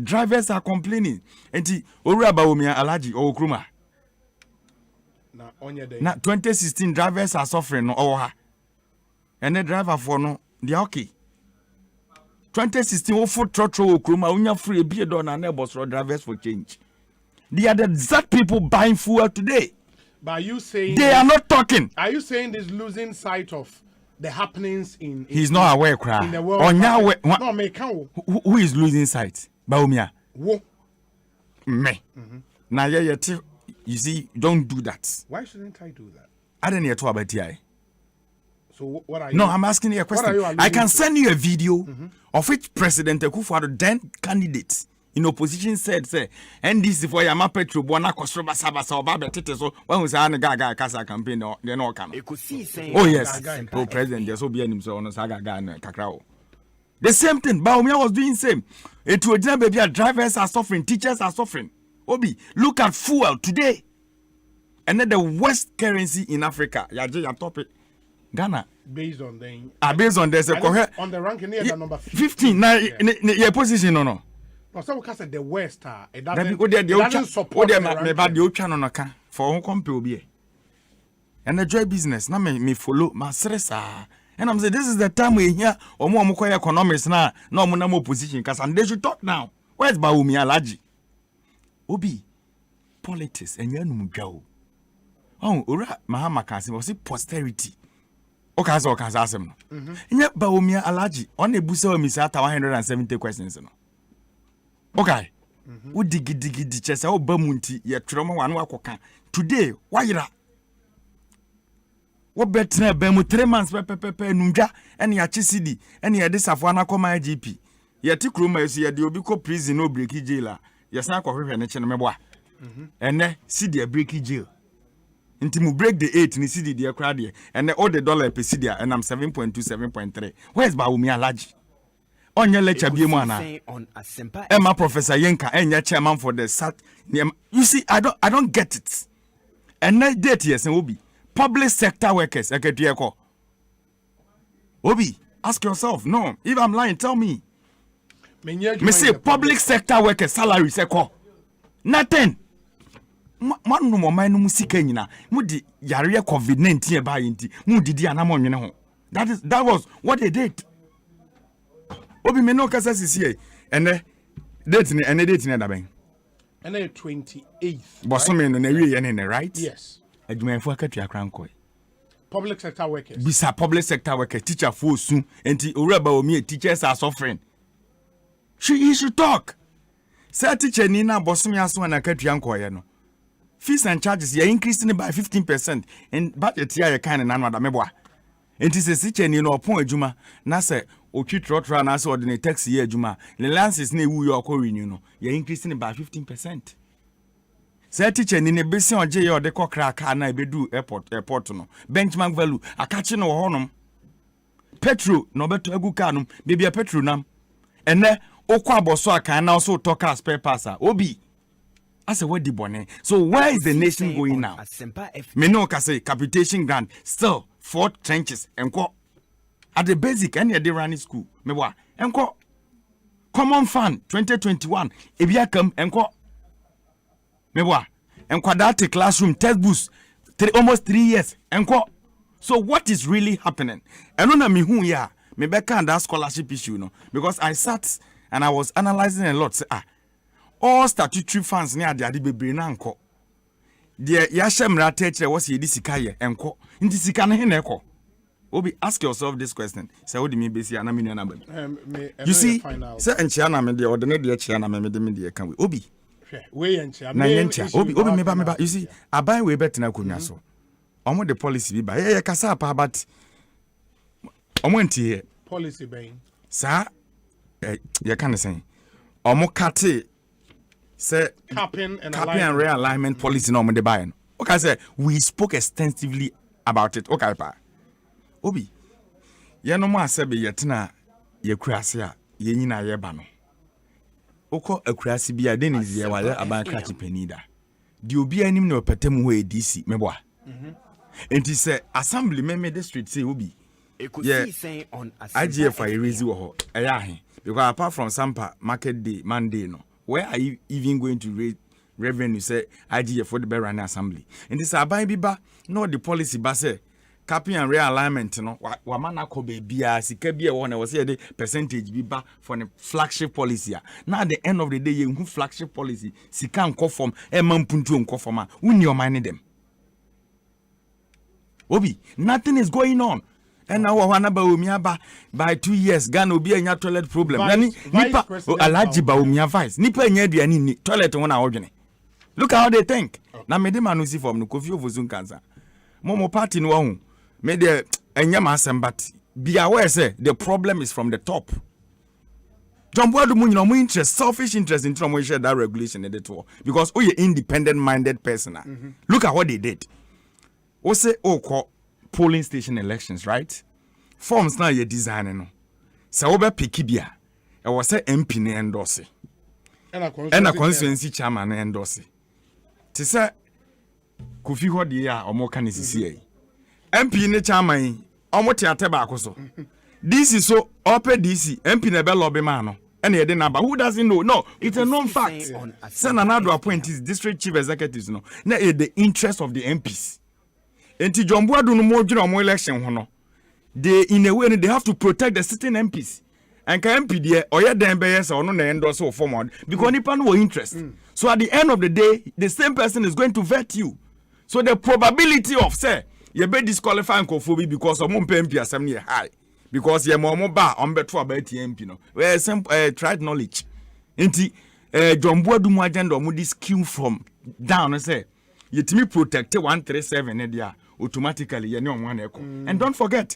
Drivers are complaining. Enti owura ba omi alaji o kruma. Na 2016 drivers are suffering no oha. And the driver for no they are okay. 2016 ofo trotro okroma unya free be don na neighbors for drivers for change. They are the exact people buying fuel today. But are you saying they are not talking? Are you saying this losing sight of the happenings in he's not aware cry in the world? No, me can who is losing sight? Baumia. Wo. Me. Now you see, don't do that. Why shouldn't I do that? I don't need to about TI. So what are you? No, I'm asking you a question. I can send you a video of which President Akufo-Addo, then candidate in opposition, said, "Say, and this is for your petro bona kosroba sabasa oba betete so when we say an gaga kasa campaign they no come." Oh yes, pro president just obi anim so no saga na kakrao. The same thing. Baumia was doing same. It would never be drivers are suffering, teachers are suffering. Obi, look at fuel today, and then the worst currency in Africa. Yeah, topic. Ghana. Based on the based on this on the ranking near the number 15 now your position no. No, so we can say the West it doesn't support the ranking. For who compare obi. And the joy business na me follow my stress and I'm saying this is the time we hear omo economics na omo na opposition cause and they should talk now. Where's Baumi Alaji? Obi politics and you know mudwa. Oh, ora Mahama kan say was posterity. Okaza asem no. Nya Baumi Alaji on ebusa o misa 170 questions no. Okay. Wo digi chese o ba mu nti ye twere mo wan wakoka. Today, wayira. Wo betre ba mu 3 months pepepepe nundwa ene ya chisidi ene ye desafo anakoma IGP. Ye ti kroma yesu ye de obi ko prison no break jail. Ye san akwohwehwe ne chene meboa. Ene sidi e break jail. Until mu break the 8 ni cedi de kra de and all the dollar per cedi and I'm 7.2 7.3. Where's Baumi Alaji? Onye lecture bi mu ana. Emma Professor Yenka enya chairman for the SAT. You see I don't get it. And that date yes Obi. Public sector workers eketueko. Obi, ask yourself. No, if I'm lying tell me. Me say public sector workers salary seko. Nothing. Man no mo man no musika nyina mudi yare COVID-19 e ba yinti mudi di anamo nwene ho that was what they did. Obi me no kasa sisi ene date ni da ben ene 28th boso me no na wie ye ne right. Yes, adwumayfo akatua kranko public sector workers bisa public sector workers teacher for soon enti oraba omi teachers are suffering. He should talk. Say teacher ni na boso me aso na akatua nko ye no fees and charges you're increasing it by 15% and budget here you kind of none of meboa it is a situation you know upon juma na say ochi trotra na say ordinary tax year juma the lances na wu your renew no you're increasing it by 15%. Say teacher ni ne besi oje ye ode kokra ka na ebedu airport no benchmark value akache no honom petrol no beto agu ka no bibia petrol nam ene okwa aboso aka na so toka spare parts obi as a what the bonnet. So where is the nation going now? Me no ka say capitation grant still 4 trenches enko at the basic any the running school me wa enko common fund 2021 ebia kam enko me wa enko that classroom textbooks almost 3 years enko. So what is really happening? And na me hu ya me be kan that scholarship issue no because I sat and I was analyzing a lot say all statutory funds near the bebre na nko de ya hemra teacher was ye disika ye enko nti sika na he na ekọ obi ask yourself this question say what me be see na me na ba you see say enchia na me de ordinary de chia na me de kan we obi we enchia na enchia obi me ba you see aban we betina konwa so omo the policy bi ba ye kasa pa but omo ntie policy ben sa ye kan say omo kate say capping and realignment policy no de buy no okay say we spoke extensively about it okay pa obi ye no mo asebe yetena ye kurase a ye nyina ye ba no okọ akurase bia de ne ye wa aban krachi penida di obi anim na opetem ho edc meboa enti say assembly meme district say obi Ekosiisen On Asempa IGF raise wo ho eya he because apart from Sampa market day Monday no where are you even going to raise revenue say IGF for the Berani assembly and this aban biba no the policy ba say capping and realignment no wa mana ko be bia sika bia won was say the percentage biba for the flagship policy now at the end of the day you flagship policy sika nko form e mampuntu nko form a uni o mine them obi nothing is going on. And now wana ba umia ba by 2 years Ghana obi anya toilet problem nani nipa alaji ba umia vice nipa anya aduani ni toilet wona odwene look how they think na me de manusi form no Kofi Ovozun cancer momo party no hu me de anya ma asem but be aware say the problem is from the top Jomboadu mu nyina mu interest selfish interest in try share that regulation in the tour because you independent minded person look at what they did Osei okọ polling station elections, right? Forms now you're designing no. So obe pick bia. E was say MP ne endorse. And a constituency chairman ne endorse. Ti say Kofi hodi ya omo kan sisi MP ne chairman omo te ateba akoso. DC so ope DC MP ne be lobby man no. And ye dey number who doesn't know? No, it's a known fact. Send another appointees district chief executives no. Na the interest of the MPs. Enti Jomboadu no more general election hono. They in a way they have to protect the sitting MPs. And ka MP there oye dem be yes or no na endorse or form because nipa no interest. So at the end of the day the same person is going to vet you. So the probability of say you be disqualifying Kofobi because of mon MP assembly high. Because ye mo ba on beto about MP no. We tried knowledge. Enti Jomboadu mu agenda mu this skew from down say yetimi protect 137 dia automatically ye no one eko. And don't forget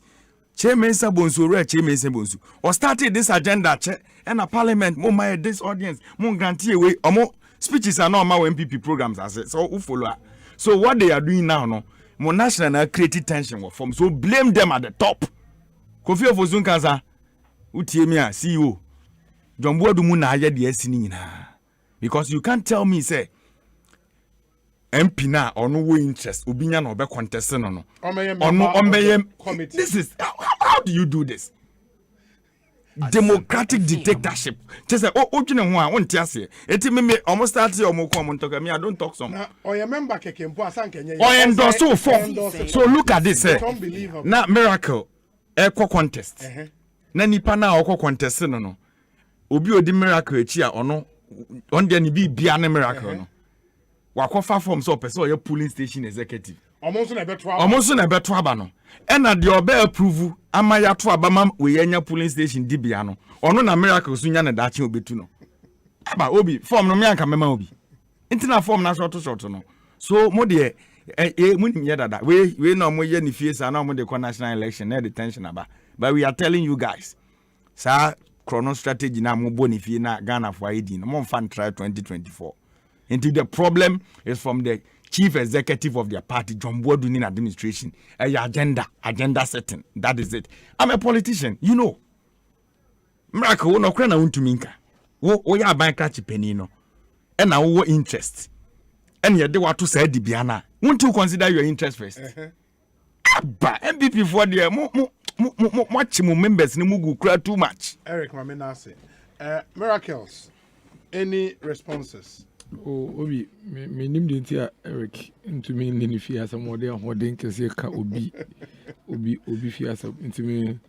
Chairmansa Bonsu Chairmansa Bonsu or started this agenda and a parliament mo my this audience mo grantee away omo speeches are normal MPP programs as so who follow. So what they are doing now no mo national created tension from so blame them at the top. Kofi Ovozun Kansa utie me a CEO Jomboadu mu na aye de asini nyina because you can't tell me say MP na ono wo interest obinya na obe contest no this is how do you do this democratic dictatorship just say odwene ho a wonte ase eti me almost start your mo come talk me I don't talk some oya member kekempo asanka nye endorse so form so look at this na miracle echo contest na nipa na okọ contest no obi odi miracle echi a ono on dey ni bi bia na miracle no wakofa form so person or your polling station executive almost na beto aba no e na de obe approve ama ya to aba mam we anya polling station di bia no ono na miracle so nya na dachi obetu no aba obi form no me anka mema obi intina form na short no So mo de munim yedada we no mo ye ni fie sa na mo de national election na detention aba. But we are telling you guys, sir, chrono strategy na mo boni fie na Ghana for ID no mo fan try 2024. Until the problem is from the chief executive of their party, John Boadunin administration, agenda setting. That is it. I'm a politician, you know. Miracle no krana untuminka. Wo ya ban catch penino. And now what interest. And yet they want to say Dibiana. Won't you consider your interest first? But MPP for the much members ni mugu cry too much. Eric Mamenase. Miracles. Any responses? Oh, Obi, me name the entire Eric into me in the fear some more there holding Kaseka Obi fear some into me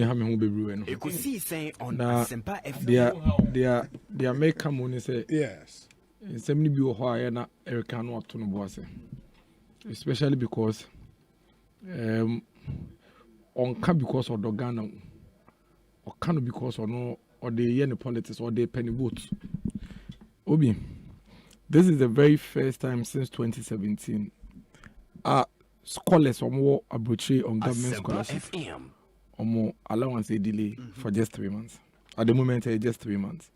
have me baby. Ekosiisen On Asempa FM. They are make come on say yes. Some be why na Eric can what to no boss. Especially because on can because of the Ghana or can because or no or the yen politics or the penny votes. Obi, this is the very first time since 2017 scholars or more arbitrary on government scholarship or more allowance a delay for just 3 months. At the moment, just 3 months.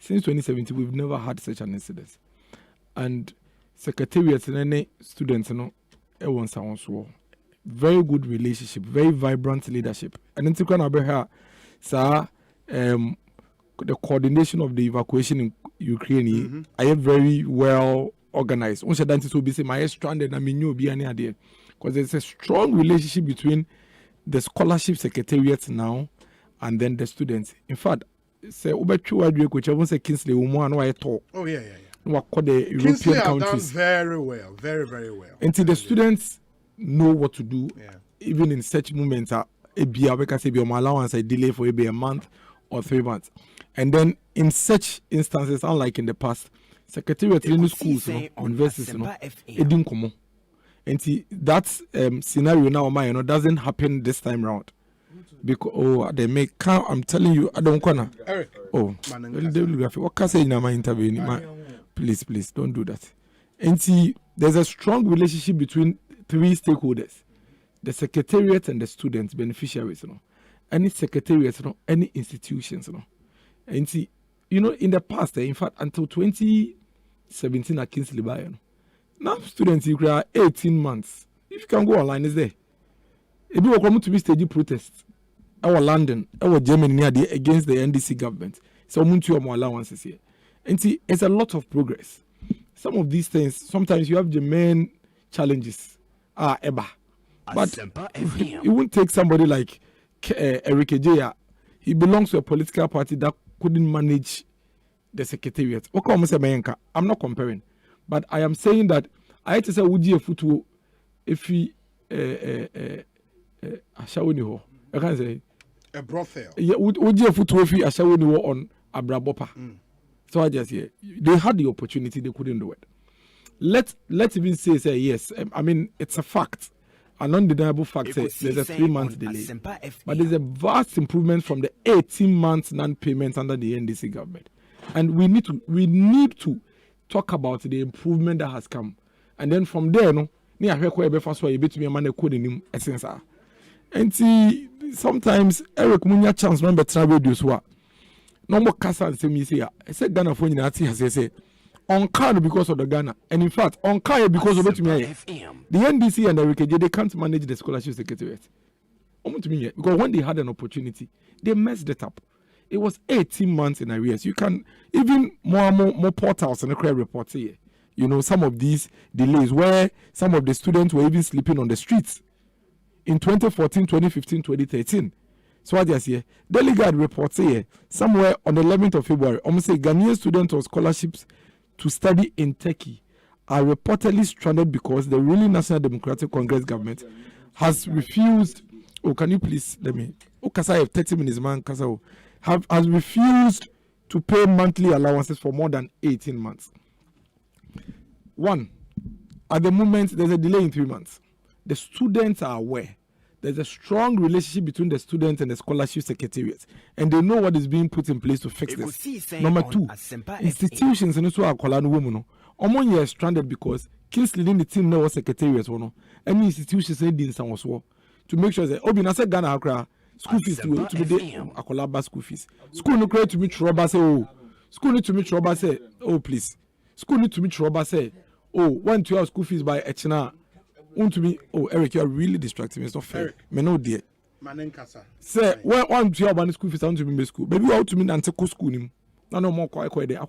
Since 2017, we've never had such an incident. And secretariats and any students, everyone sounds very good relationship, very vibrant leadership. And then to sir, the coordination of the evacuation in Ukraine, I am very well organized. Once you're to be my stranded, I mean, you'll be any idea. Because there's a strong relationship between the scholarship secretariat now and then the students. In fact, say, which I won't say Kingsley, I talk. Oh, yeah. What called the Kingsley European have countries. Done very well, very well. Until the students know what to do, even in such moments, we can say, my allowance, I delay for maybe a month or 3 months. And then in such instances, unlike in the past, secretariat in schools, universities, it didn't come. And see, that scenario now, doesn't happen this time around. Because they make, I'm telling you, I don't wanna. Eric. Oh, what can I say in my interview? Please, don't do that. And see, there's a strong relationship between 3 stakeholders: the secretariat and the students, beneficiaries, any secretariat, any institutions, And see, in the past, in fact, until 2017 at Kingsley Bayern, now students you require 18 months. If you can go online, it's there. If you come to be stage protests, our London, our Germany near the against the NDC government, so more allowances here. And see, it's a lot of progress. Some of these things, sometimes you have the main challenges. Eba. But it won't take somebody like Eric Ejaya. He belongs to a political party that couldn't manage the secretariat. I'm not comparing, but I am saying that I had to say, would you foot if he I can't say a brothel. Yeah, would you foot if he on Abrabopa? So I just they had the opportunity, they couldn't do it. Let's even say yes. I mean, it's a fact. An undeniable fact there's a 3 month delay. But there's a vast improvement from the 18 months non-payment under the NDC government. And we need to talk about the improvement that has come. And then from there, and see, sometimes Eric Munya chance remember travel do so. No more casa and say me say I said Ghana for you as say on card because of the Ghana, and in fact on card because of it. The NDC and the RKJ, they can't manage the scholarship secretariat. Because when they had an opportunity, they messed it up. It was 18 months in arrears. You can even more portals and credit reports here. Some of these delays where some of the students were even sleeping on the streets in 2014, 2015, 2013. So I just here, Delegate reports here somewhere on the 11th of February. Almost say Ghanaian students on scholarships to study in Turkey are reportedly stranded because the ruling National Democratic Congress government has refused. Oh, can you please let me? Oh, Kasa, I have 30 minutes, man. Kasa, has refused to pay monthly allowances for more than 18 months. One, at the moment, there's a delay in 3 months. The students are aware. There's a strong relationship between the students and the scholarship secretariat, and they know what is being put in place to fix this. Number two, institutions and also are women. Omon is stranded because Kingsley leading the team now was secretariat one. Any institution say din san was to make sure that Obi na say Ghana akra school fees to be there akolaba school fees. School no create to meet trouble say oh. School need to meet trouble say oh please. School need to meet trouble say oh 1 2 hour school fees by Echina. To me, oh Eric, you are really distracting me. It's not fair. Me no dear. Manenkasa. Say, one to your school fees, I want to be school. Maybe you ought to mean and take school. No more quiet there.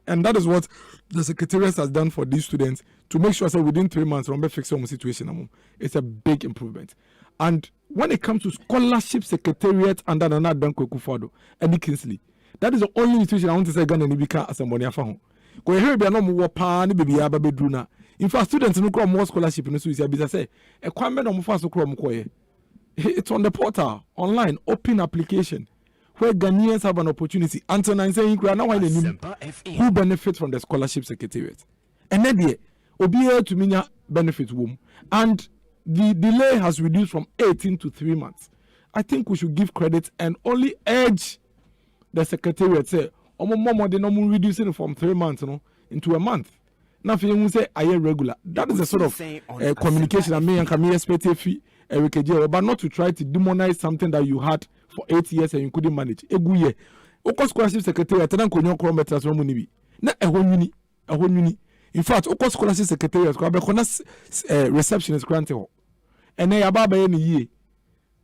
And that is what the secretariat has done for these students to make sure that within 3 months, remember fix some situation. It's a big improvement. And when it comes to scholarship secretariat under another Danko Kufado and Kingsley, that is the only institution I want to say Ghana Nibika Asempa FM. Because here we are no more pan baby ababeduna. In fact, students no come more scholarship in the Swiss. I say, a kwame no mfa so kro mkoye. It's on the portal, online, open application, where Ghanaians have an opportunity. Until I'm saying, who benefits from the scholarship secretariat? And then the OBA to minya benefits womb. And the delay has reduced from 18 to 3 months. I think we should give credit and only urge the secretariat say, they reducing it from 3 months into a month. Now, if you say I am regular, that is the sort of communication I may and can expect but not to try to demonize something that you had for 8 years and you couldn't manage. Eguye, Oko scholarship secretary, Atenan Konyo Krometras Romunibi. Na a uni. In fact, Oko scholarship secretary, receptionist granted. And then Yababa any year.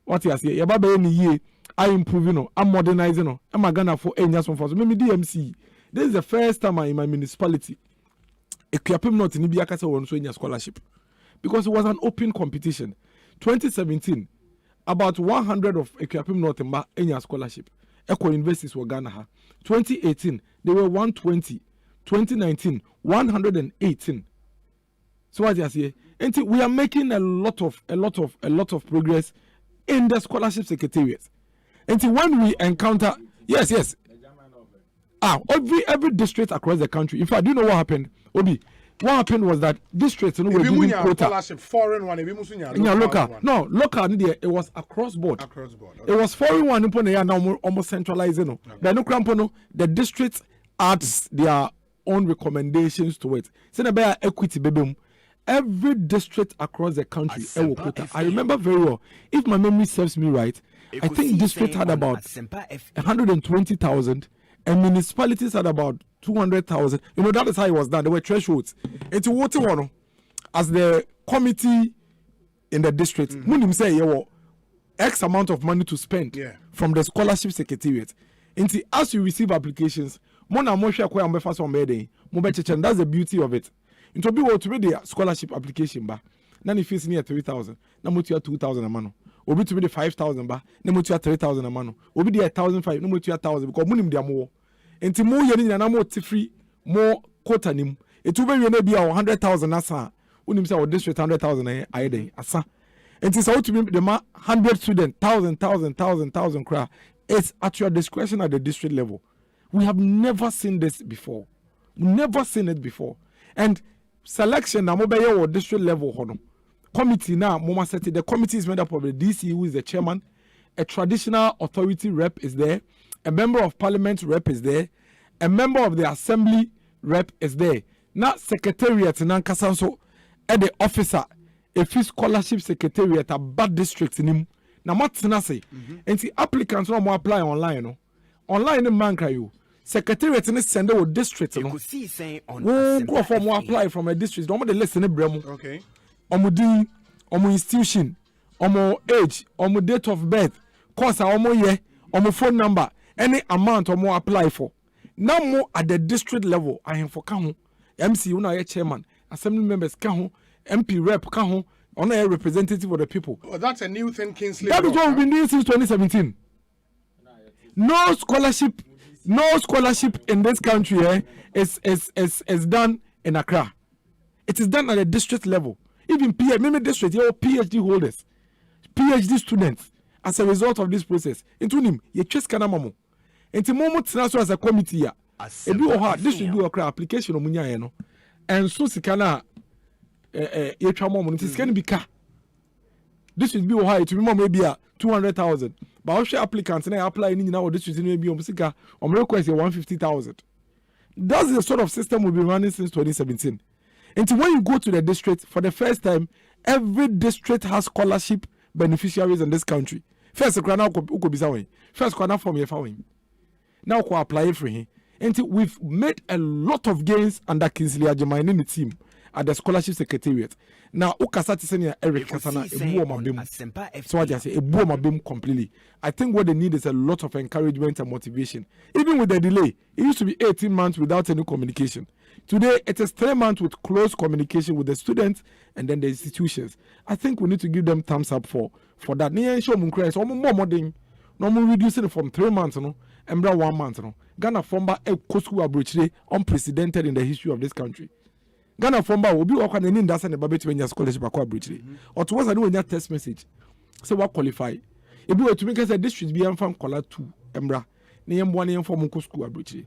What you say? Yababa any year. I improving, I'm modernizing, I'm a Ghana for 8 years from first. Maybe DMC. This is the first time in my municipality. Equiapim not in Ibiakasa won so in scholarship because it was an open competition. 2017, about 100 of Equiapim North in your scholarship. Eco universities were Ghana. 2018, they were 120. 2019, 118. So what I say, and we are making a lot of progress in the scholarship secretariat. And when we encounter, yes. Every district across the country. In fact, do you know what happened? Obi, what happened was that districts were giving quota. Foreign one, local. No, local. It was across board. It was foreign one. Now almost centralizing. The districts adds their own recommendations to it. Say equity baby. Every district across the country, I remember very well. If my memory serves me right, I think district had about 120,000. And municipalities had about 200,000. You know, that is how it was done. There were thresholds. It's what you want as the committee in the district. Munim say you have X amount of money to spend from the scholarship secretariat. And as you receive applications, that's the beauty of it. Into be what to be the scholarship application ba. Now if it's near 3,000, now you have 2,000 a month. Obi to be the 5,000 ba, na mo 3,000 a man. Obi the 1,500, no mo 1,000 because munim dia mo. Enti mo ye ni na mo free more quota nim. Etu be we be 100,000 asa. Unim say our district 100,000 aye dey asa. Enti so to be the 100 student 1,000 cra. It's at your discretion at the district level. We have never seen this before. Never seen it before. And selection na mo be your district level hono. Committee now, Moma said the committee is made up of the DC, who is the chairman, a traditional authority rep is there, a member of parliament rep is there, a member of the assembly rep is there. Now, secretariat in Ankasanso, and the officer, a free scholarship secretariat, a bad district in him. Now, what's say? And the applicants no more apply online, no? Online in Mankayu. Secretariat in the send out district, no? Go for more apply from a district. Don't want to listen to Bremo. Okay. Omo din, omo institution, omo age, omo date of birth, course omo year, omo phone number, any amount omo apply for. Now more at the district level, I am for kaho, MC una chairman, assembly members kaho, MP rep kaho, on a representative of the people. Oh, that's a new thing, Kingsley. That is what we've been doing since 2017. No scholarship in this country is done in Accra. It is done at the district level. Even many districts, you have PhD holders, PhD students, as a result of this process. Into him, you just can't mamo. Into moment as a committee, this should do a application of munya, and so sikana, you try more. It is going to be car. This should be high to be maybe 200,000. But also applicants and I apply in now. This should be Musika or request 150,000. That's the sort of system we've been running since 2017. Until when you go to the district, for the first time, every district has scholarship beneficiaries in this country. First, first from here. Now, we apply for him. Until we've made a lot of gains under Kingsley Ajamine in the team at the scholarship secretariat. Now, Ukasati Senior Eric Kasana, so I just say a boom of beam completely. I think what they need is a lot of encouragement and motivation. Even with the delay, it used to be 18 months without any communication. Today, it is 3 months with close communication with the students and then the institutions. I think we need to give them thumbs up for that. No more reducing it from 3 months, no, and 1 month, no. Ghana former a school abroad unprecedented in the history of this country. Ghana former will be working in India and the Babette when your scholarship abroad. Or towards a new test message. So what qualify? If we were to make us a district be from color 2, Embra, name 1 year from school abroad.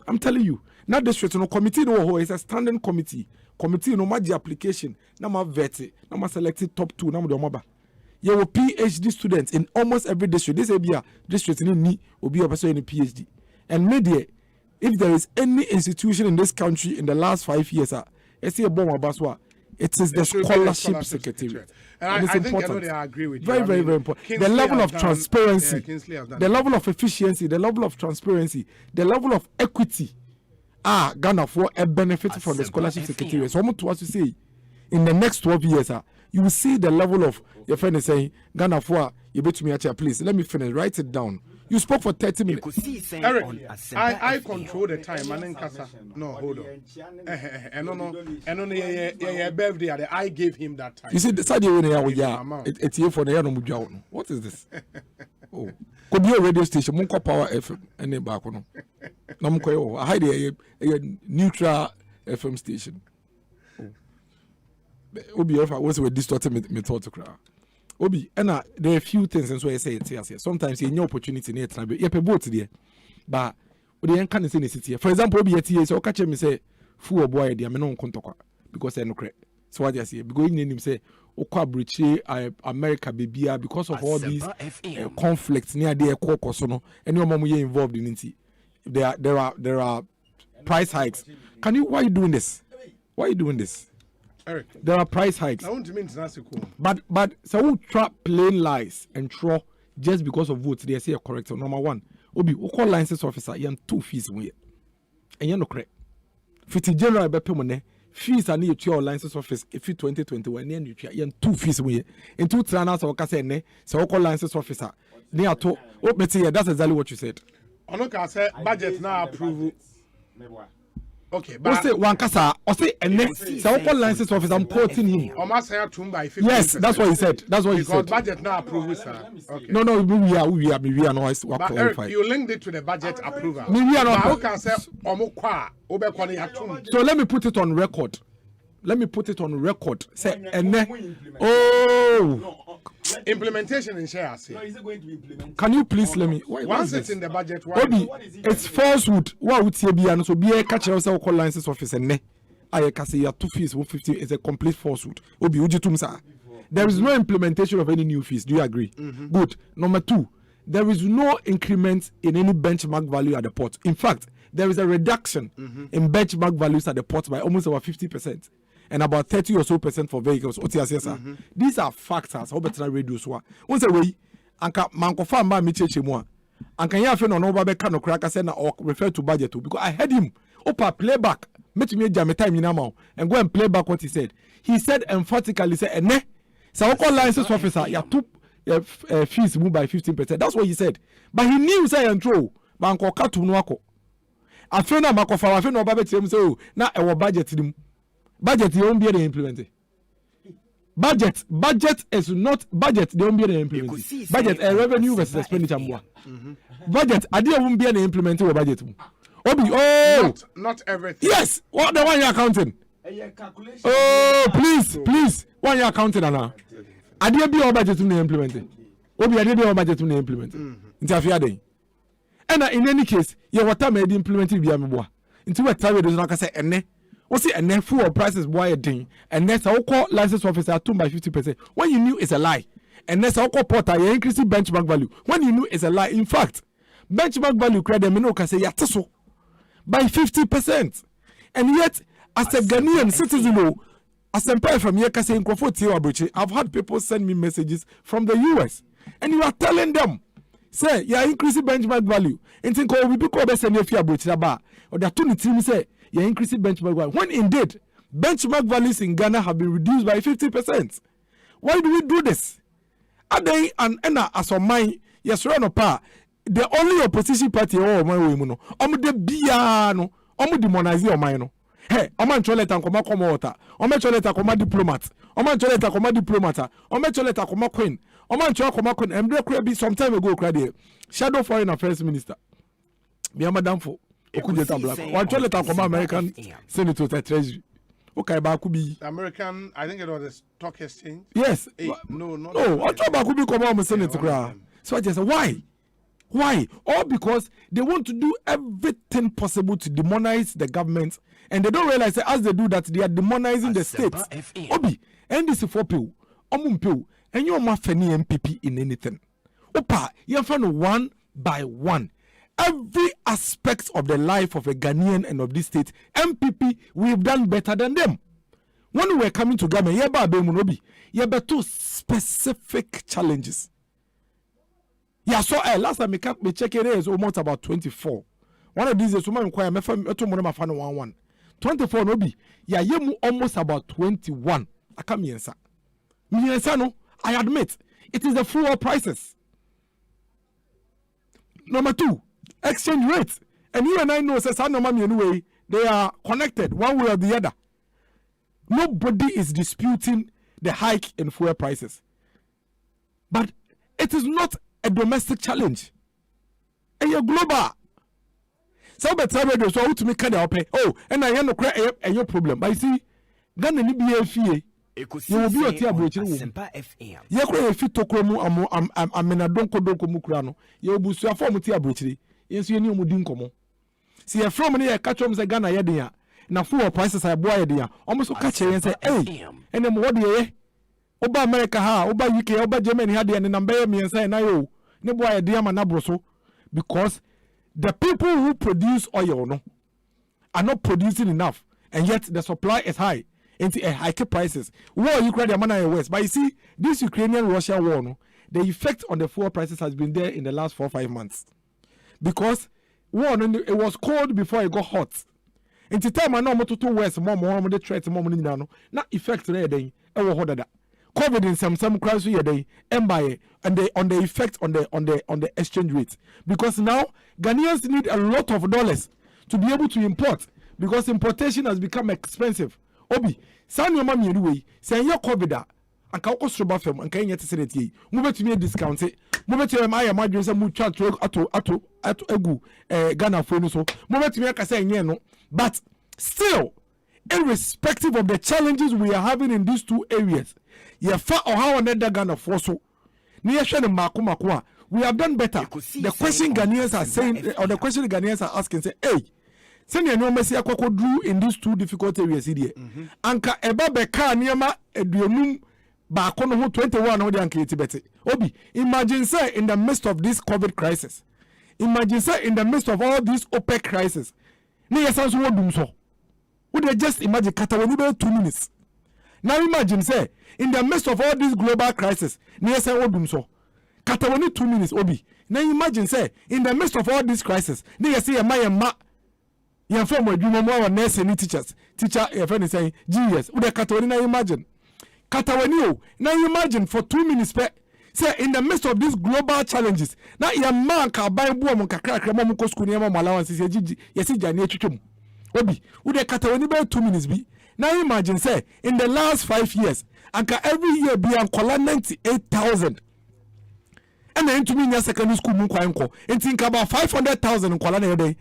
I'm telling you, not district no committee no is a standing committee. Committee no maji application, na ma vet, na ma selected top 2, na ma do maba. You have PhD students in almost every district. This area district in will be a person in a PhD. And media, if there is any institution in this country in the last 5 years, it is the scholarship secretariat. And it's I important. think I agree with you. Very, very important. Kingsley the level of transparency, the level of efficiency, the level of transparency, the level of equity. Ghana for a benefit from the scholarship secretariat. So, what to us to say, in the next 12 years, you will see the level of your friend is saying, Ghana for you bet me at your place. Let me finish. Write it down. You spoke for 30 minutes. Eric, I control the time. No, hold on. I gave him that time. You see, the side it's here for the year. What is this? Oh, could be a radio station. Munko Power FM. Any back on. No, I hide a neutral FM station. Obi, if I was with distorted me thought to cry. Obi, and there are a few things, and so I say it's here. Sometimes you have no opportunity near travel. You have a boat there, but the can't say city. For example, Obi at here, so catch me say, "Fool boy, they are no contact because they're no credit." So what I say, going in him say, "Okwa breach America baby because of all these conflicts near the caucus, no, and your mom involved in it. There are price hikes. Can you? Why are you doing this? Why are you doing this?" Eric, there are price hikes. I want to mean that's cool. But so we trap plain lies and throw just because of votes. They say correct. So number one, Obi, we call license officer. You 2 fees we, and you no correct. 50 general be pay money. Fees are need your license office. If you 2021, you 2 fees we. In 2 trainers or kase ne. So we call license officer. Near to. Oh, but yeah, that's exactly what you said. I know can say budget now approve. Okay, but say one kasa, or say and next, so call license officer, I'm quoting him. Yes, that's what he said. That's what he said. Because budget now approval, sir. Okay. No, we are not. But Eric, you linked it to the budget approval. We are not. How can say so let me put it on record. Say and implementation in shares. No, is it going to be implemented? Can you please let me? Once it's in the budget, Obi, it's falsehood. What would you be? And so be a catcher of call license officer. Ne, I can say 2 fees, 150 is a complete falsehood. Obi, would you tumsa? There is no implementation of any new fees. Do you agree? Good. Number 2, there is no increment in any benchmark value at the port. In fact, there is a reduction in benchmark values at the port by almost about 50%. And about 30 or so % for vehicles. These are factors. How better reduce one. Once a way, Anka Manko Farmer Michemua. Anka Yafen on over Kano Cracker Sena or refer to budget too. Because I heard him Opa playback. Met me jam time in now and go and play back what he said. He said emphatically, said, and so I call license officer, you have fees moved by 15%. That's what he said. But he knew say and throw. Banko Katu Nwako. I feel now Manko Farmer, I feel no Babet so now our budget him. Budget, they won't be able to implement it. Budget is not budget, they won't be able to implement it. Budget, revenue versus expenditure. Budget, I won't be able to implement your budget. Obi, not everything. Yes, what the one you're counting? Oh, please, one you're counting, Anna. I didn't be our budget to implement it. Obi, I didn't be our budget to implement it. Interfere. And in any case, your water made implemented via Mboa. Into what time does not say, and what's it? And then full prices boy a thing, and that's our call license officer 2 by 50%. When you knew it's a lie, and that's our call porter you increase benchmark value. When you knew it's a lie, in fact, benchmark value credit me no can say yatiso by 50%, and yet as a Ghanaian citizen, Asempa FM here can say in I've had people send me messages from the US, and you are telling them, say, you are increasing benchmark value. And think, oh, we become best and if you are or the two teams say, you are increasing benchmark value. When indeed, benchmark values in Ghana have been reduced by 50%. Why do we do this? Are they an as on my yes, run pa? The only opposition party oh my way no. De biano, demonize your mind. Hey, Choleta and Koma water. Choleta Koma diplomat. Choleta Koma diplomata. Choleta Koma queen. Choleta Queen. And there be some time ago, cried Shadow Foreign Affairs Minister. Be a madam for Okujeta Black. Choleta Koma American Senator to Treasury. Okay, Bakubi. American, I think it was a stock exchange. Yes. No. I thought Bakubi come on Senator. So I just said, why? Why? All because they want to do everything possible to demonize the government, and they don't realize that as they do that, they are demonizing the state. Obi, and this is for people, people, and you're not any MPP in anything. Opa, you find one by one. Every aspect of the life of a Ghanaian and of this state, MPP, we've done better than them. When we were coming to Ghana, you have two specific challenges. Yeah, so last time we check it is almost about 24. One of these is woman inquire me fan 24 no be. Yeah, you almost about 21. I come here, sir. No, I admit it is the fuel prices. Number 2, exchange rates. And you and I know says anyway, they are connected one way or the other. Nobody is disputing the hike in fuel prices. But it is not a domestic challenge. And you're global. So better radio so to make kind pay. Oh, and I no cry your problem. But you see, Ghana ni be afie. You will be oti abrochire wo. Asempa FM. Ye kra efi tokromu amena donko mu kra no. Ye obusu afo mu ti abrochire. Yensu ye ni omu di nkomo. See ye from ne ye catch om say Ghana ye den ya. Na fuel prices are boy ye den ya. Omo so catch ye say, "Hey, and them what ye Oba America ha, Oba UK, Oba Germany had the number me and say na yo. Ne boy dey am na broso because the people who produce oil no are not producing enough, and yet the supply is high into a high prices. War Ukraine the man west, but you see this Ukrainian-Russia war no, the effect on the fuel prices has been there in the last 4-5 months because war it was cold before it got hot. Into time I know more to west more the threat more money no na effect there then e wo hodada. COVID in some crisis here they and the on the effect on the exchange rate because now Ghanaians need a lot of dollars to be able to import because importation has become expensive. Obi, san your mama anyway, say your COVID and ka stroba fam and can yet say it ye. Move to me discount it. Move to my imagine some chat ato egu Ghana phone so. Move to me ka say no, but still irrespective of the challenges we are having in these two areas. Or how another Ghana for so. We have done better. The question Ghanaians are saying, or the question Ghanaians are asking, say, hey, send your number say drew in these two difficult areas here. Anka eba beka niema eduonum ba kono ho 21 ho de anka etibete. Obi, imagine say in the midst of this COVID crisis. Imagine say in the midst of all these OPEC crisis. Ni yesanso wodum so. Would just imagine kata woni be 2 minutes. Now imagine say in the midst of all this global crisis, near say odum so. Kata woni 2 minutes obi. Now imagine say in the midst of all this crisis, near say ma your form of more nurse and teachers. Teacher your friend is saying GS. Would kata woni now imagine. Kata woni o. Now imagine for 2 minutes pe say in the midst of these global challenges. Now your man ka buy bo mo kakra mo ko school mo allowance say gigi. Yesi jani etwetwem. Obi, would kata woni be 2 minutes bi. Now imagine say in the last 5 years, anka every year be ankola 98,000. And then to me in secondary school mu kwanko. And think about 500,000 ankola na day.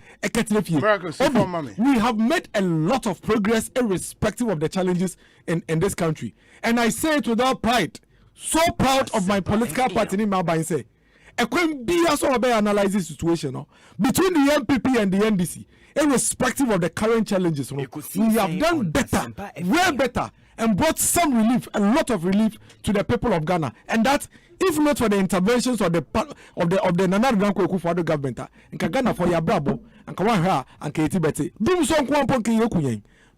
We have made a lot of progress irrespective of the challenges in this country. And I say it without pride. So proud of my political party in my mind say. I couldn't be as well analyze this situation no? Between the MPP and the NDC. Irrespective of the current challenges, we have done better, way better, and brought some relief, a lot of relief to the people of Ghana. And that, if not for the interventions of the Nana Danko for the government, and Ghana for your brabo, and Kawaha and Katie Betty, Boom song 1 point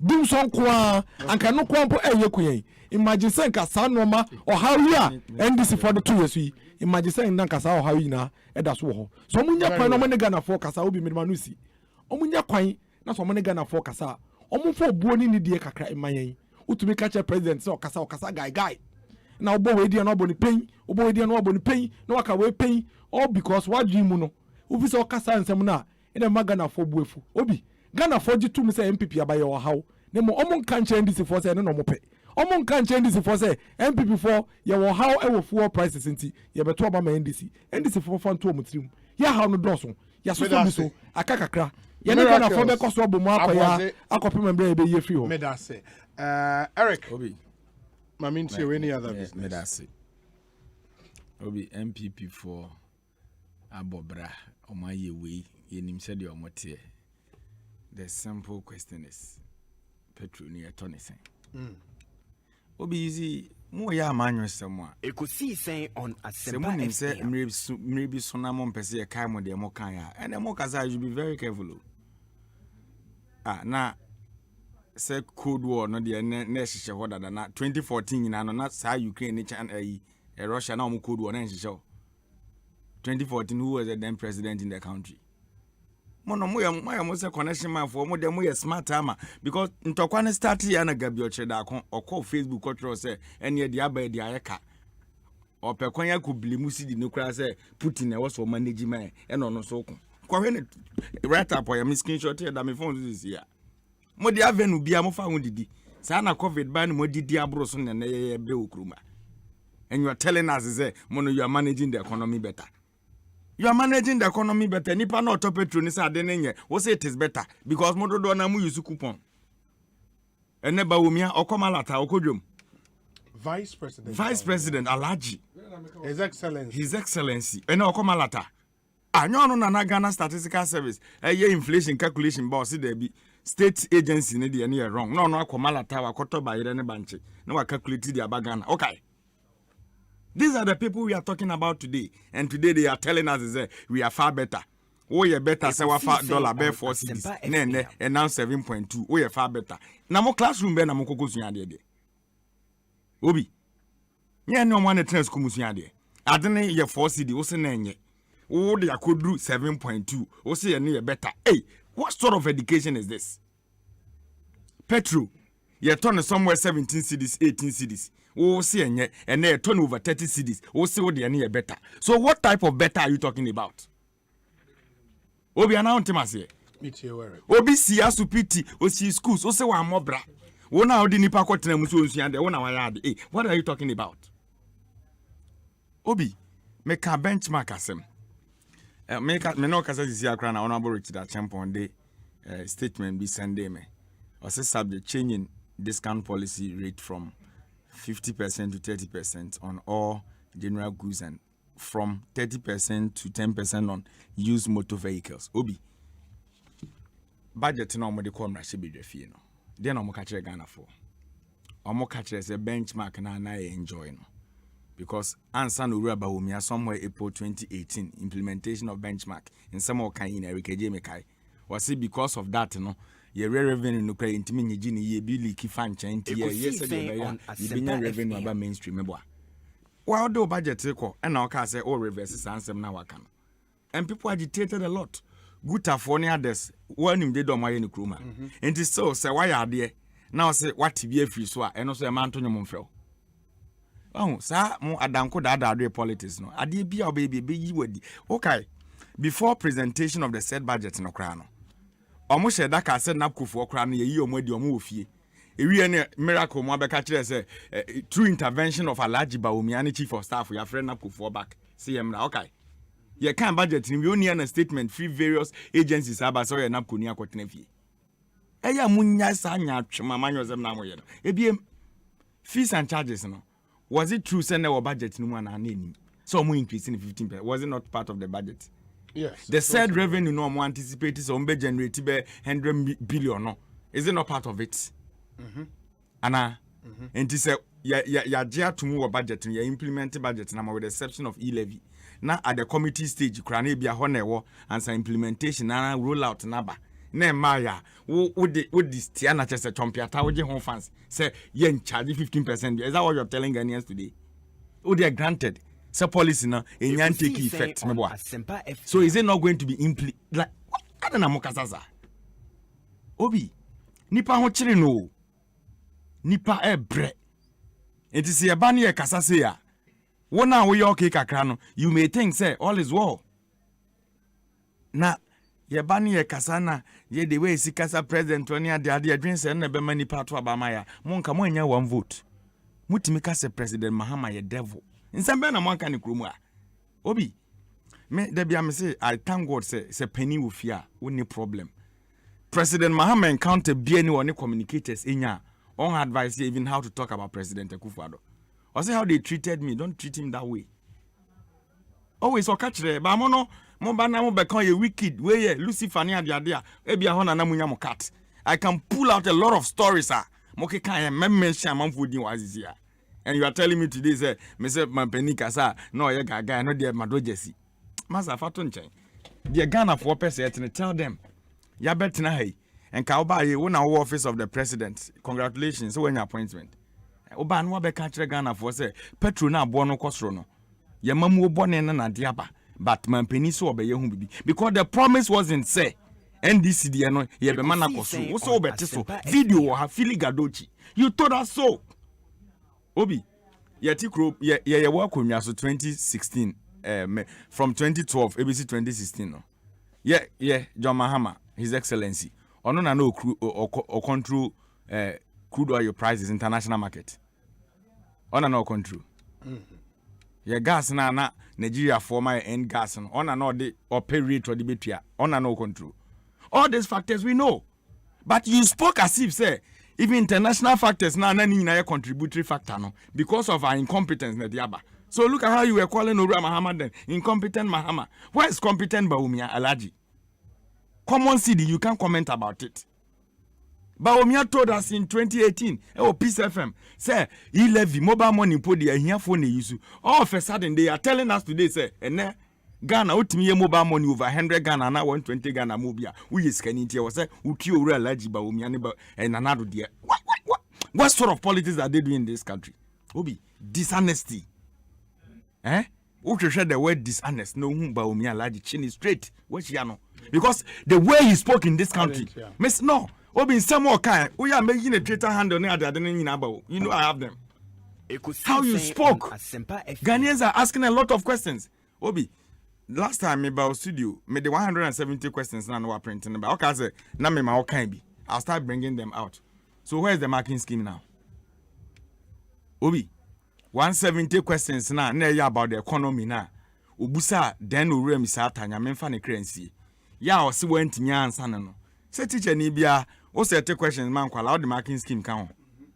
dum so nko anka no kwampo kuyen imagine say nka sa noma or how ya NDC for the 2 years yi imagine say nka sa how yi na eda so ho so munya kwan no ne Ghana for kasa obi minima no si omunya kwan na so mo ne Ghana for kasa omufo buo ni die kakra imanyen utumi ka che president say okasa guy na obo we die no obo ni pen obo we die no obo ni pen na waka we pen all because what dream no ufi say okasa nsem na ina Ghana for buefu obi Ghana for ji tu me say MPP abaye o how ne mo omon kan che NDC for say no mo pe omon kan che NDC for say MPP for ye wo how e wo fuel prices nti ye beto aba ma NDC for fan to omutrim ya how no doso ya so so aka kakra ye ne Ghana for be koso obo mo akoya akope membre e be ye free ho me da say Eric obi mamin say any other business me da say obi MPP for abobra omaye we ye nim say de omote. The simple question is petrol near Tony saying. Obi easy more ya manual somewhere. Ekosiisen On Asempa FM. Say maybe sonamon pese a kaimo de mokaya. And the mokaza you be very careful. Na say Cold War no the next shareholder than 2014 in not say Ukraine and a Russia now Cold War and show. 2014 who was the then president in the country. Mono moya mo se connection man for mo dem moya smart ama because ntokwa ne start ya na gabi ocheda akon okọ Facebook control say ene de aba de ayeka opekwan ya kublimu si di nokra say Putin e was for management e no so ko kwa ne right up ya mi screenshot ya da me phone this here mo de avenue bia mo fa ho didi sa na covid ban mo didi abro so ne ye be okruma and you are telling us say mono you are managing the economy better. You are managing the economy better. Nipa no top petrol ni sa denenye. We say it is better because mo do na mu use coupon. Ene ba wumia okomalata okodwom. Vice President Alaji. His Excellency. Ene okomalata. Anyo no na Ghana Statistical Service. Ye inflation calculation boss there be state agency ne de ne wrong. No okomalata wa koto ba yire ne banche. Na wa calculate the abagana. Okay. These are the people we are talking about today. And today they are telling us that we are far better. Oh, you better say $4 bear 4 cities. And now 7.2. Oh, you far better. Now more classroom be na mo kokos yade de. Obi. Nye no one trans kumus yade. Adene ye 4 city o se na enye. Oh, they could do 7.2. O se ye better. Hey, what sort of education is this? Petrol. You turn somewhere 17 cities, 18 cities. Oh, see, and they turn over 30 cities. Oh, see what they are better. So, what type of better are you talking about? Obi announced him as Obi see us to pity, or see schools, or say one more bra. One now the Nipa Cotton Musuns and the one hour. What are you talking about? Obi, make a benchmark as him. Make a Menoka says, Yakran, honorable Richard Champion Day statement be Sunday me. Or say subject changing discount policy rate from 50% to 30% on all general goods and from 30% to 10% on used motor vehicles. Obi. Budget no mo de come rashi be defie no. Then omo ka kire Ghana for. Omo ka kire say benchmark na enjoy no. Because ansa no raba wo somewhere April 2018 implementation of benchmark in some of kind in Eric Mekai. Was it because of that no? Ye revenue no kra intimi nyigi ni ye bi leak fan chan ti ye yes e be ya ye binya revenue aba mainstream ebo a wa do budget ko e na o ka say all reverse sansem na waka no and people agitated a lot gutafo ne others wanim de do maye ne kroma enti so say why ade na o say what bi afiri so a eno so e man to nyom mfrɛ oh sa mo adanko dada politics no ade bi a obaby be yi wadi okay before presentation of the said budget no kra no omo sheda ka said na kufu okra no ye omo adi omo ofie ewie ne miracle mo abeka kire say through intervention of Alaji Bawumia chief of staff your friend na kufu back see him na okay ye kan budget ni we only an statement free various agencies aba so ye na koni akotena fie eya munya sa nya atwema manyozem na mo ye no ebiem fees and charges no was it true say na budget ni mu na anim so mo increase in 15%? Was it not part of the budget? Yes. The said revenue no more anticipated so be generate be 100 billion no. Is it not part of it? Ana and it say ya to move budget ya implement budget na with the exception of e-levy. Now at the committee stage kra na bia ho na ewo and implementation na roll out na ba na maya wo this tiana chese chompiata wo je home fans say yen charge 15%. Is that what you're telling Ghanaians today? Oh, they are granted. So policy now enyan take effect me boy. So is it not going to be like I don't know mokasaza. Obi nipa ho chire no. Nipa ebre. It is a bani e kasase ya. Wona wo okay kakra no, you may think say all is well. Na ye bani e kasana ye the way sikasa president oni ade adwen say na be mani part to abama ya. Monka mo anya one vote. Mutimi ka say President Mahama ye devil. Nsembe na monka ni kromu a. Obi me da bia me say I thank God say penny wo fia woni problem. President Mahama encounter bi any one communicators enya on advice even how to talk about President Akufo-Addo. I say how they treated me, don't treat him that way. Always o catch there, but mo ba na mo be kan ye wicked way ye Lucifer ni ade e bia ho na na munya mo cat. I can pull out a lot of stories mo ke kan ye mention amanfo din wazizia. And you are telling me today say me say man penika sa no ye gaga no dey madojesi. Masa fato nchen. The Ghana for person tell them ya betina hey and ka oba ye wona wo office of the president. Congratulations when your appointment. Oba no be ka kire Ghana for say petrol na abo no kosoro no. Ye mamu obone na diaba but man peni so obe ye hu bibi because the promise wasn't say NDC de no ye be mana koso. Wo so obete so video ha Fili Gadochi. You told us so. Obi, ye tikro ye work with so 2016 from 2012 ABC 2016 no. Yeah, John Mahama, His Excellency. Ono na no control crude oil prices international market. Ono na control. Yeah, gas na Nigeria former end gas no. Ono na the pay rate or the betia. Ono na control. All these factors we know. But you spoke as if say even international factors na a contributory factor no because of our incompetence na diaba. So look at how you were calling Ora Mahama then incompetent Mahama. Where is competent Baumia Alaji? Common CD, you can't comment about it. Baumia told us in 2018, Peace FM, say he levy mobile money put the here phone use. All of a sudden they are telling us today, say, and Ghana ultimate mobile money over 100 Ghana now 120 Ghana mobile. We is can it was say Utio Alaji Baumia and another dear. What sort of politics are they doing in this country? Obi, dishonesty. Share the word dishonest, no Baumia Alaji chin is straight. What you know? Because the way he spoke in this country, miss no, Obi some more kind. We are making a traitor hand on other than in Abo. You know I have them. How you spoke. Ghanaians are asking a lot of questions. Obi, last time about studio, made the 170 questions now we're printing about. Okay, I say, na me ma okay be. I'll start bringing them out. So where's the marking scheme now? Obi, 170 questions now. Near about the economy now. Ubusa then ure misata nyamemfa ne currency. Ya o si went nya ansa no. Say teacher ni bia o set questions man kwala o the marking scheme kan ho.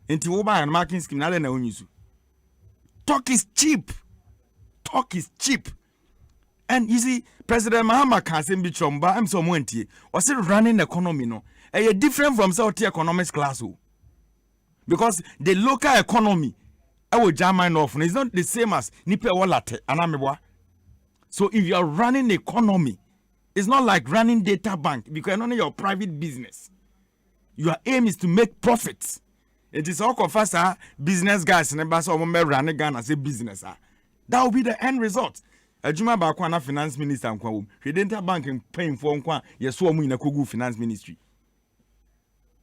Enti wo ba marking scheme na le na onyisu. Talk is cheap. Talk is cheap. And you see President Mahama can say be chomba am so montie. O say running the economy no. E different from South economics class o. Because the local economy our German often is not the same as nipe walate anamebwa. So if you are running the economy, it's not like running data bank because it's not your private business. Your aim is to make profits. It is all confessor business guys never saw run again as a business. That will be the end result. Ajuma Bakwana finance minister and he didn't bank and paying for one yes so in a Kugu finance ministry.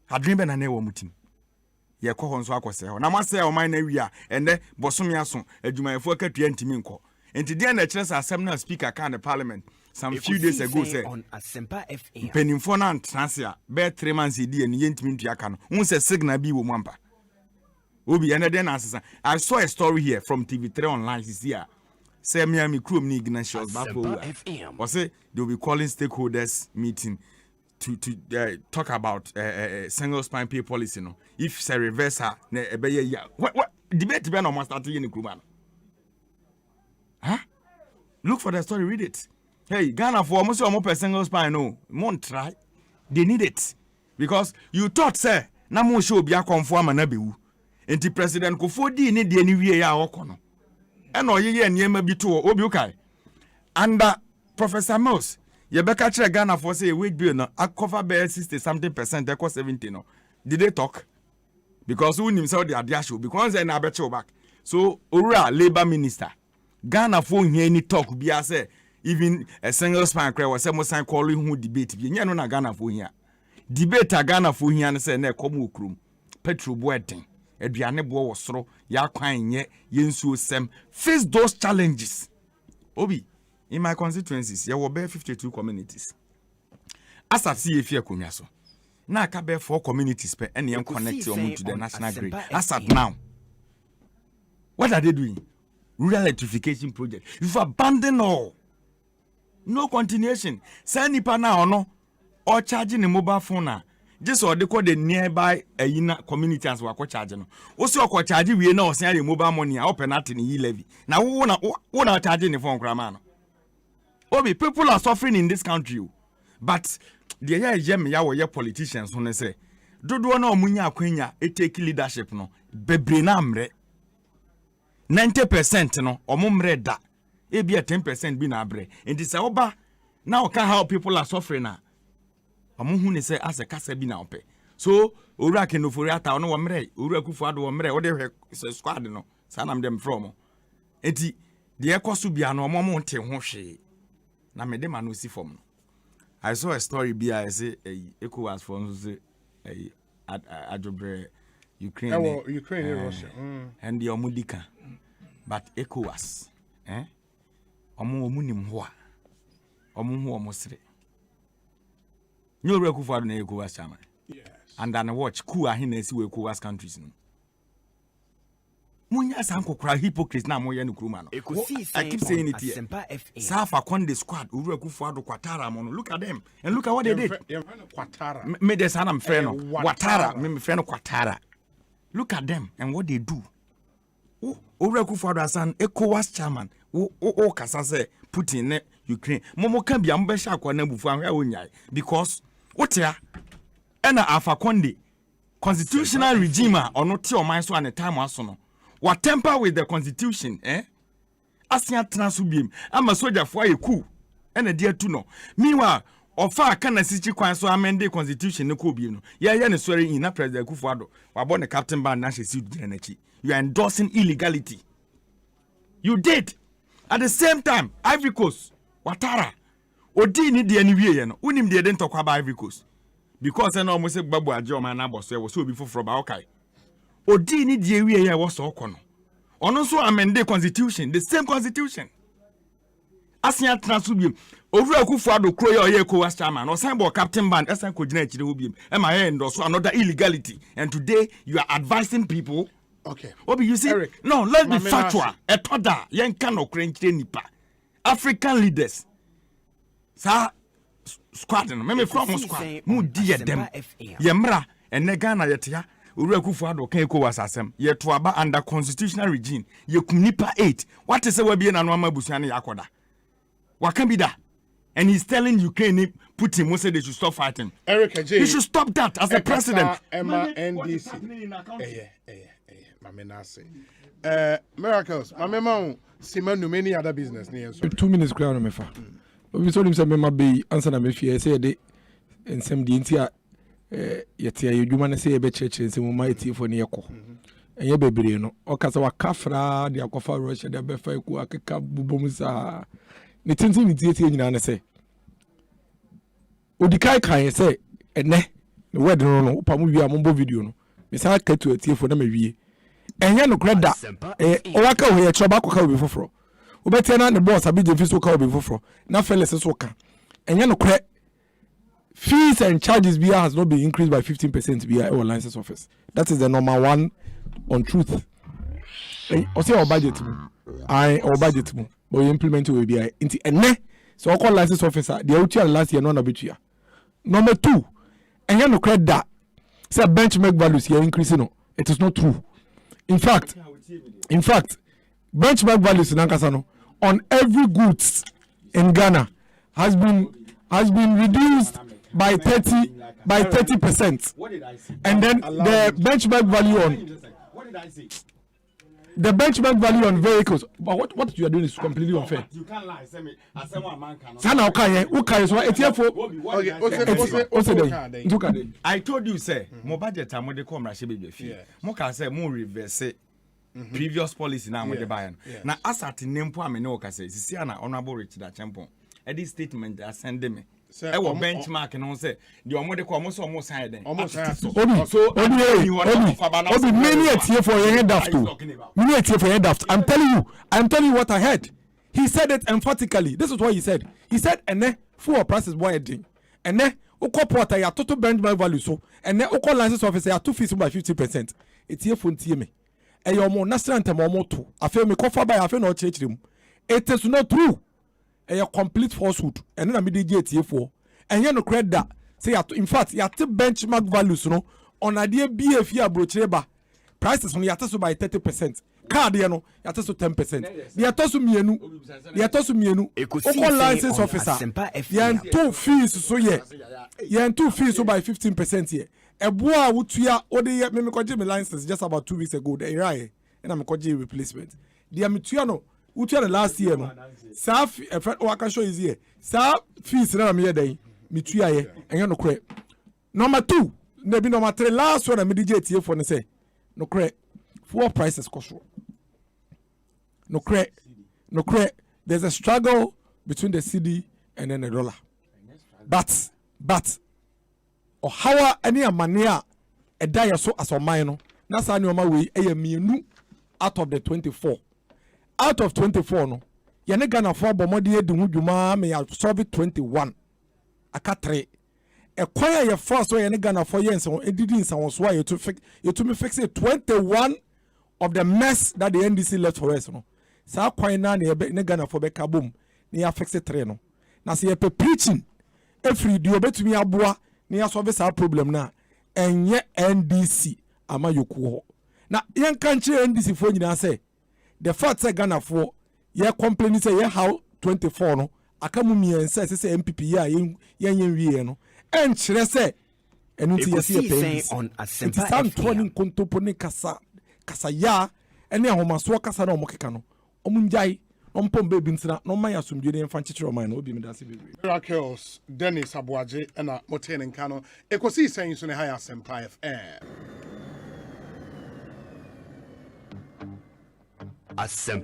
I dream and I never mutim. Ye ko honso akose. Na mase o man na wi and then bosomia so ajuma efo ka tuan timi nko. Enti dia na kire sa assembly speaker kan the parliament some few days ago say on Asempa FM. Penimfo na transia be 3 months e die ne yentimi ntua ka no. Won say signal bi wo mwampa. Obi and then answer. I saw a story here from TV3 online this year. Say me Courtroom ni Ignatius Bapo. Or say they will be calling stakeholders meeting to talk about single spine pay policy no. If say reverse her na ebeye ya. What debate be no must start in Courtroom. Huh? Look for the story, read it. Hey, Ghana for almost a single spine no. Won't try. They need it. Because you thought say na mo show bia conform na bewu. Enti President Kofodi ni de ni wie ya okono. Eno ye niema bi to obi ukai. Under Professor Mills, You better catch Ghana for say wage bill no. I cover by 60 something percent. They cost 70 no. Did they talk? Because who himself they are there show because they na bet you back. So Ora Labor Minister Ghana for here any talk be say even a single span cry was some sign calling who debate be no na Ghana for here. Debate a Ghana for here and say na come Courtroom. Petrol boating. Eduane bo wosoro ya kwan ye yensuo sem. Face those challenges. Obi in my constituencies there were 52 communities. As I see if you akonya so. Na ka be 4 communities pe and you connect to the national grid. As at now. What are they doing? Rural electrification project. You've abandoned all. No continuation. Say nipa na ono or charging a mobile phone. Just or they call the nearby community as we charging. Also, we charging we know say the mobile money open at in the levy. Now who are charging the phone gramano? Obi, people are suffering in this country. But the ya politicians when they say dodo na omunya akwenya e take leadership no bebre na amre 90% no omumre da e bia 10% bi na abre and this oba now can how people are suffering na omuhu ne say as a kasa bi na ope so owura kenofori ata no wo mre owura kufu ado wo mre wo de hwe squad no sanam dem from enti de ekoso bia no omom nte ho hwe na me de ma no si form no. I saw a story I say ECOWAS for Ajobre Ukraine Russia and the Omudika but ECOWAS omunim ho a omuhu omosre nyo reku for na ECOWAS chairman yes and then watch coup ahina si we ECOWAS countries no munya sankokura hypocrites na moye no kruma no I keep saying it here Safa Konde squad uru akufuado kwatara mono look at them and look at what they did kwatara me de sana mfre no watara me mfre no kwatara look at them and what they do uru akufuado asan ECOWAS chairman o kasa say Putin ne Ukraine momo kan bia mbe sha akwa na bufu ahwa onyai because wotia ena Alpha Konde constitutional regime ono ti o man so an time aso no what temper with the constitution asia transubiem ama soldier for a coup and a dear to no meanwhile ofa kana sichi kwan so amend the constitution ne ko biem no ye ne swearing in na president Kufuado wa born the captain band na she energy you are endorsing illegality you did at the same time Ivory Coast watara odi ni de ani wie no unim de den tokwa ba Ivory Coast because na almost say babu ajo man na boss we so obi foforo ba okay odi ni die wie ya wo so kono ono so amend the constitution the same constitution asia transubiem ovura Kufuado kro ye ECOWAS chairman no sign captain band esan ko gina chire obiem e ma ye endorse another illegality and today you are advising people okay Obi you see Eric, no let's be factual etoda yen kan okre nchire nipa African leaders sa squad no me from squad mu die dem ye mra ene Ghana yetia owura Kufuado kan ECOWAS asem ye to aba under constitutional regime ye kum nipa 8 what is we be na no amabusuan ya akoda waka bi da and he's telling Ukraine Putin who said they should stop fighting. Eric J. You should stop that as a president. Emma NDC. Miracles. My mama Simon many other business near 2 minutes crown me fa. We told him say me be answer na me fear say dey ensem di ntia yetia yedwuma ne say ye be church ensem my tie for ne yekọ. Enye bebre no. Okasa wa kafra de akofa Russia de be fa eku akeka bubom sa. Ni tintin ni tie nyina ne say odikai kan say ene ne word no pamu wi ambo video no me sa ka tu atie fo na ma wie enye no kreda o waka ho ye choba ko ka obi foforo obetia na ne boss abi je fi so ka obi foforo na feles so ka enye no kre fees and charges BR has not been increased by 15% BR our license office. That is the number one on truth. O say our budget our budget but we implement will be into ene so I call license officer the outia last year no na betua. Number 2, enye no credit that say benchmark values here increasing no it is not true. In fact benchmark values in Ankasa no on every goods in Ghana has been reduced by 30%. What did I say? And then the benchmark value on what did I say? the benchmark value on vehicles. But what you are doing is completely unfair. You can't lie. Say me. Asempa man can. Sana okay, okay. So okay. I told you, say, mo budget am dey come rashe be fee. Mo can say mo reverse previous policy na mo dey buy. Na asat nempo am ne o ka say sisi na honorable Richard Achempo. Edit statement send me. I will benchmark and on say the omode ko almost sign then. Obi many a tier for your head after. Many a tier for your head after. I'm telling you what I heard. He said it emphatically. This is what he said. He said, "Ene full prices boy ding. Ene uko porter ya total benchmark value so. Ene uko license officer ya 2 fees by 50%. It's here for me. E your mo national anthem mo to. Afi me cover by afi no church room. It is not true. A complete falsehood, and then I made the for and you no credit that. Say, in fact, you have to benchmark values, no, on idea BFE brocheba prices on the by 30%. Card, you know, you have to 10%. The Atosu Mienu, license officer, you have 2 fees, so yeah, you have 2 fees so by 15% here. A boy would ya or the me license just about 2 weeks ago, the Irai, and I'm a replacement. The Amituano. Utia last year no sa waka show is here sa fees na me dey me tua ye enye no kre number 2 na bi number 3 last one na me DJ tie for ne say no kre fuel prices cost no kre there's a struggle between the cedi and then the dollar but or how any amania e die so as o man no na sa ne o ma we e mienu out of the 24 out of 24 no yene Ghana for bomodi edi hu dwuma me ya solve 21 aka 3 e kwaya ye force so yene Ghana for yen so edidi nsan so aye to me fix it 21 of the mess that the NDC left for us no sa kwan na ne Ghana for be kabom ne ya fix it 3 no na se ye preaching every day obetumi aboa ne ya solve sa problem na enye NDC ama yoku ho na yen kan che NDC fo nyina say the fact say Ghana for ye complaining say ye how 24 no akamu miense say MPP ya yen wie no en kire say enu ti yesi ye on Asempa FM turning kontopone kasa ya ene ahomaso kasa na omokeka no omunjai ompom be bintina no man yasumdwe ne mfa nchechero man no obi me dase bebre Miracles Dennis Abuaje na motene nka no Ekosiisen so ne ha Asempa FM Asempa